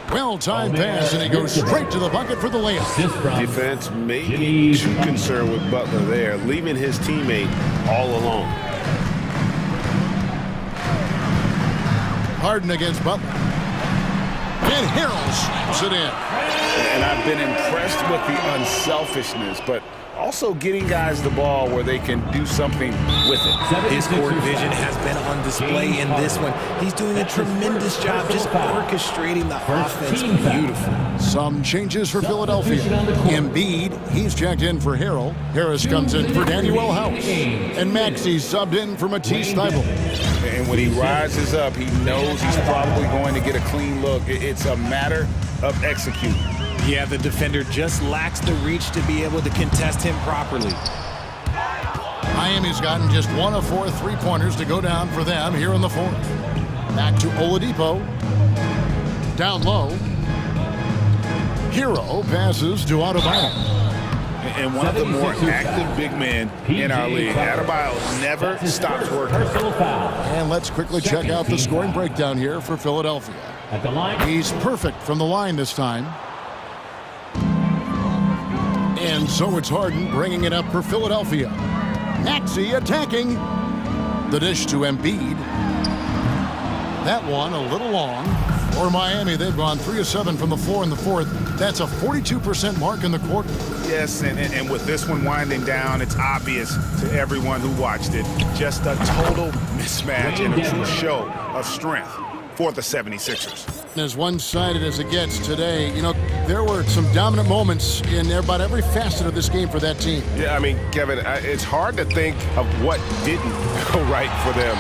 Well-timed pass, and he goes straight to the bucket for the layup. Defense may be too concerned with Butler there, leaving his teammate all alone. Harden against Butler. And Harrell slaps it in. And I've been impressed with the unselfishness, but also getting guys the ball where they can do something with it. His court vision has been on display in this one. He's doing a tremendous job just orchestrating the offense beautifully. Some changes for Philadelphia. Embiid, he's checked in for Harrell. Harris comes in for Daniel House. And Maxey subbed in for Matisse Thybulle. And when he rises up, he knows he's probably going to get a clean look. It's a matter of executing. Yeah, the defender just lacks the reach to be able to contest him properly. Miami's gotten just 1 of 4 3-pointers to go down for them here in the fourth. Back to Oladipo. Down low. Hero passes to Adebayo. And one of the more active big men in our league. Adebayo never stops working. And let's quickly check out the scoring breakdown here for Philadelphia. He's perfect from the line this time. And so it's Harden bringing it up for Philadelphia. Maxey attacking. The dish to Embiid. That one a little long. For Miami, they've gone 3 of 7 from the floor in the fourth. That's a 42% mark in the quarter. Yes, and with this one winding down, it's obvious to everyone who watched it. Just a total mismatch and a true show of strength for the 76ers. As one-sided as it gets today, you know, there were some dominant moments in about every facet of this game for that team. Yeah, I mean, Kevin, it's hard to think of what didn't go right for them.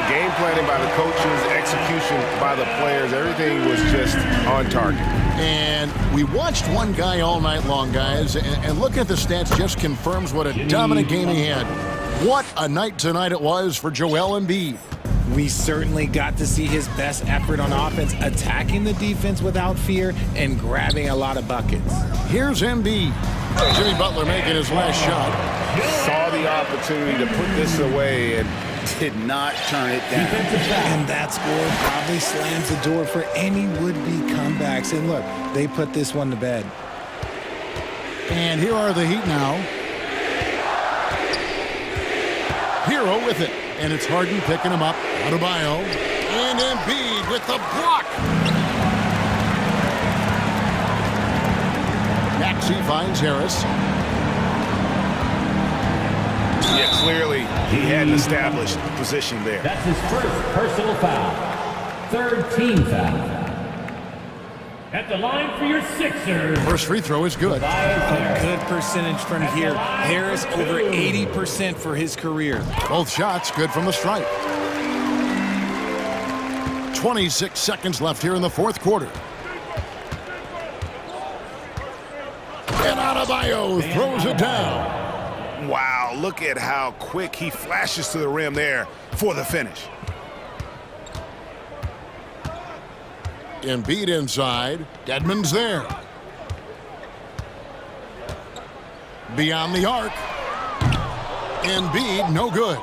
Game planning by the coaches, execution by the players, everything was just on target. And we watched one guy all night long, guys, and looking at the stats just confirms what a dominant game he had. What a night tonight it was for Joel Embiid. We certainly got to see his best effort on offense, attacking the defense without fear and grabbing a lot of buckets. Here's Embiid. Jimmy Butler making his last shot. Saw the opportunity to put this away and did not turn it down. And that score probably slams the door for any would-be comebacks. And look, they put this one to bed. And here are the Heat now. Hero with it. And it's Harden picking him up. Adebayo. And Embiid with the block. Maxey finds Harris. Yeah, clearly he had an established position there. That's his first personal foul. Third team foul. At the line for your Sixers. First free throw is good. A good percentage from here. Harris over 80% for his career. Both shots good from the stripe. 26 seconds left here in the fourth quarter. And Adebayo throws it down. Wow, look at how quick he flashes to the rim there for the finish. Embiid inside. Dedmon's there. Beyond the arc. Embiid, no good.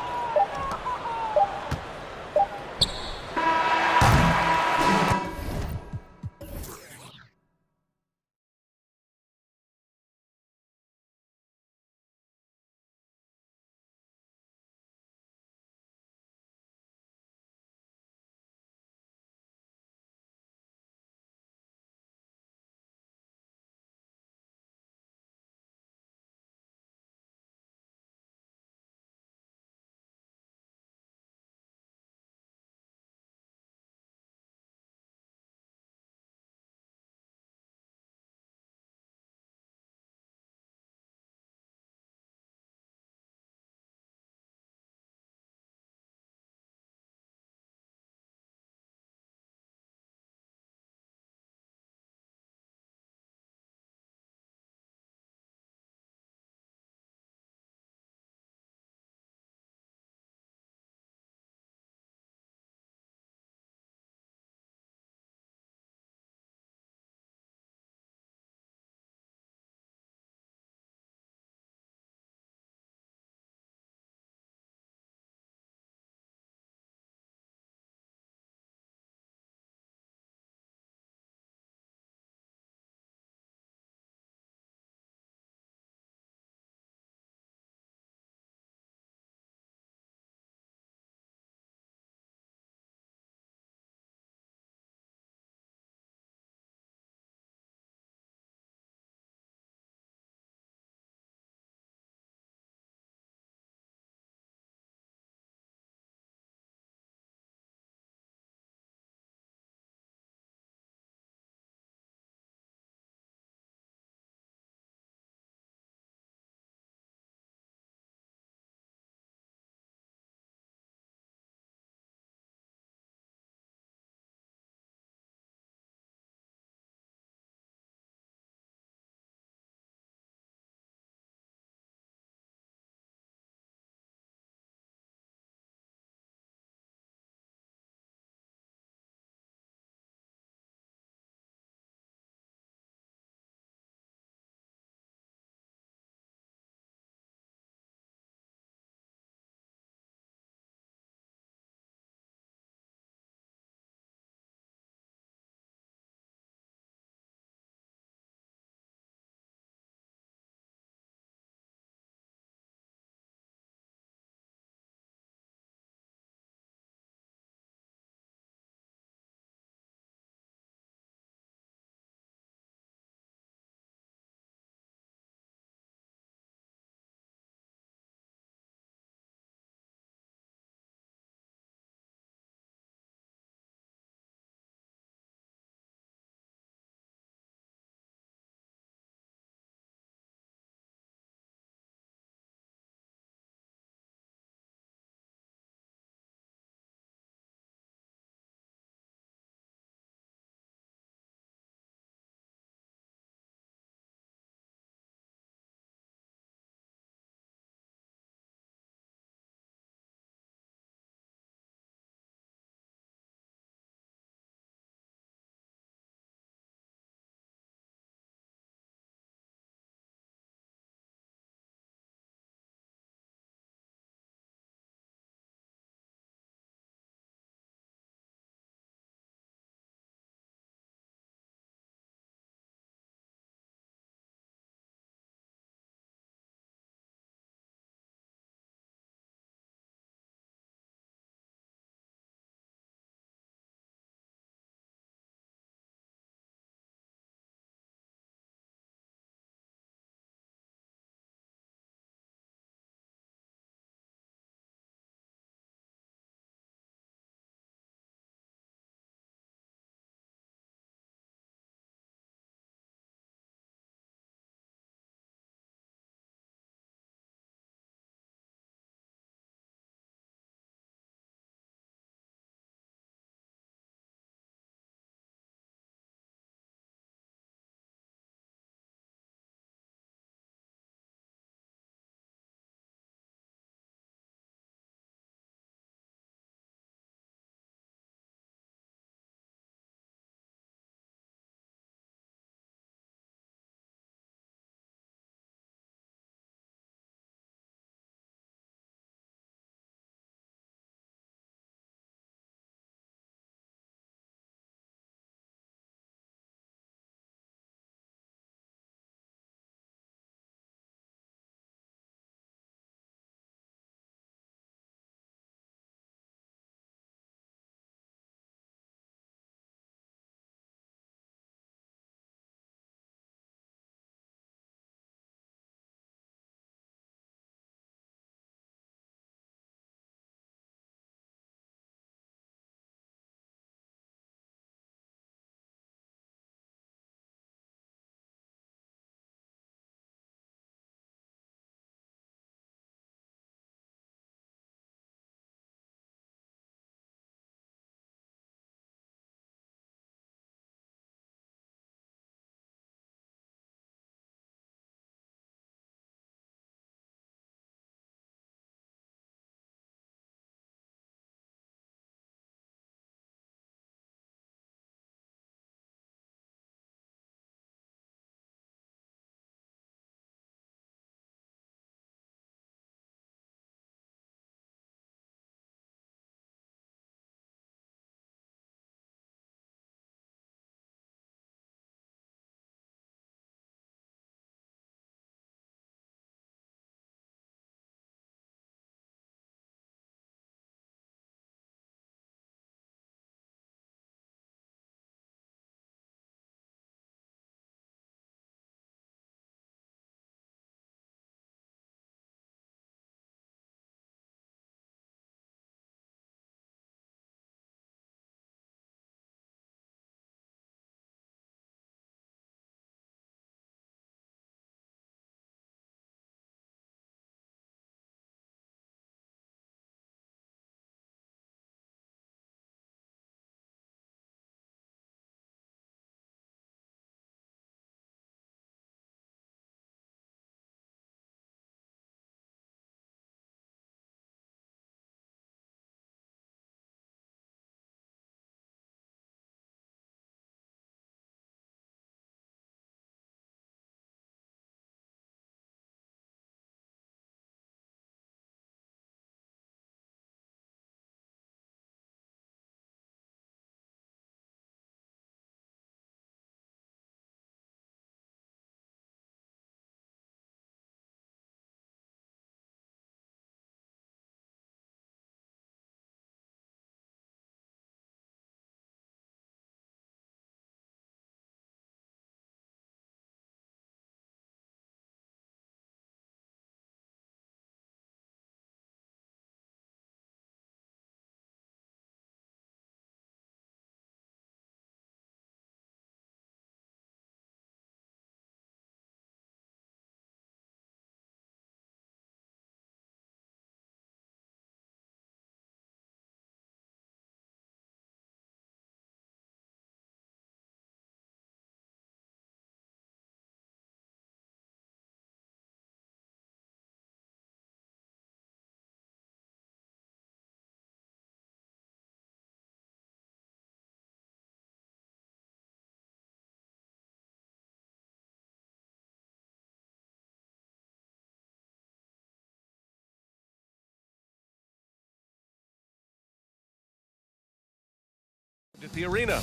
at the arena.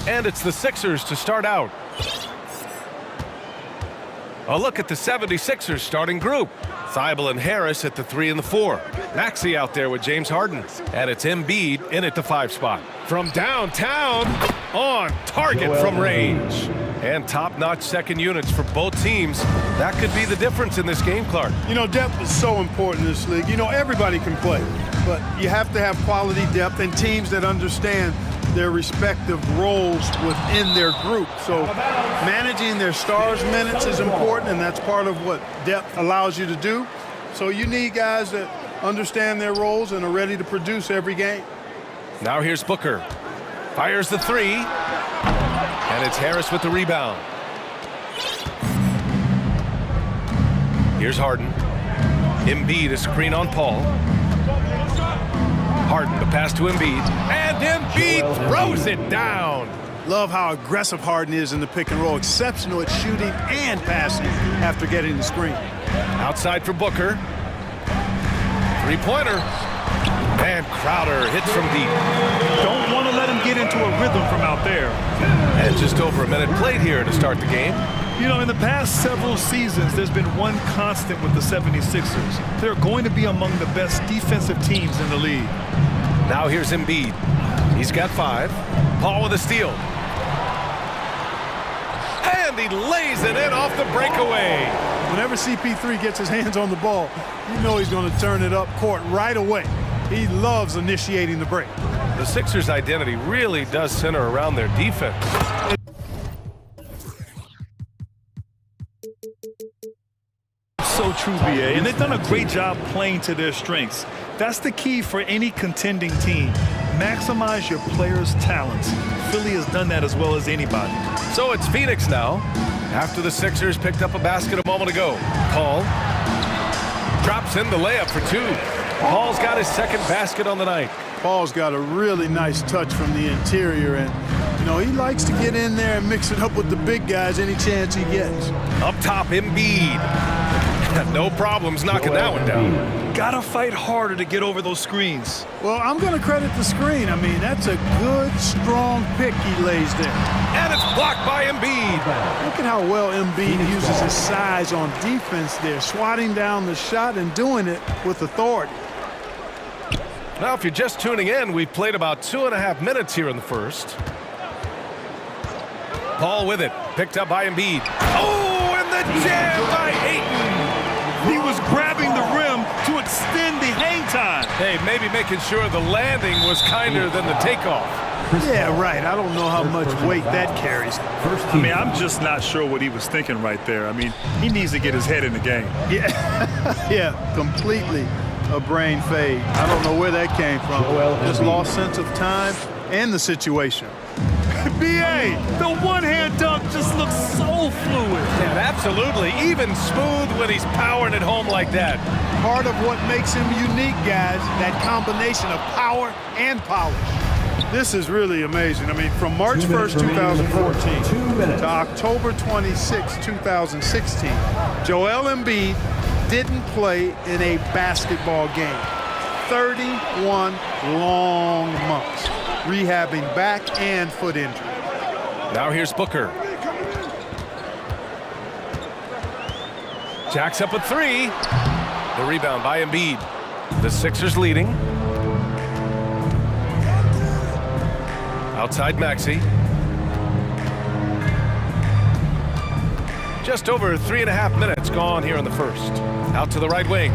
And it's the Sixers to start out. A look at the 76ers starting group. Thibault and Harris at the 3 and the 4. Maxey out there with James Harden. And it's Embiid in at the 5 spot. From downtown, on target from range. And top-notch second units for both teams. That could be the difference in this game, Clark. You know, depth is so important in this league. You know, everybody can play, but you have to have quality depth and teams that understand their respective roles within their group. So managing their stars' minutes is important, and that's part of what depth allows you to do. So you need guys that understand their roles and are ready to produce every game. Now here's Booker. Fires the 3. And it's Harris with the rebound. Here's Harden. Embiid, a screen on Paul. Harden, the pass to Embiid. And Embiid throws it down. Love how aggressive Harden is in the pick and roll. Exceptional at shooting and passing after getting the screen. Outside for Booker. Three-pointer. And Crowder hits from deep. Don't want to let him get into a rhythm from out there. And just over a minute played here to start the game. You know, in the past several seasons, there's been one constant with the 76ers. They're going to be among the best defensive teams in the league. Now here's Embiid. He's got 5. Paul with a steal. And he lays it in off the breakaway. Whenever CP3 gets his hands on the ball, you know he's going to turn it up court right away. He loves initiating the break. The Sixers' identity really does center around their defense. So true, BA, and they've done a great job playing to their strengths. That's the key for any contending team. Maximize your players' talents. Philly has done that as well as anybody. So it's Phoenix now. After the Sixers picked up a basket a moment ago. Paul drops in the layup for 2. Paul's got his second basket on the night. Paul's got a really nice touch from the interior, and, you know, he likes to get in there and mix it up with the big guys any chance he gets. Up top, Embiid. No problems knocking that one down. Gotta fight harder to get over those screens. Well, I'm going to credit the screen. I mean, that's a good, strong pick he lays there. And it's blocked by Embiid. Look at how well Embiid uses his size on defense there, swatting down the shot and doing it with authority. Now, if you're just tuning in, we've played about 2.5 minutes here in the first. Paul with it, picked up by Embiid. Oh, and the jam by Ayton. He was grabbing the rim to extend the hang time. Hey, maybe making sure the landing was kinder than the takeoff. Yeah, right. I don't know how much weight that carries. I mean, I'm just not sure what he was thinking right there. I mean, he needs to get his head in the game. Yeah, yeah, completely a brain fade. I don't know where that came from. Just lost sense of time and the situation. BA, the one-hand dunk just looks so fluid. Yeah, absolutely. Even smooth when he's powering it home like that. Part of what makes him unique, guys, that combination of power and polish. This is really amazing. I mean, from March 1st, 2014 to October 26, 2016, Joel Embiid didn't play in a basketball game. 31 long months, rehabbing back and foot injury. Now here's Booker. Jacks up a 3. The rebound by Embiid. The Sixers leading. Outside Maxey. Just over 3.5 minutes gone here in the first. Out to the right wing.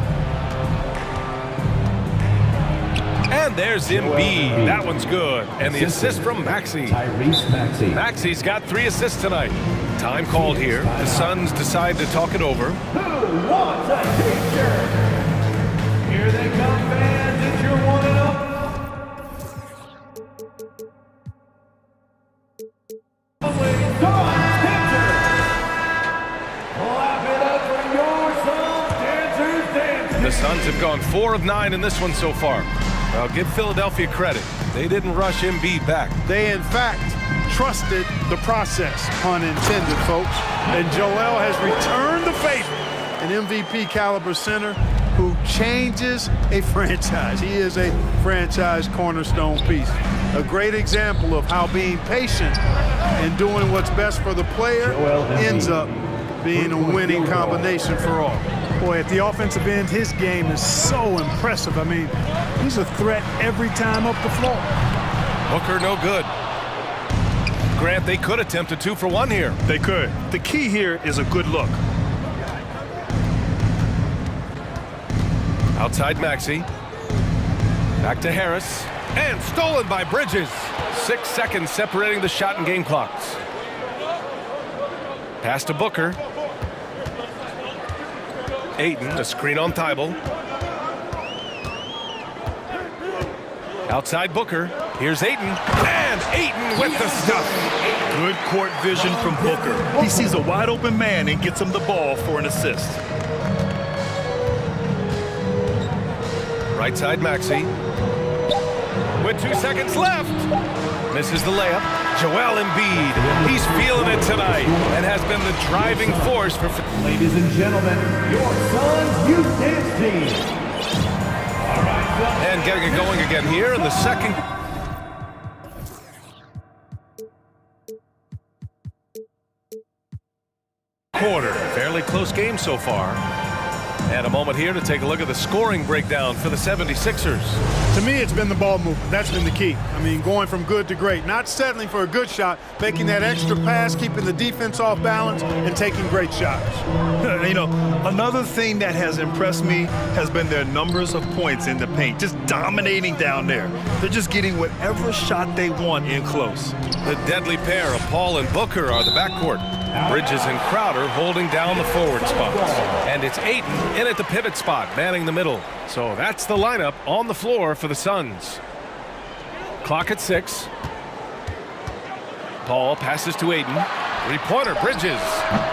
And there's Embiid. That one's good. And the assist from Maxey. Maxey's got 3 assists tonight. Time called here. The Suns decide to talk it over. Who wants a t-shirt? Here they come, fans. It's your one and only. The Suns have gone 4 of 9 in this one so far. I'll give Philadelphia credit. They didn't rush Embiid back. They, in fact, trusted the process, pun intended, folks. And Joel has returned the favor. An MVP caliber center who changes a franchise. He is a franchise cornerstone piece. A great example of how being patient and doing what's best for the player ends up being a winning combination for all. Boy, at the offensive end, his game is so impressive. I mean, he's a threat every time up the floor. Booker no good. Grant, they could attempt a 2-for-1 here. They could. The key here is a good look. Outside Maxey. Back to Harris. And stolen by Bridges. 6 seconds separating the shot and game clocks. Pass to Booker. Ayton, a screen on Thibault. Outside Booker. Here's Ayton. And Ayton with the stuff. Good court vision from Booker. He sees a wide open man and gets him the ball for an assist. Right side Maxey. With 2 seconds left. Misses the layup. Joel Embiid. He's feeling it tonight and has been the driving force for... Ladies and gentlemen, your son's youth dance team. All right, and getting it going again here in the second... quarter. Fairly close game so far. And a moment here to take a look at the scoring breakdown for the 76ers. To me, it's been the ball movement. That's been the key. I mean, going from good to great. Not settling for a good shot, making that extra pass, keeping the defense off balance, and taking great shots. You know, another thing that has impressed me has been their numbers of points in the paint. Just dominating down there. They're just getting whatever shot they want in close. The deadly pair of Paul and Booker are the backcourt. Bridges and Crowder holding down the forward spots. And it's Ayton in at the pivot spot, manning the middle. So that's the lineup on the floor for the Suns. Clock at 6. Paul passes to Ayton. Three-pointer, Bridges.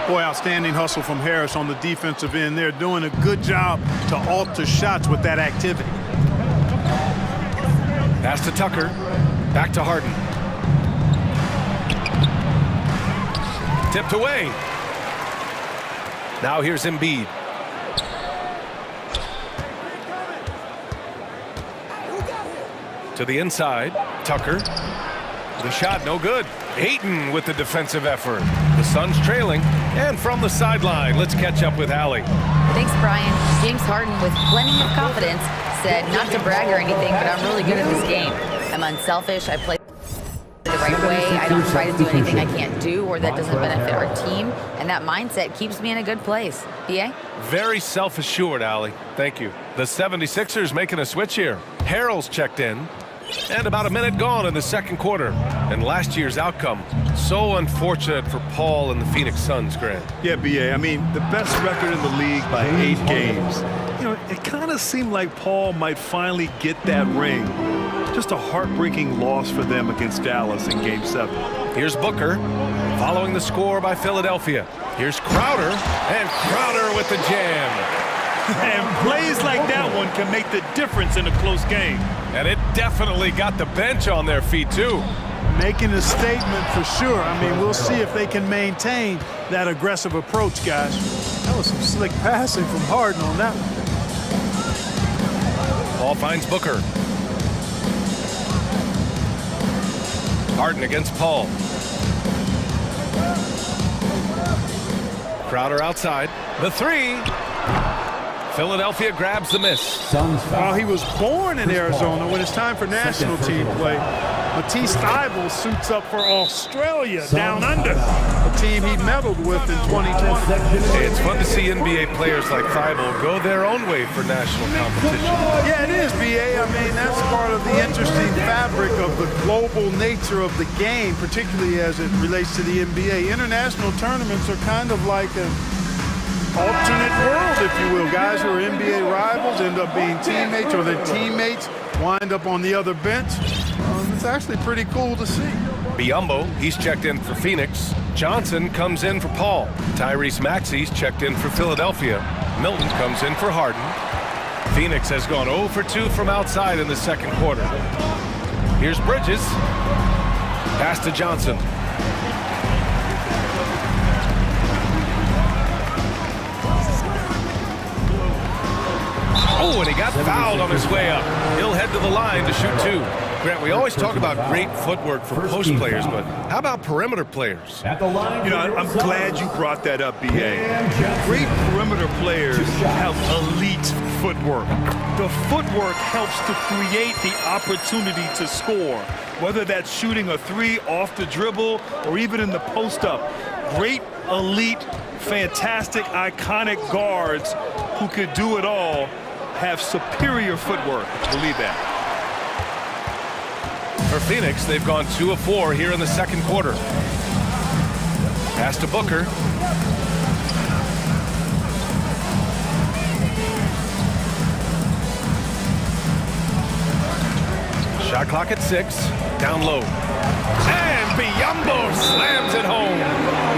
Boy, outstanding hustle from Harris on the defensive end. They're doing a good job to alter shots with that activity. Pass to Tucker. Back to Harden. Tipped away. Now here's Embiid. To the inside. Tucker. The shot no good. Ayton with the defensive effort. The Suns trailing. And from the sideline, let's catch up with Allie. Thanks, Brian. James Harden, with plenty of confidence, said not to brag or anything, but I'm really good at this game. I'm unselfish. I play the right way. I don't try to do anything I can't do or that doesn't benefit our team. And that mindset keeps me in a good place. BA? Very self-assured, Allie. Thank you. The 76ers making a switch here. Harrell's checked in. And about a minute gone in the second quarter. And last year's outcome, so unfortunate for Paul and the Phoenix Suns, Grant. Yeah, BA, I mean, the best record in the league by 8 games. You know, it kind of seemed like Paul might finally get that ring. Just a heartbreaking loss for them against Dallas in Game 7. Here's Booker, following the score by Philadelphia. Here's Crowder, and Crowder with the jam. And plays like that one can make the difference in a close game. And it definitely got the bench on their feet, too. Making a statement for sure. I mean, we'll see if they can maintain that aggressive approach, guys. That was some slick passing from Harden on that one. Paul finds Booker. Harden against Paul. Crowder outside. The three. Philadelphia grabs the miss. Well, he was born in Arizona. When it's time for national team play, Matisse Thybulle suits up for Australia down under, a team he medaled with in 2020. Hey, it's fun to see NBA players like Thybulle go their own way for national competition. Yeah, it is, BA. I mean, that's part of the interesting fabric of the global nature of the game, particularly as it relates to the NBA. International tournaments are kind of like an alternate world, if you will. Guys who are NBA rivals end up being teammates, or their teammates wind up on the other bench. It's actually pretty cool to see. Biyombo, he's checked in for Phoenix. Johnson comes in for Paul. Tyrese Maxey's checked in for Philadelphia. Milton comes in for Harden. Phoenix has gone 0 for 2 from outside in the second quarter. Here's Bridges. Pass to Johnson. fouled on his way up. He'll head to the line to shoot 2. Grant, we always talk about great footwork for post players, but how about perimeter players? You know, I'm glad you brought that up, B.A. Great perimeter players have elite footwork. The footwork helps to create the opportunity to score, whether that's shooting a 3 off the dribble or even in the post-up. Great, elite, fantastic, iconic guards who could do it all have superior footwork. Believe that. For Phoenix, they've gone 2 of 4 here in the second quarter. Pass to Booker. Shot clock at 6. Down low. And Biyombo slams it home.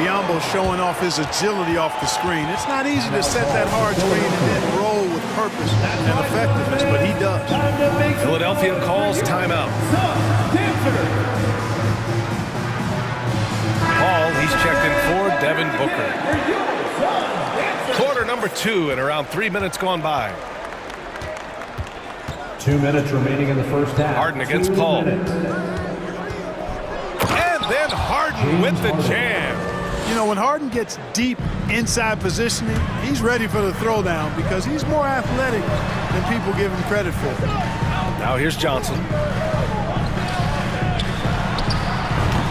Biyombo showing off his agility off the screen. It's not easy to set that hard screen and then roll with purpose and effectiveness, but he does. Philadelphia calls timeout. Paul, he's checked in for Devin Booker. Quarter number 2 and around 3 minutes gone by. 2 minutes remaining in the first half. Harden against Paul. And then Harden with the jam. You know, when Harden gets deep inside positioning, he's ready for the throwdown because he's more athletic than people give him credit for. Now here's Johnson.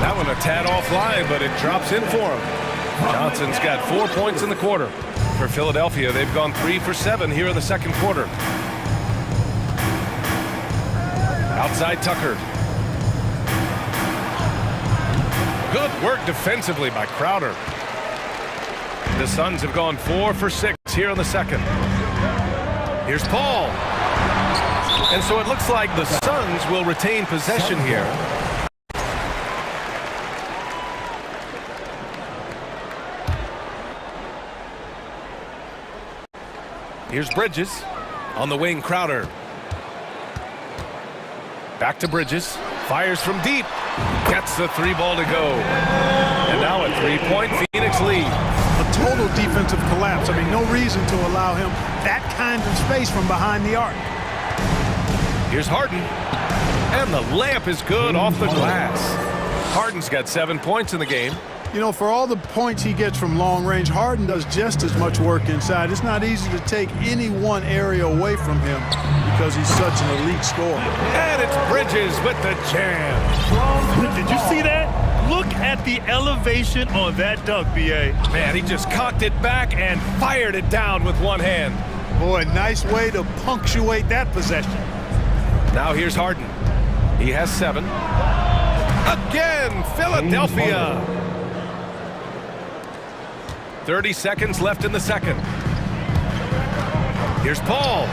That one a tad offline, but it drops in for him. Johnson's got 4 points in the quarter. For Philadelphia, they've gone 3 for 7 here in the second quarter. Outside Tucker. Good work defensively by Crowder. The Suns have gone 4 for 6 here in the second. Here's Paul. And so it looks like the Suns will retain possession here. Here's Bridges. On the wing, Crowder. Back to Bridges. Fires from deep. Gets the 3 ball to go. And now a 3-point Phoenix lead. A total defensive collapse. I mean, no reason to allow him that kind of space from behind the arc. Here's Harden. And the layup is good off the glass. Harden's got 7 points in the game. You know, for all the points he gets from long range, Harden does just as much work inside. It's not easy to take any one area away from him because he's such an elite scorer. And it's Bridges with the jam. Did you see that? Look at the elevation on that dunk, B.A. Man, he just cocked it back and fired it down with one hand. Boy, nice way to punctuate that possession. Now here's Harden. He has 7. Again, Philadelphia. 30 seconds left in the second. Here's Paul.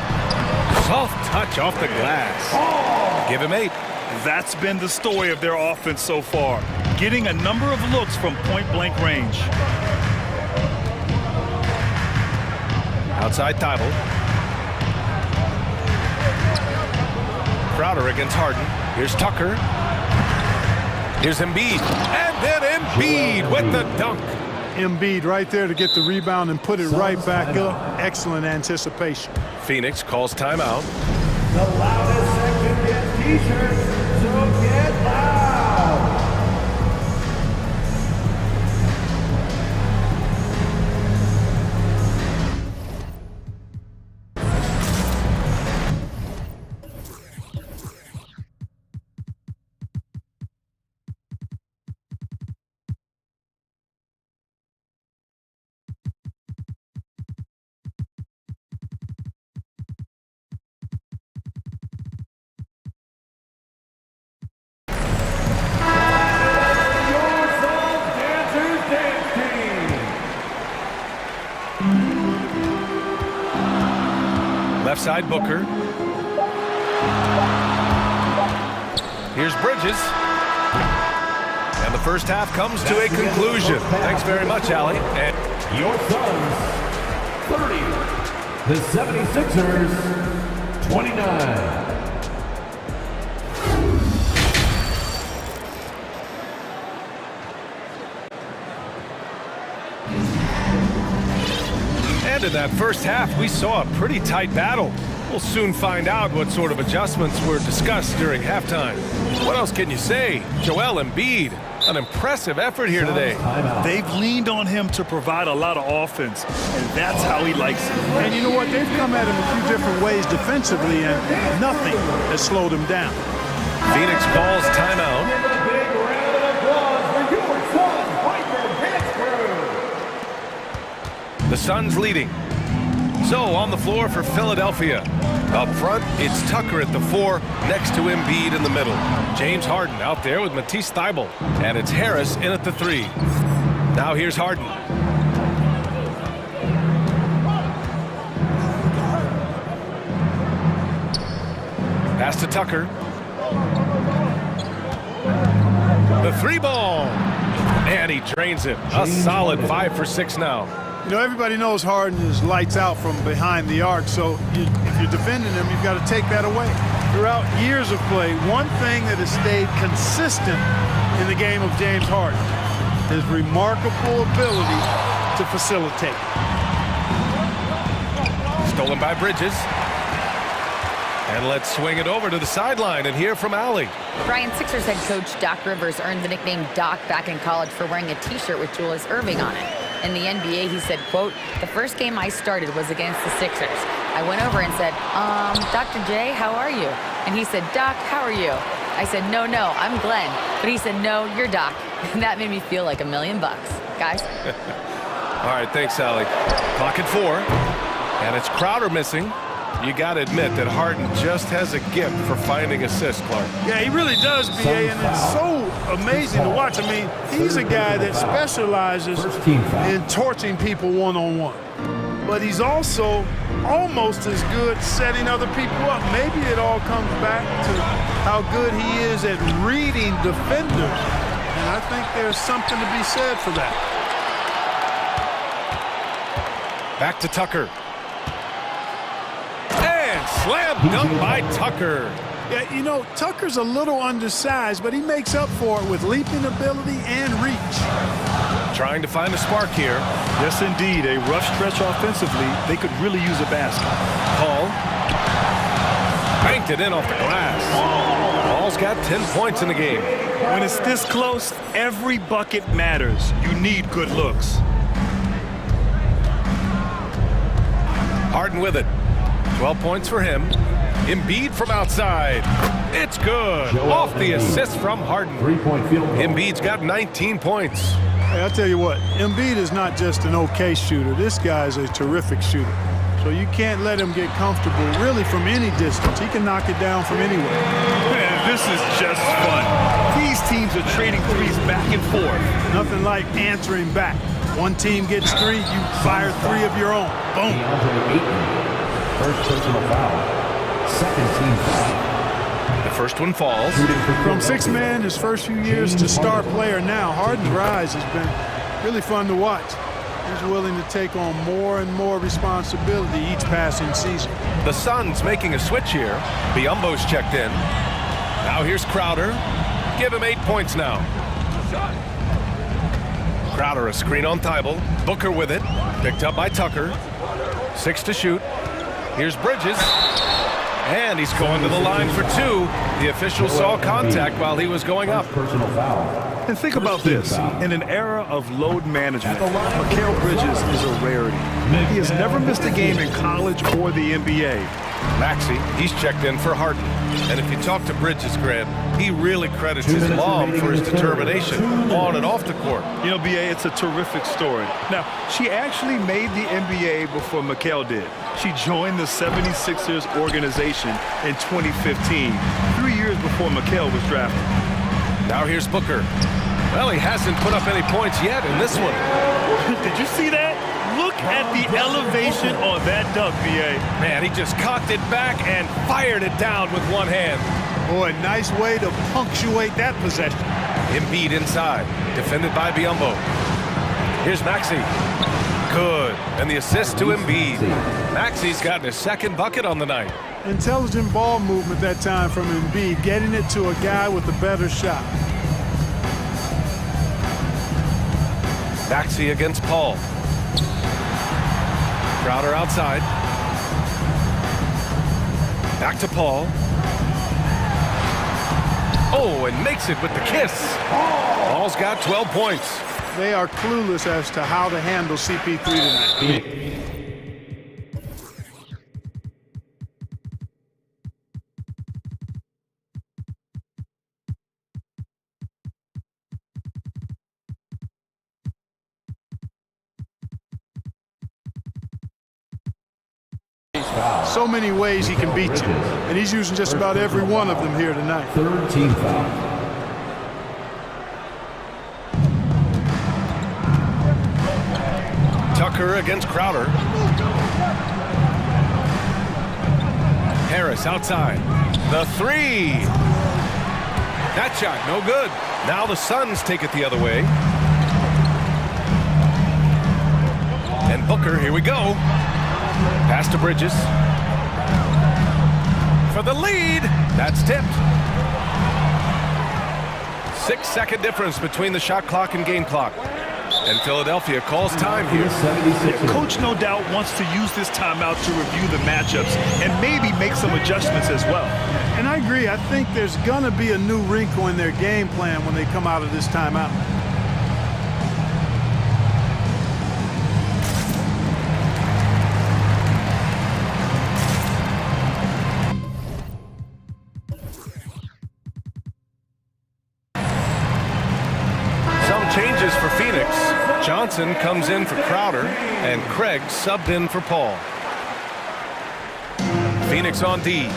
Soft touch off the glass. Give him 8. That's been the story of their offense so far. Getting a number of looks from point-blank range. Outside Thibault. Crowder against Harden. Here's Tucker. Here's Embiid. And then Embiid with the dunk. Embiid right there to get the rebound and put it right back up. Excellent anticipation. Phoenix calls timeout. The loudest section gets t-shirts, so get loud. Left side Booker. Here's Bridges. And the first half comes to a conclusion. Thanks very much, Allie. And your Suns 30, the 76ers 29. And in that first half, we saw a pretty tight battle. We'll soon find out what sort of adjustments were discussed during halftime. What else can you say? Joel Embiid, an impressive effort here today. They've leaned on him to provide a lot of offense, and that's how he likes it. And you know what? They've come at him a few different ways defensively, and nothing has slowed him down. Phoenix calls timeout. Big round of applause for your son, Michael Pittsburgh. The Suns leading. So on the floor for Philadelphia. Up front, it's Tucker at the 4, next to Embiid in the middle. James Harden out there with Matisse Thybulle. And it's Harris in at the 3. Now here's Harden. Pass to Tucker. The 3 ball. And he drains it. A solid 5 for 6 now. You know, everybody knows Harden is lights out from behind the arc, so if you're defending him, you've got to take that away. Throughout years of play, one thing that has stayed consistent in the game of James Harden is remarkable ability to facilitate. Stolen by Bridges. And let's swing it over to the sideline and hear from Allie. Brian, Sixers head coach Doc Rivers earned the nickname Doc back in college for wearing a T-shirt with Julius Erving on it. In the NBA, he said, quote, "The first game I started was against the Sixers. I went over and said, Dr. J, how are you?" And he said, "Doc, how are you?" I said, no, I'm Glenn." But he said, "No, you're Doc." And that made me feel like $1 million. Guys? All right, thanks, Allie. Clock at 4. And it's Crowder missing. You got to admit that Harden just has a gift for finding assists, Clark. Yeah, he really does, B.A., and it's so amazing to watch. I mean, he's a guy that specializes in torching people one-on-one. But he's also almost as good setting other people up. Maybe it all comes back to how good he is at reading defenders. And I think there's something to be said for that. Back to Tucker. Slam dunk by Tucker. Yeah, you know, Tucker's a little undersized, but he makes up for it with leaping ability and reach. Trying to find a spark here. Yes, indeed. A rough stretch offensively. They could really use a basket. Paul. Banked it in off the glass. Paul's got 10 points in the game. When it's this close, every bucket matters. You need good looks. Harden with it. 12 points for him. Embiid from outside. It's good. Off the assist from Harden. Embiid's got 19 points. Hey, I'll tell you what, Embiid is not just an okay shooter. This guy is a terrific shooter. So you can't let him get comfortable really from any distance. He can knock it down from anywhere. Man, this is just fun. These teams are trading threes back and forth. Nothing like answering back. One team gets 3, you fire 3 of your own. Boom. First personal foul. Second team foul. The first one falls. From 6-man his first few years to star player now, Harden's rise has been really fun to watch. He's willing to take on more and more responsibility each passing season. The Suns making a switch here. Biyombo's checked in. Now here's Crowder. Give him 8 points now. Crowder a screen on Thybulle. Booker with it. Picked up by Tucker. 6 to shoot. Here's Bridges. And he's going to the line for 2. The official saw contact while he was going up. Personal foul. And think about this. In an era of load management, Mikal Bridges is a rarity. He has never missed a game in college or the NBA. Maxey, he's checked in for Harden. And if you talk to Bridges, Grant, he really credits his mom for his determination on and off the court. You know, B.A., it's a terrific story. Now, she actually made the NBA before Mikal did. She joined the 76ers organization in 2015, 3 years before Mikal was drafted. Now here's Booker. Well, he hasn't put up any points yet in this one. Did you see that? Look at the elevation on that dunk, B.A. Man, he just cocked it back and fired it down with one hand. Boy, nice way to punctuate that possession. Embiid inside, defended by Biyombo. Here's Maxey. Good, and the assist to Embiid. Maxey's gotten his second bucket on the night. Intelligent ball movement that time from Embiid, getting it to a guy with a better shot. Maxey against Paul. Crowder outside. Back to Paul. Oh, and makes it with the kiss. Paul's got 12 points. They are clueless as to how to handle CP3 tonight. So many ways he can beat you, and he's using just about every one of them here tonight. Third team foul. Tucker against Crowder. Harris outside. The three. That shot, no good. Now the Suns take it the other way. And Booker, here we go. Pass to Bridges. For the lead. That's tipped. 6-second difference between the shot clock and game clock. And Philadelphia calls time here. Coach no doubt wants to use this timeout to review the matchups and maybe make some adjustments as well. And I agree. I think there's going to be a new wrinkle in their game plan when they come out of this timeout. Changes for Phoenix. Johnson comes in for Crowder, and Craig subbed in for Paul. Phoenix on D.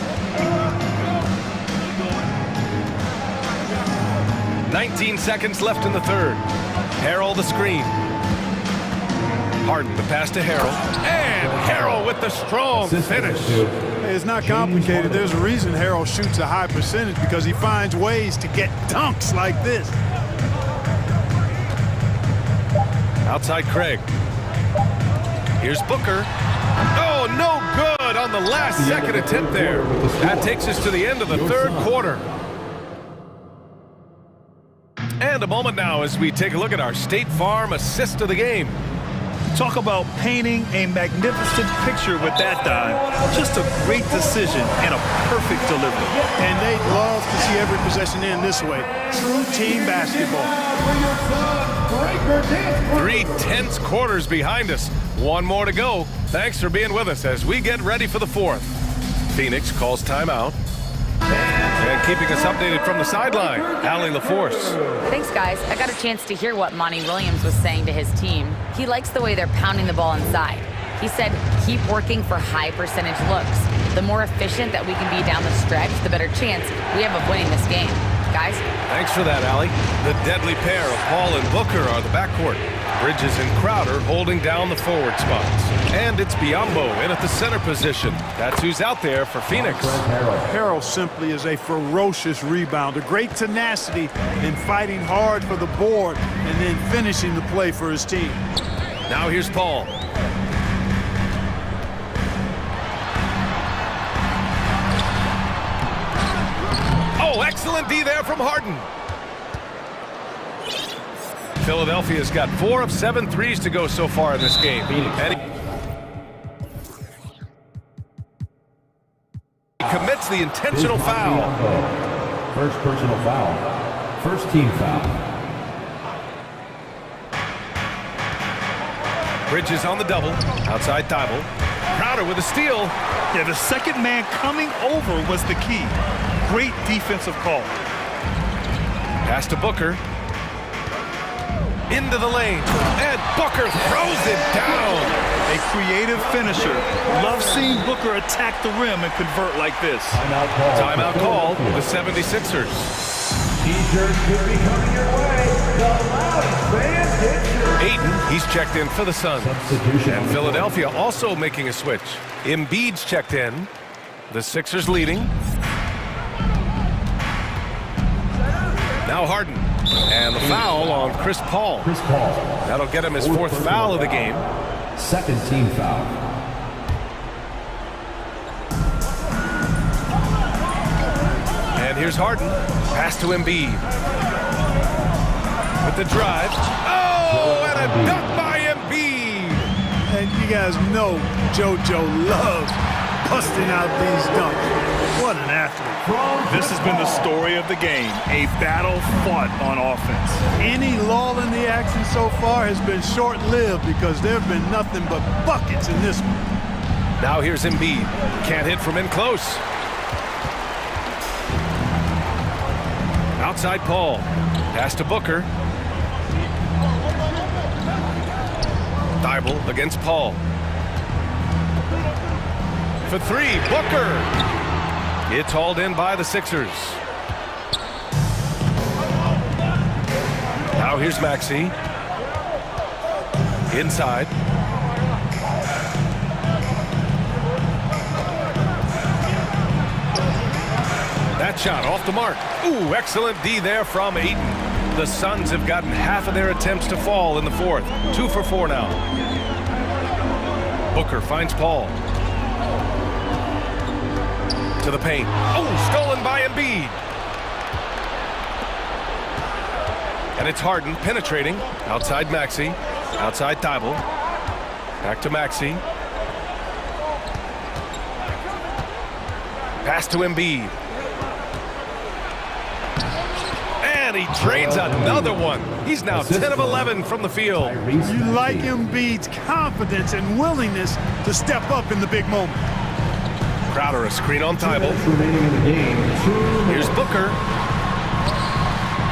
19 seconds left in the third. Harrell the screen. Harden the pass to Harrell. And Harrell with the strong finish. It's not complicated. There's a reason Harrell shoots a high percentage, because he finds ways to get dunks like this. Outside Craig. Here's Booker. Oh, no good on the last second attempt there. That takes us to the end of the third quarter. And a moment now as we take a look at our State Farm assist of the game. Talk about painting a magnificent picture with that dive. Just a great decision and a perfect delivery. And they'd love to see every possession end this way. True team basketball. 3 tense quarters behind us. One more to go. Thanks for being with us as we get ready for the fourth. Phoenix calls timeout. And keeping us updated from the sideline, Allie LaForce. Thanks, guys. I got a chance to hear what Monty Williams was saying to his team. He likes the way they're pounding the ball inside. He said, keep working for high percentage looks. The more efficient that we can be down the stretch, the better chance we have of winning this game. Guys? Thanks for that, Allie. The deadly pair of Paul and Booker are the backcourt. Bridges and Crowder holding down the forward spots. And it's Biyombo in at the center position. That's who's out there for Phoenix. Harrell simply is a ferocious rebounder. Great tenacity in fighting hard for the board and then finishing the play for his team. Now here's Paul. Oh, excellent D there from Harden. Philadelphia's got 4 of 7 threes to go so far in this game. And he commits the intentional foul. First personal foul. First team foul. Bridges on the double. Outside Thibault. Crowder with a steal. Yeah, the second man coming over was the key. Great defensive call. Pass to Booker. Into the lane. And Booker throws it down. A creative finisher. Love seeing Booker attack the rim and convert like this. Timeout call. The 76ers. T-shirt could be coming your way. The loudest fans get your... Ayton, he's checked in for the Suns. And Philadelphia also making a switch. Embiid's checked in. The Sixers leading. Now Harden. And the foul on Chris Paul. That'll get him his 4th foul of the game. Second team foul. And here's Harden. Pass to Embiid. With the drive. Oh, and a dunk by Embiid. And you guys know JoJo loves busting out these dunks. What an athlete. This has been the story of the game, a battle fought on offense. Any lull in the action so far has been short-lived because there have been nothing but buckets in this one. Now here's Embiid. Can't hit from in close. Outside Paul. Pass to Booker. Thibault against Paul. For three, Booker. It's hauled in by the Sixers. Now here's Maxey. Inside. That shot off the mark. Ooh, excellent D there from Ayton. The Suns have gotten half of their attempts to fall in the fourth. 2 for 4 now. Booker finds Paul. To the paint. Oh, stolen by Embiid. And it's Harden penetrating. Outside Maxey. Outside Thibault. Back to Maxey. Pass to Embiid. And he trades another one. He's now 10 of 11 from the field. You like Embiid's confidence and willingness to step up in the big moment. Crowder a screen on Thibault. Here's Booker.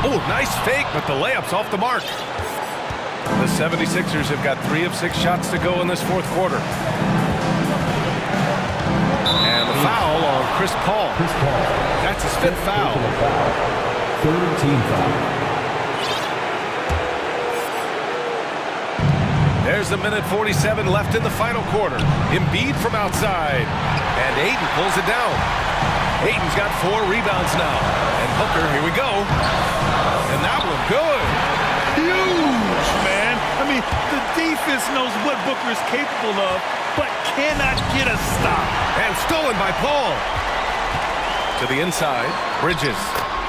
Oh, nice fake, but the layup's off the mark. The 76ers have got 3 of 6 shots to go in this fourth quarter. And the foul on Chris Paul. That's his 5th foul. Third team foul. There's a minute 47 left in the final quarter. Embiid from outside. And Ayton pulls it down. Ayton's got 4 rebounds now. And Booker, here we go. And that one good. Huge, man. I mean, the defense knows what Booker is capable of, but cannot get a stop. And stolen by Paul. To the inside. Bridges.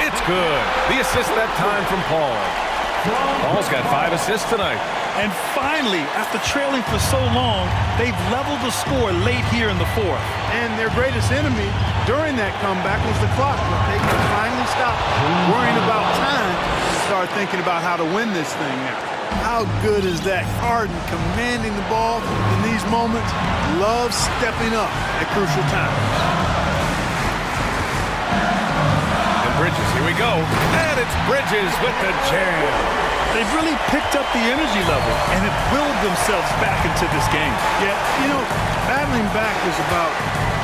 It's good. The assist that time from Paul. Paul's got 5 assists tonight. And finally, after trailing for so long, they've leveled the score late here in the fourth. And their greatest enemy during that comeback was the clock. But they can finally stop worrying about time and start thinking about how to win this thing now. How good is that? Harden commanding the ball in these moments. Love stepping up at crucial times. Bridges, here we go. And it's Bridges with the jam. They've really picked up the energy level and have willed themselves back into this game. Yeah, you know, battling back is about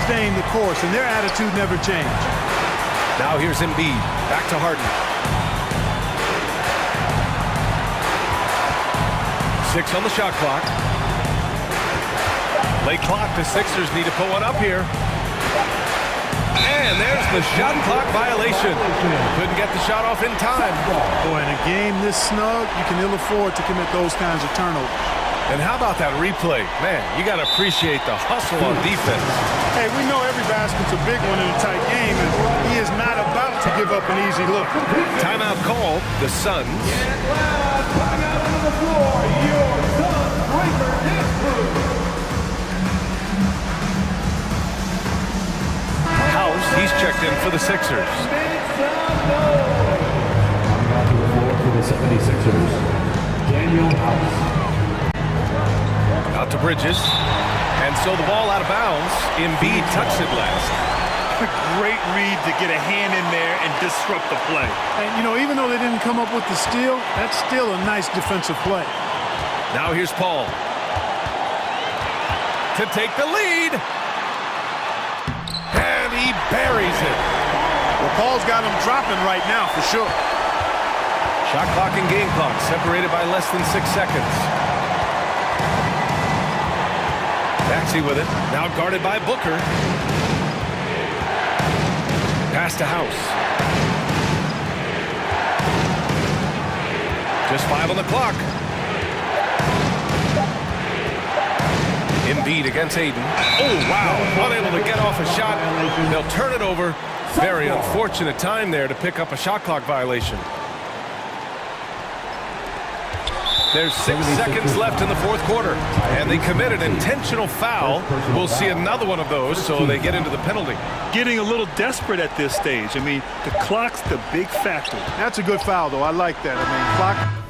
staying the course, and their attitude never changed. Now here's Embiid. Back to Harden. 6 on the shot clock. Late clock. The Sixers need to put one up here. And there's the shot clock violation. Couldn't get the shot off in time. Boy, in a game this snug, you can ill afford to commit those kinds of turnovers. And how about that replay? Man, you got to appreciate the hustle on defense. Hey, we know every basket's a big one in a tight game, and he is not about to give up an easy look. Timeout called. The Suns. Get loud. Timeout on the floor. Your Suns breaker is through. House, he's checked in for the Sixers. Back to the floor for the 76ers, Daniel House. Out to Bridges. And so the ball out of bounds. Embiid touched it last. A great read to get a hand in there and disrupt the play. And, you know, even though they didn't come up with the steal, that's still a nice defensive play. Now here's Paul. To take the lead. And he buries it. Well, Paul's got him dropping right now for sure. Shot clock and game clock separated by less than 6 seconds. Maxey with it. Now guarded by Booker. Pass to House. Just 5 on the clock. Embiid against Ayton. Oh, wow. Unable to get off a shot. They'll turn it over. Very unfortunate time there to pick up a shot clock violation. There's 6 seconds left in the fourth quarter, and they committed intentional foul. We'll see another one of those, so they get into the penalty. Getting a little desperate at this stage. I mean, the clock's the big factor. That's a good foul, though. I like that. I mean, clock.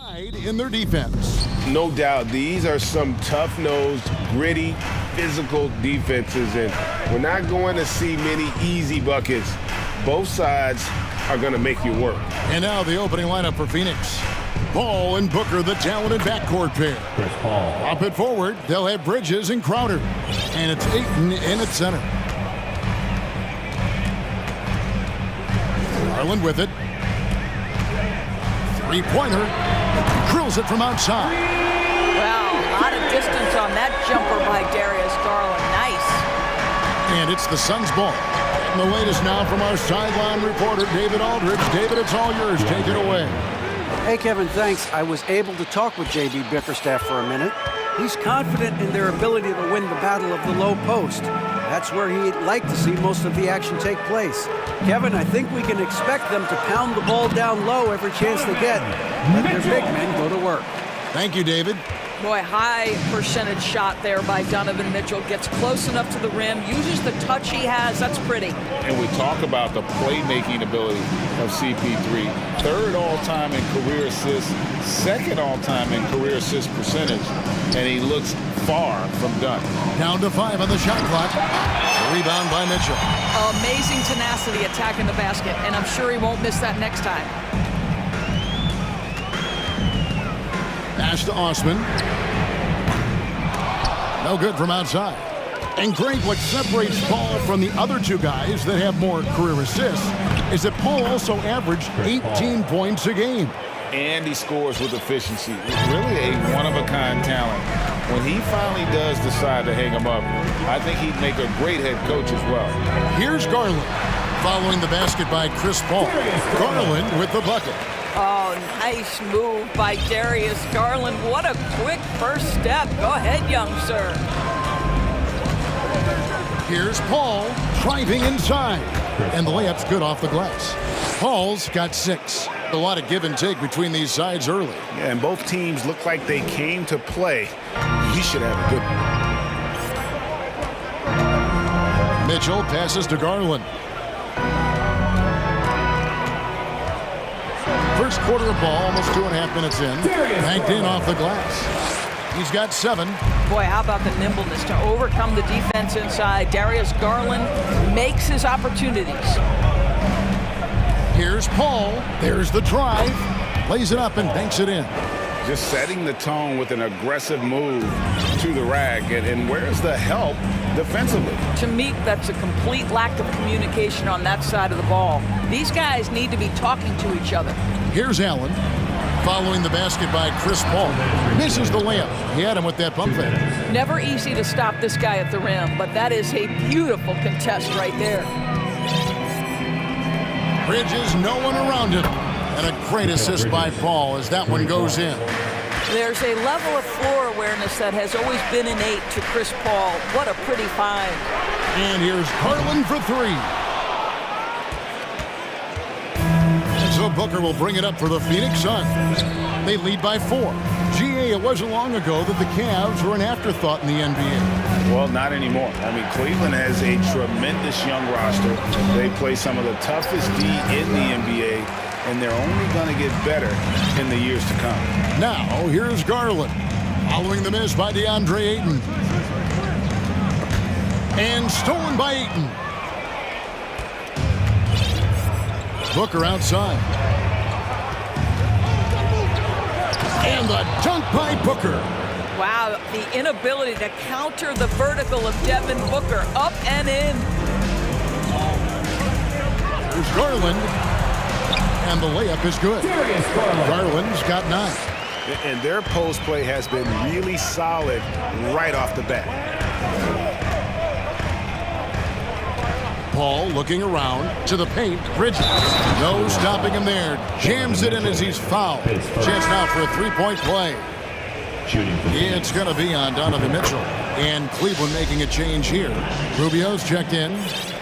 In their defense. No doubt, these are some tough-nosed, gritty, physical defenses, and we're not going to see many easy buckets. Both sides are going to make you work. And now the opening lineup for Phoenix. Ball and Booker, the talented backcourt pair. Up it forward, they'll have Bridges and Crowder. And it's Ayton in at center. Garland with it. Three-pointer. Drills it from outside. Well, a lot of distance on that jumper by Darius Garland. Nice. And it's the Suns' ball. And the latest now from our sideline reporter, David Aldridge. David, it's all yours. Take it away. Hey, Kevin, thanks. I was able to talk with J.B. Bickerstaff for a minute. He's confident in their ability to win the battle of the low post. That's where he'd like to see most of the action take place. Kevin, I think we can expect them to pound the ball down low every chance they get. Let their big men go to work. Thank you, David. Boy, high percentage shot there by Donovan Mitchell. Gets close enough to the rim, uses the touch he has. That's pretty. And we talk about the playmaking ability of CP3. Third all-time in career assists, second all-time in career assist percentage, and he looks far from done. Down to 5 on the shot clock. A rebound by Mitchell. Amazing tenacity attacking the basket, and I'm sure he won't miss that next time. Pass to Osman. No good from outside. And Greg, what separates Paul from the other two guys that have more career assists is that Paul also averaged 18 points a game. And he scores with efficiency. Really a one-of-a-kind talent. When he finally does decide to hang him up, I think he'd make a great head coach as well. Here's Garland, following the basket by Chris Paul. Garland with the bucket. Oh, nice move by Darius Garland. What a quick first step. Go ahead, young sir. Here's Paul driving inside. And the layup's good off the glass. Paul's got 6. A lot of give and take between these sides early. Yeah, and both teams look like they came to play. He should have a good one. Mitchell passes to Garland. First quarter of ball, almost 2.5 minutes in. Banked in off the glass. He's got 7. Boy, how about the nimbleness to overcome the defense inside. Darius Garland makes his opportunities. Here's Paul. There's the drive. Lays it up and banks it in. Just setting the tone with an aggressive move to the rack. And where's the help defensively? To me, that's a complete lack of communication on that side of the ball. These guys need to be talking to each other. Here's Allen, following the basket by Chris Paul. Misses the layup. He had him with that pump fake. Never easy to stop this guy at the rim, but that is a beautiful contest right there. Bridges, no one around him. And a great assist by Paul as that one goes in. There's a level of floor awareness that has always been innate to Chris Paul. What a pretty find. And here's Garland for 3. And so Booker will bring it up for the Phoenix Suns. They lead by 4. GA, it wasn't long ago that the Cavs were an afterthought in the NBA. Well, not anymore. I mean, Cleveland has a tremendous young roster. They play some of the toughest D in the NBA, and they're only going to get better in the years to come. Now, here's Garland, following the miss by DeAndre Ayton. And stolen by Ayton. Booker outside. And the dunk by Booker. Wow, the inability to counter the vertical of Devin Booker. Up and in. There's Garland. And the layup is good. Garland's got 9. And their post play has been really solid right off the bat. Paul looking around to the paint. Bridges. No stopping him there. Jams it in as he's fouled. Chance now for a 3-point play. It's going to be on Donovan Mitchell. And Cleveland making a change here. Rubio's checked in.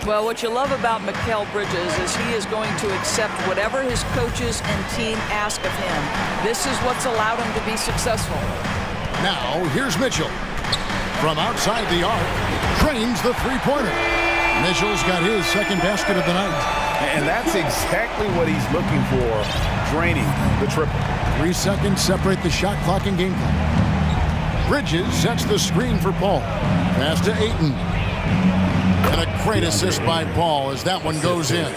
Well, what you love about Mikal Bridges is he is going to accept whatever his coaches and team ask of him. This is what's allowed him to be successful. Now, here's Mitchell. From outside the arc, drains the 3-pointer. Mitchell's got his second basket of the night. And that's exactly what he's looking for, draining the triple. 3 seconds separate the shot clock and game clock. Bridges sets the screen for Paul. Pass to Ayton. And a great assist by Paul as that one goes in.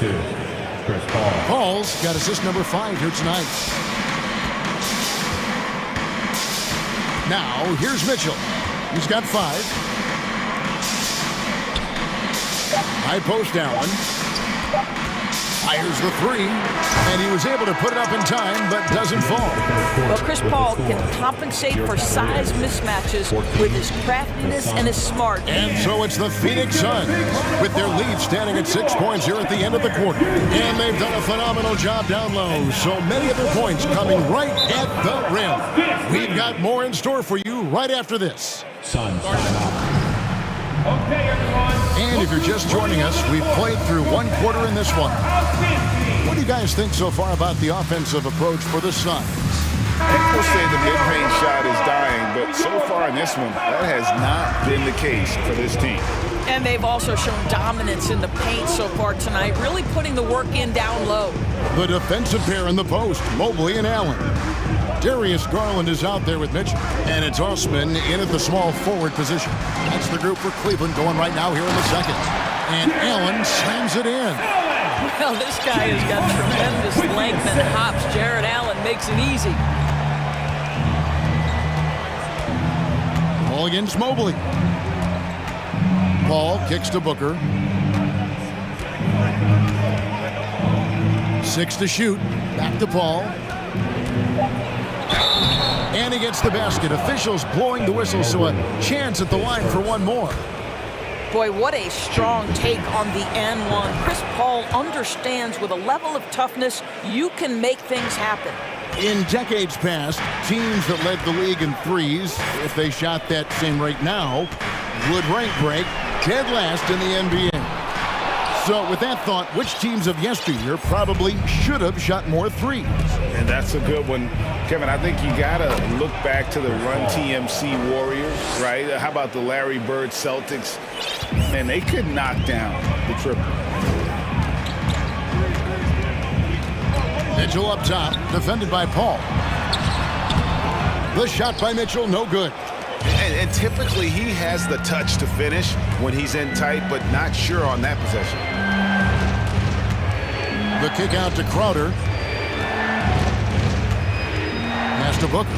Paul's got assist number 5 here tonight. Now, here's Mitchell. He's got 5. High post Allen. Fires the 3, and he was able to put it up in time, but doesn't fall. Well, Chris Paul can compensate for size mismatches with his craftiness and his smartness. And so it's the Phoenix Suns with their lead standing at 6 points here at the end of the quarter. And they've done a phenomenal job down low. So many of their points coming right at the rim. We've got more in store for you right after this. Suns timeout. Okay, everyone. And if you're just joining us, we've played through 1 quarter in this one. What do you guys think so far about the offensive approach for the Suns? People say the mid-range shot is dying, but so far in this one, that has not been the case for this team. And they've also shown dominance in the paint so far tonight, really putting the work in down low. The defensive pair in the post, Mobley and Allen. Darius Garland is out there with Mitchell, and it's Osman in at the small forward position. That's the group for Cleveland going right now here in the second. And Allen slams it in. Well, this guy has got tremendous length and hops. Jared Allen makes it easy. Ball against Mobley. Paul kicks to Booker. 6 to shoot. Back to Paul. And he gets the basket. Officials blowing the whistle, so a chance at the line for one more. Boy, what a strong take on the N1. Chris Paul understands with a level of toughness, you can make things happen. In decades past, teams that led the league in threes, if they shot that same rate now, would rank break dead last in the NBA. So with that thought, which teams of yesteryear probably should have shot more threes? And that's a good one. Kevin, I think you got to look back to the Run TMC Warriors, right? How about the Larry Bird Celtics? Man, they could knock down the triple. Mitchell up top, defended by Paul. The shot by Mitchell, no good. And typically he has the touch to finish when he's in tight, but not sure on that possession. The kick out to Crowder. Pass to Booker.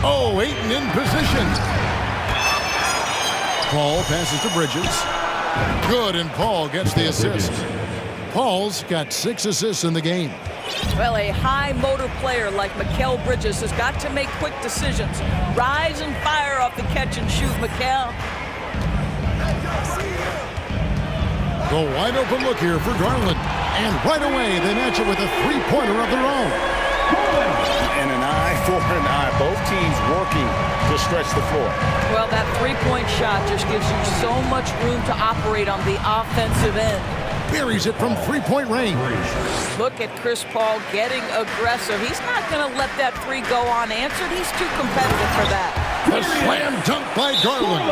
Oh, Ayton in position. Paul passes to Bridges. Good, and Paul gets the assist. Paul's got 6 assists in the game. Well, a high motor player like Mikal Bridges has got to make quick decisions. Rise and fire off the catch and shoot, Mikal. The wide open look here for Garland. And right away, they match it with a 3-pointer of their own. And an eye for an eye. Both teams working to stretch the floor. Well, that 3-point shot just gives you so much room to operate on the offensive end. Buries it from 3-point range. Look at Chris Paul getting aggressive. He's not going to let that 3 go unanswered. He's too competitive for that. A slam dunk by Garland.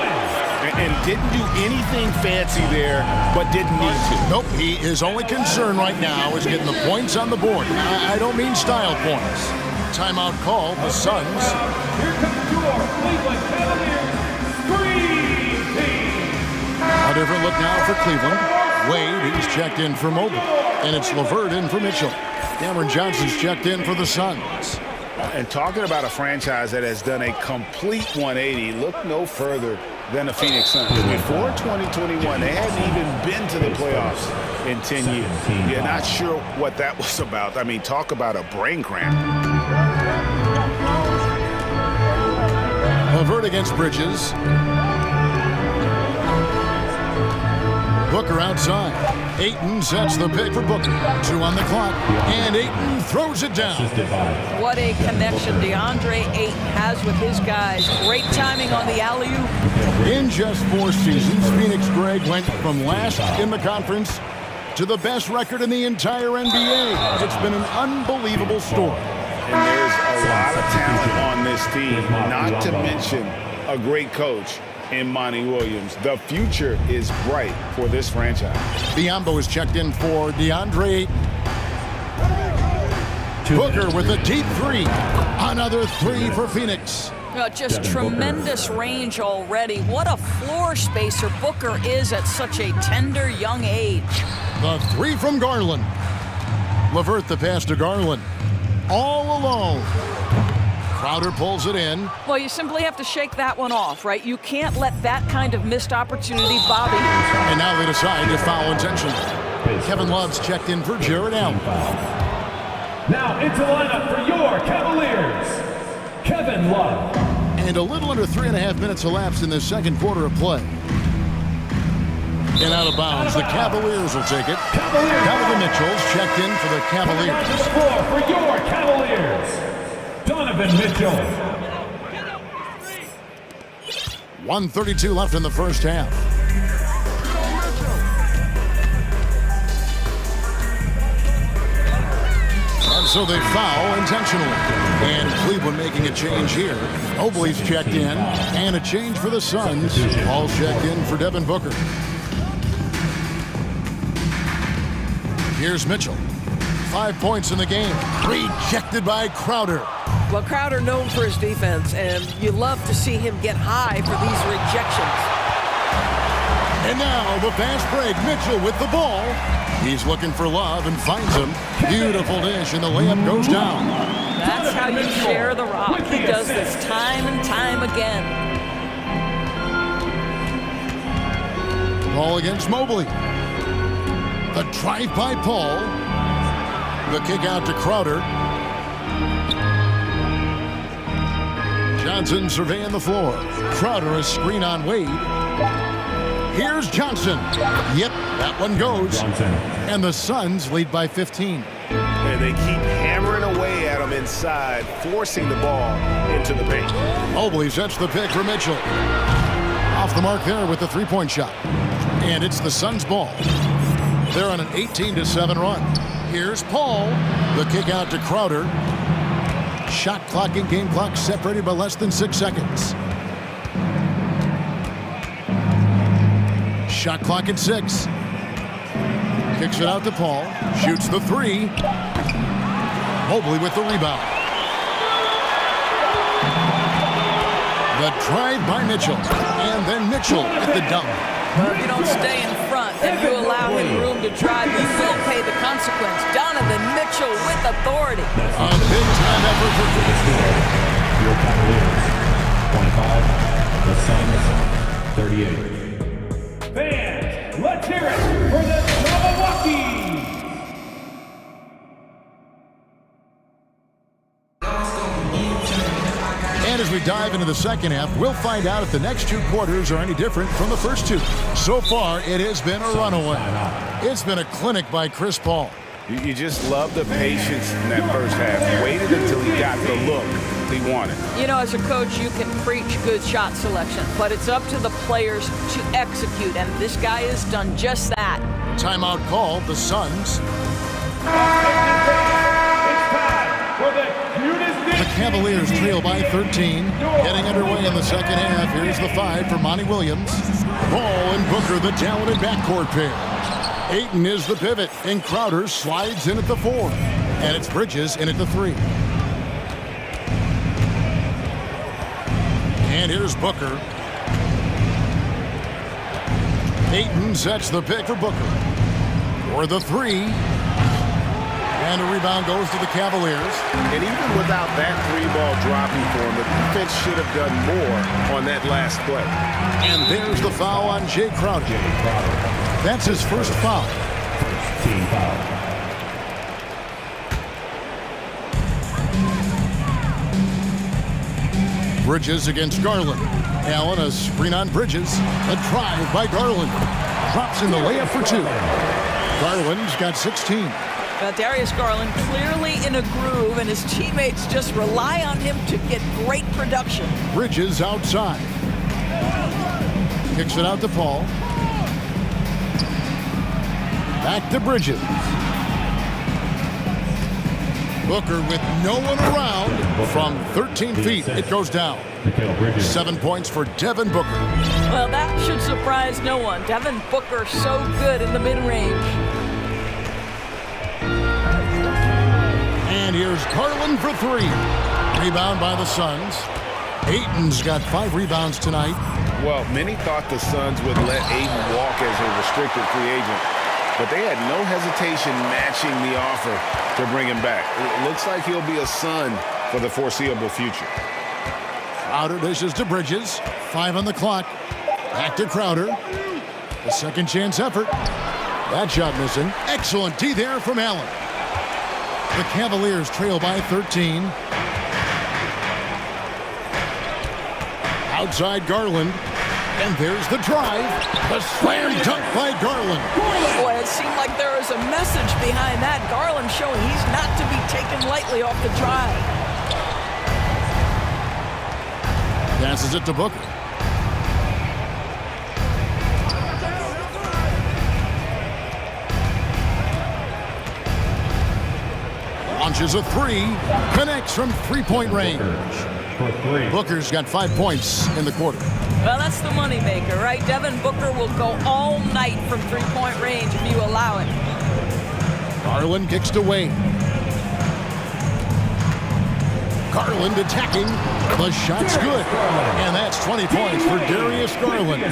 And didn't do anything fancy there, but didn't need to. Nope, his only concern right now is getting the points on the board. I don't mean style points. Timeout call, the Suns. Here comes your Cleveland Cavaliers Dream Team. A different look now for Cleveland. Wade, he's checked in for Mobley. And it's LeVert in for Mitchell. Cameron Johnson's checked in for the Suns. And talking about a franchise that has done a complete 180, look no further than the Phoenix Suns. Before 2021, they hadn't even been to the playoffs in 10 years. You're not sure what that was about. I mean, talk about a brain cramp. LeVert against Bridges. Booker outside. Ayton sets the pick for Booker. 2 on the clock. And Ayton throws it down. What a connection DeAndre Ayton has with his guys. Great timing on the alley-oop. In just 4 seasons, Phoenix Greg went from last in the conference to the best record in the entire NBA. It's been an unbelievable story. And there's a lot of talent on this team, not to mention a great coach. in Monty Williams. The future is bright for this franchise. Biombo is checked in for DeAndre Ayton. Booker with a deep three. Another three for Phoenix. Just tremendous range already. What a floor spacer Booker is at such a tender young age. The three from Garland. LeVert the pass to Garland. All alone. Crowder pulls it in. Well, you simply have to shake that one off, right? You can't let that kind of missed opportunity bother you. And now they decide to foul intentionally. Kevin Love's checked in for Jared Allen. Now into lineup for your Cavaliers, Kevin Love. And a little under 3.5 minutes elapsed in the second quarter of play. And out of bounds, the Cavaliers will take it. Donovan Mitchell's checked in for the Cavaliers. To the floor for your Cavaliers, Donovan Mitchell. 1:32 left in the first half. And so they foul intentionally. And Cleveland making a change here. Mobley's checked in. And a change for the Suns. All checked in for Devin Booker. Here's Mitchell. 5 points in the game. Rejected by Crowder. Well, Crowder known for his defense, and you love to see him get high for these rejections. And now the fast break. Mitchell with the ball. He's looking for Love and finds him. Beautiful dish, and the layup goes down. That's how you share the rock. He does this time and time again. Ball against Mobley. The drive by Paul. The kick out to Crowder. Johnson surveying the floor. Crowder a screen on Wade. Here's Johnson. Yep, that one goes. Johnson. And the Suns lead by 15. And they keep hammering away at him inside, forcing the ball into the paint. Mobley sets the pick for Mitchell. Off the mark there with the three-point shot. And it's the Suns' ball. They're on an 18-7 run. Here's Paul. The kick out to Crowder. Shot clock and game clock separated by less than 6 seconds. Shot clock at 6. Kicks it out to Paul. Shoots the three. Mobley with the rebound. The drive by Mitchell. And then Mitchell with the dunk. Well, if you don't stay in front and you allow him room to drive, you will pay the consequence. Donovan Mitchell with authority. A big-time effort for your Cavaliers, 25. The Suns, 38. Fans, let's hear it for the Milwaukee. And as we dive into the second half, we'll find out if the next two quarters are any different from the first two. So far, it has been a runaway. It's been a clinic by Chris Paul. You just love the patience in that first half. Waited until he got the look he wanted. You know, as a coach, you can preach good shot selection, but it's up to the players to execute, and this guy has done just that. Timeout called, the Suns. The Cavaliers trail by 13. Getting underway in the second half. Here's the 5 for Monty Williams. Ball and Booker, the talented backcourt pair. Ayton is the pivot, and Crowder slides in at the 4. And it's Bridges in at the 3. And here's Booker. Ayton sets the pick for Booker. For the 3. And a rebound goes to the Cavaliers. And even without that 3-ball dropping for him, the defense should have done more on that last play. And there's the foul on Jay Crowder. That's his first foul. Team foul. Bridges against Garland. Allen, a screen on Bridges. A drive by Garland. Drops in the layup for 2. Garland's got 16. Darius Garland clearly in a groove, and his teammates just rely on him to get great production. Bridges outside. Kicks it out to Paul. Back to Bridges. Booker with no one around from 13 feet. It goes down. 7 points for Devin Booker. Well, that should surprise no one. Devin Booker so good in the mid-range. And here's Garland for three. Rebound by the Suns. Ayton's got 5 rebounds tonight. Well, many thought the Suns would let Ayton walk as a restricted free agent, but they had no hesitation matching the offer to bring him back. It looks like he'll be a Sun for the foreseeable future. Crowder dishes to Bridges. 5 on the clock. Back to Crowder. A second chance effort. That shot missing. Excellent D there from Allen. The Cavaliers trail by 13. Outside Garland. And there's the drive. The slam dunk by Garland. Boy, it seemed like there was a message behind that. Garland showing he's not to be taken lightly off the drive. Passes it to Booker. Launches a three. Connects from three-point range. Booker's got 5 points in the quarter. Well, that's the moneymaker, right? Devin Booker will go all night from three-point range if you allow it. Garland kicks to Wade. Garland attacking. The shot's good. And that's 20 points for Darius Garland.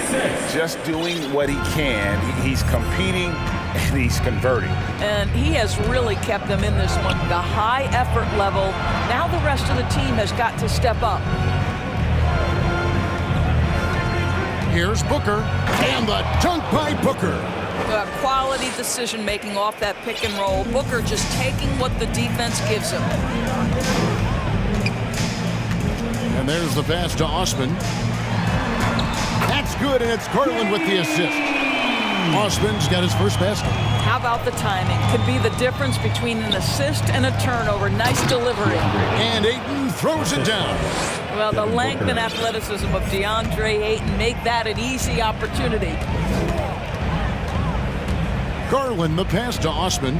Just doing what he can. He's competing and he's converting. And he has really kept them in this one. The high effort level. Now the rest of the team has got to step up. Here's Booker. And the dunk by Booker. Quality decision making off that pick and roll. Booker just taking what the defense gives him. And there's the pass to Osman. That's good, and it's Garland with the assist. Osman's got his first basket. How about the timing? Could be the difference between an assist and a turnover. Nice delivery. And Ayton throws it down. Well, the length and athleticism of DeAndre Ayton make that an easy opportunity. Garland, the pass to Osman.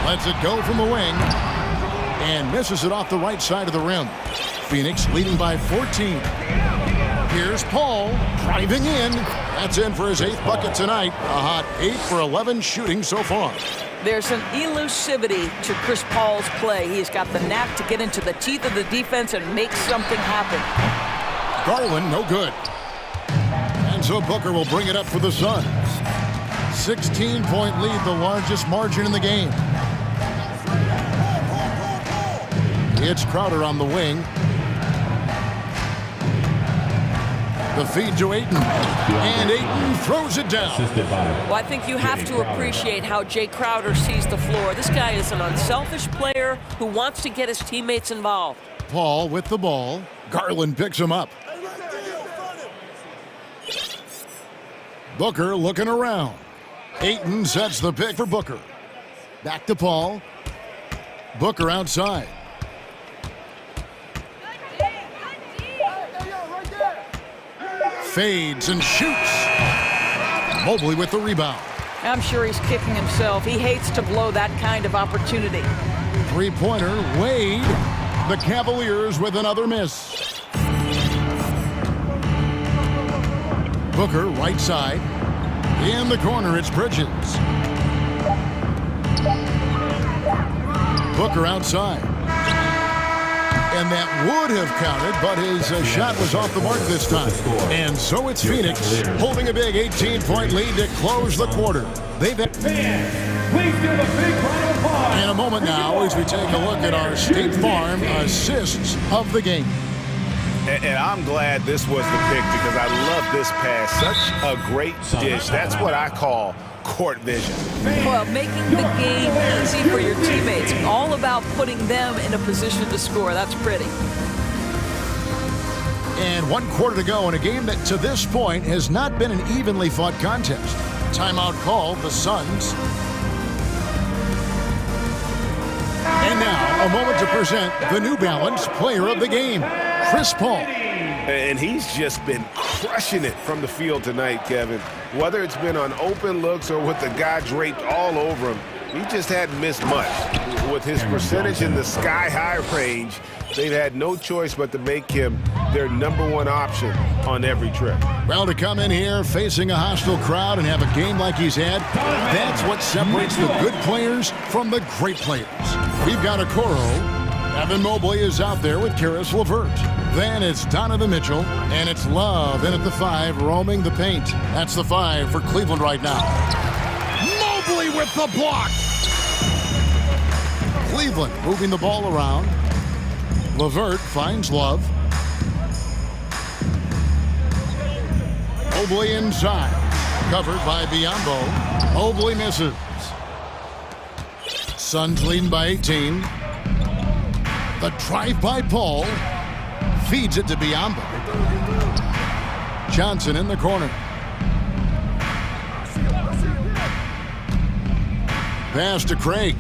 Lets it go from the wing. And misses it off the right side of the rim. Phoenix leading by 14. Here's Paul driving in. That's in for his 8th bucket tonight. A hot 8 for 11 shooting so far. There's an elusivity to Chris Paul's play. He's got the knack to get into the teeth of the defense and make something happen. Garland, no good. And so Booker will bring it up for the Suns. 16-point lead, the largest margin in the game. It's Crowder on the wing. The feed to Ayton. And Ayton throws it down. Well, I think you have to appreciate how Jay Crowder sees the floor. This guy is an unselfish player who wants to get his teammates involved. Paul with the ball. Garland picks him up. Booker looking around. Ayton sets the pick for Booker. Back to Paul. Booker outside. Fades and shoots. Mobley with the rebound. I'm sure he's kicking himself. He hates to blow that kind of opportunity. Three-pointer, Wade. The Cavaliers with another miss. Booker, right side. In the corner, it's Bridges. Booker outside. And that would have counted, but his shot was off the mark this time. And so it's Phoenix holding a big 18-point lead to close the quarter. They've had... Please give a big round of applause. In a moment now, as we take a look at our State Farm assists of the game. And I'm glad this was the pick because I love this pass. Such a great dish. That's what I call court vision. Well, making the game easy for your teammates. All about putting them in a position to score. That's pretty. And 1 quarter to go in a game that to this point has not been an evenly fought contest. Timeout called, the Suns. And now, a moment to present the New Balance Player of the Game, Chris Paul. And he's just been crushing it from the field tonight, Kevin. Whether it's been on open looks or with the guy draped all over him, He just hadn't missed much. With his percentage in the sky-high range, they've had no choice but to make him their #1 option on every trip. Well, to come in here facing a hostile crowd and have a game like he's had, that's what separates the good players from the great players. We've got a Okoro. Evan Mobley is out there with Karis LeVert. Then it's Donovan Mitchell, and it's Love in at the 5, roaming the paint. That's the 5 for Cleveland right now. Mobley with the block! Cleveland moving the ball around. LeVert finds Love. Mobley inside. Covered by Biyombo. Mobley misses. Suns leading by 18. The drive by Paul. Feeds it to Biyombo. Johnson in the corner. Pass to Craig.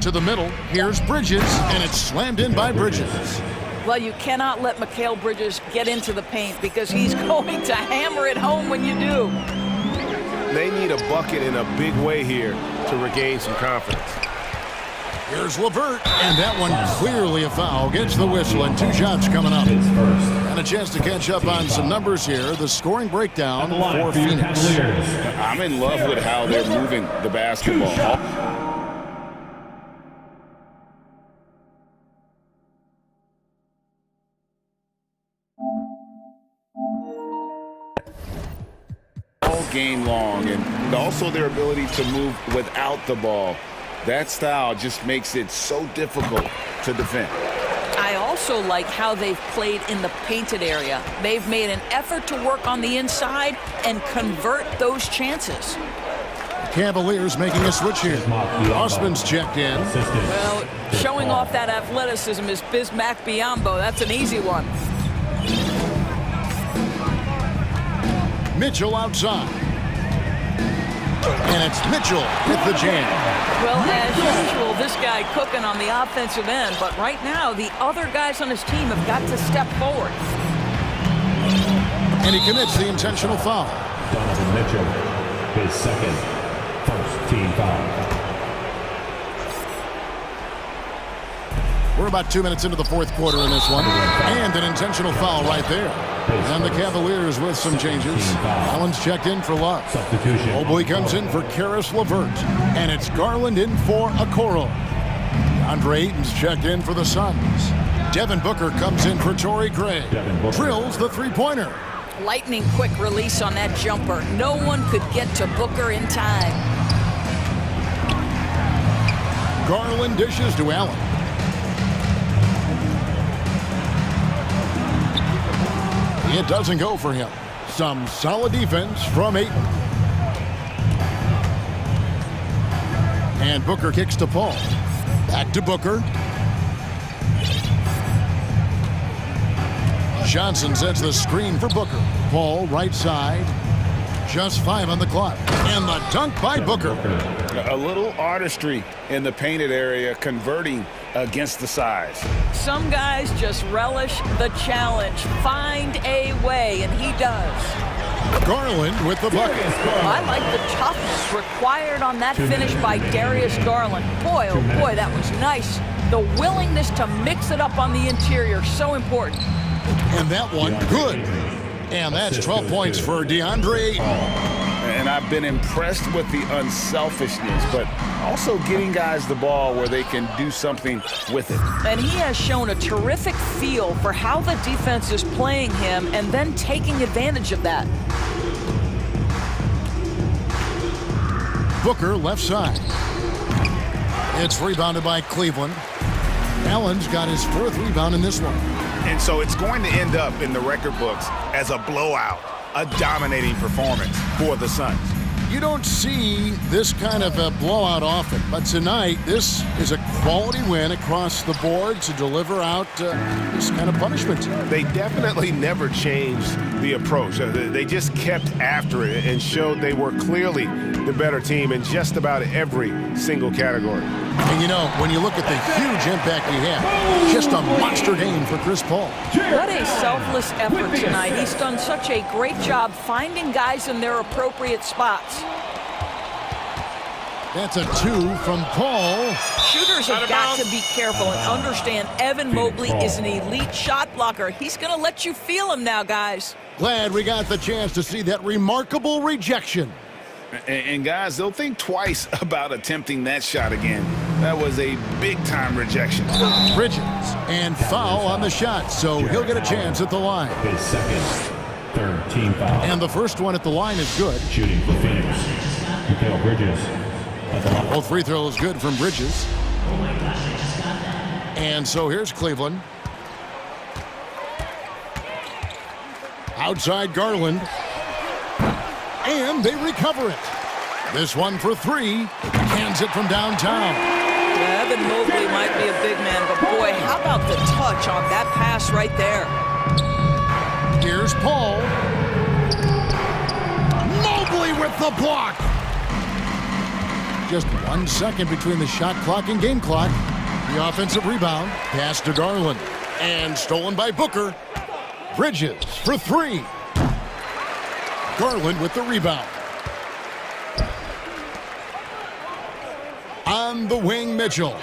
To the middle. Here's Bridges, and it's slammed in by Bridges. Well, you cannot let Mikal Bridges get into the paint because he's going to hammer it home when you do. They need a bucket in a big way here to regain some confidence. Here's LeVert, and that one clearly a foul. Gets the whistle, and 2 shots coming up. And a chance to catch up on some numbers here. The scoring breakdown for Phoenix. I'm in love with how they're moving the basketball. All game long, and also their ability to move without the ball. That style just makes it so difficult to defend. I also like how they've played in the painted area. They've made an effort to work on the inside and convert those chances. Cavaliers making a switch here. Osman's checked in. Well, showing off that athleticism is Bismack Biyombo. That's an easy one. Mitchell outside. And it's Mitchell with the jam. Well, as usual, this guy cooking on the offensive end, but right now the other guys on his team have got to step forward. And he commits the intentional foul. Donovan Mitchell, his second, first team foul. We're about 2 minutes into the 4th quarter in this one. And an intentional foul right there. And the Cavaliers with some changes. Allen's checked in for Love. Mobley comes in for Karis LeVert. And it's Garland in for Okoro. Andre Ayton's checked in for the Suns. Devin Booker comes in for Torrey Craig. Drills the three-pointer. Lightning quick release on that jumper. No one could get to Booker in time. Garland dishes to Allen. It doesn't go for him. Some solid defense from Ayton. And Booker kicks to Paul. Back to Booker. Johnson sets the screen for Booker. Paul right side. Just 5 on the clock. And the dunk by Booker. A little artistry in the painted area, converting against the size. Some guys just relish the challenge. Find a way, and he does. Garland with the bucket. I like the toughness required on that finish by Darius Garland. Boy, oh boy, that was nice. The willingness to mix it up on the interior, so important. And that one, good. And that's 12 points for DeAndre Ayton. And I've been impressed with the unselfishness, but also getting guys the ball where they can do something with it. And he has shown a terrific feel for how the defense is playing him and then taking advantage of that. Booker left side. It's rebounded by Cleveland. Allen's got his 4th rebound in this one. And so it's going to end up in the record books as a blowout, a dominating performance for the Suns. You don't see this kind of a blowout often, but tonight this is a quality win across the board to deliver out this kind of punishment. They definitely never changed the approach. They just kept after it and showed they were clearly the better team in just about every single category. And you know, when you look at the huge impact he had, just a monster game for Chris Paul. What a selfless effort tonight. He's done such a great job finding guys in their appropriate spots. That's a 2 from Paul. Shooters have got to be careful and understand Evan Mobley is an elite shot blocker. He's going to let you feel him now, guys. Glad we got the chance to see that remarkable rejection. And guys, they'll think twice about attempting that shot again. That was a big-time rejection. Bridges, and foul on the shot, so he'll get a chance at the line. His second, third team foul. And the first one at the line is good. Shooting for Phoenix, Mikal Bridges. Both free throws good from Bridges. And so here's Cleveland. Outside Garland. And they recover it. This one for 3. Hands it from downtown. Yeah, Evan Mobley might be a big man, but boy, how about the touch on that pass right there? Here's Paul. Mobley with the block. Just 1 second between the shot clock and game clock. The offensive rebound. Pass to Garland. And stolen by Booker. Bridges for 3. Garland with the rebound. On the wing, Mitchell.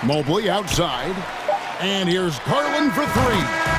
Mobley outside. And here's Garland for 3.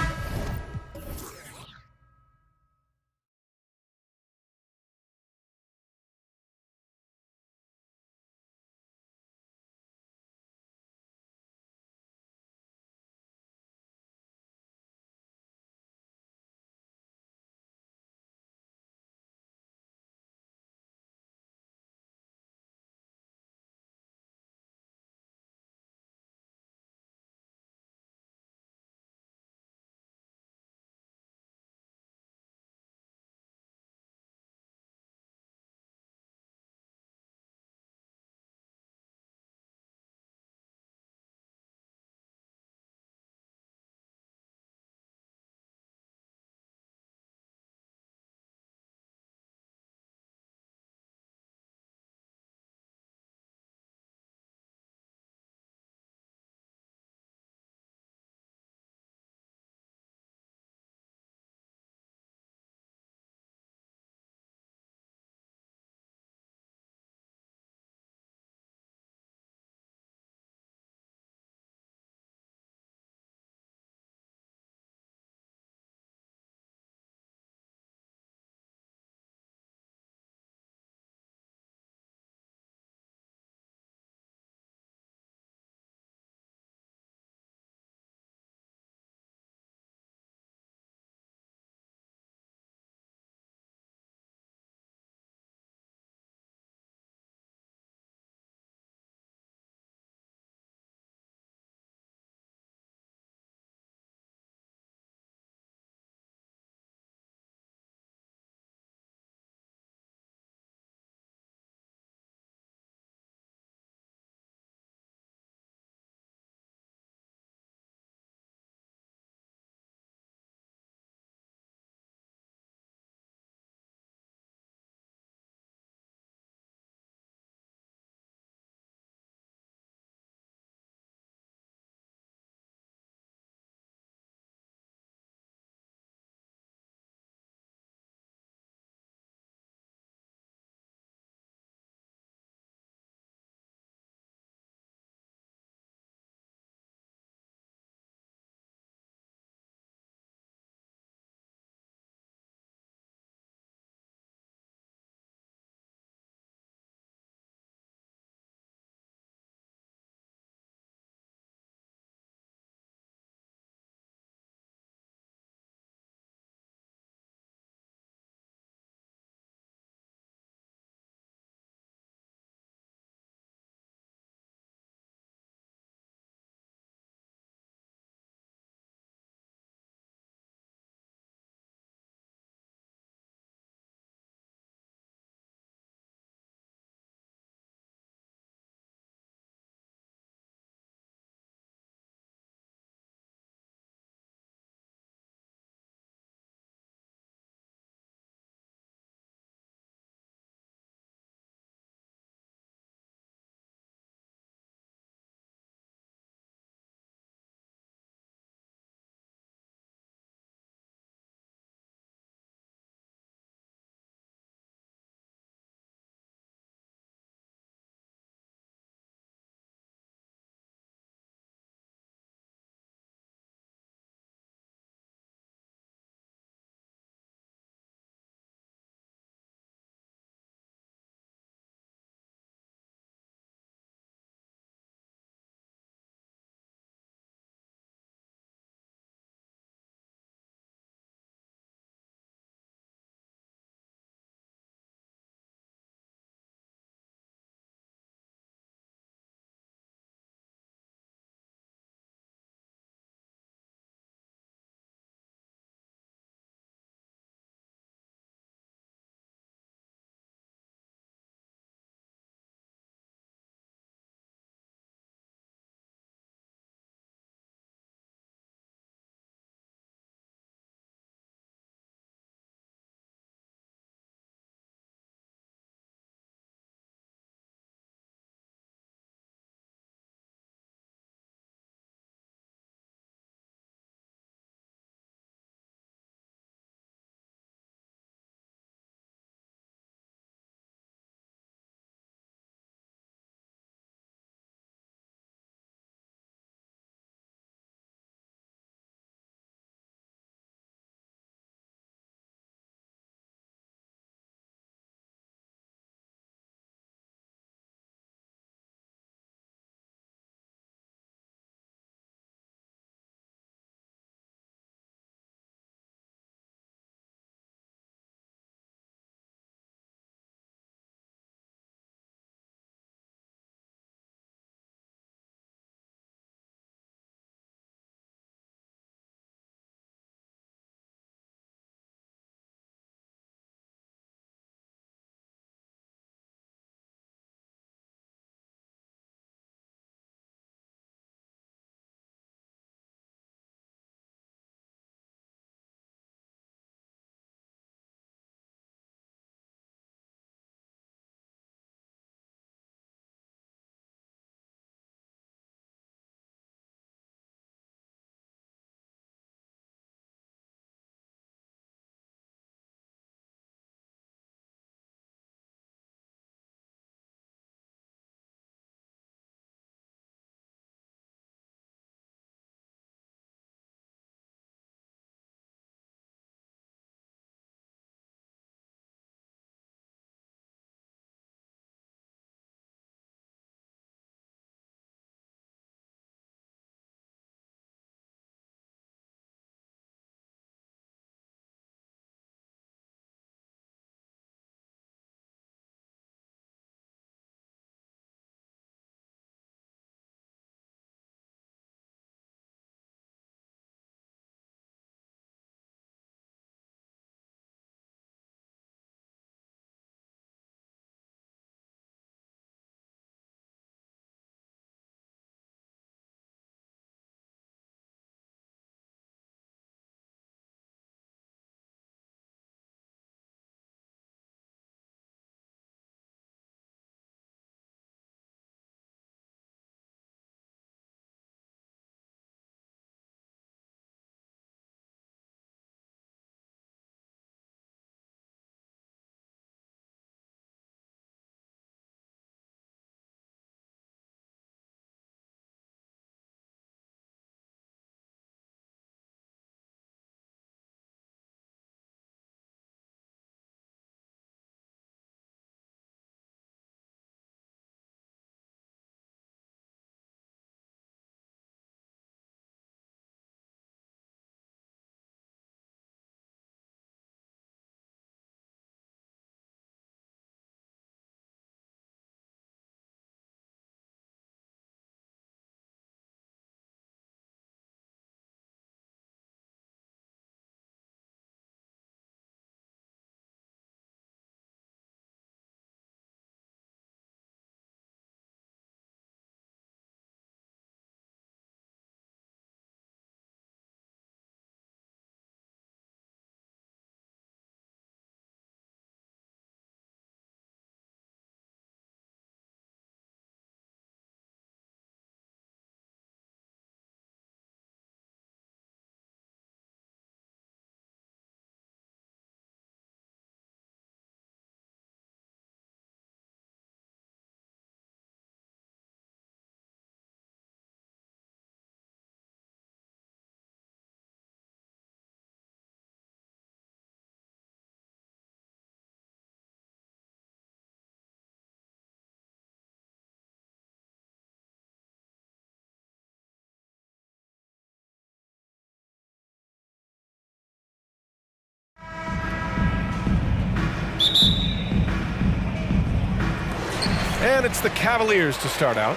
And it's the Cavaliers to start out.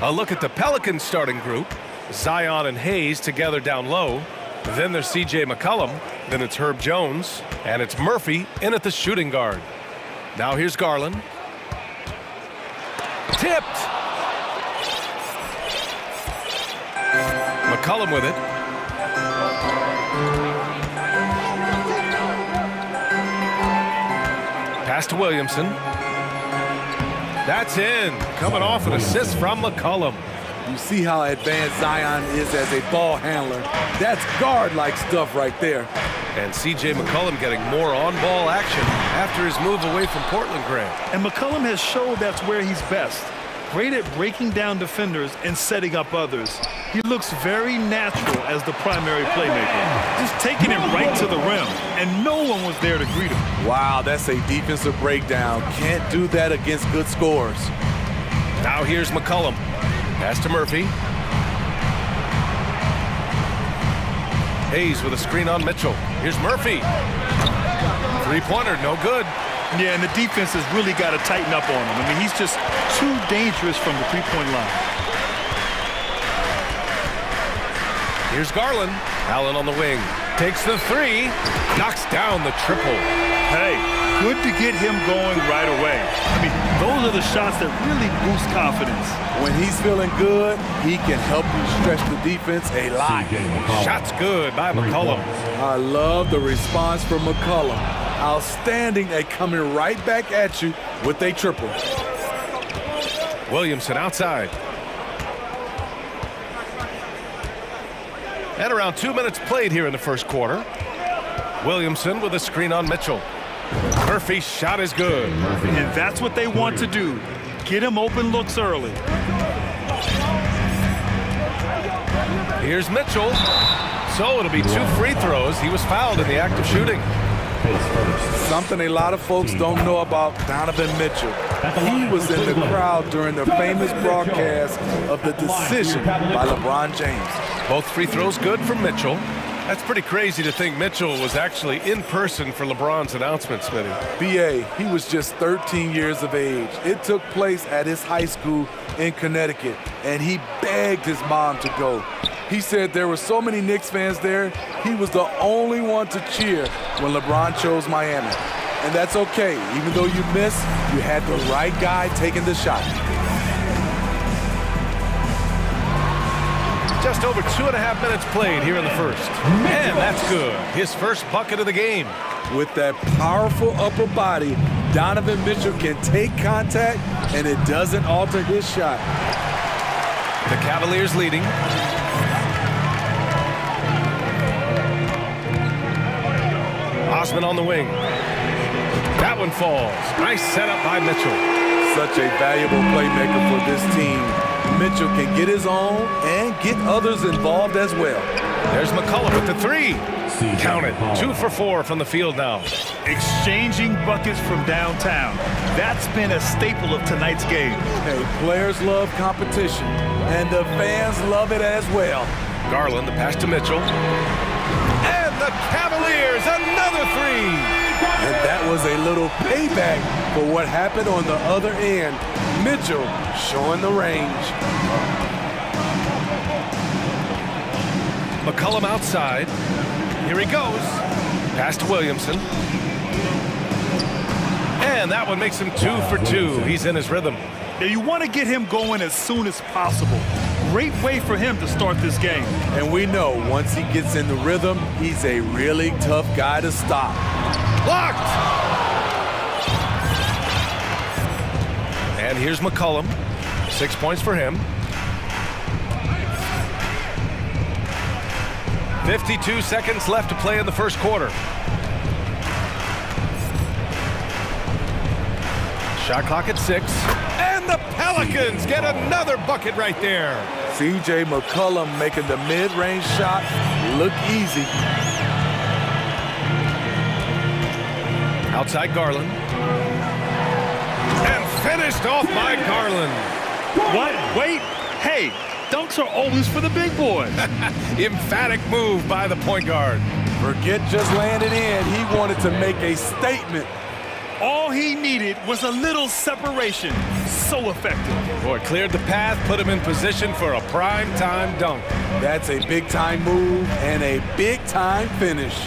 A look at the Pelicans starting group. Zion and Hayes together down low. Then there's C.J. McCollum. Then it's Herb Jones. And it's Murphy in at the shooting guard. Now here's Garland. Tipped. McCollum with it. Pass to Williamson. That's in. Coming off an assist from McCollum. You see how advanced Zion is as a ball handler. That's guard-like stuff right there. And C.J. McCollum getting more on-ball action after his move away from Portland, Grant. And McCollum has showed that's where he's best. Great at breaking down defenders and setting up others. He looks very natural as the primary playmaker. Just taking it right to the rim, and no one was there to greet him. Wow, that's a defensive breakdown. Can't do that against good scorers. Now here's McCollum. Pass to Murphy. Hayes with a screen on Mitchell. Here's Murphy. Three-pointer, no good. Yeah, and the defense has really got to tighten up on him. I mean, he's just too dangerous from the three-point line. Here's Garland. Allen on the wing. Takes the three. Knocks down the triple. Hey, good to get him going right away. I mean, those are the shots that really boost confidence. When he's feeling good, he can help you stretch the defense a lot. Shots good by McCollum. I love the response from McCollum. Outstanding at coming right back at you with a triple. Williamson outside. And around 2 minutes played here in the first quarter. Williamson with a screen on Mitchell. Murphy's shot is good. And that's what they want to do. Get him open looks early. Here's Mitchell. So it'll be 2 free throws. He was fouled in the act of shooting. Something a lot of folks don't know about Donovan Mitchell. He was in the crowd during the famous broadcast of the decision by LeBron James. Both free throws good from Mitchell. That's pretty crazy to think Mitchell was actually in person for LeBron's announcement, Smitty. B.A., he was just 13 years of age. It took place at his high school in Connecticut, and he begged his mom to go. He said there were so many Knicks fans there, he was the only one to cheer when LeBron chose Miami. And that's okay. Even though you missed, you had the right guy taking the shot. Just over 2.5 minutes played here in the first. And that's good. His first bucket of the game. With that powerful upper body, Donovan Mitchell can take contact, and it doesn't alter his shot. The Cavaliers leading. Osman on the wing. That one falls. Nice setup by Mitchell. Such a valuable playmaker for this team. Mitchell can get his own and get others involved as well. There's McCollum with the three. Count it. 2 for 4 from the field now. Exchanging buckets from downtown. That's been a staple of tonight's game. Hey, players love competition, and the fans love it as well. Garland, the pass to Mitchell. And the Cavaliers, another three. And that was a little payback for what happened on the other end. Mitchell showing the range. McCollum outside. Here he goes. Pass to Williamson. And that one makes him 2 for 2. He's in his rhythm. Now you want to get him going as soon as possible. Great way for him to start this game. And we know once he gets in the rhythm, he's a really tough guy to stop. Blocked! And here's McCollum. 6 points for him. 52 seconds left to play in the first quarter. Shot clock at 6. And the Pelicans get another bucket right there. C.J. McCollum making the mid-range shot look easy. Outside Garland. And finished off by Garland. What? Wait. Hey, dunks are always for the big boys. Emphatic move by the point guard. Forget just landing in. He wanted to make a statement. All he needed was a little separation. So effective. Boy, cleared the path, put him in position for a prime-time dunk. That's a big-time move and a big-time finish.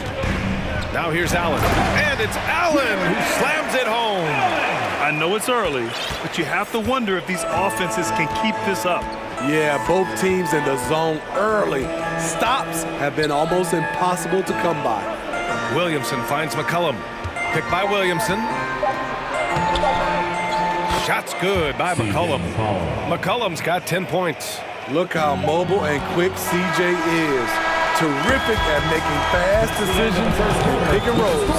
Now here's Allen. And it's Allen who slams it home. I know it's early, but you have to wonder if these offenses can keep this up. Yeah, both teams in the zone early. Stops have been almost impossible to come by. Williamson finds McCollum. Picked by Williamson. Shot's good by McCollum. McCollum's got 10 points. Look how mobile and quick CJ is. Terrific at making fast decisions and pick and rolls.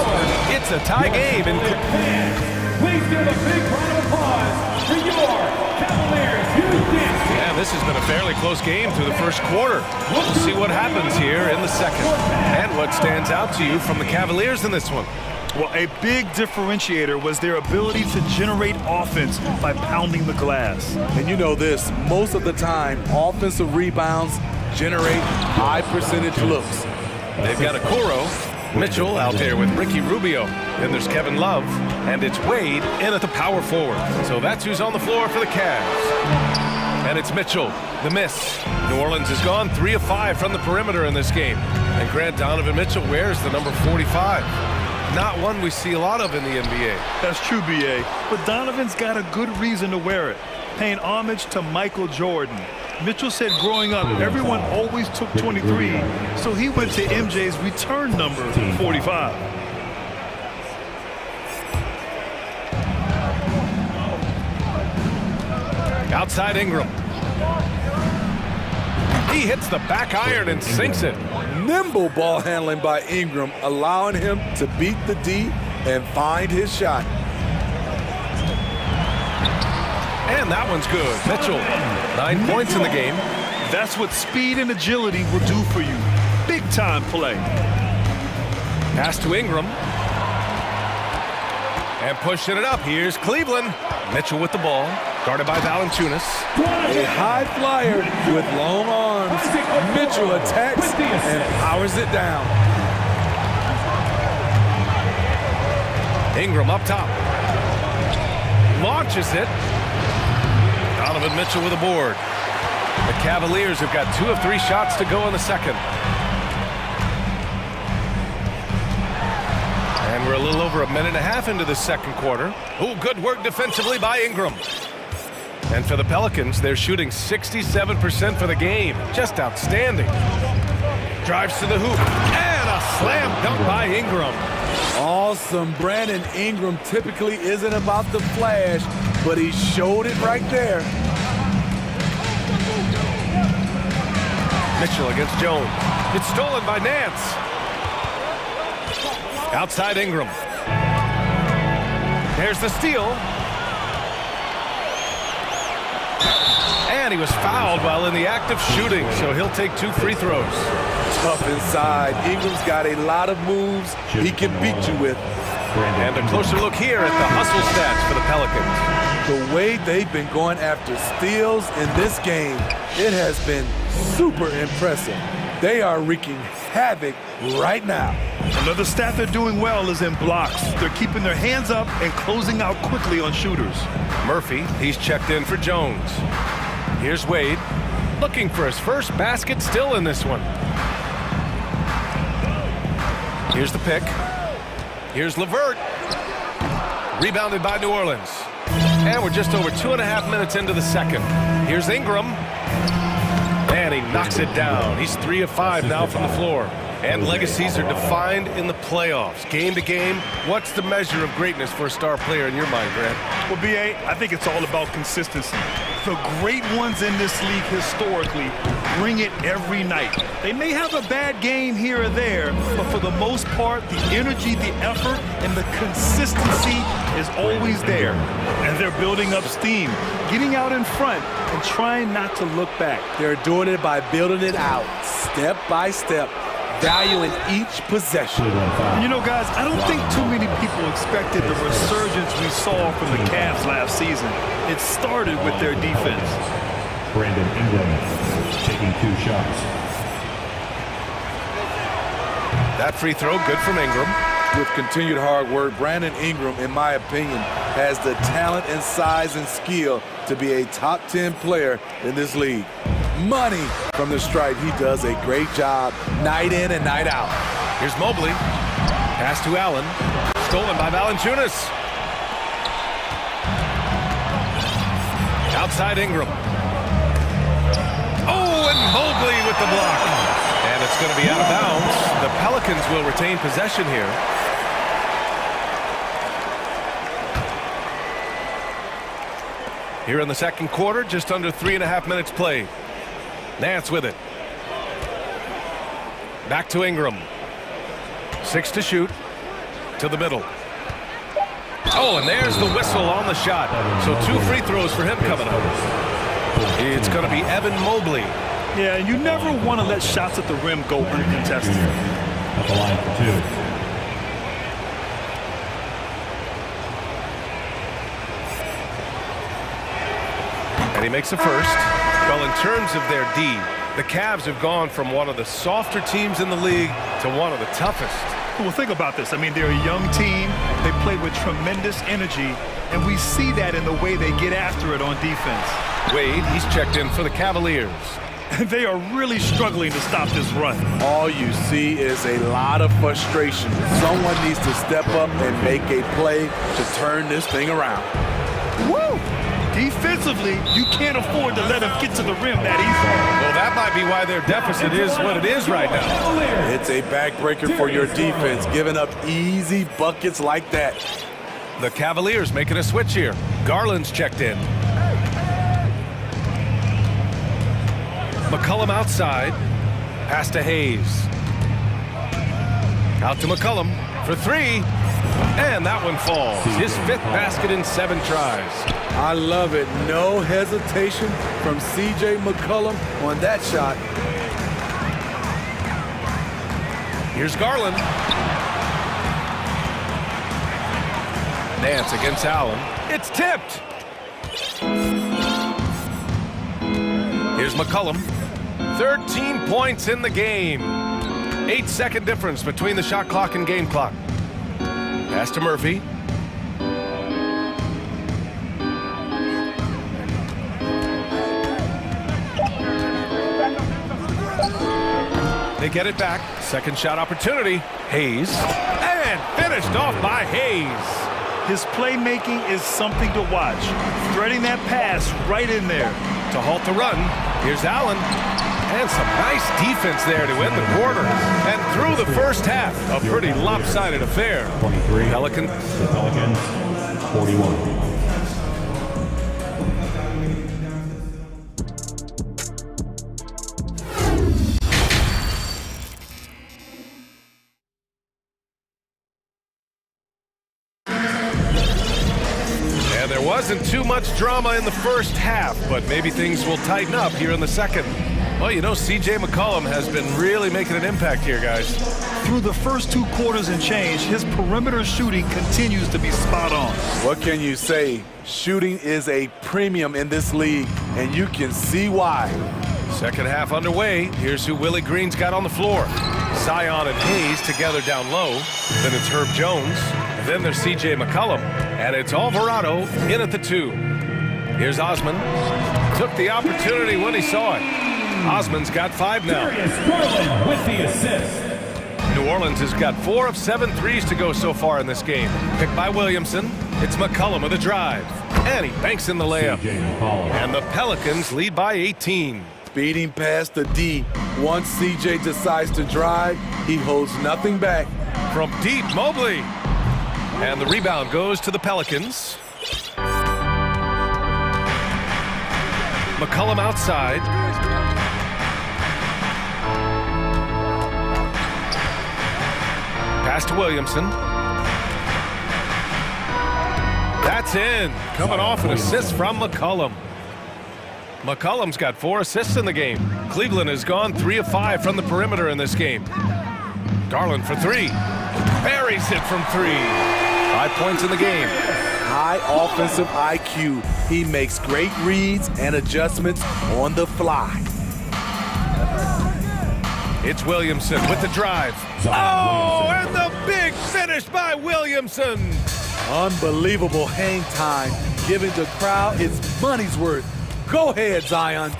It's a tie game. Please give a big round of applause for your Cavaliers Houston. And this has been a fairly close game through the first quarter. We'll see what happens here in the second. And what stands out to you from the Cavaliers in this one? Well, a big differentiator was their ability to generate offense by pounding the glass. And you know this, most of the time, offensive rebounds generate high percentage looks. They've got Okoro, Mitchell out there with Ricky Rubio. Then there's Kevin Love, and it's Wade in at the power forward. So that's who's on the floor for the Cavs. And it's Mitchell, the miss. New Orleans has gone 3 of 5 from the perimeter in this game. And Grant Donovan Mitchell wears the number 45. Not one we see a lot of in the NBA. That's true, B.A., but Donovan's got a good reason to wear it, paying homage to Michael Jordan. Mitchell said growing up, everyone always took 23, so he went to MJ's return number, 45. Outside Ingram. He hits the back iron and sinks it. Nimble ball handling by Ingram, allowing him to beat the D and find his shot. And that one's good. Mitchell, 9 points in the game. That's what speed and agility will do for you. Big time play. Pass to Ingram. And pushing it up. Here's Cleveland. Mitchell with the ball. Guarded by Valanciunas. A high flyer with long arms. Mitchell attacks and powers it down. Ingram up top. Launches it. Donovan Mitchell with a board. The Cavaliers have got 2 of 3 shots to go in the second. And we're a little over a minute and a half into the second quarter. Oh, good work defensively by Ingram. And for the Pelicans, they're shooting 67% for the game. Just outstanding. Drives to the hoop. And a slam dunk by Ingram. Awesome. Brandon Ingram typically isn't about the flash, but he showed it right there. Mitchell against Jones. It's stolen by Nance. Outside Ingram. There's the steal. And he was fouled while in the act of shooting, so he'll take 2 free throws. Tough inside. Ingram's got a lot of moves he can beat you with. And a closer look here at the hustle stats for the Pelicans. The way they've been going after steals in this game, it has been super impressive. They are wreaking havoc right now. Another stat they're doing well is in blocks. They're keeping their hands up and closing out quickly on shooters. Murphy, he's checked in for Jones. Here's Wade, looking for his first basket still in this one. Here's the pick. Here's LeVert. Rebounded by New Orleans. And we're just over 2.5 minutes into the second. Here's Ingram. And he knocks it down. He's 3 of 5 now from the floor. And legacies are defined in the playoffs. Game to game, what's the measure of greatness for a star player in your mind, Grant? Well, B.A., I think it's all about consistency. The great ones in this league historically bring it every night. They may have a bad game here or there, but for the most part, the energy, the effort, and the consistency is always there. And they're building up steam, getting out in front, and trying not to look back. They're doing it by building it out, step by step, valuing each possession. You know, guys, I don't think too many people expected the resurgence we saw from the Cavs last season. It started with their defense. Brandon Ingram taking 2 shots. That free throw, good from Ingram. with continued hard work, Brandon Ingram, in my opinion, has the talent and size and skill to be a top 10 player in this league. Money from the stripe. He does a great job night in and night out. Here's Mobley. Pass to Allen. Stolen by Valanciunas. Outside Ingram. Oh, and Mobley with the block. And it's going to be out of bounds. The Pelicans will retain possession here. Here in the second quarter, just under 3.5 minutes played. Nance with it. Back to Ingram. 6 to shoot. To the middle. Oh, and there's the whistle on the shot. So 2 free throws for him coming up. It's going to be Evan Mobley. Yeah, and you never want to let shots at the rim go uncontested. At the line for 2. And he makes the first. Well, in terms of their D, the Cavs have gone from one of the softer teams in the league to one of the toughest. Well, think about this. I mean, they're a young team. They play with tremendous energy, and we see that in the way they get after it on defense. Wade, he's checked in for the Cavaliers. They are really struggling to stop this run. All you see is a lot of frustration. Someone needs to step up and make a play to turn this thing around. Woo! Defensively, you can't afford to let them get to the rim that easily. Well, that might be why their deficit is what it is right now. It's a backbreaker for your defense, giving up easy buckets like that. The Cavaliers making a switch here. Garland's checked in. McCollum outside. Pass to Hayes. Out to McCollum for 3. And that one falls. His 5th basket in 7 tries. I love it. No hesitation from C.J. McCollum on that shot. Here's Garland. Nance against Allen. It's tipped. Here's McCollum. 13 points in the game. 8-second difference between the shot clock and game clock. Pass to Murphy. They get it back. Second shot opportunity. Hayes. And finished off by Hayes. His playmaking is something to watch. Threading that pass right in there. To halt the run, here's Allen. And some nice defense there to end the quarter. And through the first half, a pretty lopsided affair. 23. Pelicans. The Pelicans, 41. And there wasn't too much drama in the first half, but maybe things will tighten up here in the second. Well, you know, C.J. McCollum has been really making an impact here, guys. Through the first 2 quarters and change, his perimeter shooting continues to be spot on. What can you say? Shooting is a premium in this league, and you can see why. Second half underway. Here's who Willie Green's got on the floor. Zion and Hayes together down low. Then it's Herb Jones. Then there's C.J. McCollum. And it's Alvarado in at the 2. Here's Osman. Took the opportunity when he saw it. Osman's got 5 now. Garland with the assist. New Orleans has got 4 of 7 threes to go so far in this game. Picked by Williamson. It's McCollum with a drive. And he banks in the layup. And the Pelicans lead by 18. Speeding past the D. Once C.J. decides to drive, he holds nothing back. From deep, Mobley. And the rebound goes to the Pelicans. McCollum outside. Pass to Williamson. That's in. Coming off an assist from McCollum. McCollum's got 4 assists in the game. Cleveland has gone 3 of 5 from the perimeter in this game. Garland for 3. Buries it from 3. 5 points in the game. High offensive IQ. He makes great reads and adjustments on the fly. It's Williamson with the drive. Oh, and the big finish by Williamson. Unbelievable hang time, giving the crowd its money's worth. Go ahead, Zion.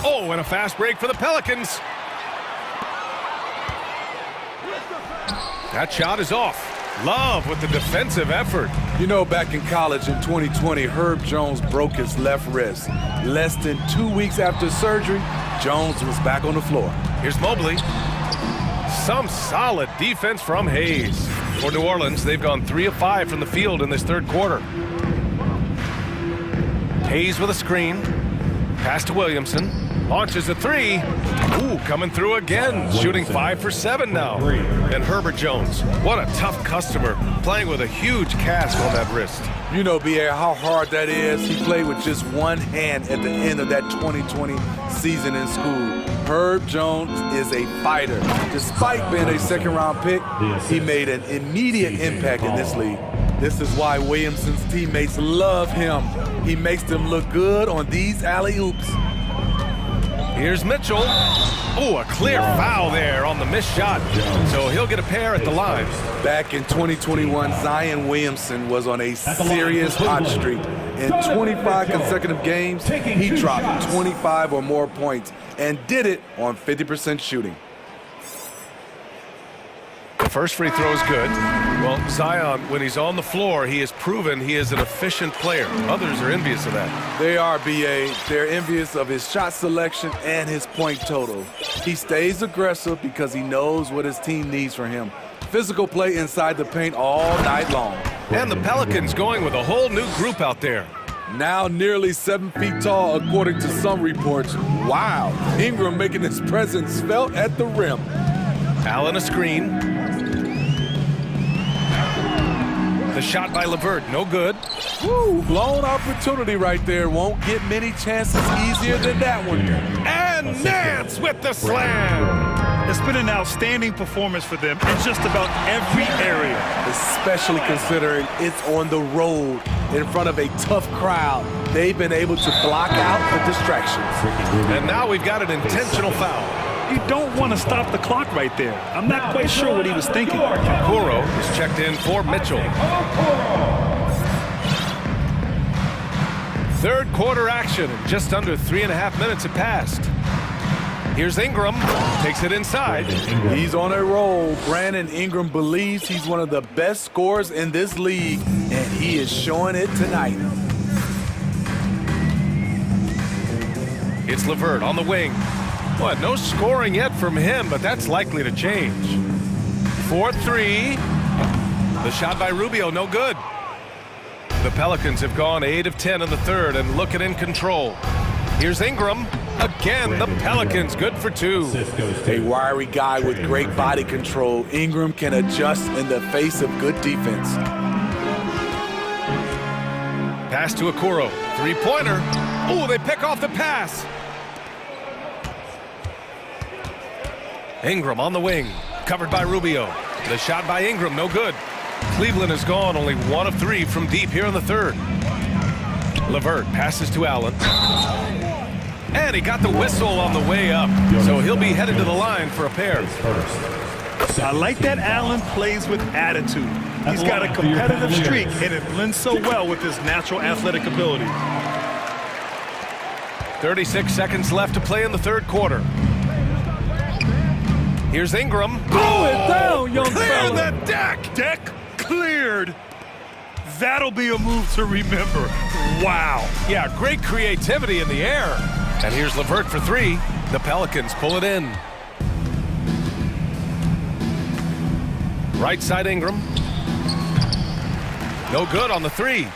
Oh, and a fast break for the Pelicans. That shot is off. Love with the defensive effort. You know, back in college in 2020, Herb Jones broke his left wrist. Less than 2 weeks after surgery, Jones was back on the floor. Here's Mobley. Some solid defense from Hayes. For New Orleans, they've gone 3 of 5 from the field in this third quarter. Hayes with a screen. Pass to Williamson. Launches a three. Ooh, coming through again. Shooting 5 for 7 now. And Herbert Jones, what a tough customer. Playing with a huge cast on that wrist. You know, B.A., how hard that is. He played with just one hand at the end of that 2020 season in school. Herb Jones is a fighter. Despite being a second-round pick, he made an immediate impact in this league. This is why Williamson's teammates love him. He makes them look good on these alley-oops. Here's Mitchell. Oh, a clear foul there on the missed shot. So he'll get a pair at the line. Back in 2021, Zion Williamson was on a serious hot streak. In 25 consecutive games, he dropped 25 or more points and did it on 50% shooting. The first free throw is good. Well, Zion, when he's on the floor, he has proven he is an efficient player. Others are envious of that. They are, B.A. They're envious of his shot selection and his point total. He stays aggressive because he knows what his team needs from him. Physical play inside the paint all night long. And the Pelicans going with a whole new group out there. Now nearly 7 feet tall, according to some reports. Wow, Ingram making his presence felt at the rim. Allen a screen. The shot by LeVert, no good. Woo, blown opportunity right there. Won't get many chances easier than that one. And Nance with the slam. It's been an outstanding performance for them in just about every area. Especially considering it's on the road in front of a tough crowd. They've been able to block out the distractions. And now we've got an intentional foul. You don't want to stop the clock right there. I'm not quite sure what he was thinking. Kuro is checked in for Mitchell. Third quarter action. Just under 3.5 minutes have passed. Here's Ingram. Takes it inside. He's on a roll. Brandon Ingram believes he's one of the best scorers in this league, and he is showing it tonight. It's LeVert on the wing. Well, no scoring yet from him, but that's likely to change. 4-3. The shot by Rubio, no good. The Pelicans have gone 8 of 10 in the third and looking in control. Here's Ingram. Again, the Pelicans good for 2. A wiry guy with great body control. Ingram can adjust in the face of good defense. Pass to Okoro. Three-pointer. Oh, they pick off the pass. Ingram on the wing, covered by Rubio. The shot by Ingram, no good. Cleveland has gone only 1 of 3 from deep here in the third. LeVert passes to Allen. And he got the whistle on the way up, so he'll be headed to the line for a pair. I like that Allen plays with attitude. He's got a competitive streak, and it blends so well with his natural athletic ability. 36 seconds left to play in the third quarter. Here's Ingram. Throw it down, young Clear fella. the deck. Deck cleared. That'll be a move to remember. Wow. Yeah, great creativity in the air. And here's LeVert for 3. The Pelicans pull it in. Right side Ingram. No good on the 3.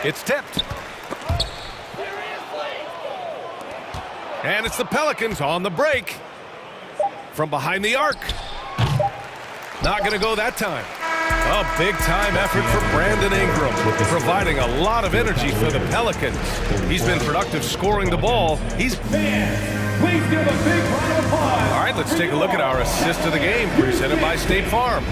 It's tipped. And it's the Pelicans on the break. From behind the arc. Not going to go that time. A big-time effort for Brandon Ingram, providing a lot of energy for the Pelicans. He's been productive scoring the ball. Please give a big round of applause. All right, let's take a look at our assist of the game, presented by State Farm.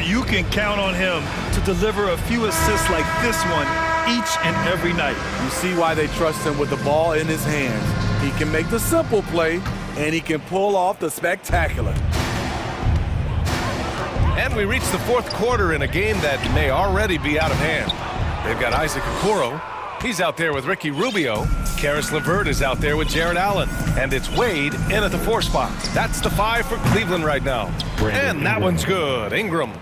You can count on him to deliver a few assists like this one each and every night. You see why they trust him with the ball in his hands. He can make the simple play, and he can pull off the spectacular. And we reach the fourth quarter in a game that may already be out of hand. They've got Isaac Okoro. He's out there with Ricky Rubio. Karis LeVert is out there with Jared Allen. And it's Wade in at the 4 spot. That's the 5 for Cleveland right now. And that one's good. Ingram.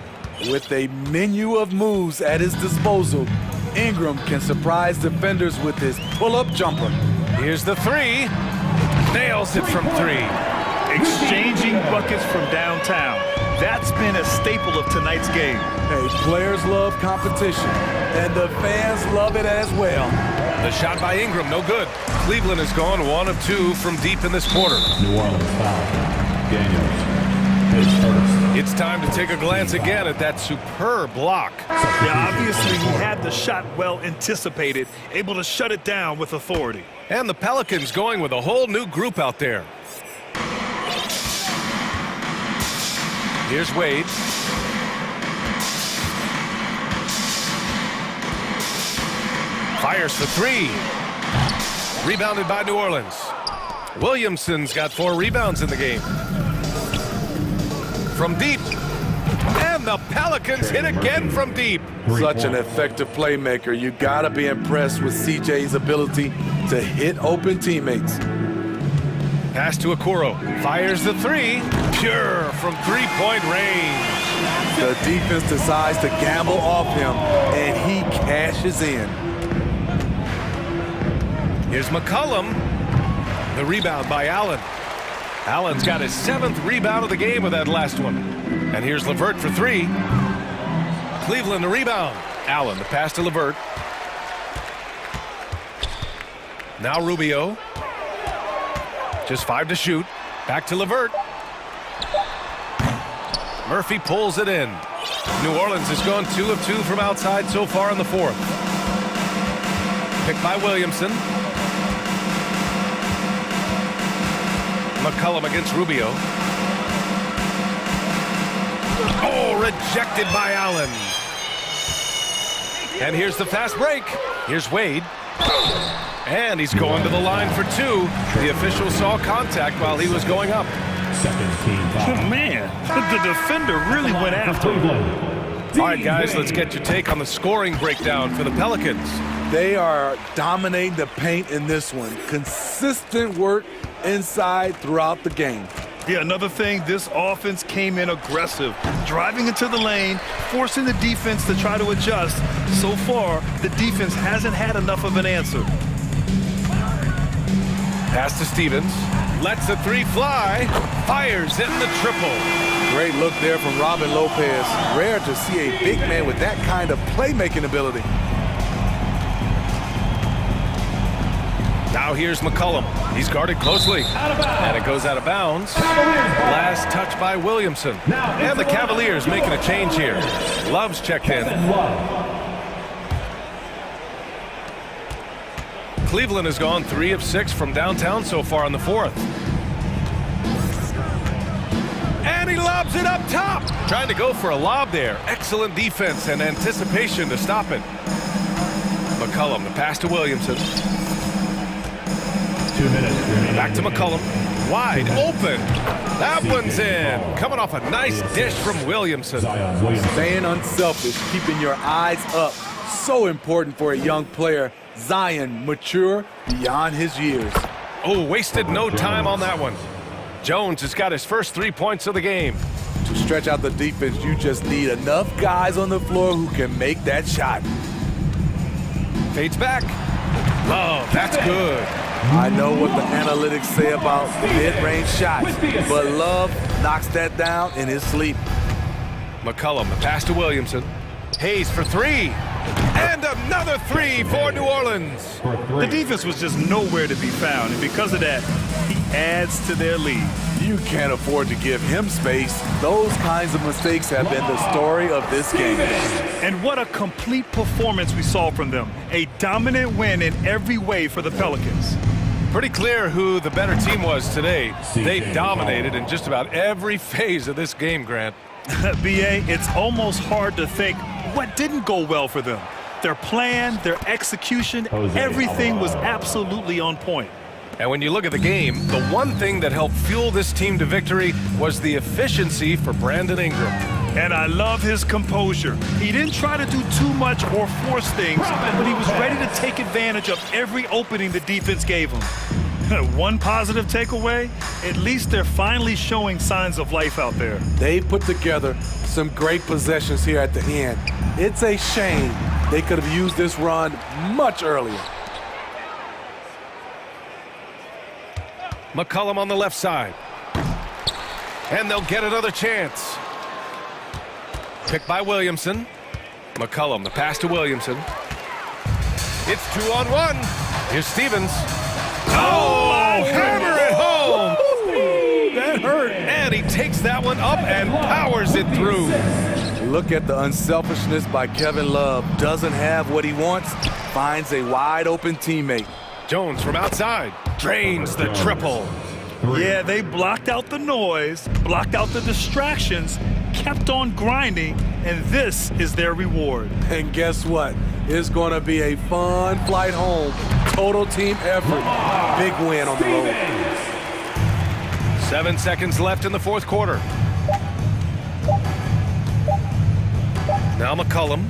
With a menu of moves at his disposal, Ingram can surprise defenders with his pull-up jumper. Here's the 3. Nails it from 3. Exchanging buckets from downtown. That's been a staple of tonight's game. Hey, players love competition, and the fans love it as well. The shot by Ingram, no good. Cleveland has gone 1 of 2 from deep in this quarter. New Orleans foul. Daniels. His first. It's time to take a glance again at that superb block. Yeah, obviously he had the shot well anticipated, able to shut it down with authority. And the Pelicans going with a whole new group out there. Here's Wade. Fires for 3. Rebounded by New Orleans. Williamson's got 4 rebounds in the game. From deep. And the Pelicans hit again from deep. Such an effective playmaker. You gotta be impressed with CJ's ability to hit open teammates. Pass to Okoro. Fires the 3. Pure from 3-point range. The defense decides to gamble off him, and he cashes in. Here's McCollum. The rebound by Allen. Allen's got his 7th rebound of the game with that last one. And here's LeVert for 3. Cleveland the rebound. Allen the pass to LeVert. Now Rubio. Just 5 to shoot. Back to LeVert. Murphy pulls it in. New Orleans has gone 2 of 2 from outside so far in the 4th. Picked by Williamson. McCollum against Rubio. Oh, rejected by Allen. And here's the fast break. Here's Wade. And he's going to the line for 2. The official saw contact while he was going up. Second team foul. Oh, man, the defender really went after him. All right, guys, let's get your take on the scoring breakdown for the Pelicans. They are dominating the paint in this one. Consistent work inside throughout the game. Yeah, another thing, this offense came in aggressive, driving into the lane, forcing the defense to try to adjust. So far, the defense hasn't had enough of an answer. Pass to Stevens. Lets the 3 fly. Fires in the triple. Great look there from Robin Lopez. Rare to see a big man with that kind of playmaking ability. Now here's McCollum. He's guarded closely. And it goes out of bounds. Last touch by Williamson. And the Cavaliers making a change here. Love's checked in. Cleveland has gone 3 of 6 from downtown so far in the 4th. And he lobs it up top. Trying to go for a lob there. Excellent defense and anticipation to stop it. McCollum, the pass to Williamson. 2 minutes remaining. Back to McCollum. Wide open. That one's in. Coming off a nice dish from Williamson. Staying unselfish, keeping your eyes up. So important for a young player. Zion, mature beyond his years. Oh, wasted no time on that one. Jones has got his first 3 points of the game. To stretch out the defense, you just need enough guys on the floor who can make that shot. Fades back. Love, that's good. I know what the analytics say about mid-range shots, but Love knocks that down in his sleep. McCollum, the pass to Williamson. Hayes for 3. And another 3 for New Orleans. The defense was just nowhere to be found, and because of that, he adds to their lead. You can't afford to give him space. Those kinds of mistakes have been the story of this game. And what a complete performance we saw from them. A dominant win in every way for the Pelicans. Pretty clear who the better team was today. They dominated in just about every phase of this game, Grant. B.A., it's almost hard to think what didn't go well for them. Their plan, their execution, everything was absolutely on point. And when you look at the game, the one thing that helped fuel this team to victory was the efficiency for Brandon Ingram. And I love his composure. He didn't try to do too much or force things, but he was ready to take advantage of every opening the defense gave him. One positive takeaway, at least they're finally showing signs of life out there. They put together some great possessions here at the end. It's a shame they could have used this run much earlier. McCollum on the left side. And they'll get another chance. Picked by Williamson. McCollum, the pass to Williamson. It's 2-on-1. Here's Stevens. Oh, hammer it home. That hurt. And he takes that one up and powers it through. Look at the unselfishness by Kevin Love. Doesn't have what he wants, finds a wide open teammate. Jones from outside drains the triple. Yeah, they blocked out the noise, blocked out the distractions, kept on grinding, and this is their reward. And guess what? It's going to be a fun flight home. Total team effort. Big win on the road. 7 seconds left in the fourth quarter. Now McCollum.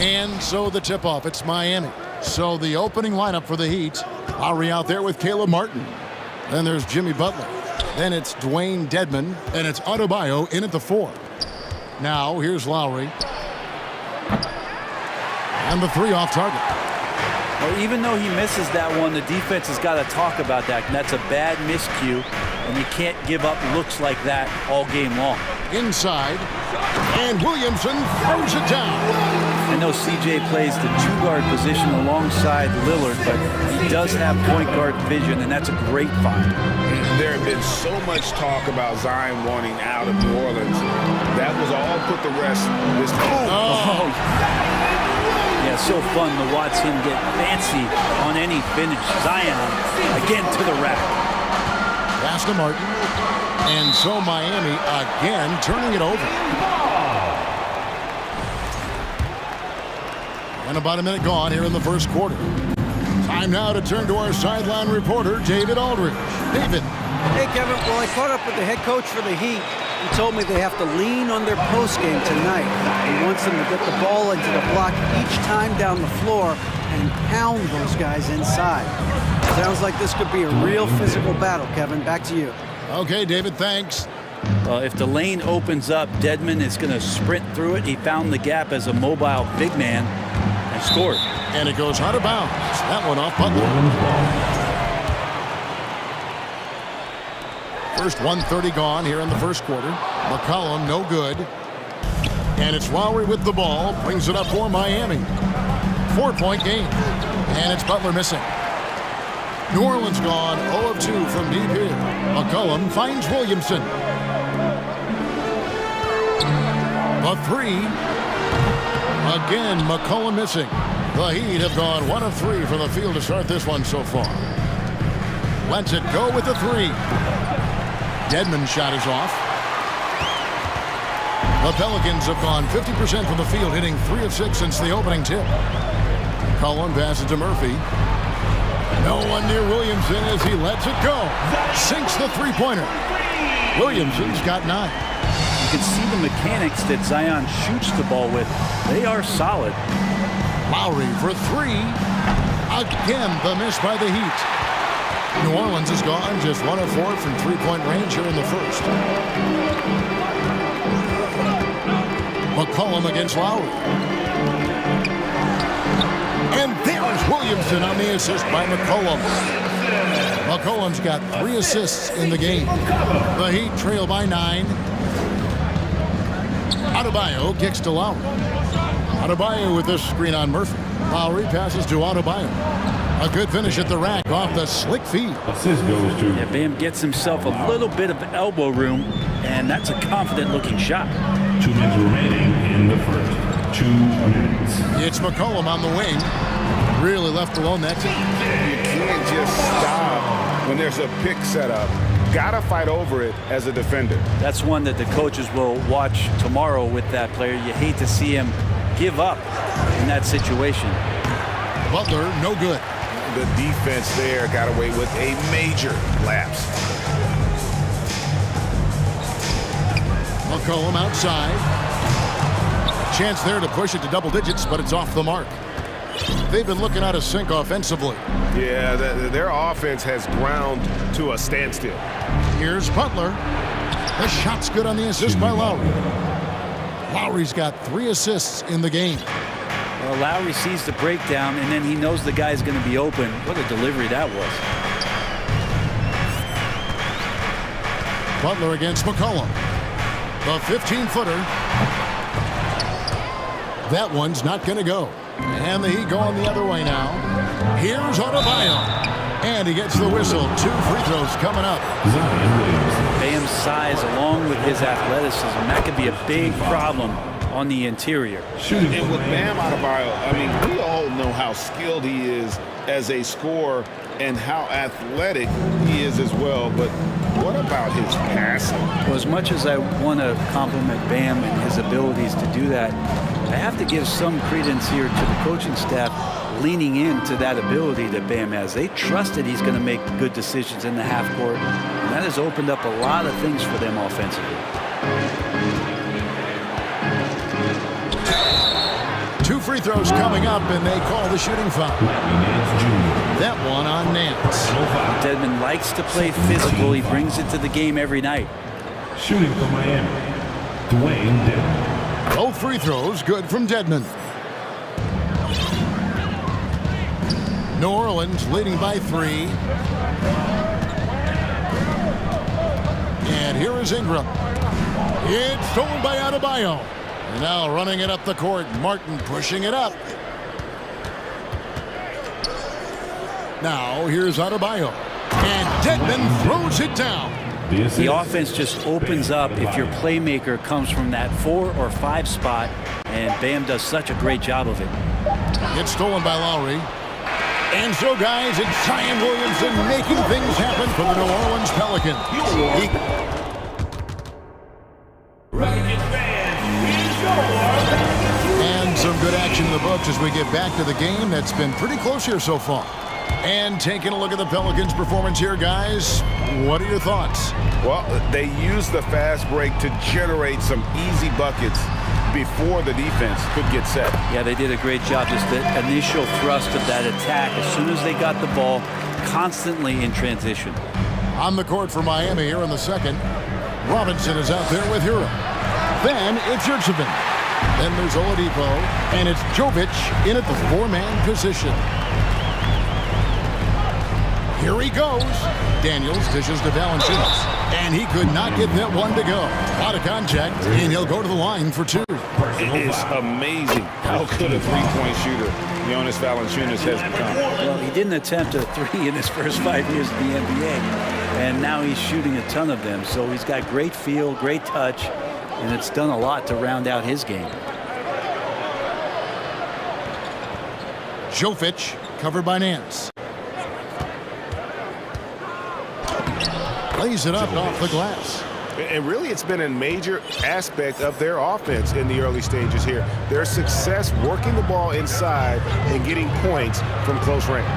And so the tip-off, it's Miami. So the opening lineup for the Heat, Lowry out there with Caleb Martin. Then there's Jimmy Butler. Then it's Dwayne Dedmon. And it's Adebayo in at the 4. Now here's Lowry. And the 3 off target. Well, even though he misses that one, the defense has got to talk about that. And that's a bad miscue. And you can't give up looks like that all game long. Inside. And Williamson throws it down. I know CJ plays the 2-guard position alongside Lillard, but he does have point guard vision, and that's a great find. There had been so much talk about Zion wanting out of New Orleans. That was all put to rest this time. Oh. Yeah, so fun to watch him get fancy on any finish. Zion, again to the rack. Pass to Martin. And so Miami again turning it over. And about a minute gone here in the first quarter. Time now to turn to our sideline reporter, David Aldridge. David. Hey, Kevin. Well, I caught up with the head coach for the Heat. He told me they have to lean on their postgame tonight. He wants them to get the ball into the block each time down the floor and pound those guys inside. Sounds like this could be a real physical battle, Kevin. Back to you. Okay, David, thanks. If the lane opens up, Dedmon is going to sprint through it. He found the gap as a mobile big man and scored. And it goes out of bounds. That one off Butler. First 1:30 gone here in the first quarter. McCollum no good. And it's Lowry with the ball. Brings it up for Miami. 4-point game. And it's Butler missing. New Orleans gone 0 of 2 from deep here. McCollum finds Williamson. A 3. Again, McCollum missing. The Heat have gone 1 of 3 from the field to start this one so far. Lets it go with the 3. Dedmon's shot is off. The Pelicans have gone 50% from the field, hitting 3 of 6 since the opening tip. Cullen passes to Murphy. No one near Williamson as he lets it go. Sinks the three-pointer. Williamson's got 9. You can see the mechanics that Zion shoots the ball with. They are solid. Lowry for 3. Again, the miss by the Heat. New Orleans is gone just 1 of 4 from three-point range here in the first. McCollum against Lowry. And there's Williamson on the assist by McCollum. McCollum's got 3 assists in the game. The Heat trail by 9. Adebayo kicks to Lowry. Adebayo with this screen on Murphy. Lowry passes to Adebayo. A good finish at the rack off the slick feed. Yeah, Bam gets himself a little bit of elbow room, and that's a confident-looking shot. 2 minutes remaining in the first. 2 minutes. It's McCollum on the wing. Really left alone that team. You can't just stop when there's a pick set up. Gotta fight over it as a defender. That's one that the coaches will watch tomorrow with that player. You hate to see him give up in that situation. Butler, no good. The defense there got away with a major lapse. McCollum outside. Chance there to push it to double digits, but it's off the mark. They've been looking out of sync offensively. Yeah, their offense has ground to a standstill. Here's Butler. The shot's good on the assist by Lowry. Lowry's got 3 assists in the game. Well, Lowry sees the breakdown, and then he knows the guy's going to be open. What a delivery that was. Butler against McCollum. The 15-footer. That one's not going to go. And the Heat going the other way now. Here's Adebayo. And he gets the whistle. 2 free throws coming up. Bam's size along with his athleticism, that could be a big problem on the interior. And with Bam Adebayo, I mean, we all know how skilled he is as a scorer and how athletic he is as well. But what about his passing? Well, as much as I want to compliment Bam and his abilities to do that, I have to give some credence here to the coaching staff leaning into that ability that Bam has. They trust that he's going to make good decisions in the half court, and that has opened up a lot of things for them offensively. 2 free throws coming up, and they call the shooting foul. That one on Nance. Dedmon likes to play physical. He brings it to the game every night. Shooting for Miami, Dwayne Dedmon. Both free throws good from Dedmon. New Orleans leading by 3. And here is Ingram. It's stolen by Adebayo. And now running it up the court. Martin pushing it up. Now here's Adebayo. And Dedmon throws it down. The offense just opens up if your playmaker comes from that 4 or 5 spot. And Bam does such a great job of it. It's stolen by Lowry. And so, guys, it's Zion Williamson making things happen for the New Orleans Pelicans. And some good action in the books as we get back to the game that's been pretty close here so far. And taking a look at the Pelicans' performance here, guys, what are your thoughts? Well, they used the fast break to generate some easy buckets before the defense could get set. Yeah, they did a great job. Just the initial thrust of that attack, as soon as they got the ball, constantly in transition. On the court for Miami here in the second. Robinson is out there with Hero. Then it's Yurtsevin. Then there's Oladipo, and it's Jovic in at the 4-man position. Here he goes. Daniels dishes to Valanciunas, and he could not get that one to go. A lot of contact, and he'll go to the line for 2. It is amazing how good a three-point shooter Jonas Valanciunas has become. Well, he didn't attempt a 3 in his first 5 years in the NBA, and now he's shooting a ton of them. So he's got great feel, great touch, and it's done a lot to round out his game. Jovic covered by Nance. Lays it up off the glass. And really, it's been a major aspect of their offense in the early stages here. Their success working the ball inside and getting points from close range.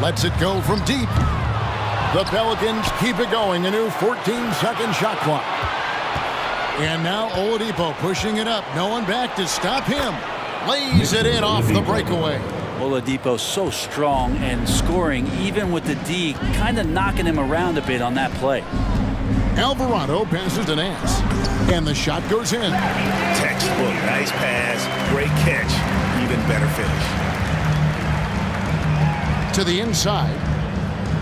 Lets it go from deep. The Pelicans keep it going. A new 14-second shot clock. And now Oladipo pushing it up. No one back to stop him. Lays it in off the breakaway. Oladipo so strong and scoring, even with the D, kind of knocking him around a bit on that play. Alvarado passes to Nance, and the shot goes in. Textbook, nice pass, great catch, even better finish. To the inside,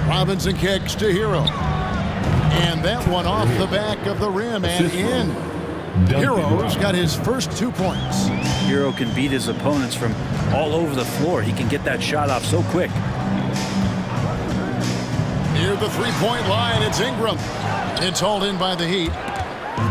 Robinson kicks to Hero. And that one off the back of the rim and in. Hero's got his first 2 points. Hero can beat his opponents from all over the floor. He can get that shot off so quick. Near the 3-point line, it's Ingram. It's hauled in by the Heat.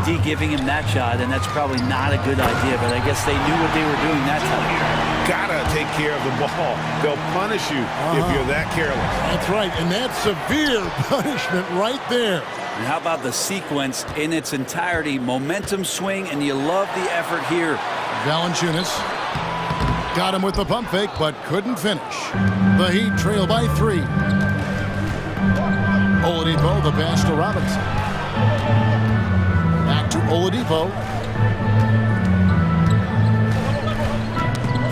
D giving him that shot, and that's probably not a good idea, but I guess they knew what they were doing that time. Gotta take care of the ball. They'll punish you if you're that careless. That's right, and that's severe punishment right there. And how about the sequence in its entirety? Momentum swing, and you love the effort here. Valanciunas got him with the pump fake, but couldn't finish. The Heat trail by 3. Oladipo, the pass to Robinson. Back to Oladipo.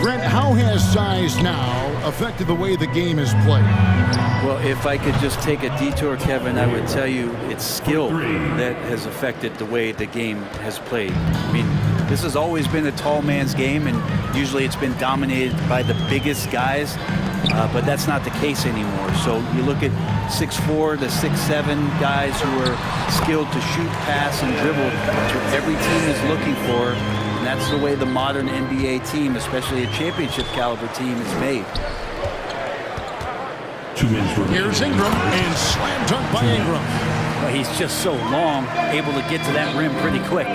Brent, how has size now affected the way the game is played? Well, if I could just take a detour, Kevin, I would tell you it's skill that has affected the way the game has played. I mean, this has always been a tall man's game, and usually it's been dominated by the biggest guys, but that's not the case anymore. So you look at 6'4" to 6'7" guys who are skilled to shoot, pass, and dribble. That's what every team is looking for, and that's the way the modern NBA team, especially a championship caliber team, is made. Here's Ingram, and slam dunk by Ingram. Well, he's just so long, able to get to that rim pretty quick.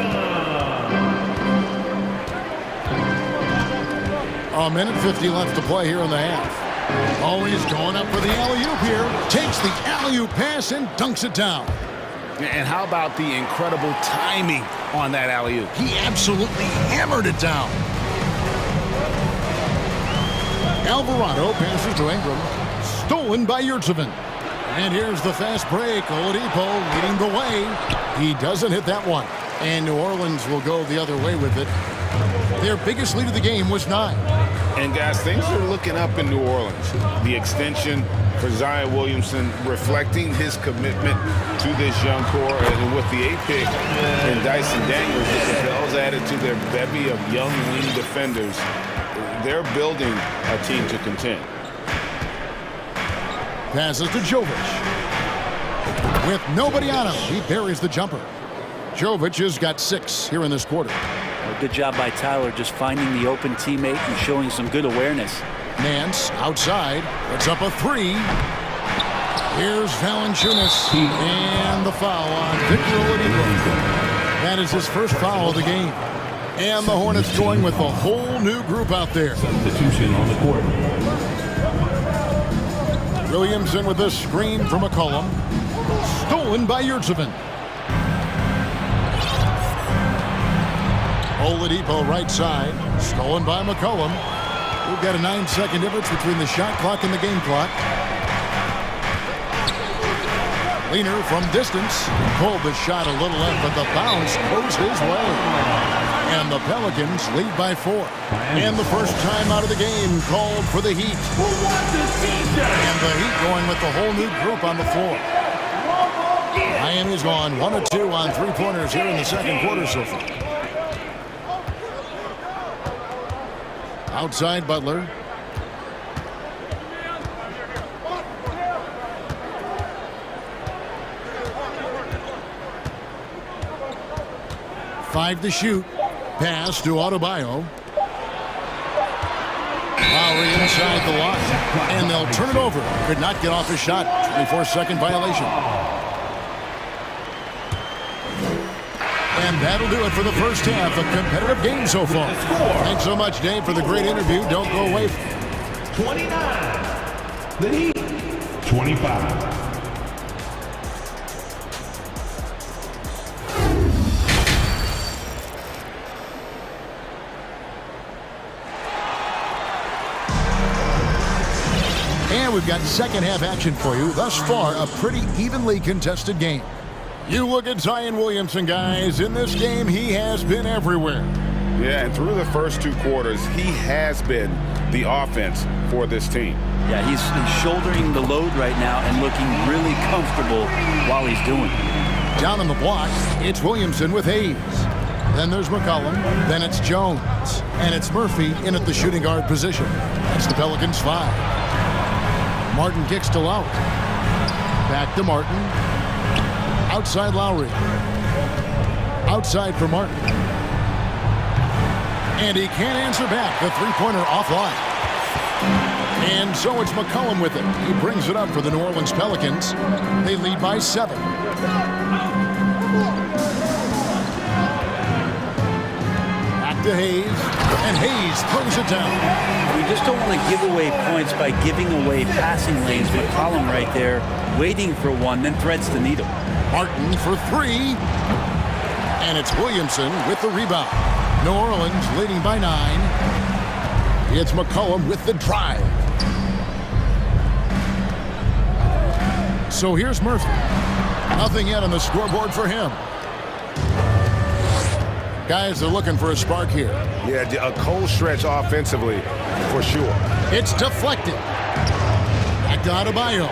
A minute 50 left to play here in the half. Always going up for the alley-oop here. Takes the alley-oop pass and dunks it down. And how about the incredible timing on that alley-oop? He absolutely hammered it down. Alvarado passes to Ingram. Stolen by Yurtsevin. And here's the fast break. Oladipo leading the way. He doesn't hit that one. And New Orleans will go the other way with it. Their biggest lead of the game was 9. And guys, things are looking up in New Orleans. The extension for Zion Williamson reflecting his commitment to this young core, and with the 8th pick and Dyson Daniels, the Bells added to their bevy of young wing defenders. They're building a team to contend. Passes to Jovic. With nobody on him, he buries the jumper. Jovic has got 6 here in this quarter. Well, good job by Tyler just finding the open teammate and showing some good awareness. Nance outside. It's up a 3. Here's Valanciunas. And the foul on Victor Oladipo. That is his first foul of the game. And the Hornets going with a whole new group out there. Substitution on the court. Williamson with a screen from McCollum. Stolen by Yurtsevin. Oladipo right side. Stolen by McCollum. We've got a 9-second difference between the shot clock and the game clock. Leaner from distance. Pulled the shot a little left, but the bounce goes his way. And the Pelicans lead by 4. And the first time out of the game called for the Heat. And the Heat going with the whole new group on the floor. Miami's gone 1 of 2 on 3-pointers here in the second quarter so far. Outside Butler. Five to shoot. Pass to Adebayo. Lowry inside the line. And they'll turn it over. Could not get off his shot. 24-second violation. And that'll do it for the first half. A competitive game so far. Thanks so much, Dave, for the great interview. Don't go away. 29. The Heat. 25. And we've got second half action for you. Thus far, a pretty evenly contested game. You look at Zion Williamson, guys. In this game, he has been everywhere. Yeah, and through the first 2 quarters, he has been the offense for this team. Yeah, he's shouldering the load right now and looking really comfortable while he's doing it. Down on the block, it's Williamson with Hayes. Then there's McCollum. Then it's Jones. And it's Murphy in at the shooting guard position. That's the Pelicans 5. Martin kicks to Lowry. Back to Martin. Outside Lowry. Outside for Martin. And he can't answer back. The 3-pointer offline. And so it's McCollum with it. He brings it up for the New Orleans Pelicans. They lead by 7. Back to Hayes. And Hayes throws it down. We just don't want to give away points by giving away passing lanes. McCollum right there, waiting for one, then threads the needle. Martin for 3. And it's Williamson with the rebound. New Orleans leading by 9. It's McCollum with the drive. So here's Murphy. Nothing yet on the scoreboard for him. Guys are looking for a spark here. Yeah, a cold stretch offensively, for sure. It's deflected. Back to Adebayo.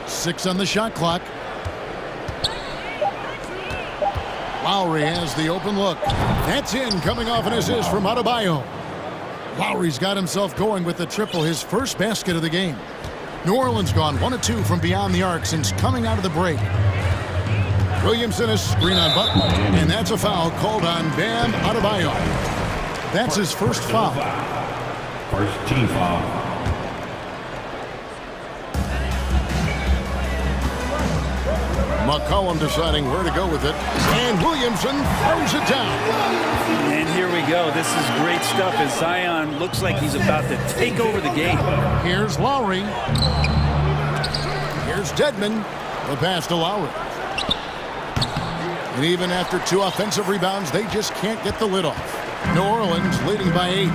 Six on the shot clock. Lowry has the open look. That's in, coming off an assist from Adebayo. Lowry's got himself going with the triple, his first basket of the game. New Orleans gone 1 of 2 from beyond the arc since coming out of the break. Williamson is screen on Butler, and that's a foul called on Bam Adebayo. That's his first foul. First team foul. McCollum deciding where to go with it, and Williamson throws it down. And here we go. This is great stuff as Zion looks like he's about to take over the game. Here's Lowry. Here's Dedmon. The pass to Lowry. And even after 2 offensive rebounds, they just can't get the lid off. New Orleans leading by 8.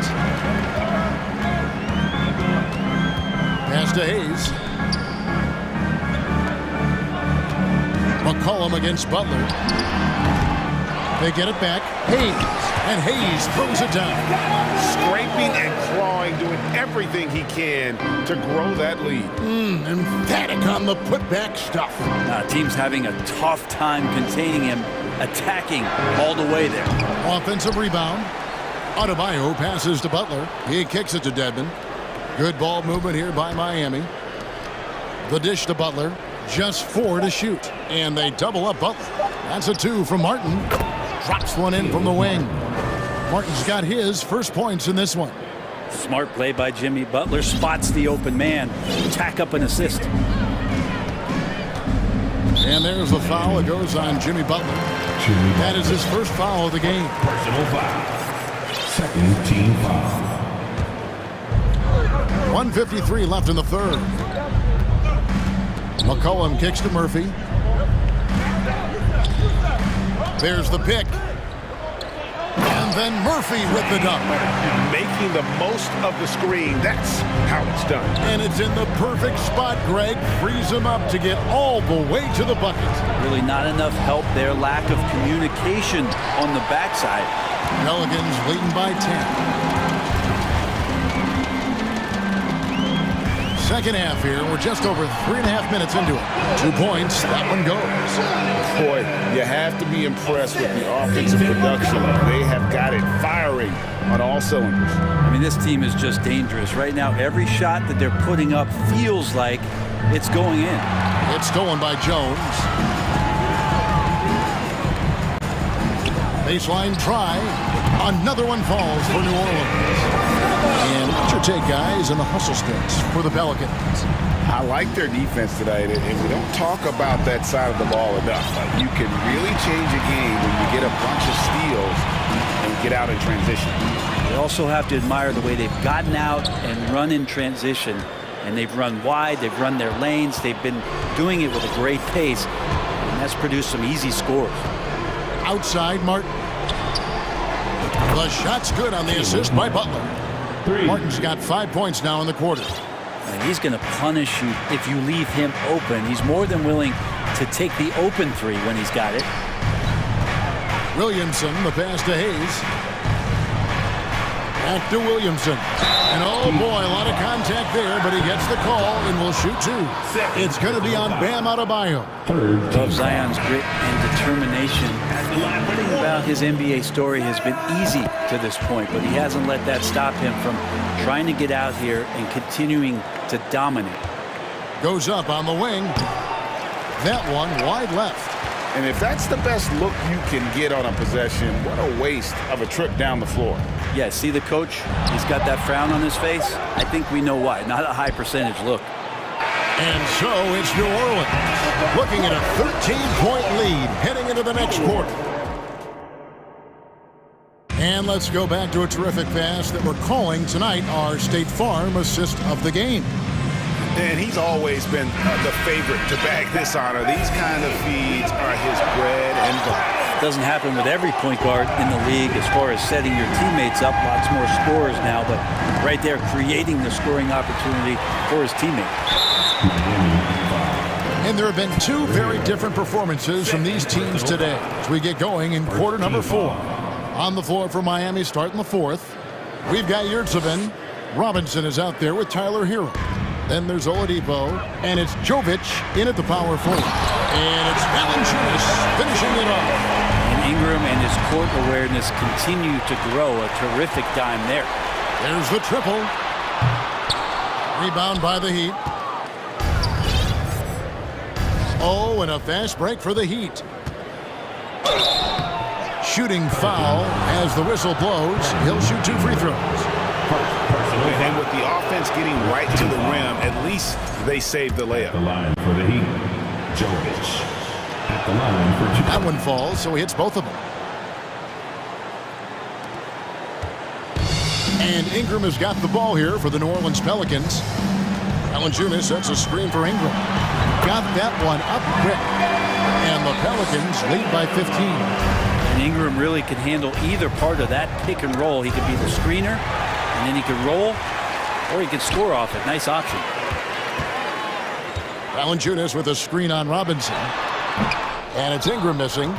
Pass to Hayes. McCollum against Butler. They get it back. Hayes. And Hayes throws it down. Scraping and clawing, doing everything he can to grow that lead. Emphatic on the putback stuff. Team's having a tough time containing him, attacking all the way there. Offensive rebound. Adebayo passes to Butler. He kicks it to Dedmon. Good ball movement here by Miami. The dish to Butler. Just 4 to shoot. And they double up Butler. That's a 2 from Martin. Drops one in from the wing. Martin's got his first points in this one. Smart play by Jimmy. Butler spots the open man. Tack up an assist. And there's the foul. It goes on Jimmy Butler. That is his first foul of the game. Personal foul. Second team foul. 1:53 left in the third. McCollum kicks to Murphy. There's the pick. And then Murphy with the dunk. Making the most of the screen. That's how it's done. And it's in the perfect spot, Greg. Frees him up to get all the way to the bucket. Really not enough help there. Lack of communication on the backside. Pelicans leading by 10. Second half here. We're just over 3.5 minutes into it. 2 points. That one goes. Boy, you have to be impressed with the offensive production. They have got it firing on all cylinders. I mean, this team is just dangerous. Right now, every shot that they're putting up feels like it's going in. It's stolen by Jones. Baseline try. Another one falls for New Orleans. And what's your take, guys, in the hustle sticks for the Pelicans? I like their defense tonight, and we don't talk about that side of the ball enough. You can really change a game when you get a bunch of steals and get out in transition. They also have to admire the way they've gotten out and run in transition. And they've run wide, they've run their lanes, they've been doing it with a great pace, and that's produced some easy scores. Outside, Martin. The shot's good on the assist by Butler. Martin's got 5 points now in the quarter. And he's going to punish you if you leave him open. He's more than willing to take the open three when he's got it. Williamson, the pass to Hayes. Back to Williamson. And oh boy, a lot of contact there, but he gets the call and will shoot 2. It's going to be on Bam Adebayo. Love Zion's grit and determination. Everything about his NBA story has been easy to this point, but he hasn't let that stop him from trying to get out here and continuing to dominate. Goes up on the wing. That one wide left. And if that's the best look you can get on a possession, what a waste of a trip down the floor. Yeah, see the coach? He's got that frown on his face. I think we know why. Not a high percentage look. And so it's New Orleans looking at a 13-point lead heading into the next quarter. And let's go back to a terrific pass that we're calling tonight our State Farm assist of the game. And he's always been the favorite to bag this honor. These kind of feeds are his bread and butter. Doesn't happen with every point guard in the league as far as setting your teammates up. Lots more scorers now, but right there creating the scoring opportunity for his teammates. And there have been 2 very different performances from these teams today as we get going in quarter number 4. On the floor for Miami starting the 4th. We've got Yurtseven. Robinson is out there with Tyler Hero. Then there's Oladipo, and it's Jovic in at the power forward. And it's Valanciunas finishing it off. And Ingram and his court awareness continue to grow. A terrific dime there. There's the triple. Rebound by the Heat. Oh, and a fast break for the Heat. Shooting foul as the whistle blows. He'll shoot 2 free throws. And with the offense getting right to the rim, at least they saved the layup. The line for the Heat, Jovic. At the line for 2. That one falls, so he hits both of them. And Ingram has got the ball here for the New Orleans Pelicans. Valanciunas sets a screen for Ingram. Got that one up quick. And the Pelicans lead by 15. And Ingram really can handle either part of that pick and roll. He could be the screener, and then he could roll, or he could score off it. Nice option. Valanciunas with a screen on Robinson. And it's Ingram missing.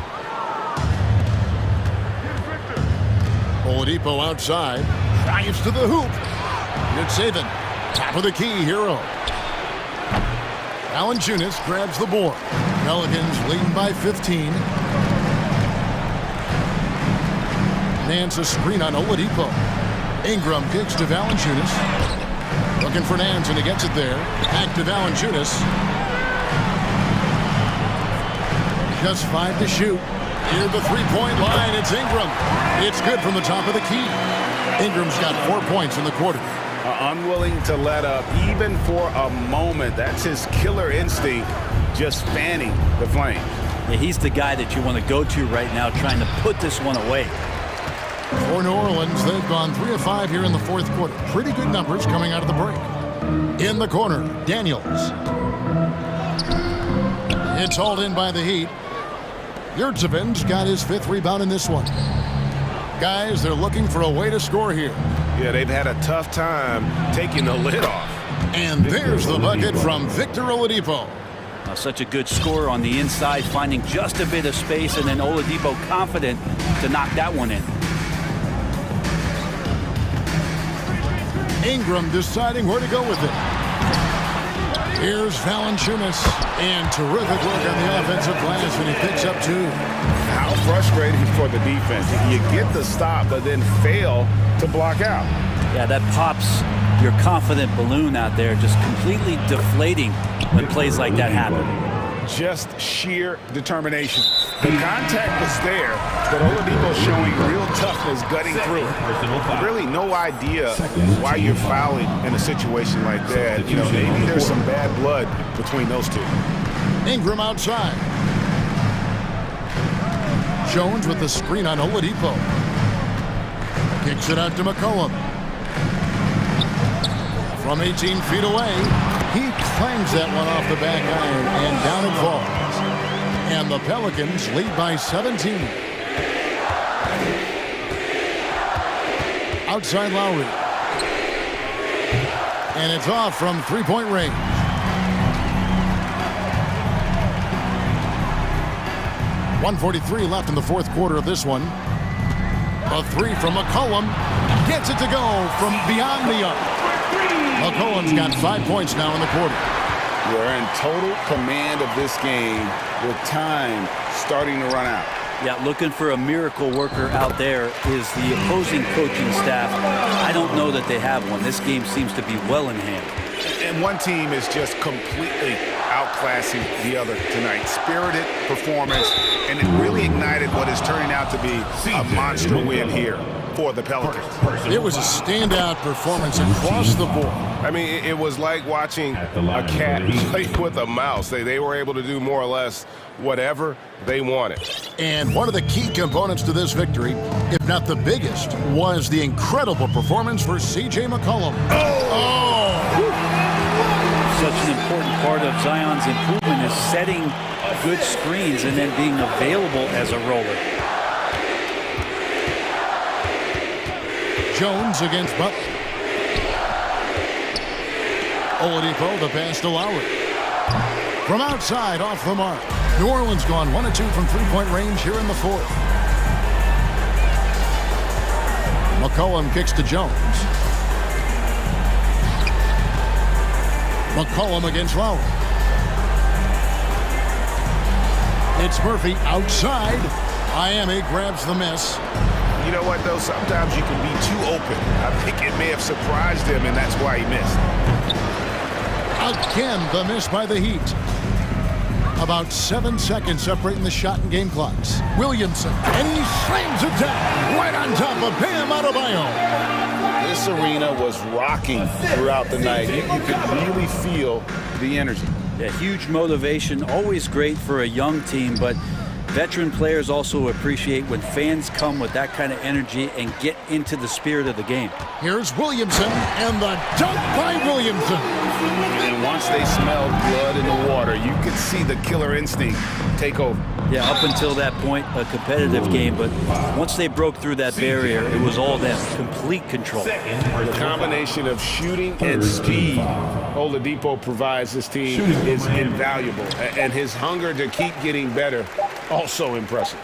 Oladipo outside. Drives to the hoop. Good saving. Top of the key, Hero. Valanciunas grabs the board. Pelicans leading by 15. Nance a screen on Oladipo. Ingram kicks to Valanciunas. Looking for Nance, and he gets it there. Back to Valanciunas. Just 5 to shoot. Near the three-point line, it's Ingram. It's good from the top of the key. Ingram's got 4 points in the quarter. Unwilling to let up even for a moment. That's his killer instinct, just fanning the flames. Yeah, he's the guy that you want to go to right now, trying to put this one away. For New Orleans, they've gone 3 of 5 here in the fourth quarter. Pretty good numbers coming out of the break. In the corner, Daniels. It's hauled in by the Heat. Yurtseven's got his 5th rebound in this one. Guys, they're looking for a way to score here. Yeah, they've had a tough time taking the lid off. And there's the bucket from Victor Oladipo. Such a good scorer on the inside, finding just a bit of space, and then Oladipo confident to knock that one in. Ingram deciding where to go with it. Here's Valanciunas, and terrific work on the offensive glass, and he picks up 2. How frustrating for the defense. You get the stop, but then fail to block out. Yeah, that pops your confident balloon out there, just completely deflating when plays like that happen. Just sheer determination. The contact was there, but Oladipo showing real toughness gutting through. Really no idea why you're fouling in a situation like that. You know, maybe there's some bad blood between those two. Ingram outside. Jones with the screen on Oladipo. Kicks it out to McCollum. From 18 feet away, he clangs that one off the back iron, and down it falls. And the Pelicans lead by 17. Outside Lowry. And it's off from three-point range. .143 left in the fourth quarter of this one. A 3 from McCollum. Gets it to go from beyond the arc. McCollum's got 5 points now in the quarter. We're in total command of this game with time starting to run out. Yeah, looking for a miracle worker out there is the opposing coaching staff. I don't know that they have one. This game seems to be well in hand. And one team is just completely outclassing the other tonight. Spirited performance, and it really ignited what is turning out to be a monster win here for the Pelicans. It was a standout performance across the board. I mean, it was like watching a cat play with a mouse. They were able to do more or less whatever they wanted. And one of the key components to this victory, if not the biggest, was the incredible performance for C.J. McCollum. Such an important part of Zion's improvement is setting good screens and then being available as a roller. Jones against Butler. Oladipo, the pass to Lowry. From outside, off the mark. New Orleans gone 1 of 2 from three-point range here in the fourth. McCollum kicks to Jones. McCollum against Lowry. It's Murphy outside. Miami grabs the miss. You know what, though? Sometimes you can be too open. I think it may have surprised him, and that's why he missed. Again, the miss by the Heat. About 7 seconds separating the shot and game clocks. Williamson, and he slams it down right on top of Bam Adebayo. This arena was rocking throughout the night. You could really feel the energy. Yeah, huge motivation, always great for a young team, but veteran players also appreciate when fans come with that kind of energy and get into the spirit of the game. Here's Williamson, and the dunk by Williamson. And once they smelled blood in the water, you could see the killer instinct take over. Yeah, up until that point, a competitive game, but once they broke through that barrier, it was all them, complete control. The combination of shooting and speed Oladipo provides this team is invaluable, and his hunger to keep getting better also impressive.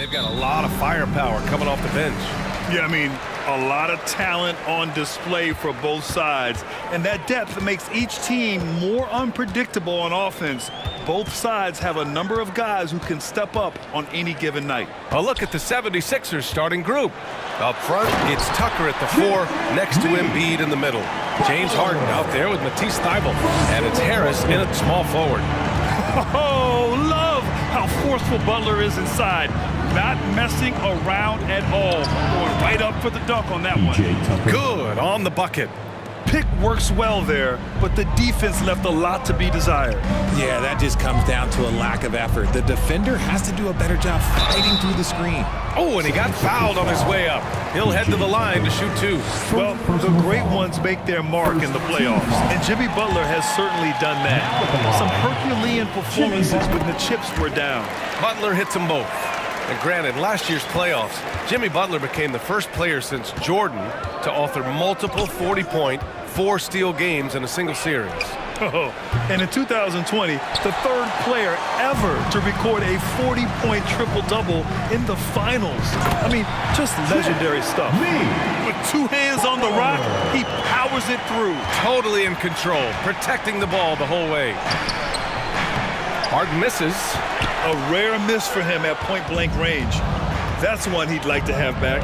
They've got a lot of firepower coming off the bench. Yeah, I mean, a lot of talent on display for both sides. And that depth makes each team more unpredictable on offense. Both sides have a number of guys who can step up on any given night. A look at the 76ers starting group. Up front, it's Tucker at the 4, next to Embiid in the middle. James Harden out there with Matisse Thybulle. And it's Harris in at small forward. Oh, love how forceful Butler is inside. Not messing around at all. Going right up for the dunk on that one. Good on the bucket. Pick works well there, but the defense left a lot to be desired. Yeah, that just comes down to a lack of effort. The defender has to do a better job fighting through the screen. Oh, and he got fouled on his way up. He'll head to the line to shoot 2. Well, the great ones make their mark in the playoffs, and Jimmy Butler has certainly done that. Some Herculean performances when the chips were down. Butler hits them both. And granted, last year's playoffs, Jimmy Butler became the first player since Jordan to author multiple 40-point, 4-steal games in a single series. Oh, and in 2020, the third player ever to record a 40-point triple-double in the finals. I mean, just legendary stuff. With 2 hands on the rock, he powers it through. Totally in control, protecting the ball the whole way. Harden misses. A rare miss for him at point-blank range. That's one he'd like to have back.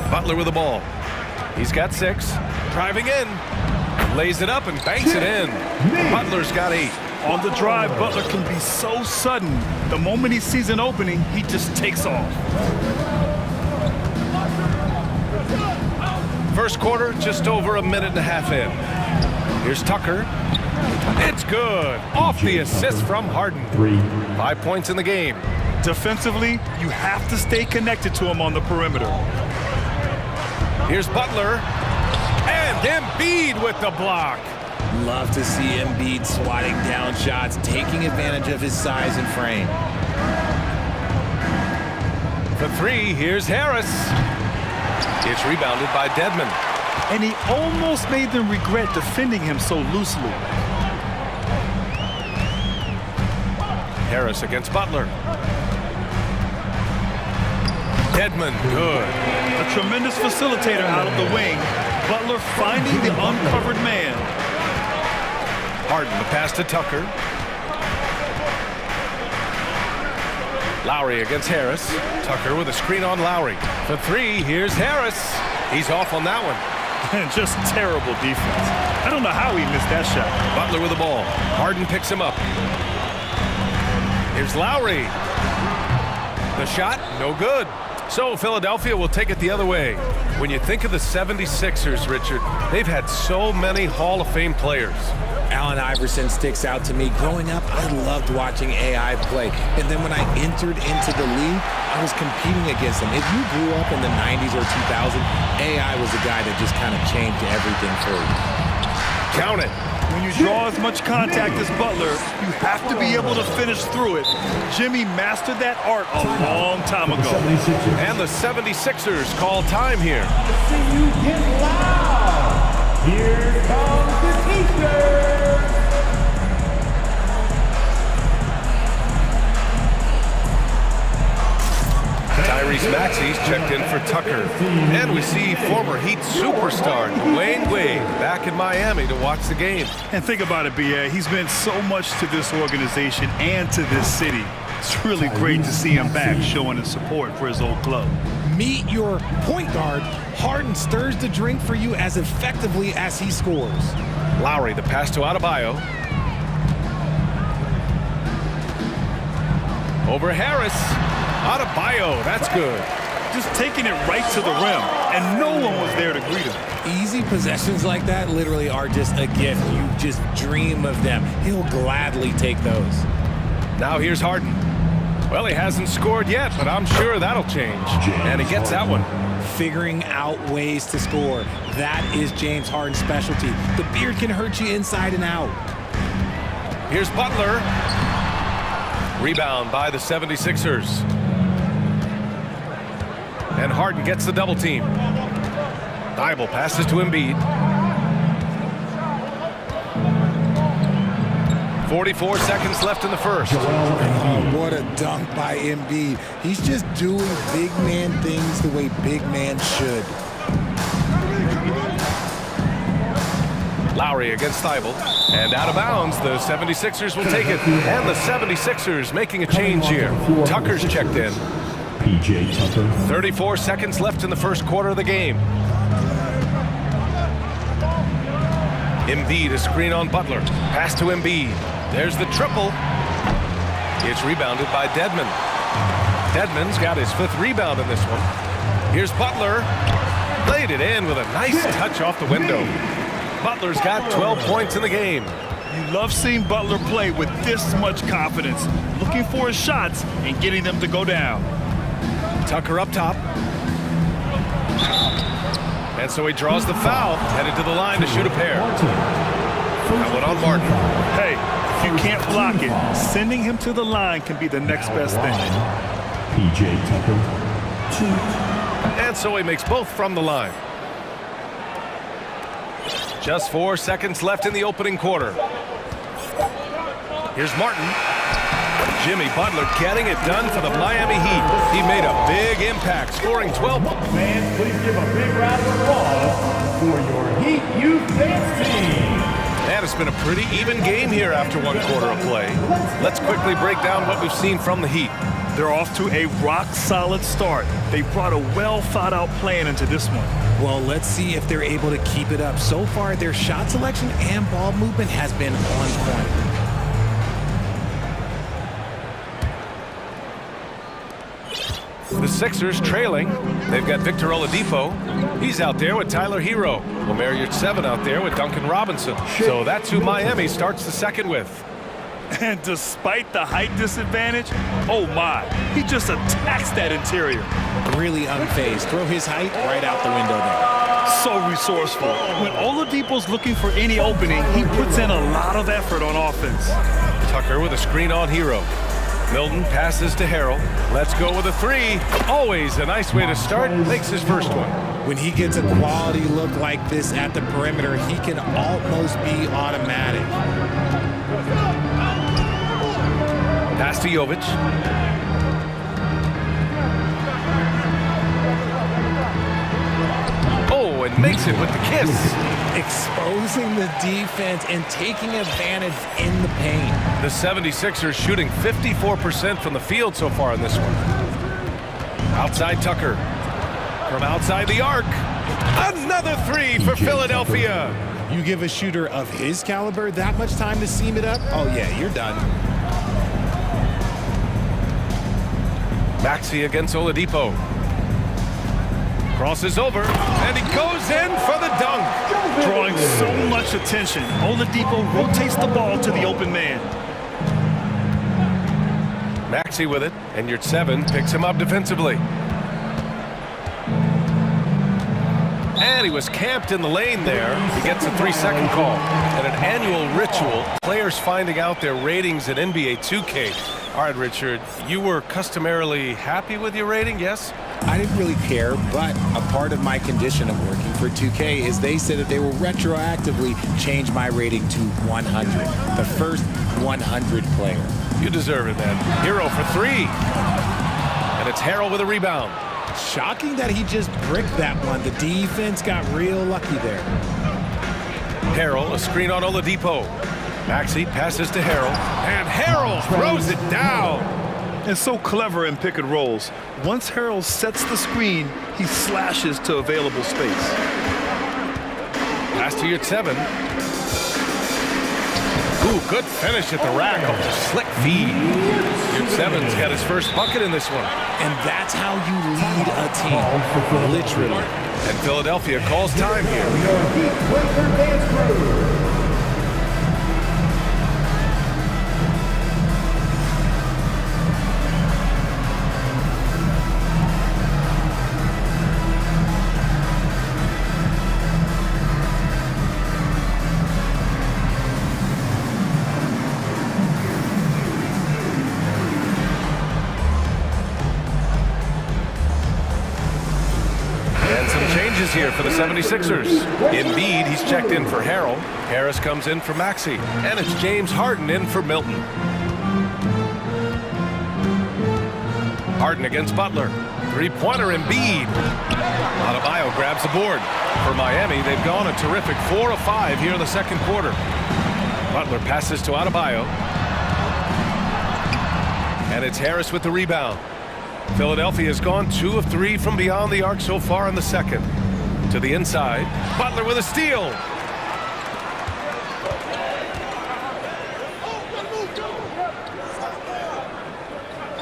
Butler with the ball. He's got 6. Driving in. Lays it up and banks it in. Butler's got 8. On the drive, Butler can be so sudden. The moment he sees an opening, he just takes off. First quarter, just over a minute and a half in. Here's Tucker. It's good. Off the assist from Harden. 5 points in the game. Defensively, you have to stay connected to him on the perimeter. Here's Butler. And Embiid with the block. Love to see Embiid swatting down shots, taking advantage of his size and frame. For 3, here's Harris. It's rebounded by Dedmon. And he almost made them regret defending him so loosely. Harris against Butler. Dedmon, good. A tremendous facilitator out of the wing. Butler finding the uncovered man. Harden, the pass to Tucker. Lowry against Harris. Tucker with a screen on Lowry. For 3, here's Harris. He's off on that one. Just terrible defense. I don't know how he missed that shot. Butler with the ball. Harden picks him up. Here's Lowry. The shot, no good. So Philadelphia will take it the other way. When you think of the 76ers, Richard, they've had so many Hall of Fame players. Allen Iverson sticks out to me. Growing up, I loved watching AI play. And then when I entered into the league, I was competing against him. If you grew up in the 90s or 2000, AI was the guy that just kind of changed everything for you. Count it. When you draw as much contact as Butler, you have to be able to finish through it. Jimmy mastered that art a long time ago. And the 76ers call time here. See you get loud. Here comes the teacher. Tyrese Maxey's checked in for Tucker. And we see former Heat superstar Dwayne Wade back in Miami to watch the game. And think about it, B.A. He's meant so much to this organization and to this city. It's really great to see him back showing his support for his old club. Meet your point guard. Harden stirs the drink for you as effectively as he scores. Lowry, the pass to Adebayo. Over Harris. Adebayo, that's good. Just taking it right to the rim, and no one was there to greet him. Easy possessions like that literally are just a gift. You just dream of them. He'll gladly take those. Now here's Harden. Well, he hasn't scored yet, but I'm sure that'll change. And he gets that one. Figuring out ways to score. That is James Harden's specialty. The beard can hurt you inside and out. Here's Butler. Rebound by the 76ers. And Harden gets the double team. Thybulle passes to Embiid. 44 seconds left in the first. Oh, what a dunk by Embiid. He's just doing big man things the way big man should. Lowry against Thibault, and out of bounds. The 76ers will take it, and the 76ers making a change here. Tucker's checked in. PJ Tucker. 34 seconds left in the first quarter of the game. Embiid, a screen on Butler. Pass to Embiid. There's the triple. It's rebounded by Dedmon. Dedmon's got his 5th rebound in this one. Here's Butler. Laid it in with a nice touch off the window. Butler's got 12 points in the game. You love seeing Butler play with this much confidence, looking for his shots and getting them to go down. Tucker up top. And so he draws the foul, headed to the line to shoot a pair. That one on Martin. Hey, if you can't block it, sending him to the line can be the next best thing. PJ Tucker. And so he makes both from the line. Just 4 seconds left in the opening quarter. Here's Martin. Jimmy Butler getting it done for the Miami Heat. He made a big impact, scoring 12. Fans, please give a big round of applause for your Heat Youth Dance Team. And it's been a pretty even game here after 1 quarter of play. Let's quickly break down what we've seen from the Heat. They're off to a rock-solid start. They brought a well-thought-out plan into this one. Well, let's see if they're able to keep it up. So far, their shot selection and ball movement has been on point. The Sixers trailing. They've got Victor Oladipo. He's out there with Tyler Hero. Omer Yurtseven out there with Duncan Robinson. So that's who Miami starts the second with. And despite the height disadvantage, oh my, he just attacks that interior. Really unfazed. Throw his height right out the window there. So resourceful. When Oladipo's looking for any opening, he puts in a lot of effort on offense. Tucker with a screen on Hero. Milton passes to Harrell. Let's go with a 3. Always a nice way to start. Makes his first one. When he gets a quality look like this at the perimeter, he can almost be automatic. Pass to Jovic. Oh, and makes it with the kiss. Exposing the defense and taking advantage in the paint. The 76ers shooting 54% from the field so far in this one. Outside Tucker. From outside the arc. Another 3 for Philadelphia. You give a shooter of his caliber that much time to seam it up? Oh yeah, you're done. Maxey against Oladipo. Crosses over, and he goes in for the dunk. Drawing so much attention, Oladipo rotates the ball to the open man. Maxey with it, and Yurtseven picks him up defensively. And he was camped in the lane there. He gets a 3-second call. And an annual ritual, players finding out their ratings in NBA 2K. All right, Richard, you were customarily happy with your rating, yes? I didn't really care, but a part of my condition of working for 2K is they said that they will retroactively change my rating to 100, the first 100 player. You deserve it, man. Hero for 3. And it's Harrell with a rebound. Shocking that he just bricked that one. The defense got real lucky there. Harrell, a screen on Oladipo. Maxey passes to Harrell, and Harrell throws it down. And so clever in pick and rolls. Once Harrell sets the screen, he slashes to available space. Pass to Yurtseven. Ooh, good finish at the rack off the slick feed. Yurtseven's got his first bucket in this one. And that's how you lead a team, literally. And Philadelphia calls time here. changes here for the 76ers. Embiid, he's checked in for Harrell. Harris comes in for Maxey. And it's James Harden in for Milton. Harden against Butler. Three-pointer Embiid. Adebayo grabs the board. For Miami, they've gone a terrific 4 of 5 here in the second quarter. Butler passes to Adebayo. And it's Harris with the rebound. Philadelphia has gone 2 of 3 from beyond the arc so far in the second. To the inside. Butler with a steal.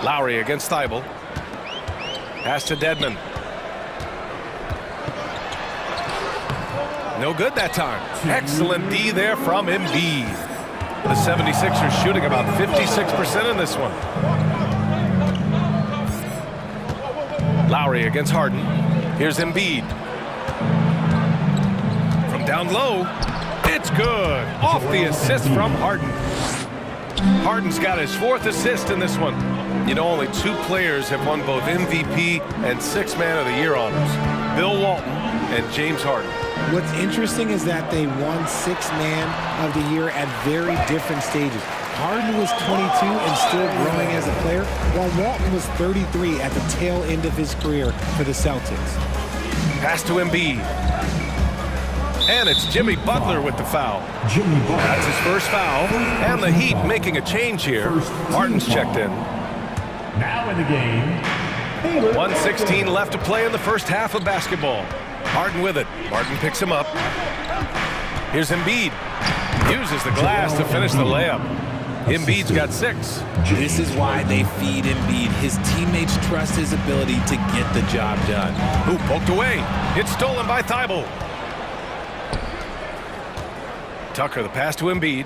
Lowry against Thibault. Pass to Dedmon. No good that time. Excellent D there from Embiid. The 76ers shooting about 56% in this one. Lowry against Harden. Here's Embiid. From down low. It's good. Off the assist from Harden. Harden's got his 4th assist in this one. You know, only 2 players have won both MVP and 6th Man of the Year honors. Bill Walton and James Harden. What's interesting is that they won 6th Man of the Year at very different stages. Harden was 22 and still growing as a player, while Walton was 33 at the tail end of his career for the Celtics. Pass to Embiid. And it's Jimmy Butler with the foul. That's his first foul. And the Heat making a change here. Harden's checked in. Now in the game, 1:16 left to play in the first half of basketball. Harden with it. Martin picks him up. Here's Embiid. Uses the glass to finish the layup. Embiid's got 6. This is why they feed Embiid. His teammates trust his ability to get the job done. Ooh, poked away. It's stolen by Thibault. Tucker, the pass to Embiid.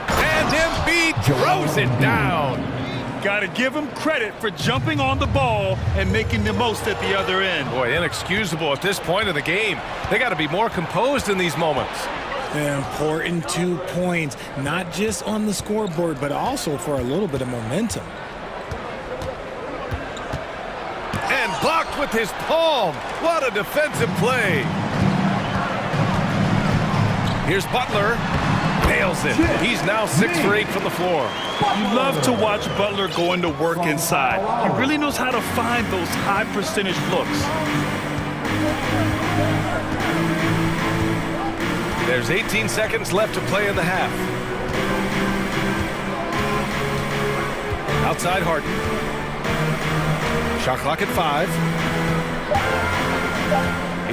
And Embiid throws it down. Got to give him credit for jumping on the ball and making the most at the other end. Boy, inexcusable at this point of the game. They got to be more composed in these moments. An important 2 points, not just on the scoreboard, but also for a little bit of momentum. And blocked with his palm. What a defensive play. Here's Butler. Nails it. He's now 6 for 8 from the floor. You love to watch Butler go into work inside. He really knows how to find those high percentage looks. There's 18 seconds left to play in the half. Outside Harden. Shot clock at 5.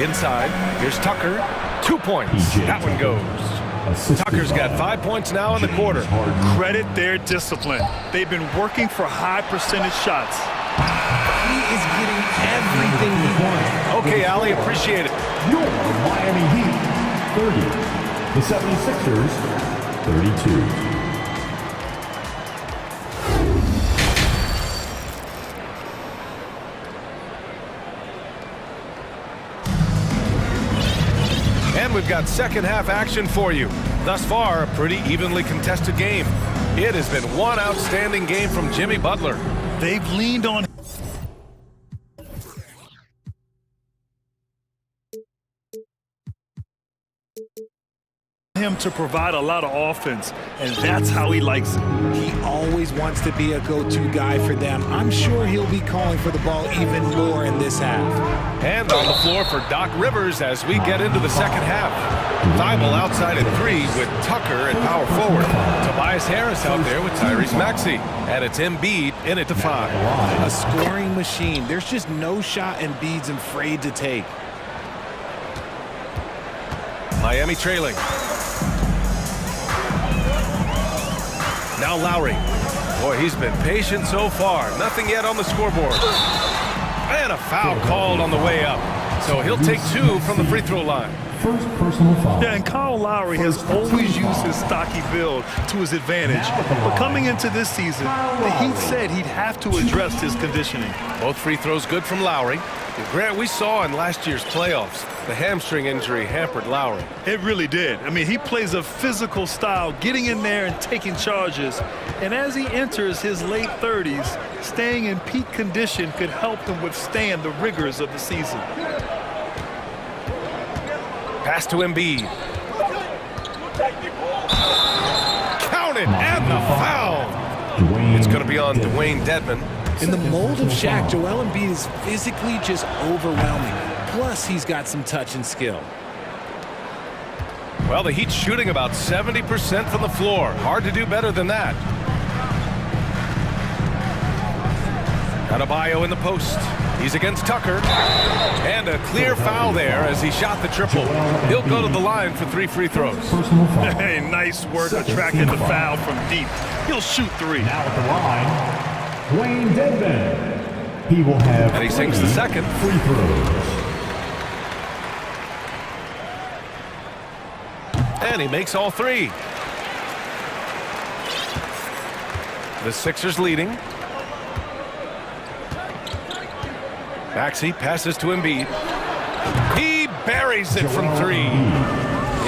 Inside. Here's Tucker. 2 points. That one goes. Tucker's got 5 points now in the quarter. Credit their discipline. They've been working for high percentage shots. He is getting everything he wants. Okay, Ali, appreciate it. Your Miami Heat 30. The 76ers 32. And we've got second half action for you. Thus far, a pretty evenly contested game. It has been one outstanding game from Jimmy Butler. They've leaned on him to provide a lot of offense, and that's how he likes it. He always wants to be a go-to guy for them. I'm sure he'll be calling for the ball even more in this half. And on the floor for Doc Rivers as we get into the second half. Thibault outside at 3 with Tucker at power forward. Tobias Harris out there with Tyrese Maxey. And it's Embiid in at the 5. A scoring machine. There's just no shot Embiid's afraid to take. Miami trailing. Now Lowry. Boy, he's been patient so far. Nothing yet on the scoreboard. And a foul called on the way up. So he'll take 2 from the free throw line. First personal foul. Yeah, and Kyle Lowry has always used his stocky build to his advantage. But coming into this season, the Heat said he'd have to address his conditioning. Both free throws good from Lowry. And Grant, we saw in last year's playoffs, the hamstring injury hampered Lowry. It really did. I mean, he plays a physical style, getting in there and taking charges. And as he enters his late 30s, staying in peak condition could help him withstand the rigors of the season. Pass to Embiid. Counted, and the foul. It's going to be on Dwayne Dedmon. In the mold of Shaq, Joel Embiid is physically just overwhelming. Plus, he's got some touch and skill. Well, the Heat's shooting about 70% from the floor. Hard to do better than that. Adebayo in the post. He's against Tucker. And a clear foul there as he shot the triple. He'll go to the line for 3 free throws. Hey, nice work attracting the foul from deep. He'll shoot 3. Now at the line, Dwayne Dedmon. He will have and he sinks the second. Free throws. And he makes all 3. The Sixers leading. Maxey passes to Embiid. He buries it from 3.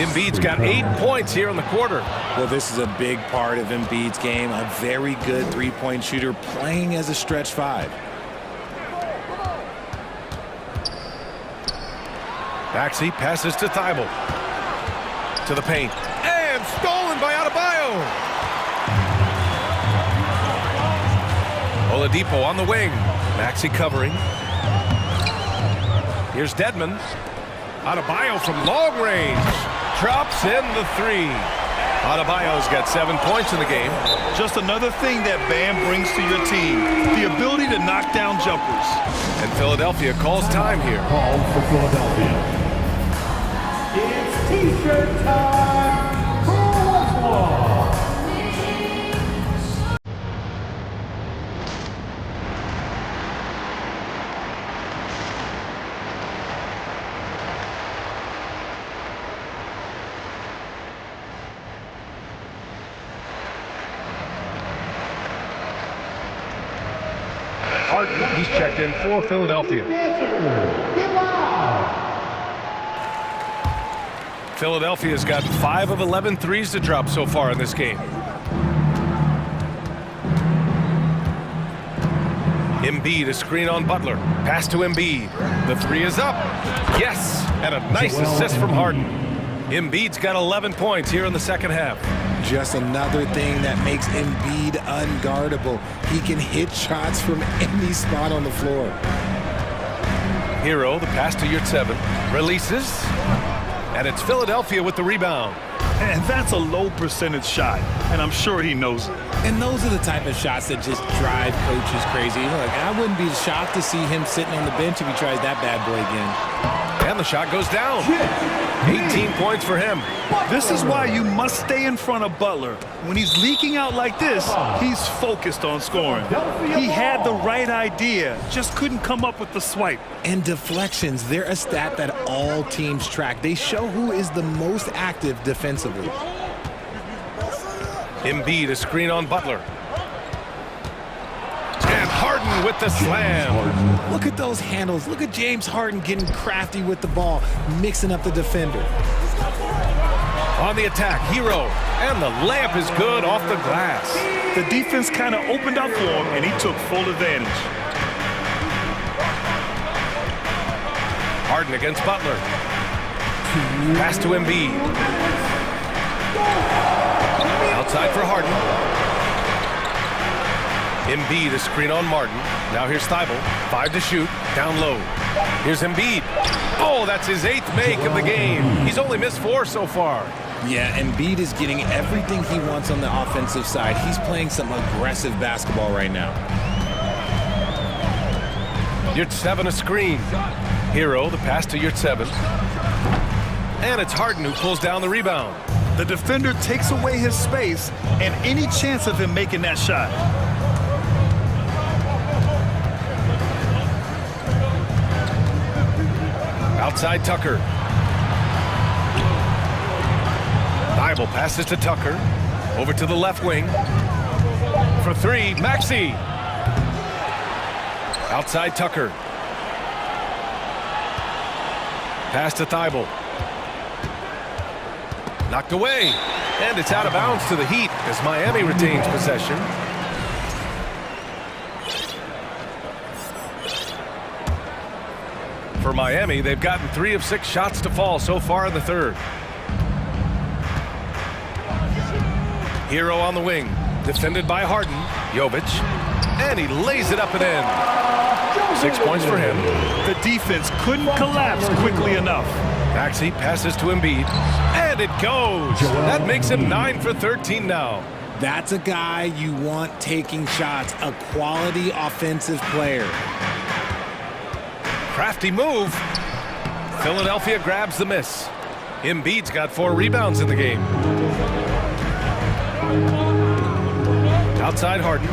Embiid's got 8 points here in the quarter. Well, this is a big part of Embiid's game. A very good three-point shooter playing as a stretch 5. Maxey passes to Thibault. To the paint. And stolen by Adebayo. Oladipo on the wing. Maxey covering. Here's Dedmon. Adebayo from long range. Drops in the 3. Adebayo's got 7 points in the game. Just another thing that Bam brings to your team. The ability to knock down jumpers. And Philadelphia calls time here. Called for Philadelphia. It's T-shirt time for Westlaw. He's checked in for Philadelphia. Philadelphia's gotten 5 of 11 threes to drop so far in this game. Embiid, a screen on Butler. Pass to Embiid. The 3 is up. Yes, and a nice assist from Harden. Embiid's got 11 points here in the second half. Just another thing that makes Embiid unguardable. He can hit shots from any spot on the floor. Hero, the pass to Yurtseven. Releases. And it's Philadelphia with the rebound. And that's a low percentage shot, and I'm sure he knows it. And those are the type of shots that just drive coaches crazy. Look, I wouldn't be shocked to see him sitting on the bench if he tries that bad boy again. And the shot goes down. 18 points for him. This is why you must stay in front of Butler. When he's leaking out like this, he's focused on scoring. He had the right idea, just couldn't come up with the swipe. And deflections, they're a stat that all teams track. They show who is the most active defensively. Embiid, a screen on Butler. And Harden with the slam. Look at those handles. Look at James Harden getting crafty with the ball, mixing up the defender. On the attack, Hero. And the layup is good off the glass. The defense kind of opened up for him, and he took full advantage. Harden against Butler. Pass to Embiid. Outside for Harden. Embiid, a screen on Martin. Now here's Thibault. 5 to shoot. Down low. Here's Embiid. Oh, that's his 8th make of the game. He's only missed 4 so far. Yeah, Embiid is getting everything he wants on the offensive side. He's playing some aggressive basketball right now. Yurtseven, a screen. Hero, the pass to Yurtseven. And it's Harden who pulls down the rebound. The defender takes away his space and any chance of him making that shot. Outside Tucker. Thibault passes to Tucker. Over to the left wing. For 3, Maxey. Outside Tucker. Pass to Thibault. Knocked away. And it's out of bounds to the Heat as Miami retains possession. For Miami, they've gotten 3 of 6 shots to fall so far in the third. Hero on the wing, defended by Harden. Jovic, and he lays it up and in. 6 points for him. The defense couldn't collapse quickly enough. Maxey passes to Embiid, and it goes. That makes him 9 for 13 now. That's a guy you want taking shots, a quality offensive player. Crafty move. Philadelphia grabs the miss. Embiid's got 4 rebounds in the game. Outside Harden.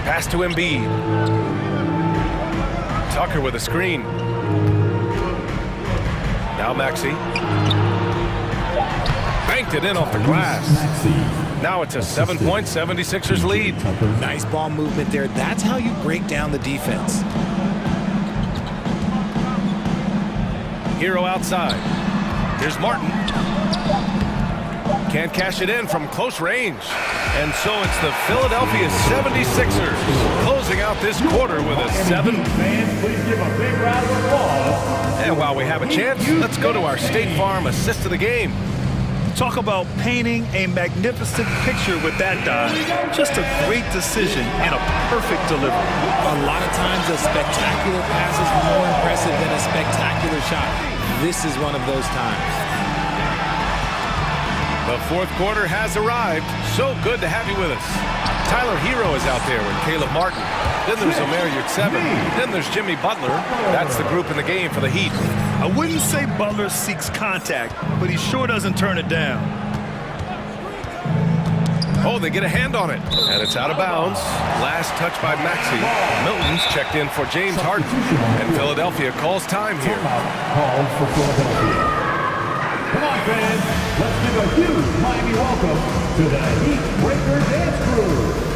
Pass to Embiid. Tucker with a screen. Now Maxey. Banked it in off the glass. Now it's a 7-point 76ers lead. Nice ball movement there. That's how you break down the defense. Hero outside. Here's Martin. Can't cash it in from close range. And so it's the Philadelphia 76ers closing out this quarter with a 7. Fans, please give a big round of applause. And while we have a chance, let's go to our State Farm assist of the game. Talk about painting a magnificent picture with that dive. Just a great decision and a perfect delivery. A lot of times a spectacular pass is more impressive than a spectacular shot. This is one of those times. The fourth quarter has arrived. So good to have you with us. Tyler Hero is out there with Caleb Martin. Then there's Omer Yurtseven. Then there's Jimmy Butler. That's the group in the game for the Heat. I wouldn't say Butler seeks contact, but he sure doesn't turn it down. Oh, they get a hand on it. And it's out of bounds. Last touch by Maxey. Milton's checked in for James Harden. And Philadelphia calls time here. Called for Philadelphia. Come on, fans. Let's give a huge Miami welcome to the Heat Breaker Dance Crew.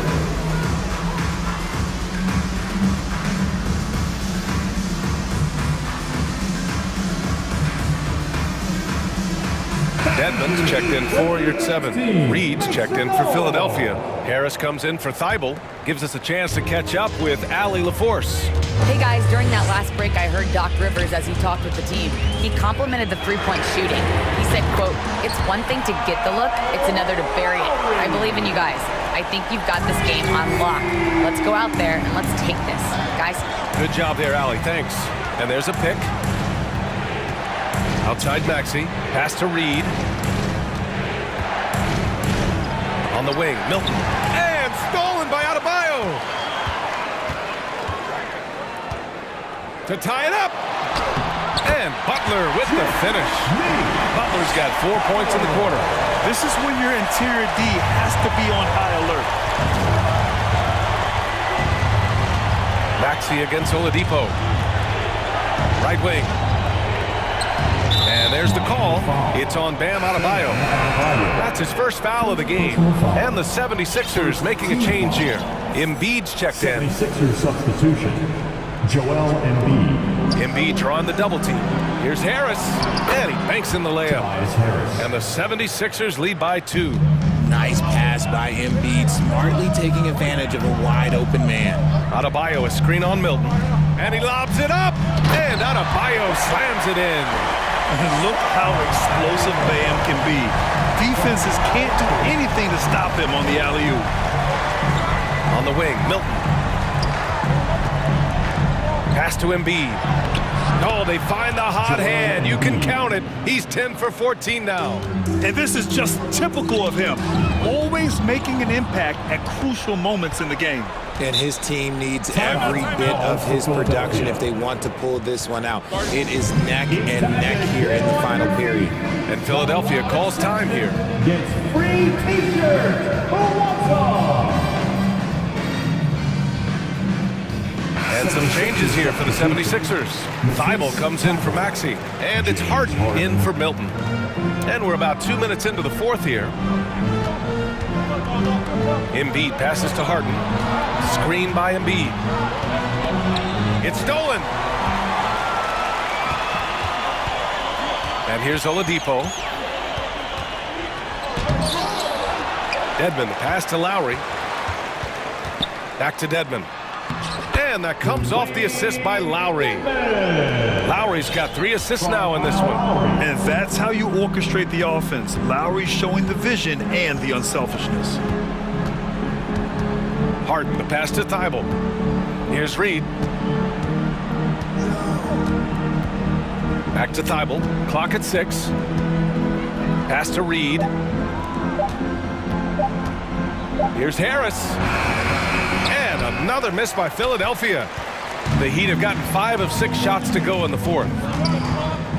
Dedmon's checked in for Yurtseven. Reed's checked in for Philadelphia. Harris comes in for Thibault. Gives us a chance to catch up with Allie LaForce. Hey guys, during that last break, I heard Doc Rivers as he talked with the team. He complimented the three-point shooting. He said, quote, "It's one thing to get the look, it's another to bury it. I believe in you guys. I think you've got this game on lock. Let's go out there and let's take this, guys." Good job there, Allie. Thanks. And there's a pick. Outside Maxey. Pass to Reed. On the wing, Milton. And stolen by Adebayo. To tie it up. And Butler with the finish. Butler's got 4 points in the quarter. This is when your interior D has to be on high alert. Maxey against Oladipo. Right wing. And there's the call. It's on Bam Adebayo. That's his first foul of the game. And the 76ers making a change here. Embiid's checked in. 76ers substitution. Joel Embiid. Embiid drawing the double team. Here's Harris. And he banks in the layup. And the 76ers lead by 2. Nice pass by Embiid, smartly taking advantage of a wide open man. Adebayo a screen on Milton. And he lobs it up. And Adebayo slams it in. And look how explosive Bam can be. Defenses can't do anything to stop him on the alley-oop. On the wing, Milton. Pass to Embiid. Oh, they find the hot hand. You can count it. He's 10 for 14 now. And this is just typical of him. Always making an impact at crucial moments in the game. And his team needs every bit of his production if they want to pull this one out. It is neck and neck here in the final period. And Philadelphia calls time here. Gets free t-shirts. Who wants them? And some changes here for the 76ers. Thibault comes in for Maxey. And it's Harden in for Milton. And we're about 2 minutes into the fourth here. Embiid passes to Harden. Screen by Embiid. It's stolen. And here's Oladipo. Dedmon, the pass to Lowry. Back to Dedmon. And that comes off the assist by Lowry. Lowry's got 3 assists now in this one. And that's how you orchestrate the offense. Lowry showing the vision and the unselfishness. Harden, the pass to Thibault. Here's Reed. Back to Thibault. Clock at 6. Pass to Reed. Here's Harris. And another miss by Philadelphia. The Heat have gotten 5 of 6 shots to go in the 4th.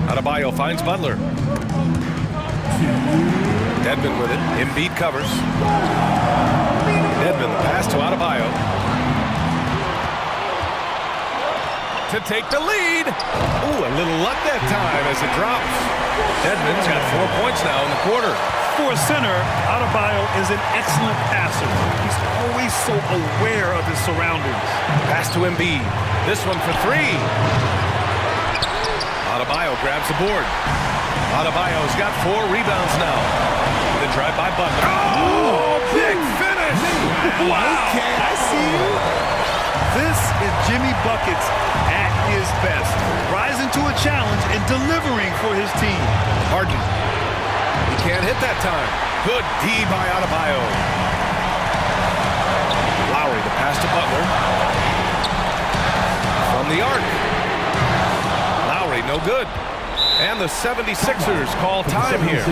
Adebayo finds Butler. Dedmon with it. Embiid covers. Dedmon, the pass to Adebayo. To take the lead. Ooh, a little luck that time as it drops. Dedmon's got 4 points now in the quarter. For a center, Adebayo is an excellent passer. He's always so aware of his surroundings. Pass to Embiid. This one for 3. Adebayo grabs the board. Adebayo's got 4 rebounds now. The drive by Butler. Oh, big finish! Wow! Okay, I see you. This is Jimmy Buckets at his best. Rising to a challenge and delivering for his team. Harden. He can't hit that time. Good D by Adebayo. Lowry, the pass to Butler. From the arc. Lowry, no good. And the 76ers call time here.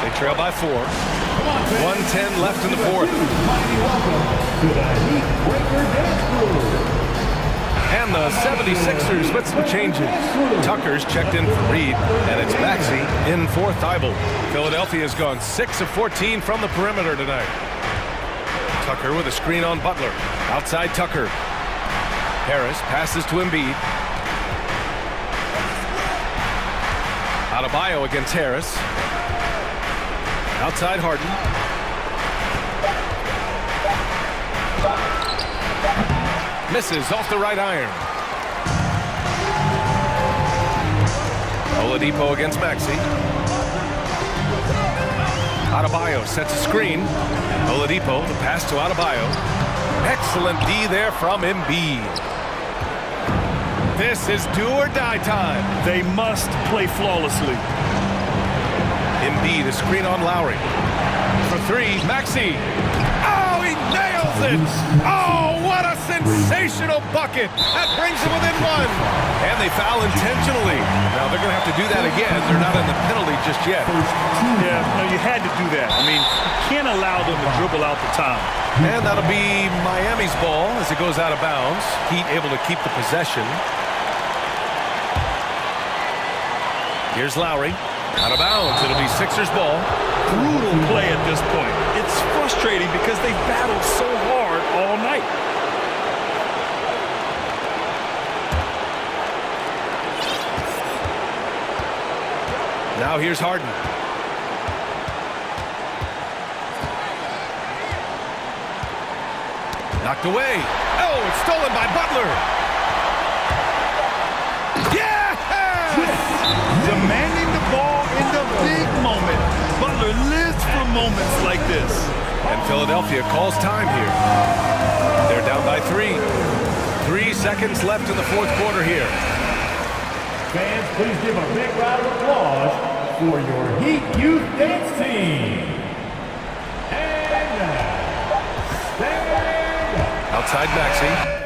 They trail by 4. 1:10 left in the 4th. And the 76ers with some changes. Tucker's checked in for Reed, and it's Maxey in for Thibault. Philadelphia's gone 6 of 14 from the perimeter tonight. Tucker with a screen on Butler. Outside Tucker. Harris passes to Embiid. Adebayo against Harris. Outside Harden. Misses off the right iron. Oladipo against Maxey. Adebayo sets a screen. Oladipo, the pass to Adebayo. Excellent D there from Embiid. This is do or die time. They must play flawlessly. Embiid, a screen on Lowry. For 3, Maxey. Oh, he nails it! Oh, what a sensational bucket! That brings them within 1. And they foul intentionally. Now they're going to have to do that again. They're not in the penalty just yet. Yeah, no, you had to do that. I mean, you can't allow them to dribble out the time. And that'll be Miami's ball as it goes out of bounds. Heat able to keep the possession. Here's Lowry. Out of bounds. It'll be Sixers ball. Brutal play at this point. It's frustrating because they battled so hard all night. Now here's Harden. Knocked away. Oh, it's stolen by Butler. Yeah! Demanding the ball in the big moment. Butler lives for moments like this. And Philadelphia calls time here. They're down by 3. 3 seconds left in the 4th quarter here. Fans, please give a big round of applause for your Heat Youth Dance Team. And stand. Outside Maxey.